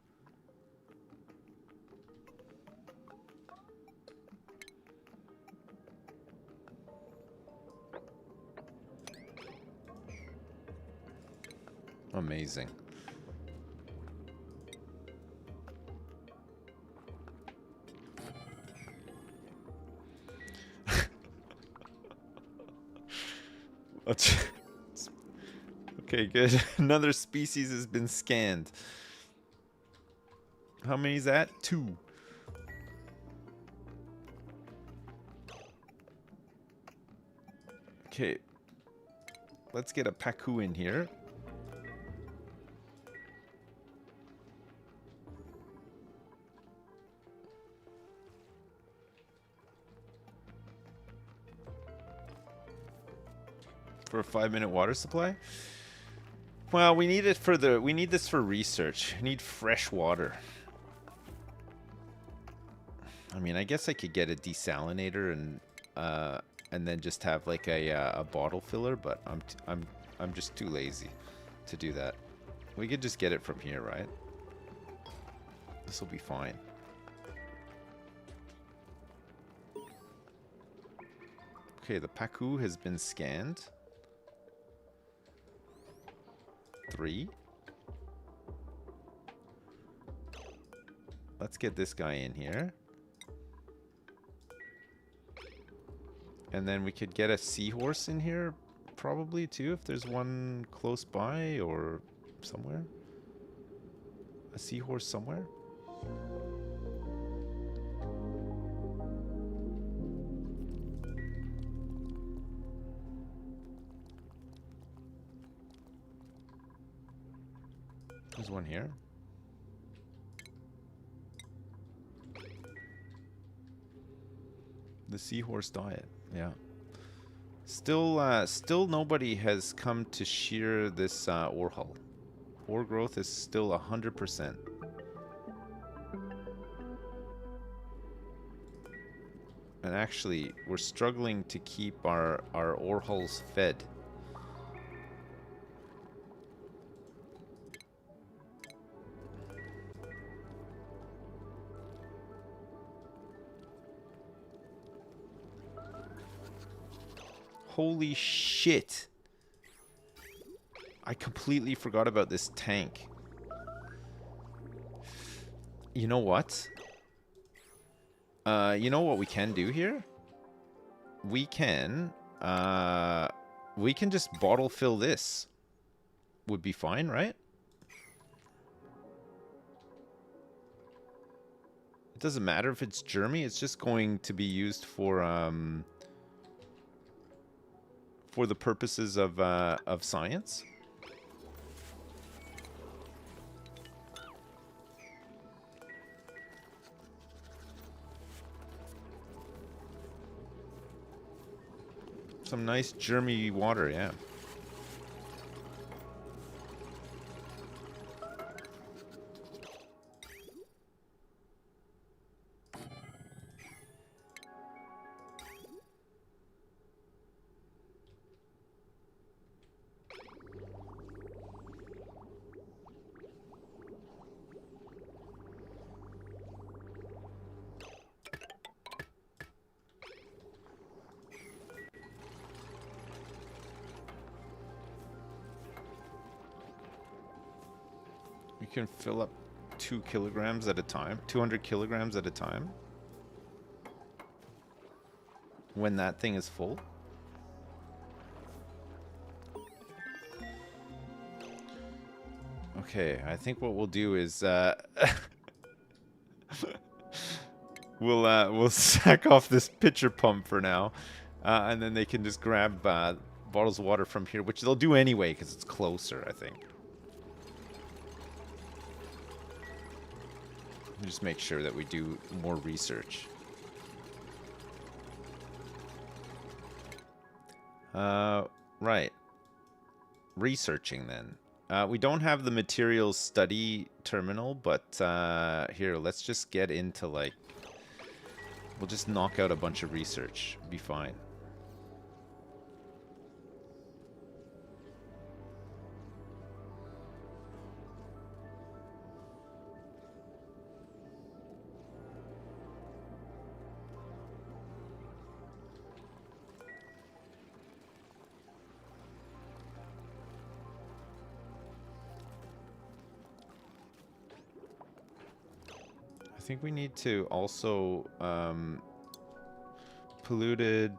Speaker 1: Amazing. Okay, good. Another species has been scanned. How many is that? 2. Okay. Let's get a Pacu in here. For a 5-minute water supply? Well, we need it for we need this for research. We need fresh water. I mean, I guess I could get a desalinator and then just have like a bottle filler, but I'm just too lazy to do that. We could just get it from here, right? This will be fine. Okay, the Pacu has been scanned. 3. Let's get this guy in here. And then we could get a seahorse in here probably too, if there's one close by or somewhere. A seahorse somewhere. There's one here. The seahorse diet, yeah. Still nobody has come to shear this ore hull. Ore growth is still 100%. And actually, we're struggling to keep our ore hulls fed. Holy shit. I completely forgot about this tank. You know what? You know what we can do here? We can just bottle fill this. Would be fine, right? It doesn't matter if it's germy, it's just going to be used for the purposes of science. Some nice germy water, yeah. can fill up 2 kilograms at a time. 200 kilograms at a time. When that thing is full. Okay, I think what we'll do is we'll sack off this pitcher pump for now, and then they can just grab bottles of water from here, which they'll do anyway because it's closer, I think. Just make sure that we do more research. Right. Researching then. We don't have the materials study terminal, but here, let's just get into like... We'll just knock out a bunch of research. Be fine. I think we need to also polluted...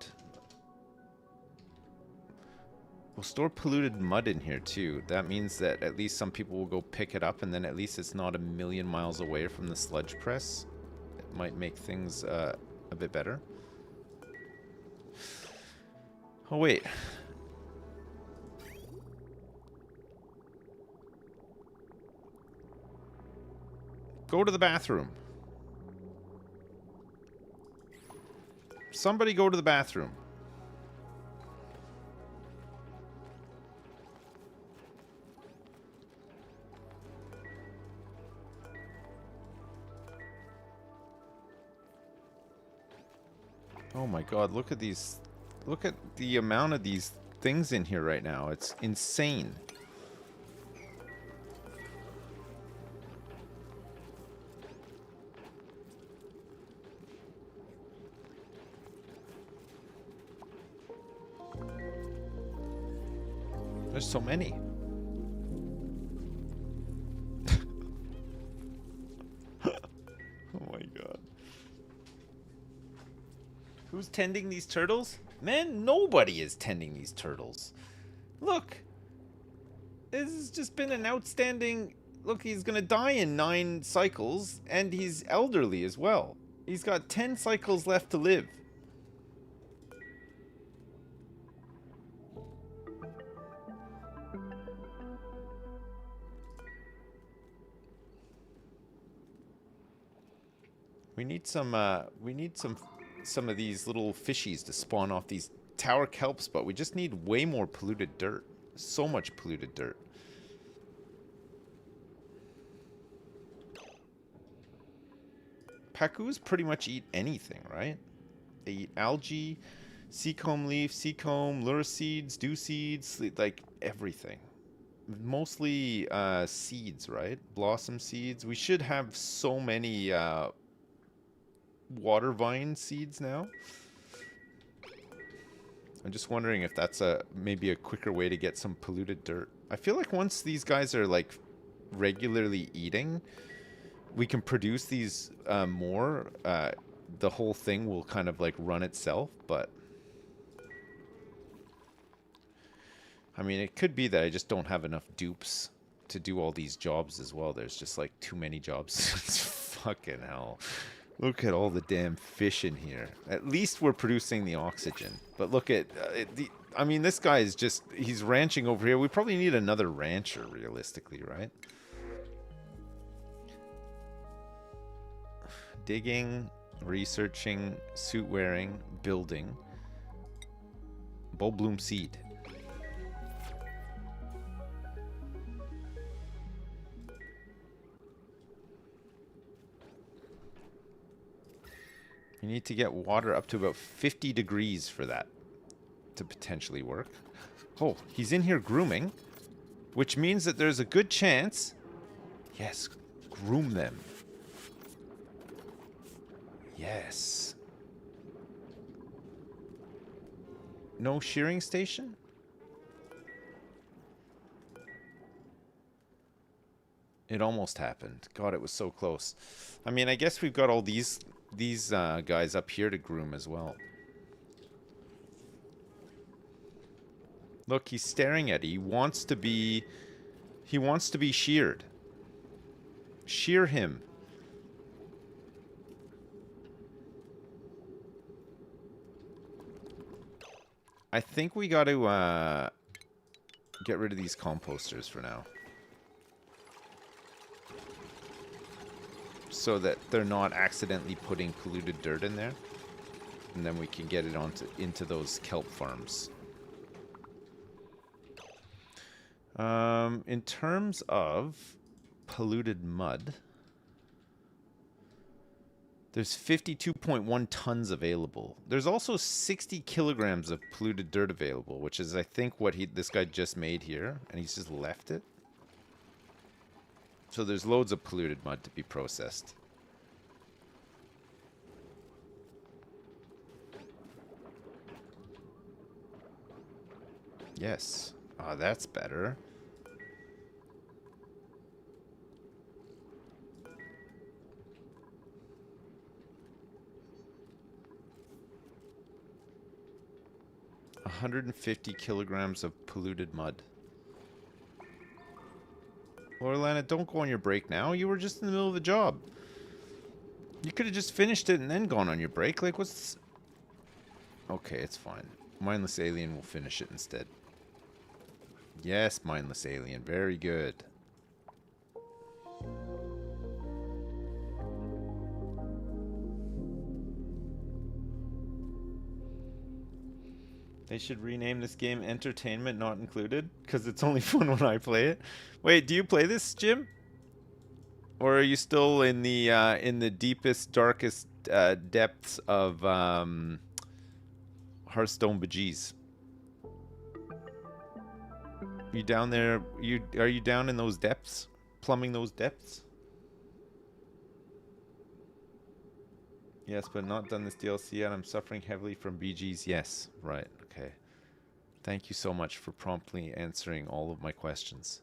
Speaker 1: We'll store polluted mud in here too. That means that at least some people will go pick it up, and then at least it's not a million miles away from the sludge press. It might make things a bit better. Oh wait. Go to the bathroom. Somebody go to the bathroom. Oh my god, look at these. Look at the amount of these things in here right now. It's insane. There's so many. Oh my god. Who's tending these turtles? Man, nobody is tending these turtles. Look. This has just been an outstanding... Look, he's gonna die in 9 cycles, and he's elderly as well. He's got 10 cycles left to live. We need some of these little fishies to spawn off these tower kelps, but we just need way more polluted dirt. So much polluted dirt. Pacus pretty much eat anything, right? They eat algae, seacomb leaf, seacomb, lure seeds, dew seeds, like everything. Mostly seeds, right? Blossom seeds. We should have so many water vine seeds now. I'm just wondering if that's maybe a quicker way to get some polluted dirt. I feel like once these guys are like regularly eating, we can produce these more. The whole thing will kind of like run itself, but I mean, it could be that I just don't have enough dupes to do all these jobs as well. There's just like too many jobs. It's fucking hell. Look at all the damn fish in here. At least we're producing the oxygen. But look at... I mean, this guy is just... He's ranching over here. We probably need another rancher, realistically, right? Digging, researching, suit wearing, building. Bulb bloom seed. You need to get water up to about 50 degrees for that to potentially work. Oh, he's in here grooming, which means that there's a good chance... Yes, groom them. Yes. No shearing station? It almost happened. God, it was so close. I mean, I guess we've got all these guys up here to groom as well. Look, he's staring at it. He wants to be sheared. Shear him. I think we got to get rid of these composters for now. So that they're not accidentally putting polluted dirt in there. And then we can get it into those kelp farms. In terms of polluted mud, there's 52.1 tons available. There's also 60 kilograms of polluted dirt available, which is, I think, what this guy just made here, and he's just left it. So there's loads of polluted mud to be processed. Yes. Oh, that's better. $150 kilograms of polluted mud. Lorelana, don't go on your break now. You were just in the middle of the job. You could have just finished it and then gone on your break. Like, what's... Okay, it's fine. Mindless Alien will finish it instead. Yes, Mindless Alien. Very good. They should rename this game Entertainment Not Included, because it's only fun when I play it. Wait, do you play this, Jim? Or are you still in the deepest, darkest depths of Hearthstone Bejeez? You down there? Are you down in those depths? Plumbing those depths? Yes, but not done this DLC yet. I'm suffering heavily from BGs. Yes, right. Okay. Thank you so much for promptly answering all of my questions.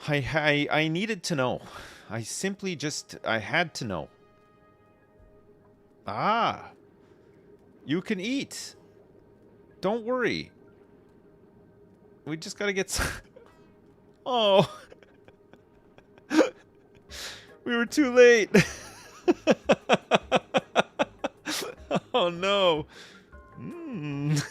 Speaker 1: I needed to know. I simply I had to know. Ah. You can eat. Don't worry. We just gotta get some... Oh. We were too late. Oh no. Mm.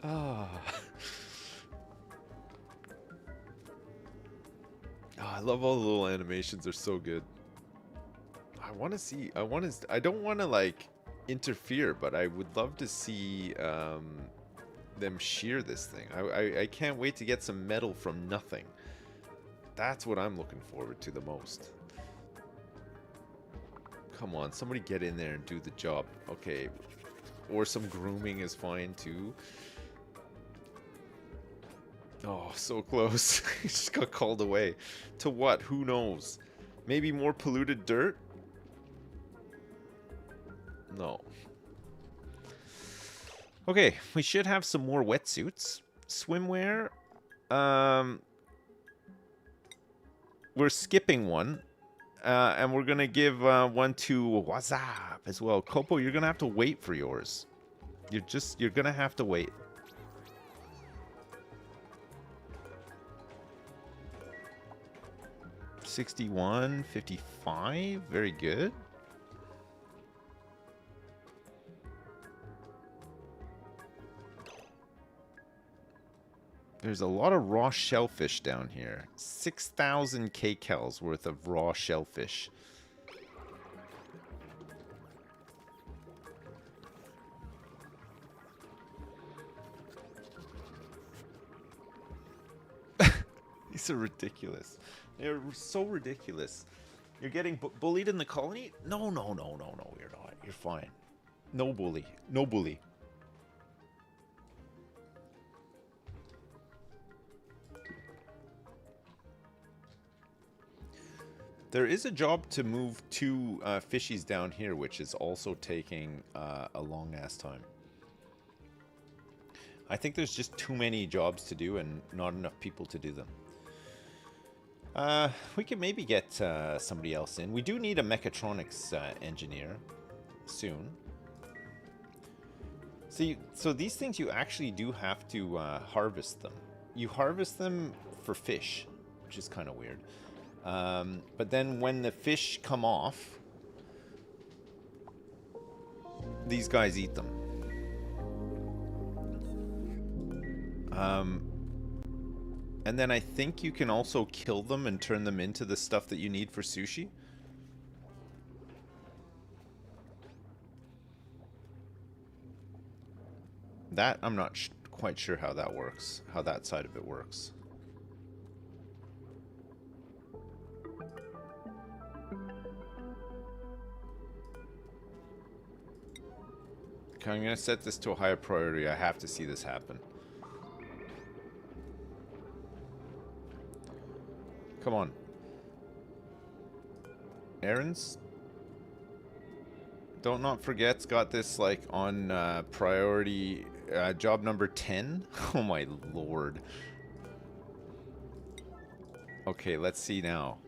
Speaker 1: Oh. I love all the little animations. They're so good. I want to see. I don't want to like interfere, but I would love to see them shear this thing. I can't wait to get some metal from nothing. That's what I'm looking forward to the most. Come on, somebody get in there and do the job. Okay. Or some grooming is fine too. Oh, so close. He just got called away. To what? Who knows? Maybe more polluted dirt? No. Okay, we should have some more wetsuits. Swimwear. We're skipping one. And we're going to give one to Wazab as well. Kopo, you're going to have to wait for yours. You're going to have to wait. $61, $55. Very good. There's a lot of raw shellfish down here. 6,000 kcals worth of raw shellfish. These are ridiculous. They're so ridiculous. You're getting bullied in the colony? No, no, no, no, no, you're not. You're fine. No bully. No bully. There is a job to move two fishies down here, which is also taking a long-ass time. I think there's just too many jobs to do and not enough people to do them. We could maybe get somebody else in. We do need a mechatronics engineer soon. See, so these things you actually do have to harvest them. You harvest them for fish, which is kind of weird. But then when the fish come off, these guys eat them. And then I think you can also kill them and turn them into the stuff that you need for sushi. That, I'm not quite sure how that works, how that side of it works. Okay, I'm going to set this to a higher priority. I have to see this happen. Come on. Errands? Don't not forget's got this like on priority job number 10. Oh my lord. Okay, let's see now.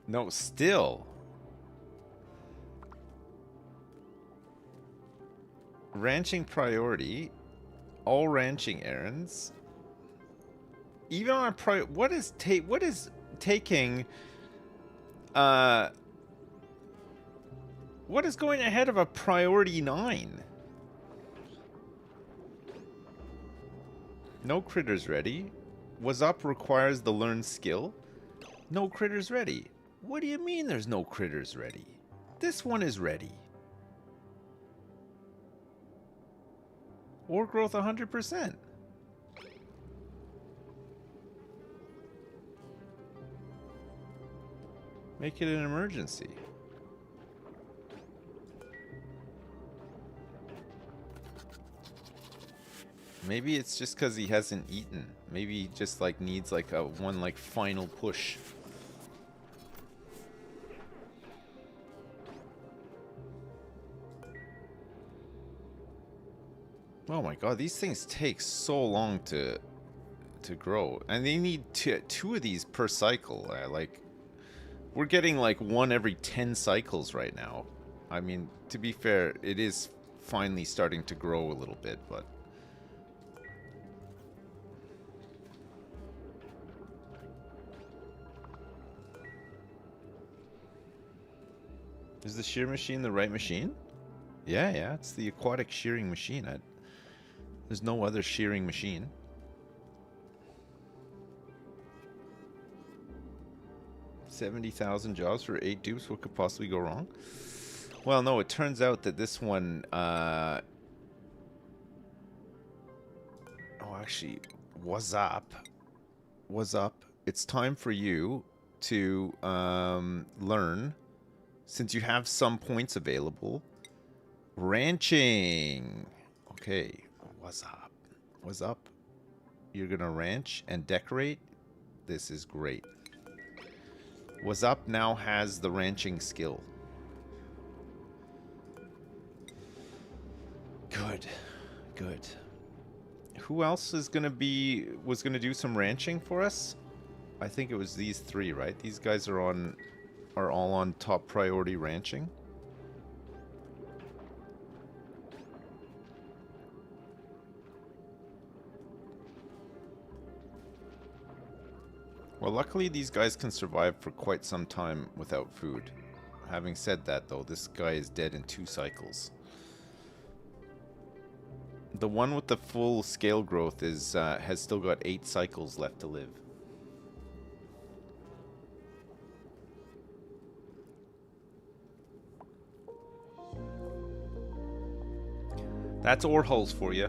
Speaker 1: No, still. Ranching priority. All ranching errands. Even on a what is taking what is going ahead of a priority 9? No critters ready. Was up requires the learned skill. No critters ready. What do you mean there's no critters ready? This one is ready. Ore growth 100%. Make it an emergency. Maybe it's just because he hasn't eaten. Maybe he just like needs like a one like final push. Oh my god, these things take so long to grow, and they need two of these per cycle. Like, we're getting like one every 10 cycles right now. I mean, to be fair, it is finally starting to grow a little bit, but is the shear machine the right machine? Yeah, it's the aquatic shearing machine. There's no other shearing machine. $70,000 jobs for 8 dupes. What could possibly go wrong? Well, no, it turns out that this one, oh, actually, what's up? It's time for you to learn, since you have some points available, ranching. Okay, what's up? You're gonna ranch and decorate? This is great. What's up now has the ranching skill. Good. Who else was gonna do some ranching for us? I think it was these three, right? These guys are all on top priority ranching. Well, luckily these guys can survive for quite some time without food. Having said that, though, this guy is dead in 2 cycles. The one with the full scale growth has still got 8 cycles left to live. That's ore holes for you.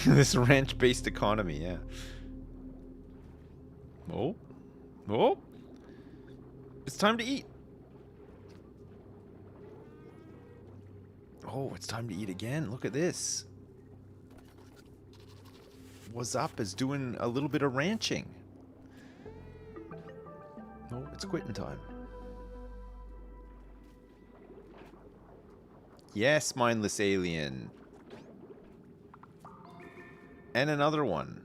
Speaker 1: This ranch-based economy, yeah. Oh. It's time to eat. Oh, it's time to eat again. Look at this. What's up is doing a little bit of ranching. Oh, it's quitting time. Yes, mindless alien. And another one.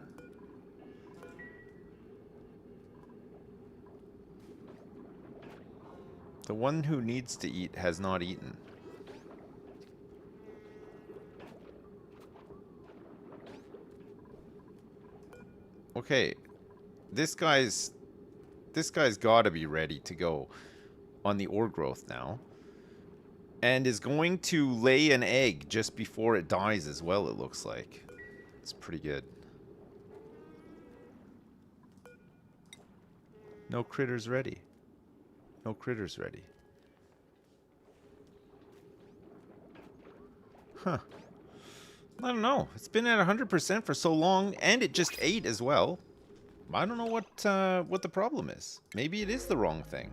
Speaker 1: The one who needs to eat has not eaten. Okay, this guy's got to be ready to go on the ore growth now, and is going to lay an egg just before it dies as well. It looks like it's pretty good. No critters ready. No critters ready. Huh. I don't know. It's been at 100% for so long, and it just ate as well. I don't know what the problem is. Maybe it is the wrong thing.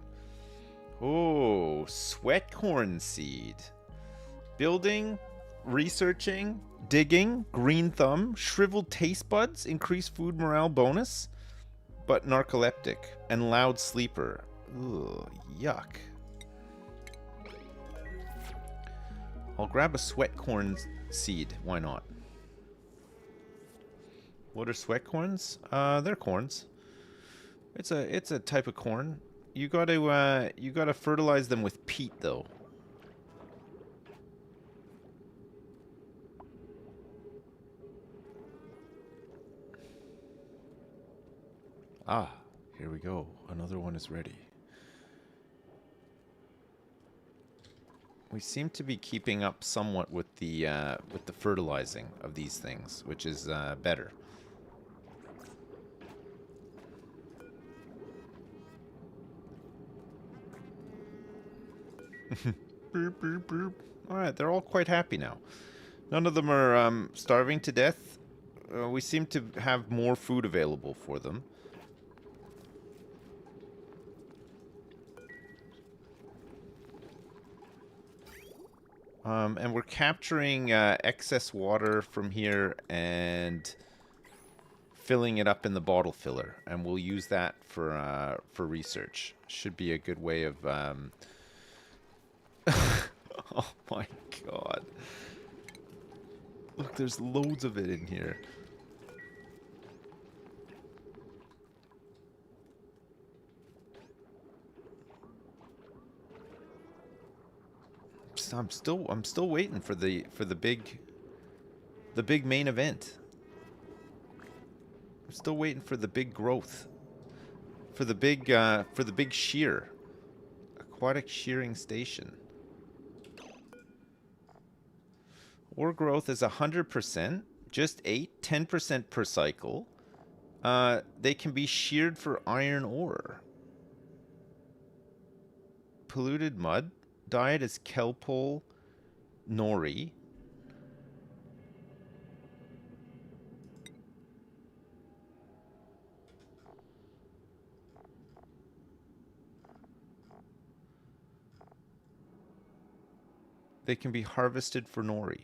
Speaker 1: Oh, sweat corn seed. Building, researching, digging, green thumb, shriveled taste buds, increased food morale bonus, but narcoleptic and loud sleeper. Ugh, yuck. I'll grab a sweat corn seed. Why not? What are sweat corns? They're corns. It's a type of corn. You gotta fertilize them with peat though. Ah, here we go. Another one is ready. We seem to be keeping up somewhat with the fertilizing of these things, which is better. Burp, burp, burp. All right, they're all quite happy now. None of them are starving to death. We seem to have more food available for them. And we're capturing excess water from here and filling it up in the bottle filler, and we'll use that for research. Should be a good way of. Oh my god! Look, there's loads of it in here. I'm still waiting for the big main event. I'm still waiting for the big growth. For the big shear. Aquatic shearing station. Ore growth is 100%, just 10% per cycle. They can be sheared for iron ore. Polluted mud. Diet is kelpole, nori. They can be harvested for nori.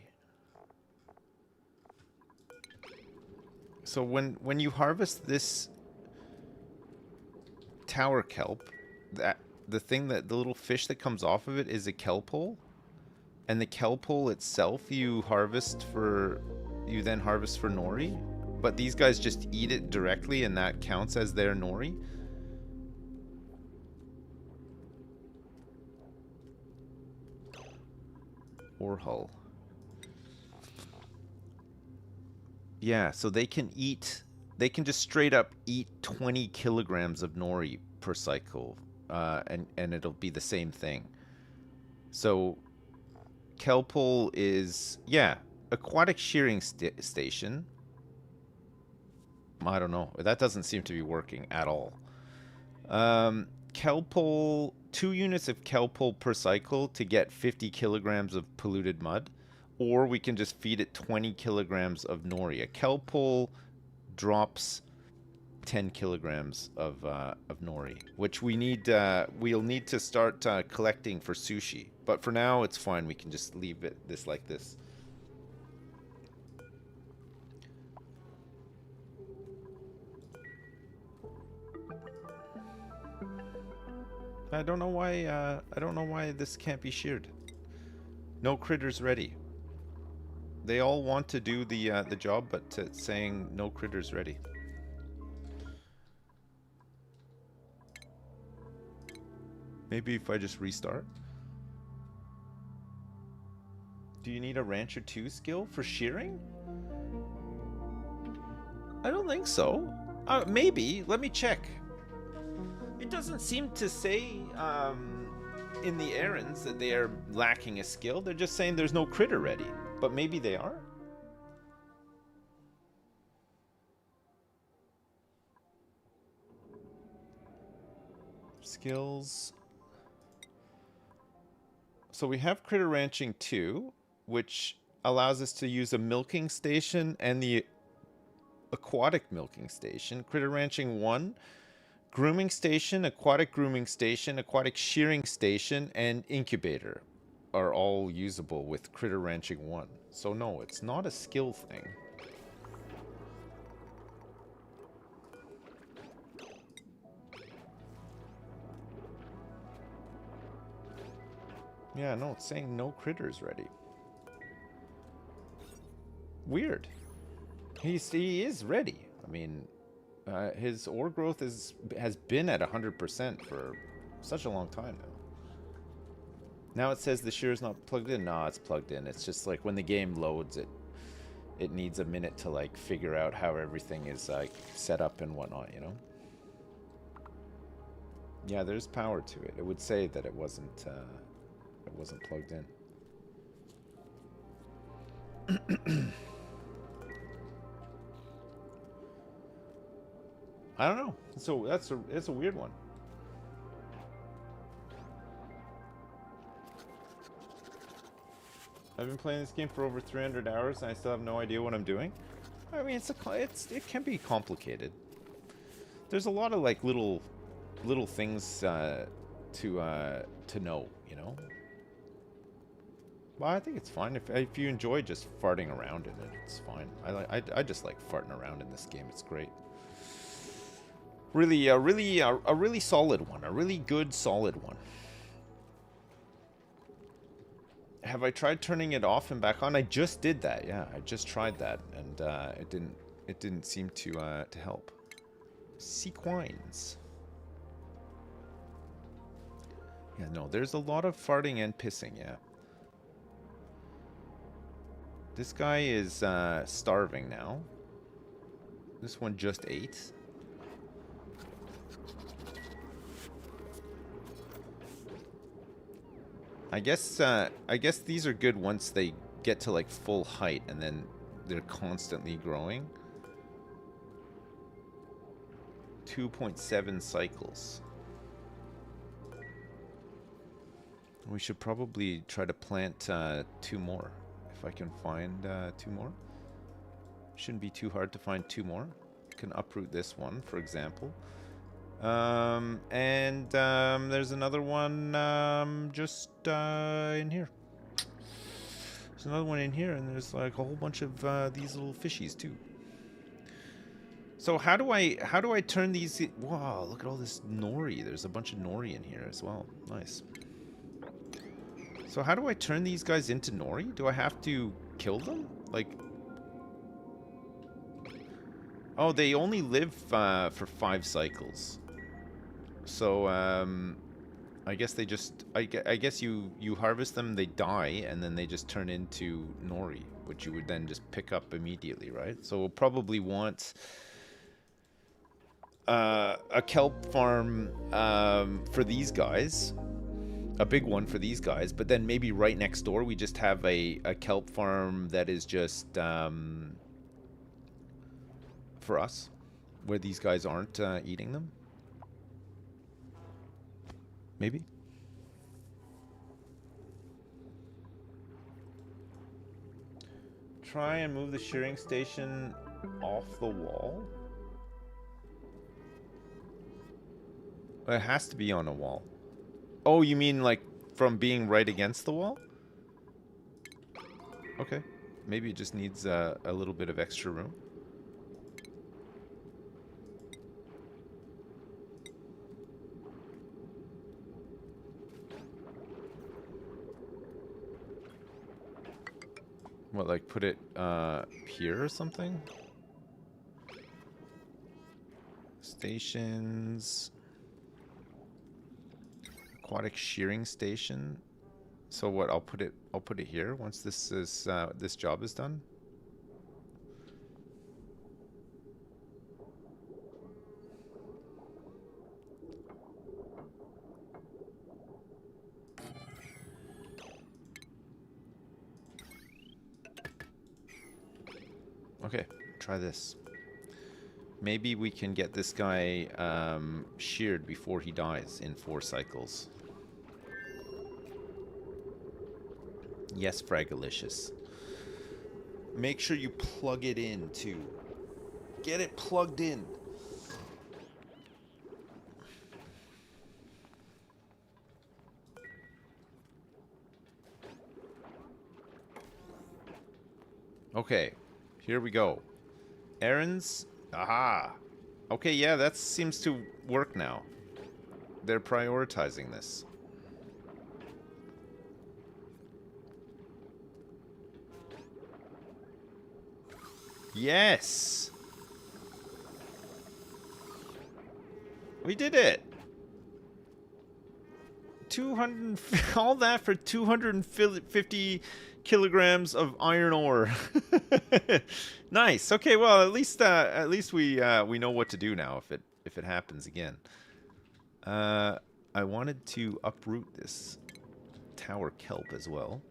Speaker 1: So when you harvest this tower kelp, the little fish that comes off of it is a kelpole, and the kelpole itself you then harvest for nori, but these guys just eat it directly and that counts as their nori. Ore hull. Yeah, so they can just straight up eat 20 kilograms of nori per cycle. And it'll be the same thing. So, kelpole is, yeah, aquatic shearing station. I don't know. That doesn't seem to be working at all. Kelpole, 2 units of kelpole per cycle to get 50 kilograms of polluted mud. Or we can just feed it 20 kilograms of nori. A kelpole drops 10 kilograms of nori, which we'll need to start collecting for sushi. But for now, it's fine. We can just leave it like this. I don't know why this can't be sheared. No critters ready. They all want to do the job, but it's saying no critters ready. Maybe if I just restart. Do you need a Rancher 2 skill for shearing? I don't think so. Maybe. Let me check. It doesn't seem to say in the errands that they are lacking a skill. They're just saying there's no critter ready. But maybe they are. Skills. So we have Critter Ranching 2, which allows us to use a milking station and the aquatic milking station. Critter Ranching 1, grooming station, aquatic shearing station, and incubator are all usable with Critter Ranching 1. So no, it's not a skill thing. Yeah, no, it's saying no critters ready. Weird. He is ready. I mean, his ore growth has been at 100% for such a long time now. Now it says the shearer's not plugged in. No, it's plugged in. It's just like when the game loads, it needs a minute to like figure out how everything is like set up and whatnot, you know? Yeah, there's power to it. It would say that it wasn't plugged in. I don't know. So it's a weird one. I've been playing this game for over 300 hours and I still have no idea what I'm doing. I mean, it can be complicated. There's a lot of like little things to know, you know. Well, I think it's fine if you enjoy just farting around in it. It's fine. I just like farting around in this game. It's great. Really, a really solid one. A really good, solid one. Have I tried turning it off and back on? I just did that. Yeah, I just tried that, and it didn't seem to help. Sequines. Yeah, no, there's a lot of farting and pissing. Yeah. This guy is starving now. This one just ate. I guess these are good once they get to like full height and then they're constantly growing. 2.7 cycles. We should probably try to plant 2 more. If I can find 2 more. Shouldn't be too hard to find 2 more. Can uproot this one, for example. There's another one just in here. There's another one in here, and there's like a whole bunch of these little fishies too. So how do I turn these? Wow, look at all this nori. There's a bunch of nori in here as well. Nice. So how do I turn these guys into nori? Do I have to kill them? Like, oh, they only live for 5 cycles. So I guess they just I guess you harvest them, they die, and then they just turn into nori, which you would then just pick up immediately, right? So we'll probably want a kelp farm for these guys. A big one for these guys, but then maybe right next door we just have a kelp farm that is just for us, where these guys aren't eating them. Maybe. Try and move the shearing station off the wall. It has to be on a wall. Oh, you mean like from being right against the wall? Okay. Maybe it just needs a little bit of extra room. What, like put it here or something? Stations. Aquatic shearing station. So what, I'll put it here once this is this job is done. Okay, try this. Maybe we can get this guy sheared before he dies in 4 cycles. Yes, Fragalicious. Make sure you plug it in, too. Get it plugged in. Okay, here we go. Errands. Aha. Okay, yeah, that seems to work now. They're prioritizing this. Yes! We did it! 200... all that for 250 kilograms of iron ore. Nice. Okay, well, at least we know what to do now if it happens again. I wanted to uproot this tower kelp as well.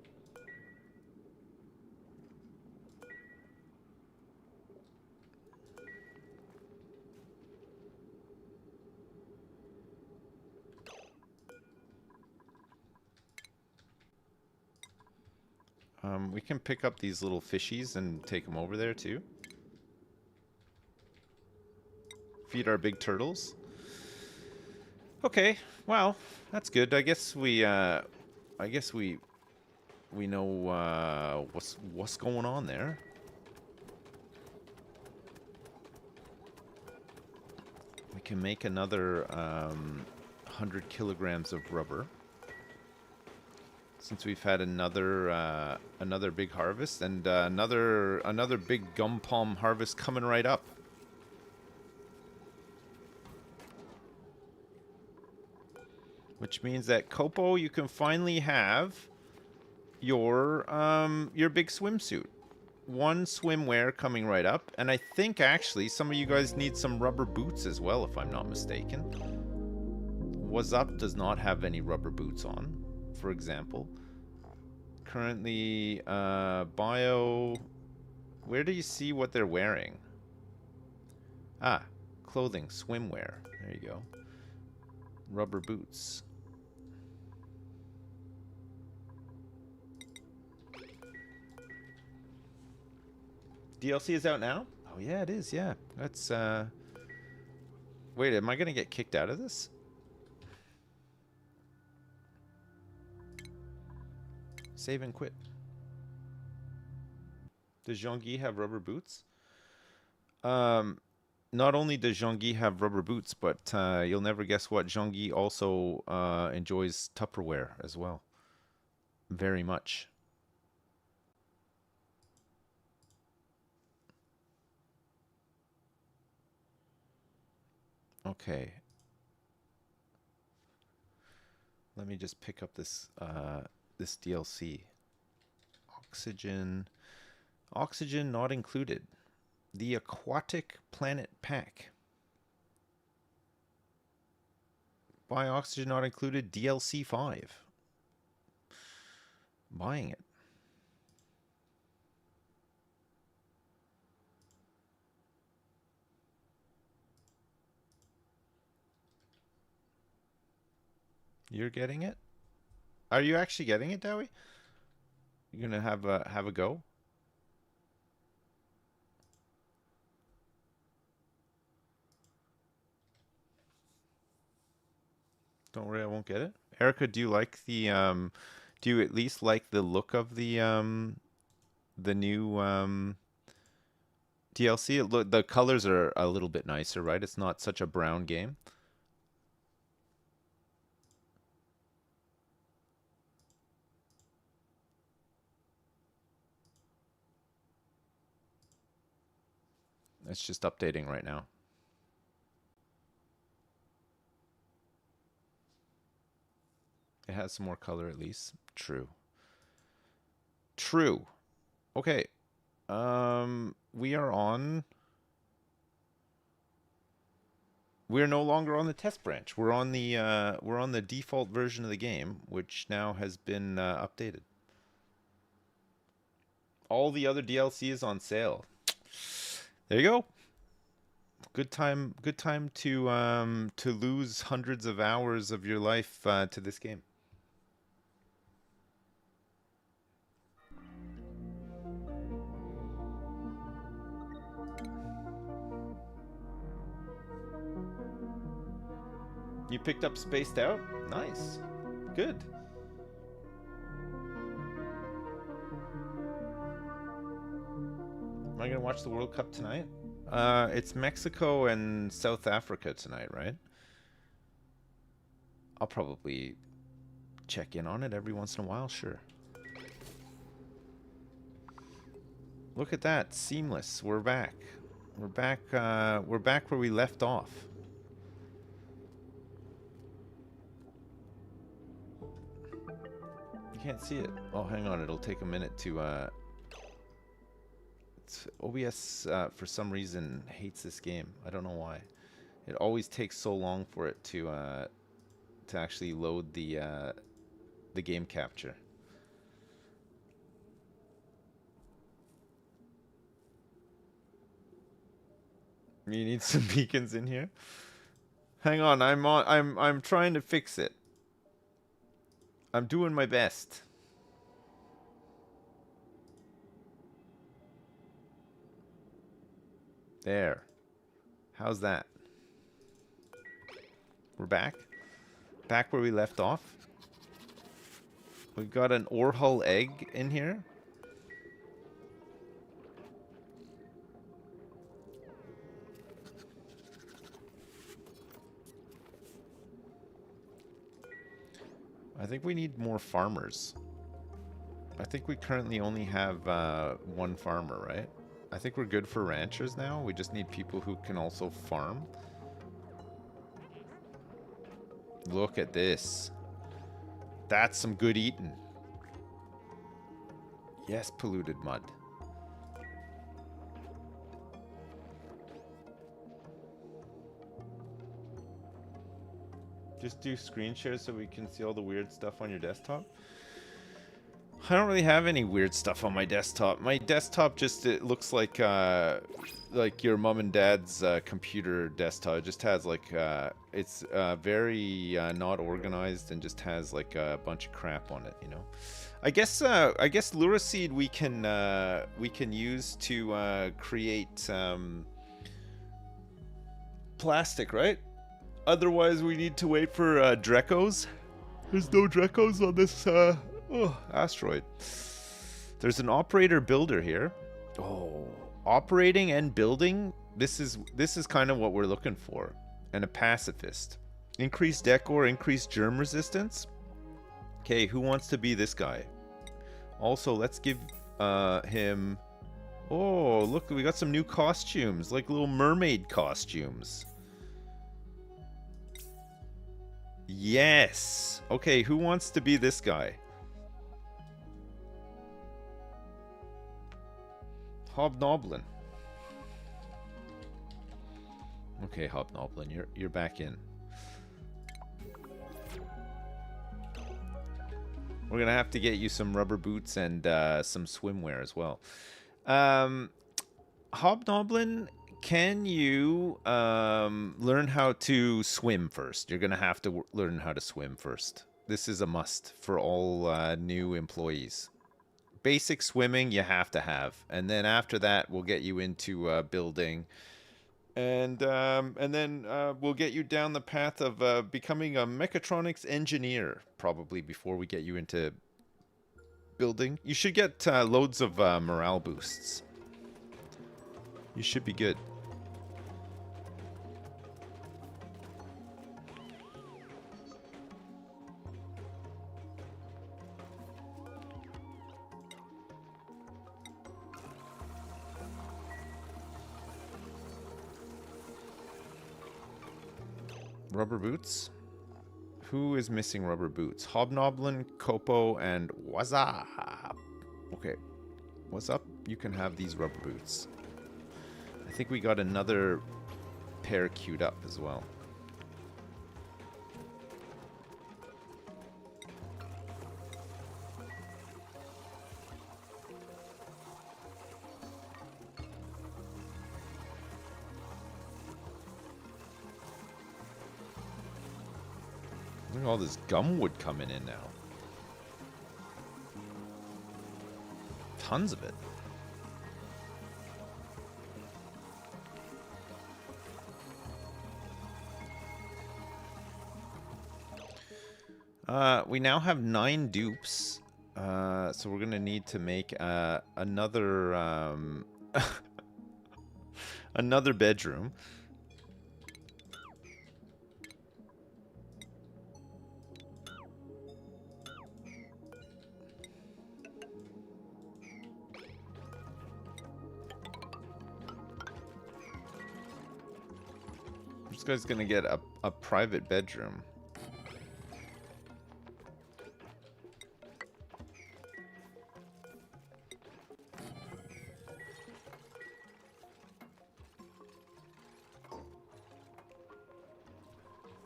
Speaker 1: We can pick up these little fishies and take them over there too. Feed our big turtles. Okay, well, that's good. I guess we know what's going on there. We can make another 100 kilograms of rubber. Since we've had another big harvest and another big gum palm harvest coming right up. Which means that Kopo, you can finally have your big swimsuit. 1 swimwear coming right up, and I think actually some of you guys need some rubber boots as well, if I'm not mistaken. What's Up does not have any rubber boots on, for example. Currently, bio... Where do you see what they're wearing? Ah, clothing, swimwear. There you go. Rubber boots. DLC is out now? Oh yeah, it is, yeah. That's, Wait, am I gonna get kicked out of this? Save and quit. Does Jean-Guy have rubber boots? Not only does Jean-Guy have rubber boots, but you'll never guess what, Jean-Guy also enjoys Tupperware as well. Very much. Okay. Let me just pick up this this DLC. Oxygen. Oxygen not included. The Aquatic Planet Pack. Buy Oxygen not included, DLC 5. Buying it. You're getting it? Are you actually getting it, Dowie? You're gonna have a go? Don't worry, I won't get it. Erica, do you like the do you at least like the look of the new DLC? Look, the colors are a little bit nicer, right? It's not such a brown game. It's just updating right now. It has some more color at least. True. True. Okay. We are on. We're no longer on the test branch. We're on the default version of the game, which now has been updated. All the other DLC is on sale. There you go. Good time to lose hundreds of hours of your life to this game. You picked up Spaced Out? Nice. Good. Am I gonna watch the World Cup tonight? It's Mexico and South Africa tonight, right? I'll probably check in on it every once in a while, sure. Look at that, seamless. We're back. We're back where we left off. You can't see it. Oh, hang on, it'll take a minute to OBS for some reason hates this game. I don't know why. It always takes so long for it to actually load the game capture. You need some beacons in here. Hang on, I'm trying to fix it. I'm doing my best. There. How's that? We're back. Back where we left off. We've got an ore hull egg in here. I think we need more farmers. I think we currently only have one farmer, right? I think we're good for ranchers now. We just need people who can also farm. Look at this. That's some good eating. Yes, polluted mud. Just do screen shares so we can see all the weird stuff on your desktop. I don't really have any weird stuff on my desktop. My desktop just, it looks like your mom and dad's computer desktop. It just has like, it's very not organized and just has like a bunch of crap on it, you know. I guess Luraseed we can use to create plastic, right? Otherwise, we need to wait for Drecos. There's no Drecos on this asteroid. There's an operator builder here. Oh, operating and building. This is kind of what we're looking for. And a pacifist. Increased decor, increased germ resistance. Okay, who wants to be this guy? Also, let's give him. Oh, look, we got some new costumes, like little mermaid costumes. Yes. Okay, who wants to be this guy? Hobnoblin. Okay, Hobnoblin, you're back in. We're gonna have to get you some rubber boots and some swimwear as well. Hobnoblin, can you learn how to swim first? You're gonna have to learn how to swim first. This is a must for all new employees. Basic swimming you have to have, and then after that we'll get you into building, and then we'll get you down the path of becoming a mechatronics engineer, probably before we get you into building. You should get loads of morale boosts. You should be good. Rubber boots? Who is missing rubber boots? Hobnoblin, Kopo, and Wazza. Okay. What's up? You can have these rubber boots. I think we got another pair queued up as well. Look at all this gumwood coming in now. Tons of it. We now have 9 dupes. So we're gonna need to make another another bedroom. This guy's gonna get a private bedroom.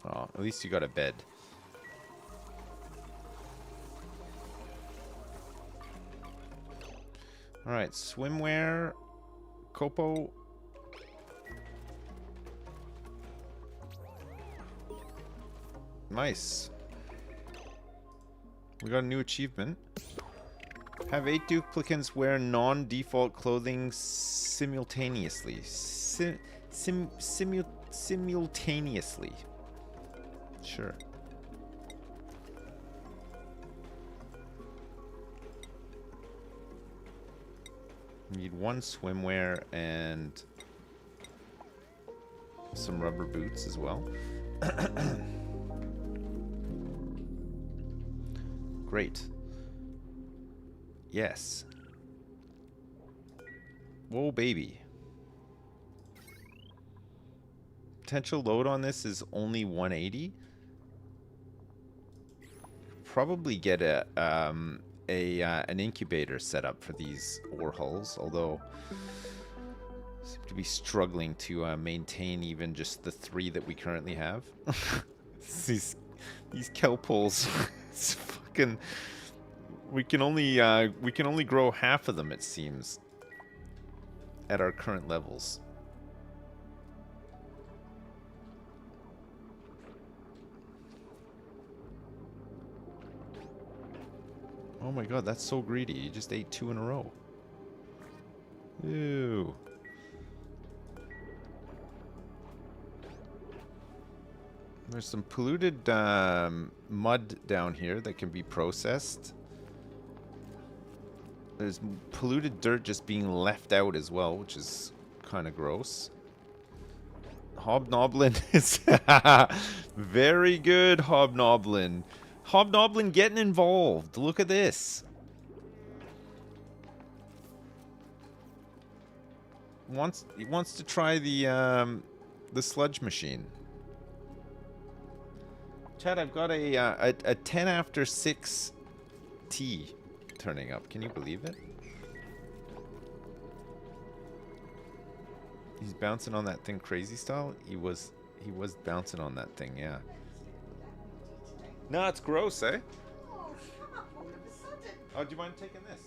Speaker 1: Oh, at least you got a bed. Alright, swimwear, Kopo. Nice. We got a new achievement. Have 8 duplicants wear non-default clothing simultaneously. Simultaneously. Sure. Need 1 swimwear and some rubber boots as well. Great. Yes. Whoa, baby. Potential load on this is only 180. Probably get an incubator set up for these ore hulls, although I seem to be struggling to maintain even just the 3 that we currently have. these kelp holes, it's fucking. We can only grow half of them, it seems, at our current levels. Oh my god, that's so greedy. You just ate 2 in a row. Ew. There's some polluted mud down here that can be processed. There's polluted dirt just being left out as well, which is kind of gross. Hobnoblin is very good, Hobnoblin. Hobnoblin getting involved. Look at this. He wants to try the sludge machine. Chad, I've got a 10 after 6 tea turning up. Can you believe it? He's bouncing on that thing crazy style. He was bouncing on that thing, yeah. No, it's gross, eh?
Speaker 2: Oh, shut up all of a sudden.
Speaker 1: Oh, do you mind taking this?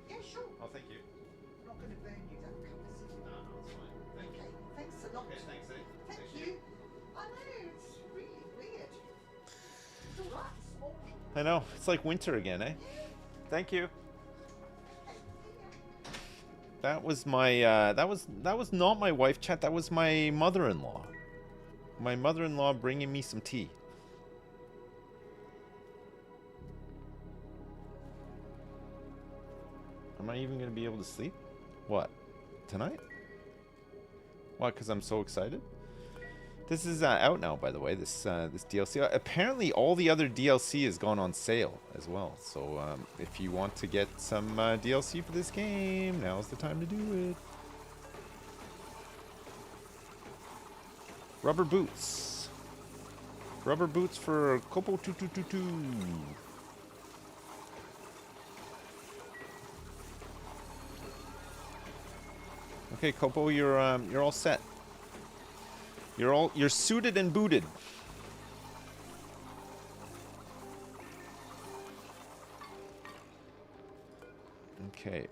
Speaker 2: Yeah, sure.
Speaker 1: Oh, thank you.
Speaker 2: I'm not going to burn you that cup, is it?
Speaker 1: No, it's fine. Thank you.
Speaker 2: Okay, thanks a lot.
Speaker 1: Okay, thanks, eh?
Speaker 2: Thank you. I know, it's really weird. It's all right, it's small.
Speaker 1: I know. It's like winter again, eh? Thank you. That was my that was not my wife, chat. That was my mother-in-law. My mother-in-law bringing me some tea. Am I even going to be able to sleep? What? Tonight? What, because I'm so excited? This is out now, by the way, this DLC. Apparently, all the other DLC has gone on sale as well. So, if you want to get some DLC for this game, now's the time to do it. Rubber boots. Rubber boots for Kopo 2222. Okay, Kopo, you're all set. You're suited and booted. Okay,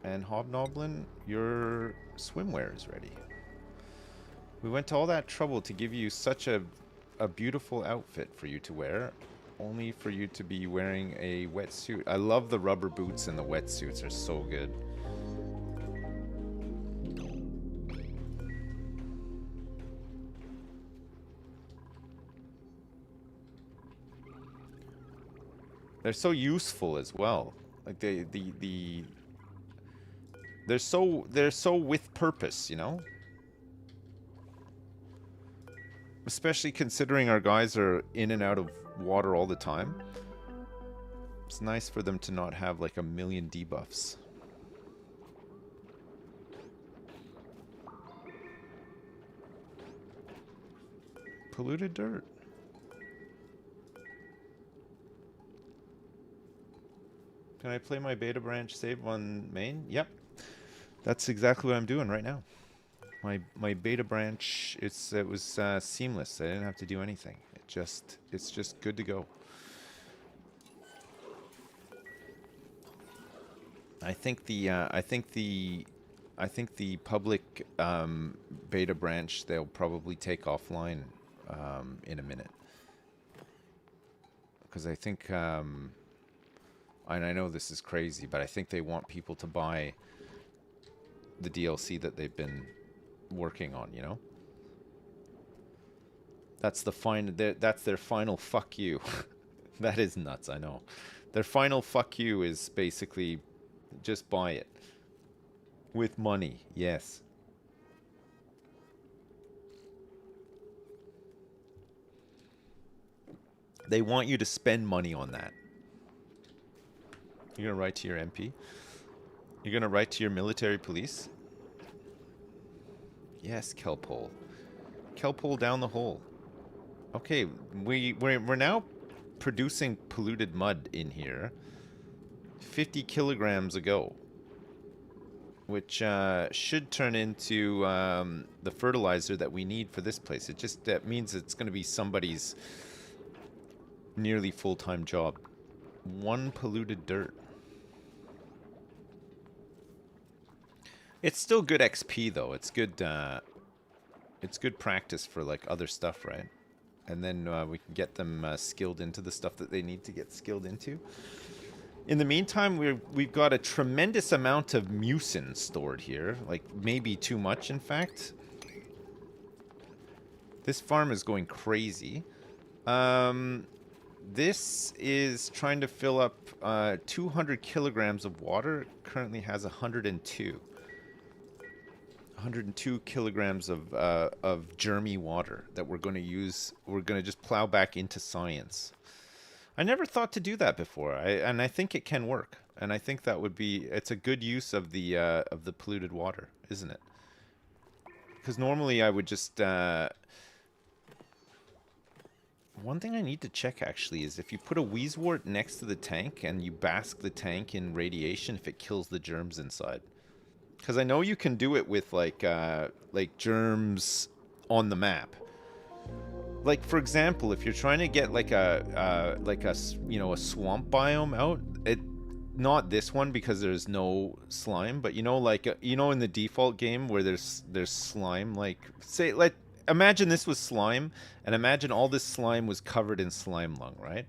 Speaker 1: and Hobnoblin, your swimwear is ready. We went to all that trouble to give you such a beautiful outfit for you to wear, only for you to be wearing a wetsuit. I love the rubber boots and the wetsuits are so good. They're so useful as well. Like they're so with purpose, you know? Especially considering our guys are in and out of water all the time. It's nice for them to not have like a million debuffs. Polluted dirt. Can I play my beta branch save on main? Yep. That's exactly what I'm doing right now. My beta branch, it was seamless. I didn't have to do anything. It's just good to go. I think the public beta branch they'll probably take offline in a minute, because I think and I know this is crazy, but I think they want people to buy the DLC that they've been working on, you know? That's their final fuck you. That is nuts, I know. Their final fuck you is basically just buy it. With money, yes. They want you to spend money on that. You're gonna write to your MP? You're gonna write to your military police? Yes, Kelpole. Kelpole down the hole. Okay, we're now producing polluted mud in here. 50 kilograms ago. Which should turn into the fertilizer that we need for this place. That means it's going to be somebody's nearly full-time job. 1 polluted dirt. It's still good XP though. It's good practice for like other stuff, right? And then we can get them skilled into the stuff that they need to get skilled into. In the meantime, we've got a tremendous amount of mucin stored here, like maybe too much, in fact. This farm is going crazy. This is trying to fill up 200 kilograms of water. It currently has 102. 102 kilograms of germy water that we're going to use. We're going to just plow back into science. I never thought to do that before, and I think it can work. And I think that would be, it's a good use of the polluted water, isn't it? Because normally I would just, one thing I need to check actually is if you put a Wheezewort next to the tank and you bask the tank in radiation, if it kills the germs inside. Because I know you can do it with like germs on the map. Like, for example, if you're trying to get like a a swamp biome out, not this one because there's no slime, but you know, like in the default game where there's slime, like imagine this was slime, and imagine all this slime was covered in slime lung, right?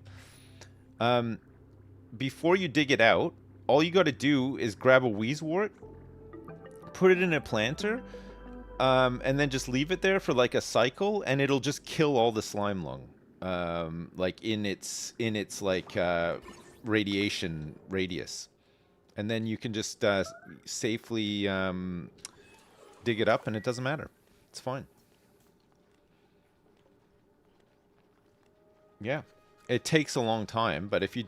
Speaker 1: Before you dig it out, all you got to do is grab a Wheezewort, put it in a planter, and then just leave it there for like a cycle, and it'll just kill all the slime lung, like in its like radiation radius, and then you can just safely dig it up, and it doesn't matter. It's fine. Yeah, it takes a long time, but if you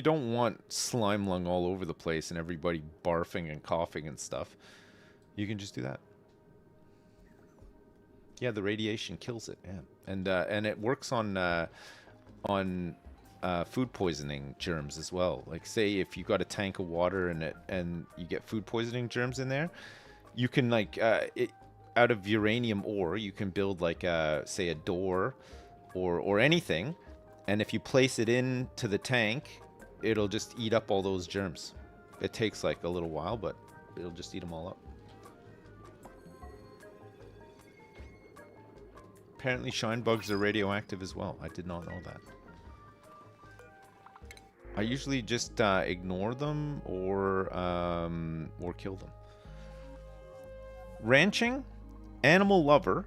Speaker 1: don't want slime lung all over the place and everybody barfing and coughing and stuff, you can just do that. Yeah, the radiation kills it. Yeah, and it works on food poisoning germs as well. Like, say if you got a tank of water and you get food poisoning germs in there, you can like out of uranium ore, you can build like say a door or anything, and if you place it into the tank, it'll just eat up all those germs. It takes like a little while, but it'll just eat them all up. Apparently shine bugs are radioactive as well. I did not know that. I usually just ignore them or kill them. Ranching, animal lover,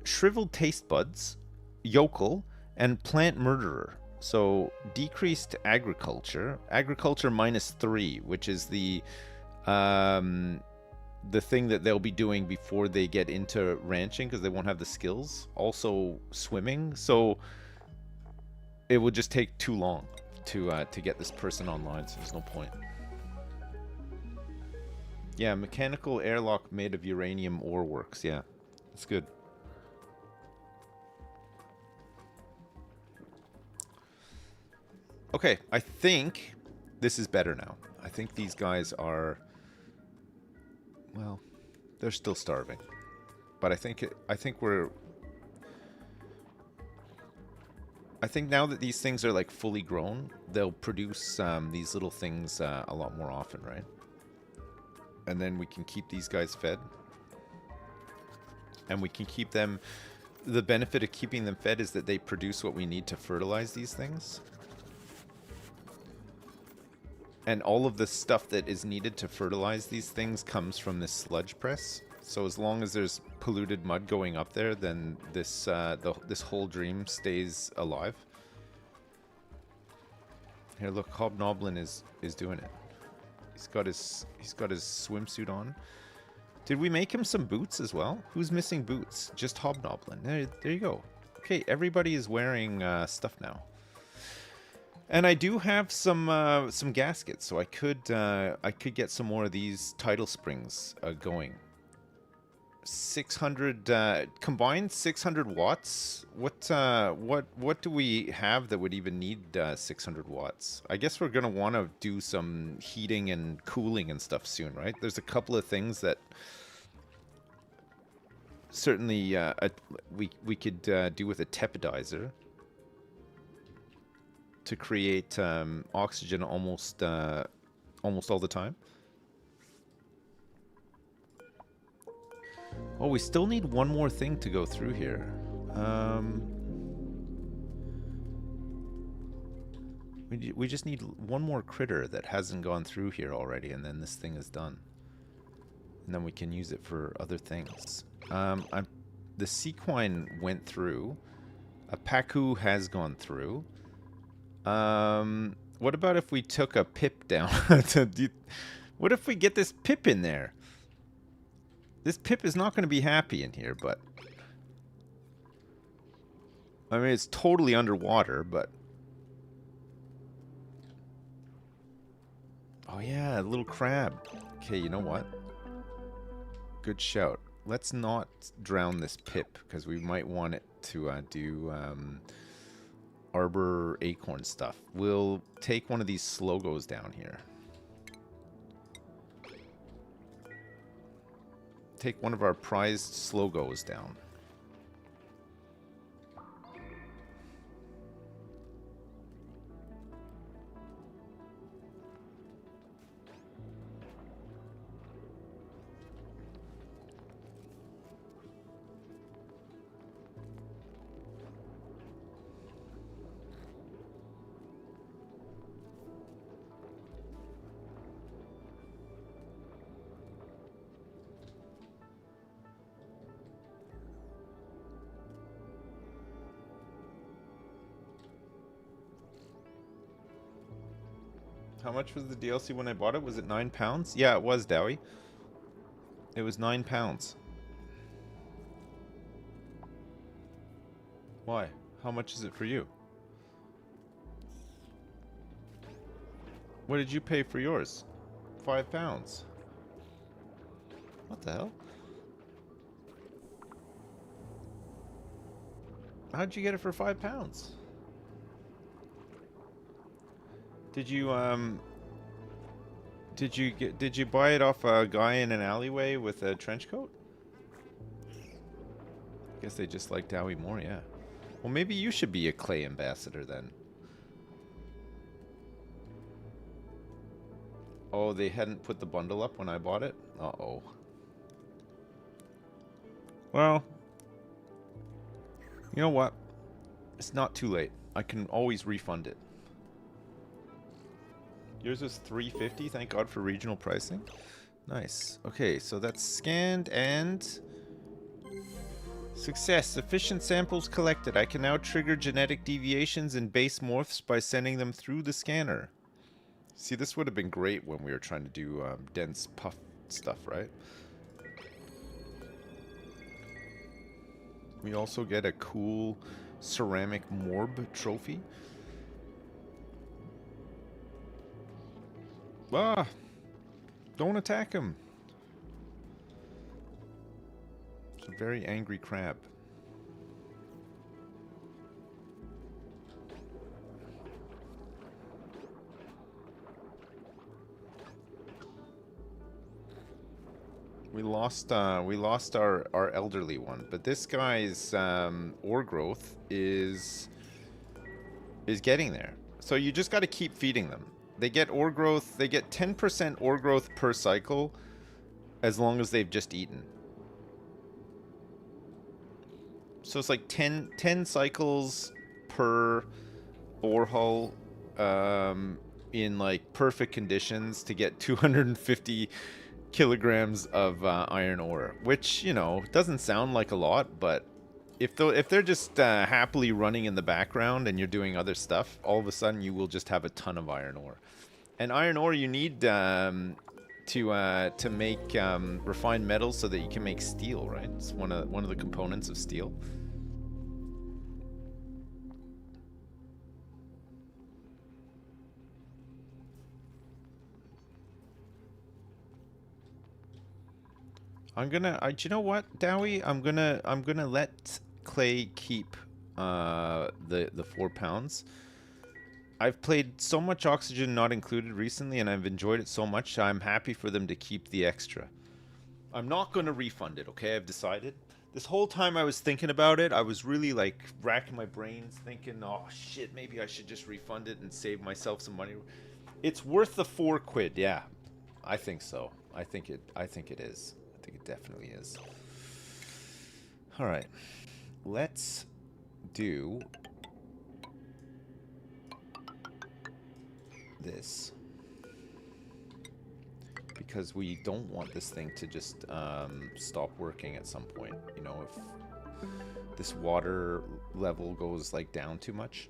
Speaker 1: shriveled taste buds, yokel, and plant murderer. So decreased agriculture, agriculture -3, which is the thing that they'll be doing before they get into ranching because they won't have the skills. Also swimming, so it would just take too long to get this person online, so there's no point. Yeah, mechanical airlock made of uranium ore works. Yeah, that's good. Okay, I think this is better now. I think these guys are, well, they're still starving, but I think now that these things are like fully grown, they'll produce these little things a lot more often, right? And then we can keep these guys fed. And we can keep them... The benefit of keeping them fed is that they produce what we need to fertilize these things. And all of the stuff that is needed to fertilize these things comes from this sludge press. So as long as there's polluted mud going up there, then this this whole dream stays alive. Here, look, Hobnoblin is doing it. He's got his swimsuit on. Did we make him some boots as well? Who's missing boots? Just Hobnoblin. There you go. Okay, everybody is wearing stuff now. And I do have some gaskets, so I could get some more of these tidal springs going. 600 combined 600 watts. What do we have that would even need 600 watts? I guess we're gonna want to do some heating and cooling and stuff soon, right? There's a couple of things that certainly we could do with a tepidizer to create oxygen almost all the time. Oh, we still need one more thing to go through here. We just need one more critter that hasn't gone through here already, and then this thing is done. And then we can use it for other things. The sequine went through. A Pacu has gone through. What about if we took a pip down? What if we get this pip in there? This pip is not going to be happy in here, but... I mean, it's totally underwater, but... Oh yeah, a little crab. Okay, you know what? Good shout. Let's not drown this pip, because we might want it to do arbor acorn stuff. We'll take one of these slogos down here. Take one of our prized slogos down. How much was the DLC when I bought it? Was it £9? Yeah, it was, Dowie. It was £9. Why? How much is it for you? What did you pay for yours? £5. What the hell? How'd you get it for £5? Did you did you buy it off a guy in an alleyway with a trench coat? Guess they just like Dowie more, yeah. Well, maybe you should be a clay ambassador then. Oh, they hadn't put the bundle up when I bought it? Uh-oh. Well, you know what? It's not too late. I can always refund it. Yours was $3.50. Thank God for regional pricing. Nice. Okay, so that's scanned and... Success. Sufficient samples collected. I can now trigger genetic deviations and base morphs by sending them through the scanner. See, this would have been great when we were trying to do dense puff stuff, right? We also get a cool ceramic morb trophy. Ah! Don't attack him! It's a very angry crab. We lost our elderly one, but this guy's ore growth is getting there. So you just got to keep feeding them. They get ore growth. They get 10% ore growth per cycle, as long as they've just eaten. So it's like 10 cycles per ore hull in like perfect conditions to get 250 kilograms of iron ore, which, you know, doesn't sound like a lot, but if they're just happily running in the background and you're doing other stuff, all of a sudden you will just have a ton of iron ore. And iron ore you need to make refined metals so that you can make steel, right? It's one of the components of steel. do you know what, Dowie? I'm gonna let Clay keep the 4 pounds. I've played so much Oxygen Not Included recently, and I've enjoyed it so much. I'm happy for them to keep the extra. I'm not gonna refund it. Okay, I've decided. This whole time I was thinking about it, I was really like racking my brains, thinking, "Oh shit, maybe I should just refund it and save myself some money." It's worth the £4, yeah. I think so. I think it is. I think it definitely is. All right, let's do this because we don't want this thing to just stop working at some point. You know, if this water level goes like down too much.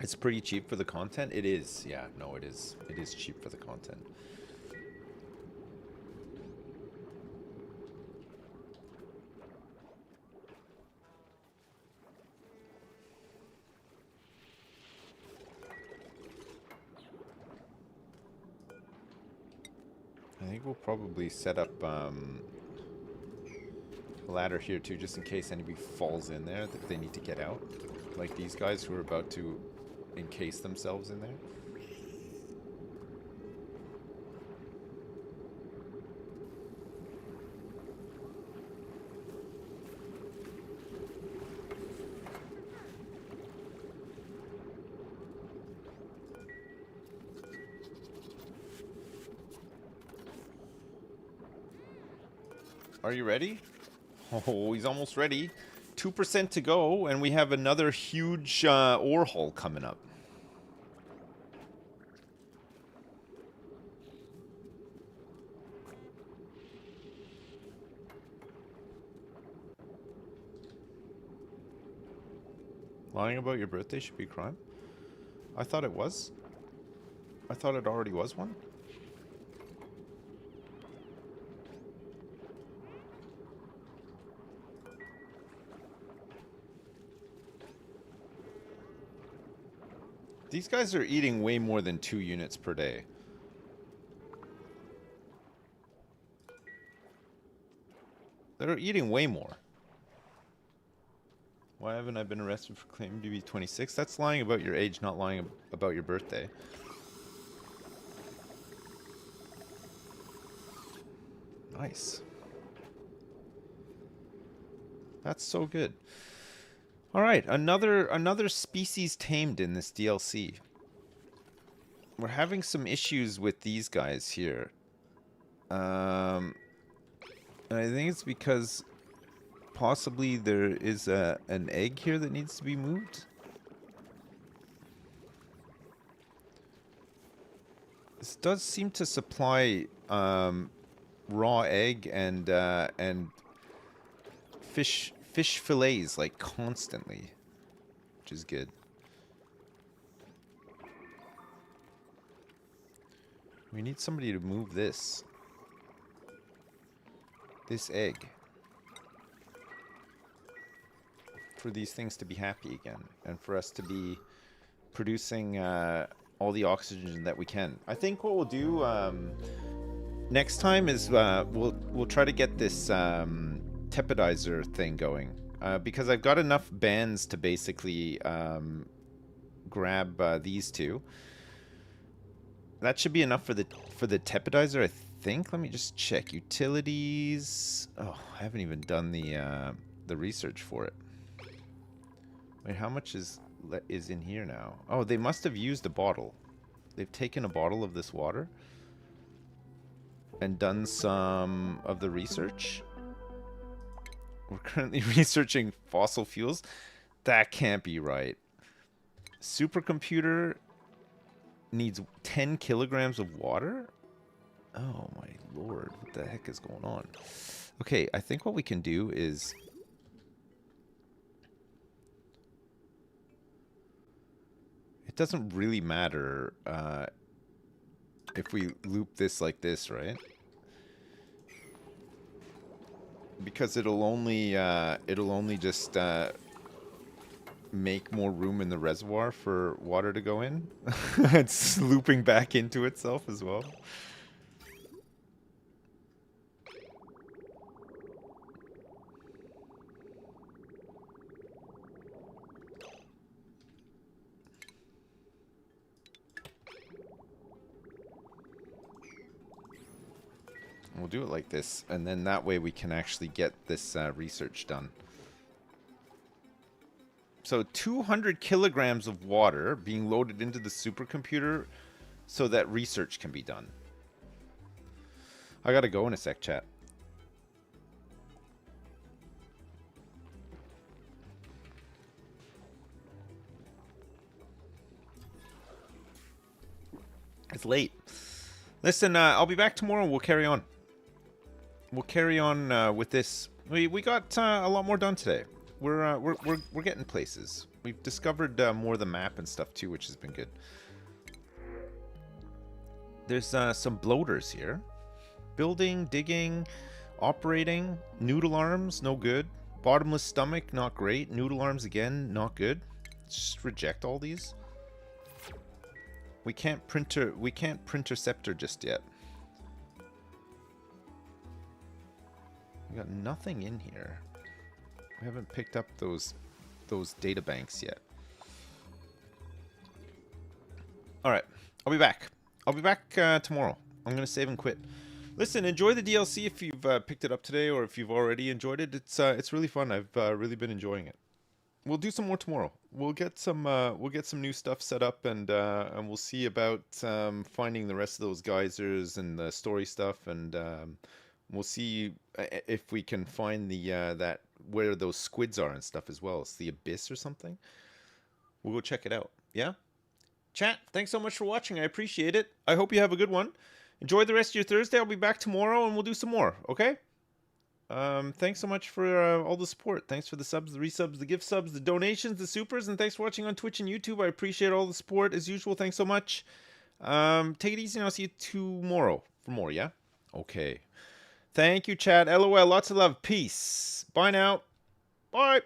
Speaker 1: It's pretty cheap for the content. It is, yeah. No, it is. It is cheap for the content. I think we'll probably set up a ladder here too, just in case anybody falls in there that they need to get out. Like these guys who are about to encase themselves in there. Are you ready? Oh, he's almost ready. 2% to go, and we have another huge ore hole coming up. Lying about your birthday should be a crime? I thought it was. I thought it already was one. These guys are eating way more than 2 units per day. They're eating way more. Why haven't I been arrested for claiming to be 26? That's lying about your age, not lying about your birthday. Nice. That's so good. All right, another species tamed in this DLC. We're having some issues with these guys here. And I think it's because possibly there is an egg here that needs to be moved. This does seem to supply raw egg and fish fillets like constantly, which is good. We need somebody to move this egg for these things to be happy again and for us to be producing all the oxygen that we can. I think what we'll do next time is we'll try to get this tepidizer thing going because I've got enough bands to basically grab these two. That should be enough for the tepidizer, I think. Let me just check utilities. Oh, I haven't even done the research for it. Wait, how much is in here now? Oh, they must have used a bottle. They've taken a bottle of this water and done some of the research. We're currently researching fossil fuels. That can't be right. Supercomputer needs 10 kilograms of water? Oh my lord, what the heck is going on? Okay, I think what we can do is... It doesn't really matter if we loop this like this, right? Because it'll only just make more room in the reservoir for water to go in. It's looping back into itself as well. We'll do it like this, and then that way we can actually get this research done. So 200 kilograms of water being loaded into the supercomputer so that research can be done. I gotta go in a sec, chat. It's late. Listen, I'll be back tomorrow and we'll carry on. We'll carry on with this. We got a lot more done today. We're getting places. We've discovered more of the map and stuff too, which has been good. There's some bloaters here. Building, digging, operating. Noodle arms, no good. Bottomless stomach, not great. Noodle arms again, not good. Let's just reject all these. We can't printerceptor just yet. We got nothing in here. We haven't picked up those data banks yet. All right, I'll be back. I'll be back tomorrow. I'm gonna save and quit. Listen, enjoy the DLC if you've picked it up today, or if you've already enjoyed it. It's really fun. I've really been enjoying it. We'll do some more tomorrow. We'll get some new stuff set up, and we'll see about finding the rest of those geysers and the story stuff, and we'll see if we can find the that where those squids are and stuff as well. It's the abyss or something. We'll go check it out. Yeah? Chat, thanks so much for watching. I appreciate it. I hope you have a good one. Enjoy the rest of your Thursday. I'll be back tomorrow and we'll do some more, okay? Thanks so much for all the support. Thanks for the subs, the resubs, the gift subs, the donations, the supers, and thanks for watching on Twitch and YouTube. I appreciate all the support as usual. Thanks so much. Take it easy and I'll see you tomorrow for more, yeah? Okay. Thank you, chat. LOL. Lots of love. Peace. Bye now. Bye.